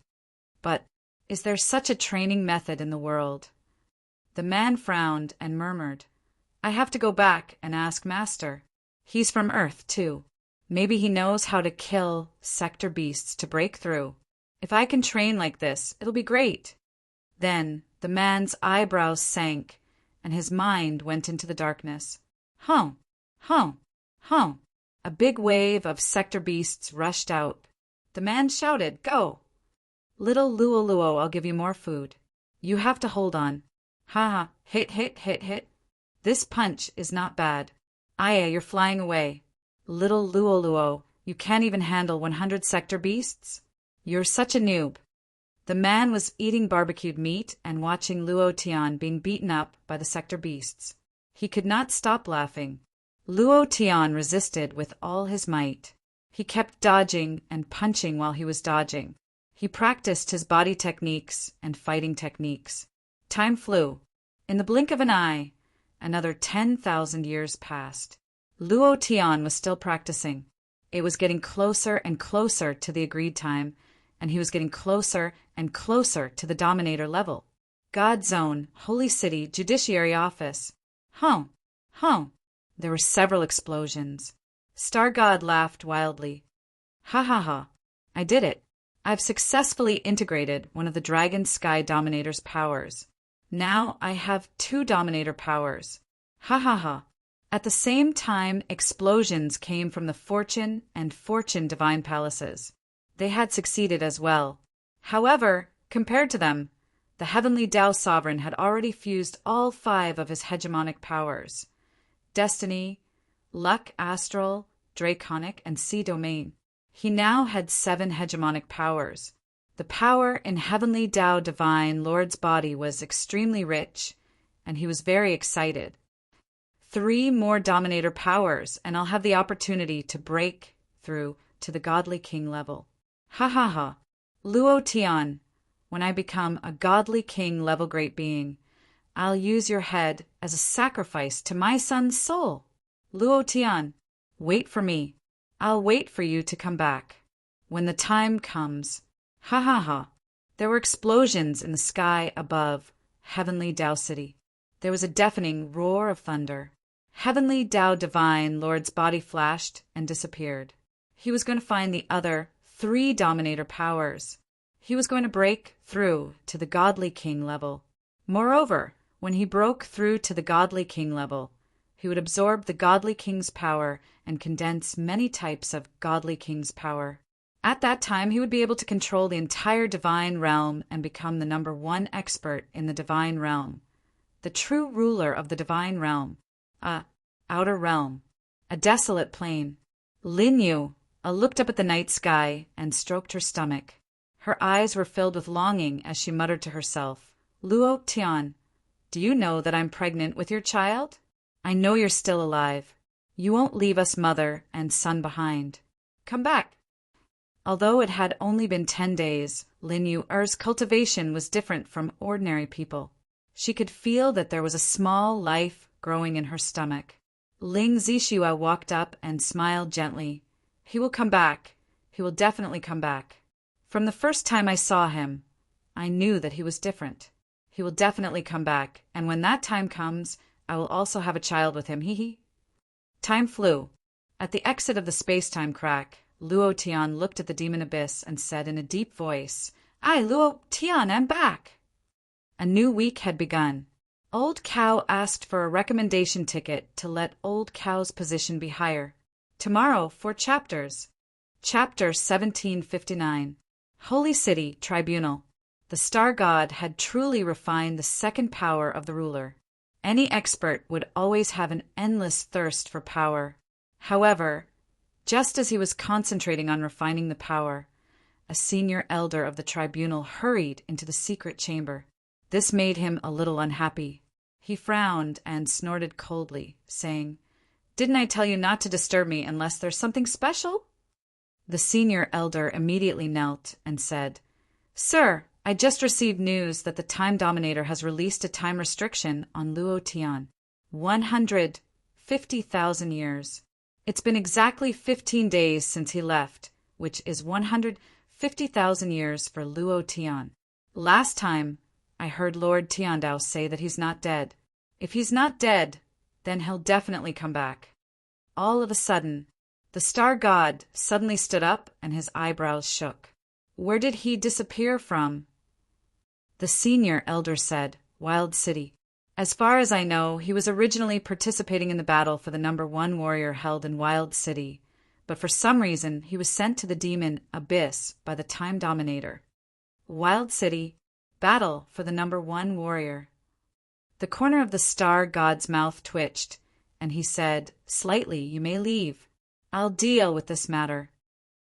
But is there such a training method in the world? The man frowned and murmured, "I have to go back and ask Master. He's from Earth, too. Maybe he knows how to kill sector beasts to break through. If I can train like this, it'll be great." Then the man's eyebrows sank, and his mind went into the darkness. Hum, hum, hum. A big wave of sector beasts rushed out. The man shouted, "Go!" "Little Luo, I'll give you more food. You have to hold on. Ha ha, hit, hit, hit, hit. This punch is not bad. Aya, you're flying away. Little Luo, you can't even handle 100 sector beasts? You're such a noob." The man was eating barbecued meat and watching Luo Tian being beaten up by the sector beasts. He could not stop laughing. Luo Tian resisted with all his might. He kept dodging and punching while he was dodging. He practiced his body techniques and fighting techniques. Time flew. In the blink of an eye, another 10,000 years passed. Luo Tian was still practicing. It was getting closer and closer to the agreed time, and he was getting closer and closer to the Dominator level. God Zone, Holy City, Judiciary Office. Hum, hum. There were several explosions. Star God laughed wildly. Ha ha ha. I did it. I've successfully integrated one of the Dragon Sky Dominator's powers. Now I have 2 Dominator powers. Ha ha ha. At the same time, explosions came from the Fortune and Fortune Divine Palaces. They had succeeded as well. However, compared to them, the Heavenly Tao Sovereign had already fused all 5 of his hegemonic powers: Destiny, Luck, Astral, Draconic, and Sea Domain. He now had 7 hegemonic powers. The power in Heavenly Tao Divine Lord's body was extremely rich, and he was very excited. 3 more Dominator powers, and I'll have the opportunity to break through to the Godly King level. Ha ha ha. Luo Tian, when I become a Godly King level great being, I'll use your head as a sacrifice to my son's soul. Luo Tian, wait for me. I'll wait for you to come back. When the time comes. Ha ha ha. There were explosions in the sky above Heavenly Tao City. There was a deafening roar of thunder. Heavenly Tao Divine Lord's body flashed and disappeared. He was going to find the other 3 Dominator powers. He was going to break through to the Godly King level. Moreover, when he broke through to the Godly King level, he would absorb the Godly King's power and condense many types of Godly King's power. At that time, he would be able to control the entire divine realm and become the #1 expert in the divine realm, the true ruler of the divine realm, a outer realm, a desolate plain. Lin Yu looked up at the night sky and stroked her stomach. Her eyes were filled with longing as she muttered to herself, Luo Tian, do you know that I'm pregnant with your child? I know you're still alive. You won't leave us mother and son behind. Come back. Although it had only been 10 days, Lin Yu's cultivation was different from ordinary people. She could feel that there was a small life growing in her stomach. Ling Zixua walked up and smiled gently. He will come back. He will definitely come back. From the first time I saw him, I knew that he was different. He will definitely come back, and when that time comes, I will also have a child with him, hee. Time flew. At the exit of the space-time crack, Luo Tian looked at the demon abyss and said in a deep voice, I, Luo Tian, am back. A new week had begun. Old Cow asked for a recommendation ticket to let Old Cow's position be higher. Tomorrow, 4 chapters. Chapter 1759. Holy City Tribunal. The Star God had truly refined the second power of the ruler. Any expert would always have an endless thirst for power. However, just as he was concentrating on refining the power, a senior elder of the tribunal hurried into the secret chamber. This made him a little unhappy. He frowned and snorted coldly, saying, Didn't I tell you not to disturb me unless there's something special? The senior elder immediately knelt and said, Sir, I just received news that the Time Dominator has released a time restriction on Luo Tian. 150,000 years. It's been exactly 15 days since he left, which is 150,000 years for Luo Tian. Last time, I heard Lord Tiandao say that he's not dead. If he's not dead, then he'll definitely come back. All of a sudden, the Star God suddenly stood up and his eyebrows shook. Where did he disappear from? The senior elder said, Wild City. As far as I know, he was originally participating in the battle for the #1 warrior held in Wild City, but for some reason he was sent to the demon Abyss by the Time Dominator. Wild City, battle for the #1 warrior. The corner of the Star God's mouth twitched, and he said, Slightly, you may leave. I'll deal with this matter.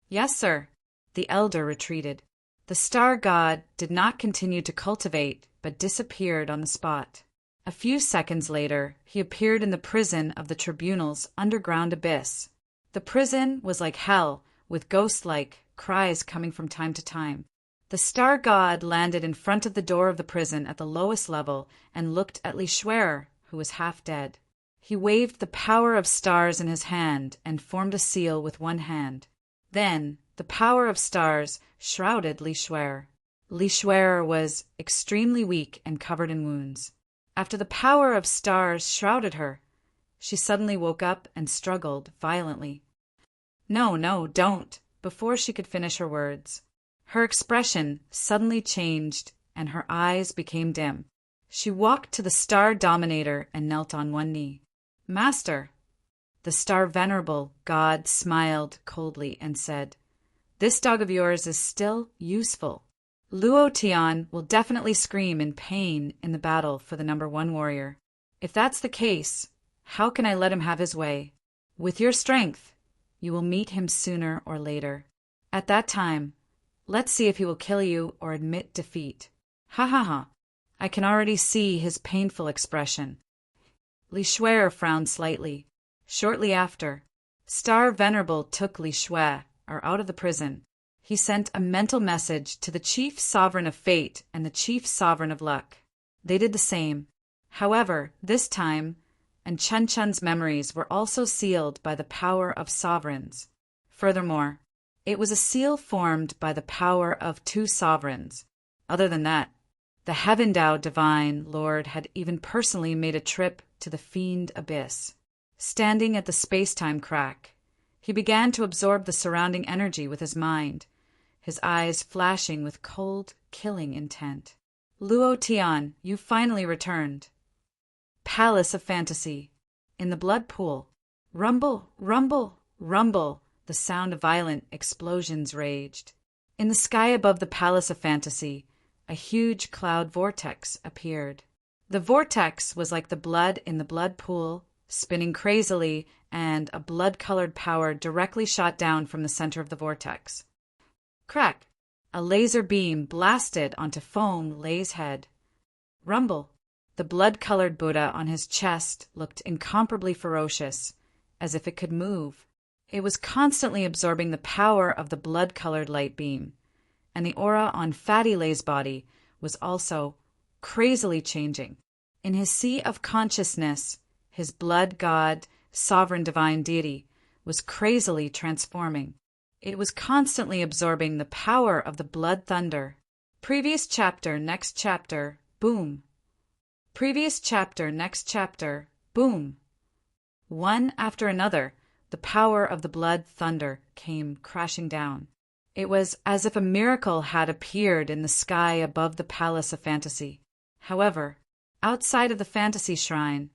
Yes, sir. The elder retreated. The Star God did not continue to cultivate, but disappeared on the spot. A few seconds later, he appeared in the prison of the tribunal's underground abyss. The prison was like hell, with ghost-like cries coming from time to time. The Star God landed in front of the door of the prison at the lowest level and looked at Li Schwerer, who was half dead. He waved the power of stars in his hand and formed a seal with one hand. Then, the power of stars shrouded Li Schwerer. Li Schwerer was extremely weak and covered in wounds. After the power of stars shrouded her, she suddenly woke up and struggled violently. No, don't, before she could finish her words. Her expression suddenly changed and her eyes became dim. She walked to the Star Dominator and knelt on one knee. Master! The Star Venerable God smiled coldly and said, This dog of yours is still useful. Luo Tian will definitely scream in pain in the battle for the #1 warrior. If that's the case, how can I let him have his way? With your strength, you will meet him sooner or later. At that time, let's see if he will kill you or admit defeat. Ha ha ha. I can already see his painful expression. Li Shuai frowned slightly. Shortly after, Star Venerable took Li Shuai out of the prison. He sent a mental message to the Chief Sovereign of Fate and the Chief Sovereign of Luck. They did the same. However, this time, and Chun Chun's memories were also sealed by the power of sovereigns. Furthermore, it was a seal formed by the power of 2 sovereigns. Other than that, the Heavendao Divine Lord had even personally made a trip to the Fiend Abyss. Standing at the space-time crack, he began to absorb the surrounding energy with his mind, his eyes flashing with cold, killing intent. Luo Tian, you finally returned. Palace of Fantasy. In the blood pool. Rumble, rumble, rumble. The sound of violent explosions raged. In the sky above the Palace of Fantasy, a huge cloud vortex appeared. The vortex was like the blood in the blood pool, spinning crazily, and a blood-colored power directly shot down from the center of the vortex. Crack! A laser beam blasted onto Foam Lei's head. Rumble! The blood-colored Buddha on his chest looked incomparably ferocious, as if it could move. It was constantly absorbing the power of the blood-colored light beam, and the aura on Fatty Lei's body was also crazily changing. In his sea of consciousness, his blood god, sovereign divine deity, was crazily transforming. It was constantly absorbing the power of the blood thunder. Previous chapter, next chapter, boom. Previous chapter, next chapter, boom. One after another, the power of the blood thunder came crashing down. It was as if a miracle had appeared in the sky above the Palace of Fantasy. However, outside of the fantasy shrine,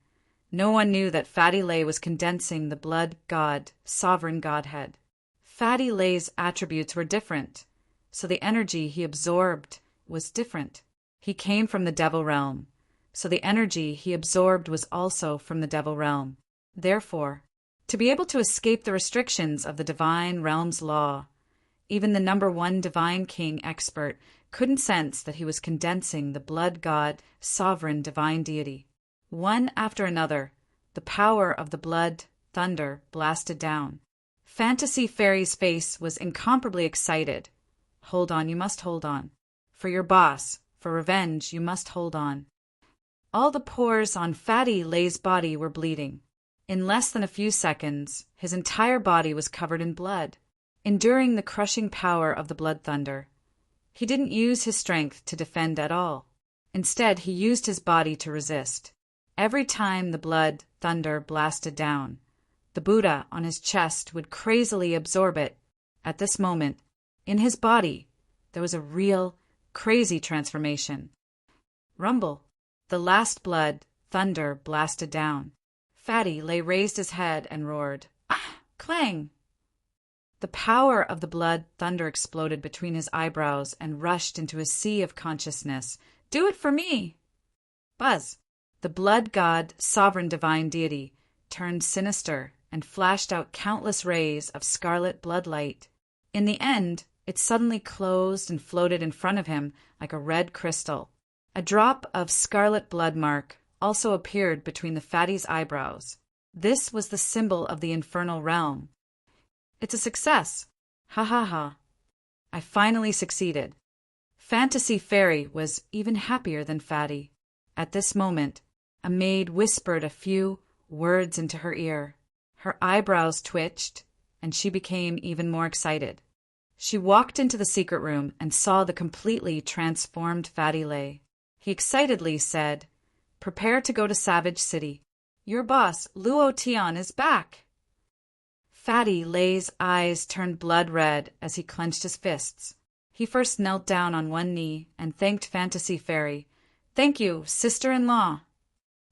no one knew that Fatty Lei was condensing the blood god, sovereign godhead. Fatty Lei's attributes were different, so the energy he absorbed was different. He came from the devil realm, so the energy he absorbed was also from the devil realm. Therefore, to be able to escape the restrictions of the divine realm's law, even the #1 divine king expert couldn't sense that he was condensing the blood god, sovereign divine deity. One after another, the power of the blood thunder blasted down. Fantasy Fairy's face was incomparably excited. Hold on, you must hold on. For your boss, for revenge, you must hold on. All the pores on Fatty Lei's body were bleeding. In less than a few seconds, his entire body was covered in blood, enduring the crushing power of the blood thunder. He didn't use his strength to defend at all. Instead, he used his body to resist. Every time the blood thunder blasted down, the Buddha on his chest would crazily absorb it. At this moment, in his body, there was a real, crazy transformation. Rumble! The last blood thunder blasted down. Fatty Lei raised his head and roared, "Ah! Clang!" The power of the blood thunder exploded between his eyebrows and rushed into a sea of consciousness. "Do it for me!" Buzz! The blood god, sovereign divine deity, turned sinister and flashed out countless rays of scarlet blood light. In the end, it suddenly closed and floated in front of him like a red crystal. A drop of scarlet blood mark also appeared between the fatty's eyebrows. This was the symbol of the infernal realm. It's a success. Ha ha ha. I finally succeeded. Fantasy Fairy was even happier than Fatty. At this moment, a maid whispered a few words into her ear. Her eyebrows twitched, and she became even more excited. She walked into the secret room and saw the completely transformed Fatty Lei. He excitedly said, "Prepare to go to Savage City. Your boss, Luo Tian, is back." Fatty Lei's eyes turned blood red as he clenched his fists. He first knelt down on one knee and thanked Fantasy Fairy. "Thank you, sister-in-law."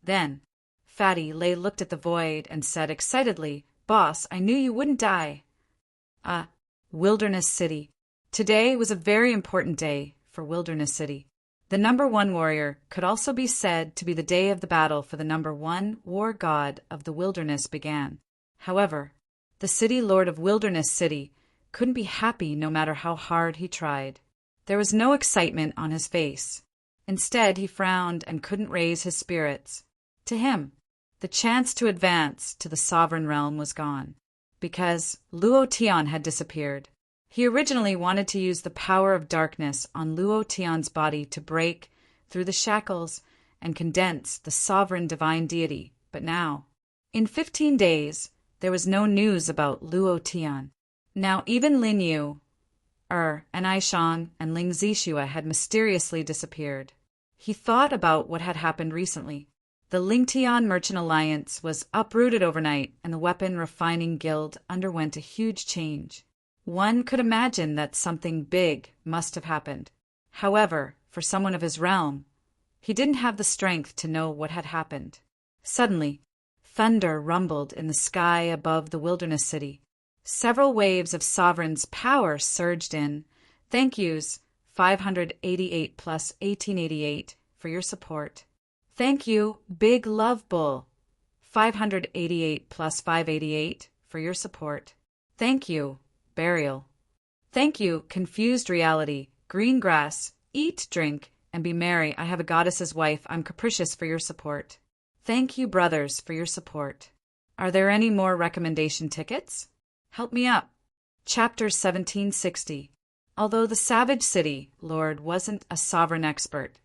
Then, Fatty Lei looked at the void and said excitedly, "Boss, I knew you wouldn't die." Wilderness City. Today was a very important day for Wilderness City. The #1 warrior could also be said to be the day of the battle for the #1 war god of the wilderness began. However, the city lord of Wilderness City couldn't be happy no matter how hard he tried. There was no excitement on his face. Instead, he frowned and couldn't raise his spirits. To him, The chance to advance to the sovereign realm was gone, because Luo Tian had disappeared. He originally wanted to use the power of darkness on Luo Tian's body to break through the shackles and condense the sovereign divine deity, but now, in 15 days, there was no news about Luo Tian. Now even Lin Yu, and Aishan and Ling Zixue had mysteriously disappeared. He thought about what had happened recently. The Lingtian Merchant Alliance was uprooted overnight, and the Weapon Refining Guild underwent a huge change. One could imagine that something big must have happened. However, for someone of his realm, he didn't have the strength to know what had happened. Suddenly, thunder rumbled in the sky above the wilderness city. Several waves of Sovereign's power surged in. Thank yous, 588 plus 1888, for your support. Thank you, Big Love Bull, 588 plus 588, for your support. Thank you, Burial. Thank you, Confused Reality, Green Grass, Eat, Drink, and Be Merry. I have a goddess's wife. I'm capricious, for your support. Thank you, brothers, for your support. Are there any more recommendation tickets? Help me up. Chapter 1760. Although the Savage City Lord wasn't a sovereign expert,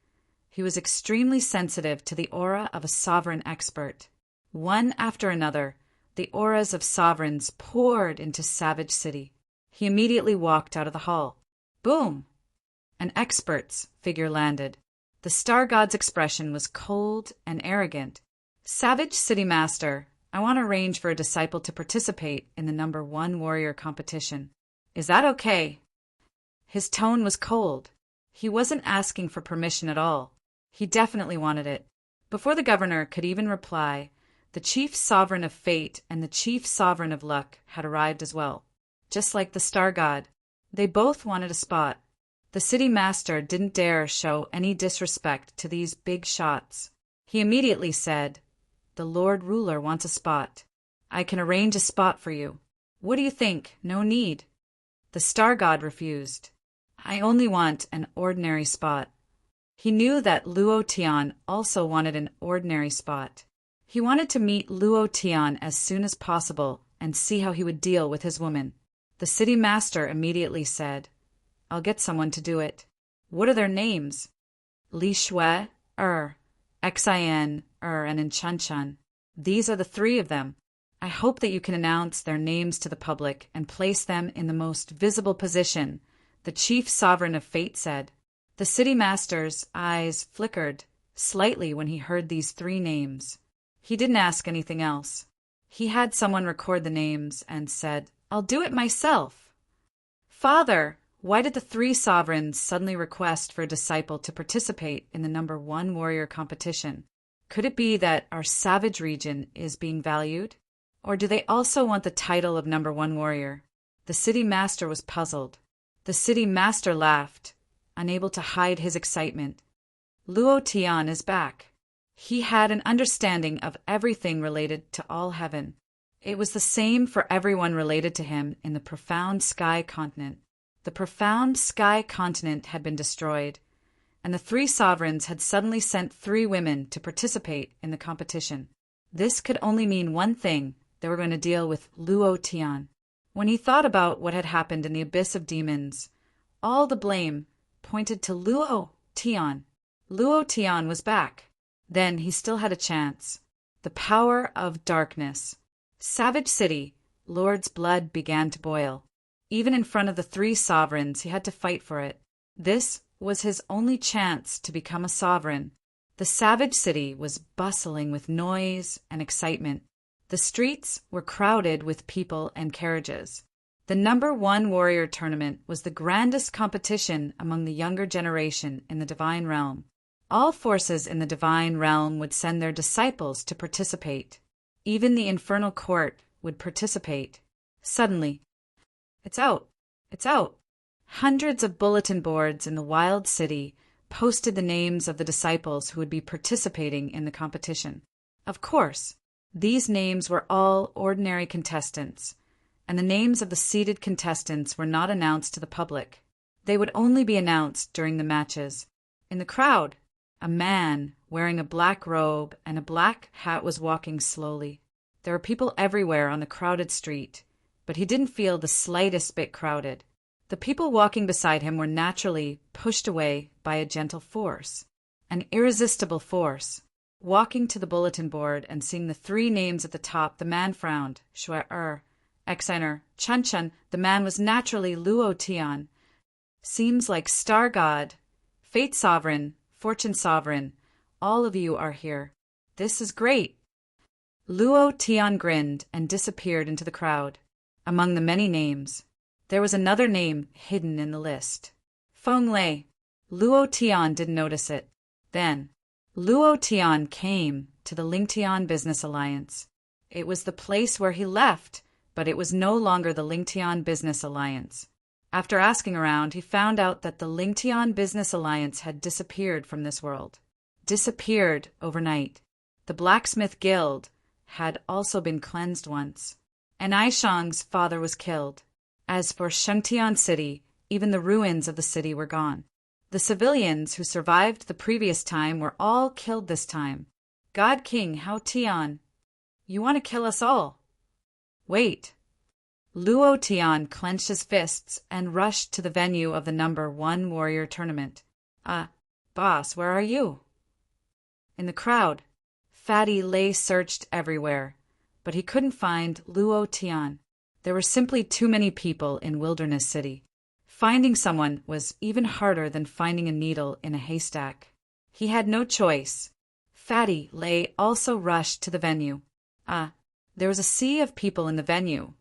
he was extremely sensitive to the aura of a sovereign expert. One after another, the auras of sovereigns poured into Savage City. He immediately walked out of the hall. Boom! An expert's figure landed. The star god's expression was cold and arrogant. Savage City Master, I want to arrange for a disciple to participate in the #1 warrior competition. Is that okay? His tone was cold. He wasn't asking for permission at all. He definitely wanted it. Before the governor could even reply, the chief sovereign of fate and the chief sovereign of luck had arrived as well. Just like the star god, they both wanted a spot. The city master didn't dare show any disrespect to these big shots. He immediately said, "The Lord Ruler wants a spot. I can arrange a spot for you. What do you think? No need." The star god refused. "I only want an ordinary spot." He knew that Luo Tian also wanted an ordinary spot. He wanted to meet Luo Tian as soon as possible and see how he would deal with his woman. The city master immediately said, "I'll get someone to do it." "What are their names?" "Li Shui, Xin, and Enchanchan. These are the 3 of them. I hope that you can announce their names to the public and place them in the most visible position," the chief sovereign of fate said. The city master's eyes flickered slightly when he heard these 3 names. He didn't ask anything else. He had someone record the names and said, "I'll do it myself." "Father, why did the 3 sovereigns suddenly request for a disciple to participate in the #1 warrior competition? Could it be that our savage region is being valued? Or do they also want the title of #1 warrior?" The city master was puzzled. The city master laughed, unable to hide his excitement. Luo Tian is back. He had an understanding of everything related to all heaven. It was the same for everyone related to him in the profound sky continent. The profound sky continent had been destroyed, and the 3 sovereigns had suddenly sent 3 women to participate in the competition. This could only mean one thing: they were going to deal with Luo Tian. When he thought about what had happened in the abyss of demons, all the blame pointed to Luo Tian. Luo Tian was back. Then he still had a chance. The power of darkness. Savage City, Lord's blood began to boil. Even in front of the 3 sovereigns, he had to fight for it. This was his only chance to become a sovereign. The Savage City was bustling with noise and excitement. The streets were crowded with people and carriages. The #1 warrior tournament was the grandest competition among the younger generation in the divine realm. All forces in the divine realm would send their disciples to participate. Even the infernal court would participate. Suddenly, "It's out! It's out!" Hundreds of bulletin boards in the wild city posted the names of the disciples who would be participating in the competition. Of course, these names were all ordinary contestants, and the names of the seeded contestants were not announced to the public. They would only be announced during the matches. In the crowd, A man wearing a black robe and a black hat was walking slowly. There were people everywhere on the crowded street, but he didn't feel the slightest bit crowded. The people walking beside him were naturally pushed away by a gentle force, an irresistible force. Walking to the bulletin board and seeing the 3 names at the top, the man frowned. Shui Exiner, Chun. The man was naturally Luo Tian. Seems like Star God, Fate Sovereign, Fortune Sovereign. All of you are here. This is great. Luo Tian grinned and disappeared into the crowd. Among the many names, there was another name hidden in the list. Feng Lei. Luo Tian didn't notice it. Then, Luo Tian came to the Lingtian Business Alliance. It was the place where he left, but it was no longer the Lingtian Business Alliance. After asking around, he found out that the Lingtian Business Alliance had disappeared from this world. Disappeared overnight. The Blacksmith Guild had also been cleansed once, and Aishang's father was killed. As for Shengtian City, even the ruins of the city were gone. The civilians who survived the previous time were all killed this time. God King Hao Tian, you want to kill us all? Wait. Luo Tian clenched his fists and rushed to the venue of the number 1 warrior tournament. Boss, where are you? In the crowd, Fatty Lei searched everywhere, but he couldn't find Luo Tian. There were simply too many people in Wilderness City. Finding someone was even harder than finding a needle in a haystack. He had no choice. Fatty Lei also rushed to the venue. There was a sea of people in the venue,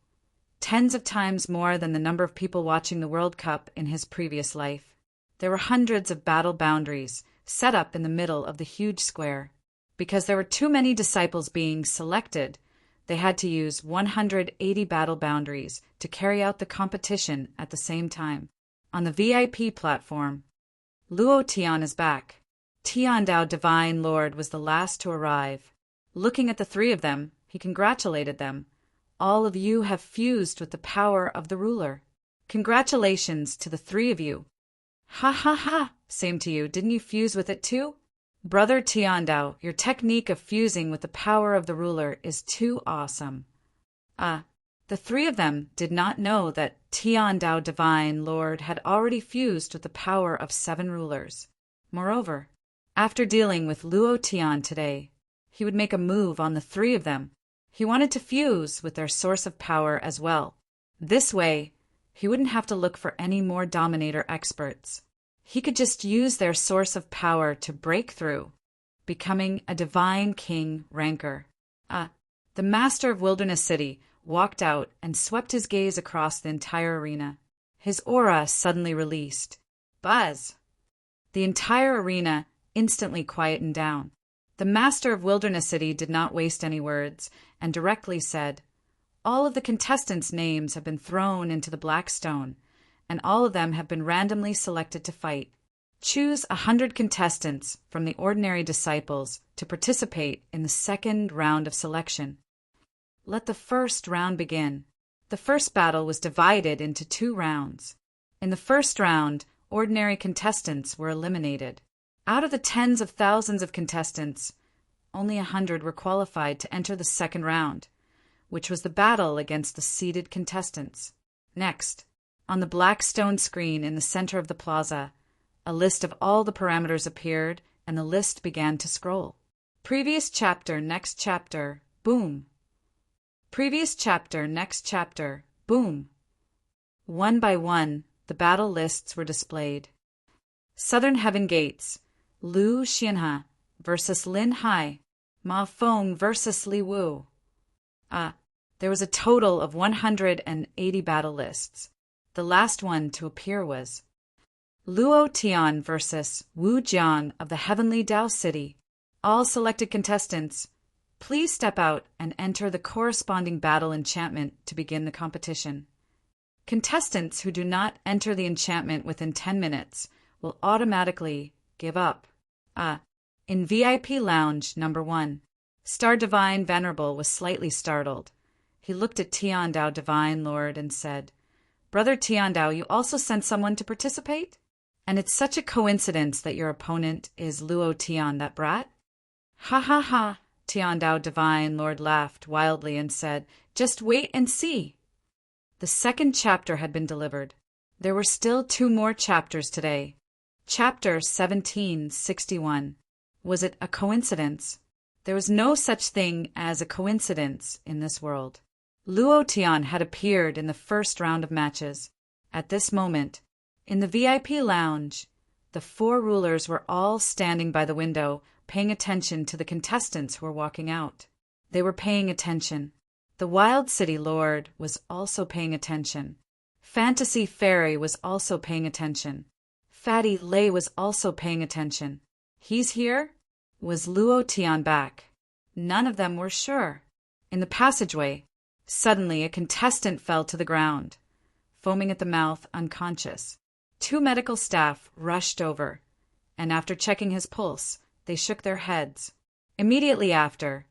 tens of times more than the number of people watching the World Cup in his previous life. There were hundreds of battle boundaries set up in the middle of the huge square. Because there were too many disciples being selected, they had to use 180 battle boundaries to carry out the competition at the same time. On the VIP platform, Luo Tian is back. Tiandao Divine Lord was the last to arrive. Looking at the 3 of them, he congratulated them. All of you have fused with the power of the ruler. Congratulations to the 3 of you. Ha ha ha, same to you. Didn't you fuse with it too? Brother Tiandao, your technique of fusing with the power of the ruler is too awesome. The 3 of them did not know that Tiandao Divine Lord had already fused with the power of 7 rulers. Moreover, after dealing with Luo Tian today, he would make a move on the 3 of them. He wanted to fuse with their source of power as well. This way, he wouldn't have to look for any more Dominator experts. He could just use their source of power to break through, becoming a Divine King ranker. The Master of Wilderness City walked out and swept his gaze across the entire arena. His aura suddenly released. Buzz! The entire arena instantly quietened down. The Master of Wilderness City did not waste any words and directly said, all of the contestants' names have been thrown into the black stone, and all of them have been randomly selected to fight. Choose 100 contestants from the ordinary disciples to participate in the 2nd round of selection. Let the 1st round begin. The first battle was divided into 2 rounds. In the first round, ordinary contestants were eliminated. Out of the tens of thousands of contestants, only 100 were qualified to enter the 2nd round, which was the battle against the seeded contestants. Next, on the black stone screen in the center of the plaza, a list of all the parameters appeared, and the list began to scroll. Previous chapter, next chapter, boom. Previous chapter, next chapter, boom. One by one, the battle lists were displayed. Southern Heaven Gates, Lu Xianhe versus Lin Hai, Ma Feng versus Li Wu. There was a total of 180 battle lists. The last one to appear was Luo Tian versus Wu Jian of the Heavenly Dao City. All selected contestants, please step out and enter the corresponding battle enchantment to begin the competition. Contestants who do not enter the enchantment within 10 minutes will automatically give up. In VIP Lounge number 1, Star Divine Venerable was slightly startled. He looked at Tiandao Divine Lord and said, Brother Tiandao, you also sent someone to participate? And it's such a coincidence that your opponent is Luo Tian, that brat? Ha ha ha, Tian Dao Divine Lord laughed wildly and said, "Just wait and see." The second chapter had been delivered. There were still 2 more chapters today. Chapter 1761. Was it a coincidence? There was no such thing as a coincidence in this world. Luo Tian had appeared in the first round of matches. At this moment, in the VIP lounge, the 4 rulers were all standing by the window, paying attention to the contestants who were walking out. They were paying attention. The Wild City Lord was also paying attention. Fantasy Fairy was also paying attention. Fatty Lei was also paying attention. He's here? Was Luo Tian back? None of them were sure. In the passageway, suddenly a contestant fell to the ground, foaming at the mouth, unconscious. 2 medical staff rushed over, and after checking his pulse, they shook their heads. Immediately after,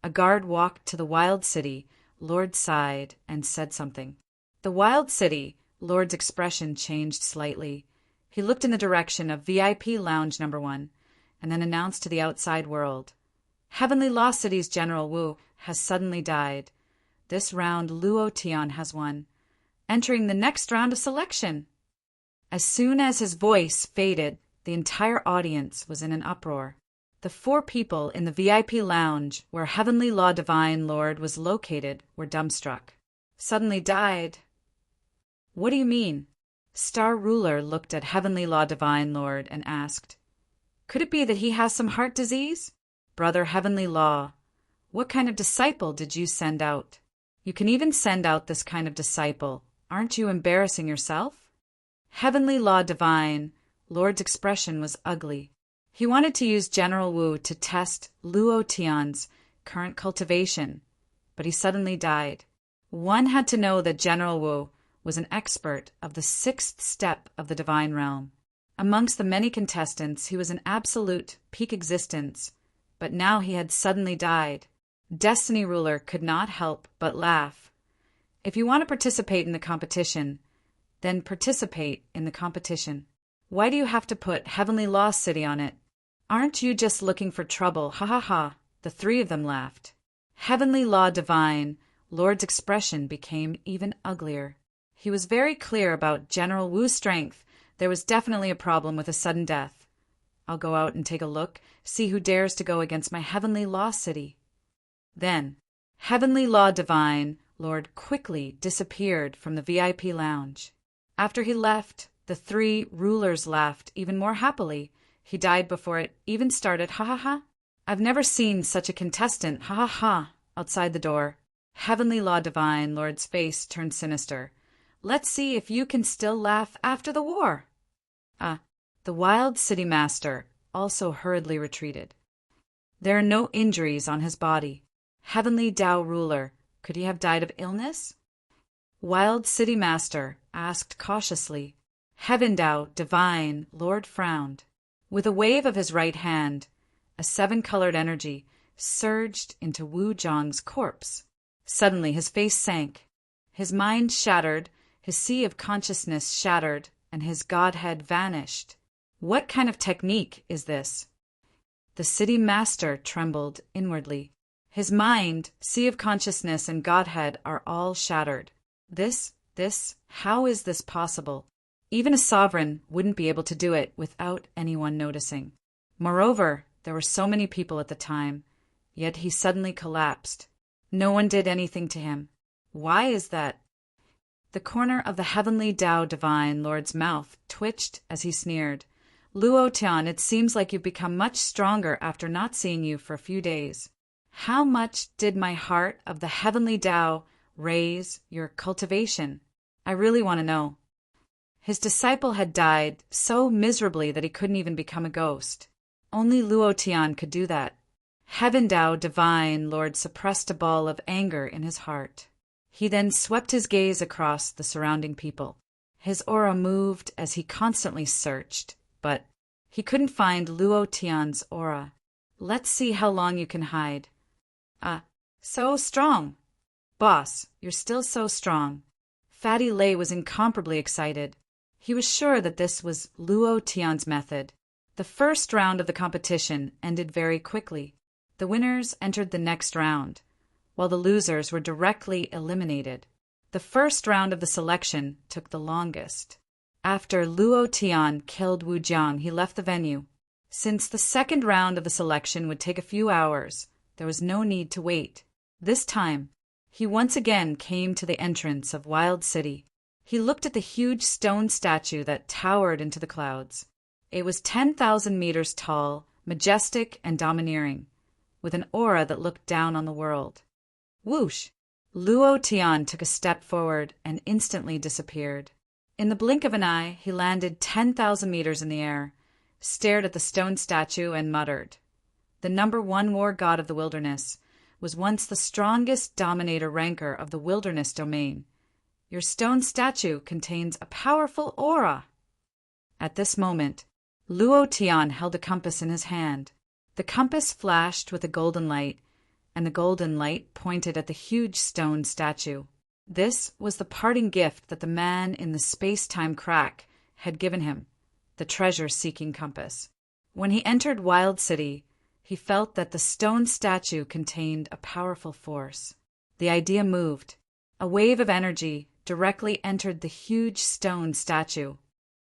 a guard walked to the Wild City Lord's side and said something. The Wild City Lord's expression changed slightly. He looked in the direction of VIP Lounge number 1 and then announced to the outside world, "Heavenly Law City's General Wu has suddenly died. This round Luo Tian has won, entering the next round of selection." As soon as his voice faded, the entire audience was in an uproar. The 4 people in the VIP lounge where Heavenly Law Divine Lord was located were dumbstruck. Suddenly died? What do you mean? Star Ruler looked at Heavenly Law Divine Lord and asked, "Could it be that he has some heart disease? Brother Heavenly Law, what kind of disciple did you send out? You can even send out this kind of disciple. Aren't you embarrassing yourself?" Heavenly Law Divine Lord's expression was ugly. He wanted to use General Wu to test Luo Tian's current cultivation, but he suddenly died. One had to know that General Wu was an expert of the 6th step of the divine realm. Amongst the many contestants, he was an absolute peak existence, but now he had suddenly died. Destiny Ruler could not help but laugh. If you want to participate in the competition, then participate in the competition. Why do you have to put Heavenly Law City on it? Aren't you just looking for trouble? Ha ha ha. The 3 of them laughed. Heavenly Law Divine Lord's expression became even uglier. He was very clear about General Wu's strength. There was definitely a problem with a sudden death. I'll go out and take a look, see who dares to go against my Heavenly Law City. Then, Heavenly Law Divine Lord quickly disappeared from the VIP lounge. After he left, the 3 rulers laughed even more happily. He died before it even started. Ha ha ha. I've never seen such a contestant. Ha ha ha. Outside the door, Heavenly Law Divine Lord's face turned sinister. Let's see if you can still laugh after the war. The Wild City Master also hurriedly retreated. There are no injuries on his body. Heavenly Dao Ruler, could he have died of illness? Wild City Master asked cautiously. Heaven Dao Divine Lord frowned. With a wave of his right hand, a 7-colored energy surged into Wu Zhang's corpse. Suddenly his face sank. His mind shattered, his sea of consciousness shattered, and his godhead vanished. What kind of technique is this? The city master trembled inwardly. His mind, sea of consciousness, and godhead are all shattered. How is this possible? Even a sovereign wouldn't be able to do it without anyone noticing. Moreover, there were so many people at the time, yet he suddenly collapsed. No one did anything to him. Why is that? The corner of the Heavenly Dao Divine Lord's mouth twitched as he sneered. Luo Tian, it seems like you've become much stronger after not seeing you for a few days. How much did my heart of the Heavenly Dao raise your cultivation? I really want to know. His disciple had died so miserably that he couldn't even become a ghost. Only Luo Tian could do that. Heaven Dao Divine Lord suppressed a ball of anger in his heart. He then swept his gaze across the surrounding people. His aura moved as he constantly searched, but he couldn't find Luo Tian's aura. Let's see how long you can hide. So strong. Boss, you're still so strong. Fatty Lei was incomparably excited. He was sure that this was Luo Tian's method. The first round of the competition ended very quickly. The winners entered the next round, while the losers were directly eliminated. The first round of the selection took the longest. After Luo Tian killed Wu Jiang, he left the venue. Since the second round of the selection would take a few hours, there was no need to wait. This time, he once again came to the entrance of Wild City. He looked at the huge stone statue that towered into the clouds. It was 10,000 meters tall, majestic and domineering, with an aura that looked down on the world. Whoosh! Luo Tian took a step forward and instantly disappeared. In the blink of an eye, he landed 10,000 meters in the air, stared at the stone statue and muttered. The #1 war god of the wilderness was once the strongest dominator ranker of the wilderness domain. Your stone statue contains a powerful aura. At this moment, Luo Tian held a compass in his hand. The compass flashed with a golden light, and the golden light pointed at the huge stone statue. This was the parting gift that the man in the space-time crack had given him, the treasure-seeking compass. When he entered Wild City, he felt that the stone statue contained a powerful force. The idea moved. A wave of energy directly entered the huge stone statue.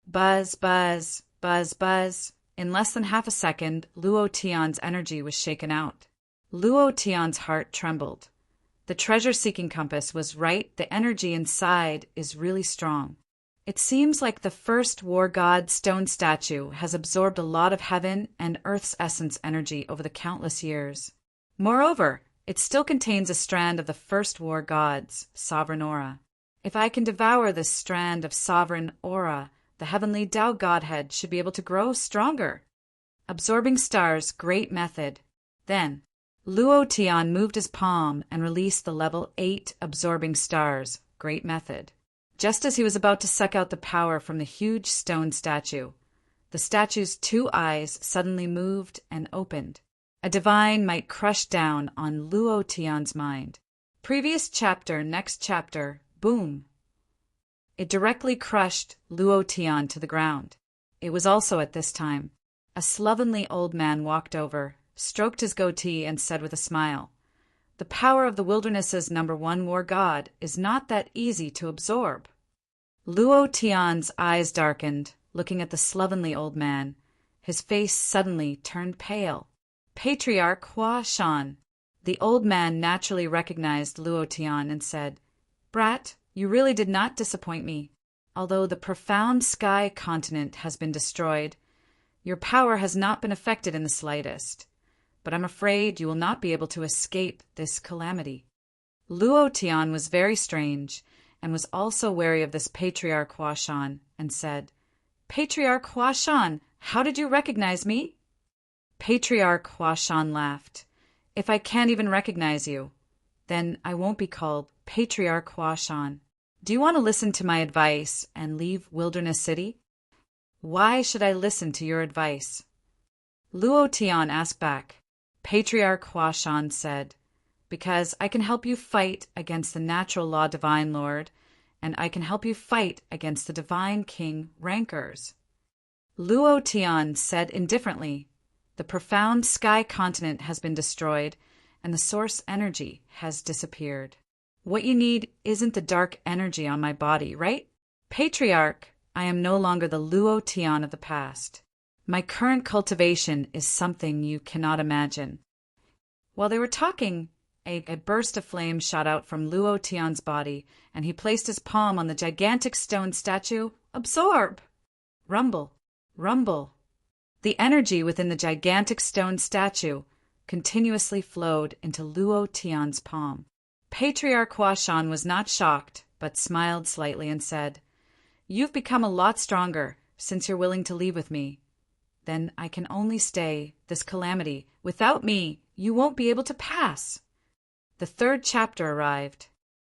Buzz, buzz, buzz, buzz. In less than half a second, Luo Tian's energy was shaken out. Luo Tian's heart trembled. The treasure-seeking compass was right. The energy inside is really strong. It seems like the first war god stone statue has absorbed a lot of heaven and earth's essence energy over the countless years. Moreover, it still contains a strand of the first war god's sovereign aura. If I can devour this strand of sovereign aura, the heavenly Tao Godhead should be able to grow stronger. Absorbing stars, great method. Then, Luo Tian moved his palm and released the level 8 absorbing stars, great method. Just as he was about to suck out the power from the huge stone statue, the statue's 2 eyes suddenly moved and opened. A divine might crushed down on Luo Tian's mind. Previous chapter, next chapter, boom. It directly crushed Luo Tian to the ground. It was also at this time. A slovenly old man walked over, stroked his goatee, and said with a smile, "The power of the wilderness's #1 war god is not that easy to absorb." Luo Tian's eyes darkened, looking at the slovenly old man. His face suddenly turned pale. Patriarch Hua Shan. The old man naturally recognized Luo Tian and said, "Brat, you really did not disappoint me. Although the profound sky continent has been destroyed, your power has not been affected in the slightest. But I'm afraid you will not be able to escape this calamity." Luo Tian was very strange, and was also wary of this Patriarch Hua Shan, and said, "Patriarch Hua Shan, how did you recognize me?" Patriarch Hua Shan laughed. "If I can't even recognize you, then I won't be called Patriarch Hua Shan. Do you want to listen to my advice and leave Wilderness City?" "Why should I listen to your advice?" Luo Tian asked back. Patriarch Hua Shan said, "Because I can help you fight against the natural law divine lord, and I can help you fight against the divine king rankers." Luo Tian said indifferently, "The profound sky continent has been destroyed, and the source energy has disappeared. What you need isn't the dark energy on my body, right? Patriarch, I am no longer the Luo Tian of the past. My current cultivation is something you cannot imagine." While they were talking, a burst of flame shot out from Luo Tian's body, and he placed his palm on the gigantic stone statue. Absorb! Rumble, rumble. The energy within the gigantic stone statue continuously flowed into Luo Tian's palm. Patriarch Hua Shan was not shocked, but smiled slightly and said, "You've become a lot stronger since you're willing to leave with me. Then I can only stay this calamity. Without me, you won't be able to pass." The third chapter arrived.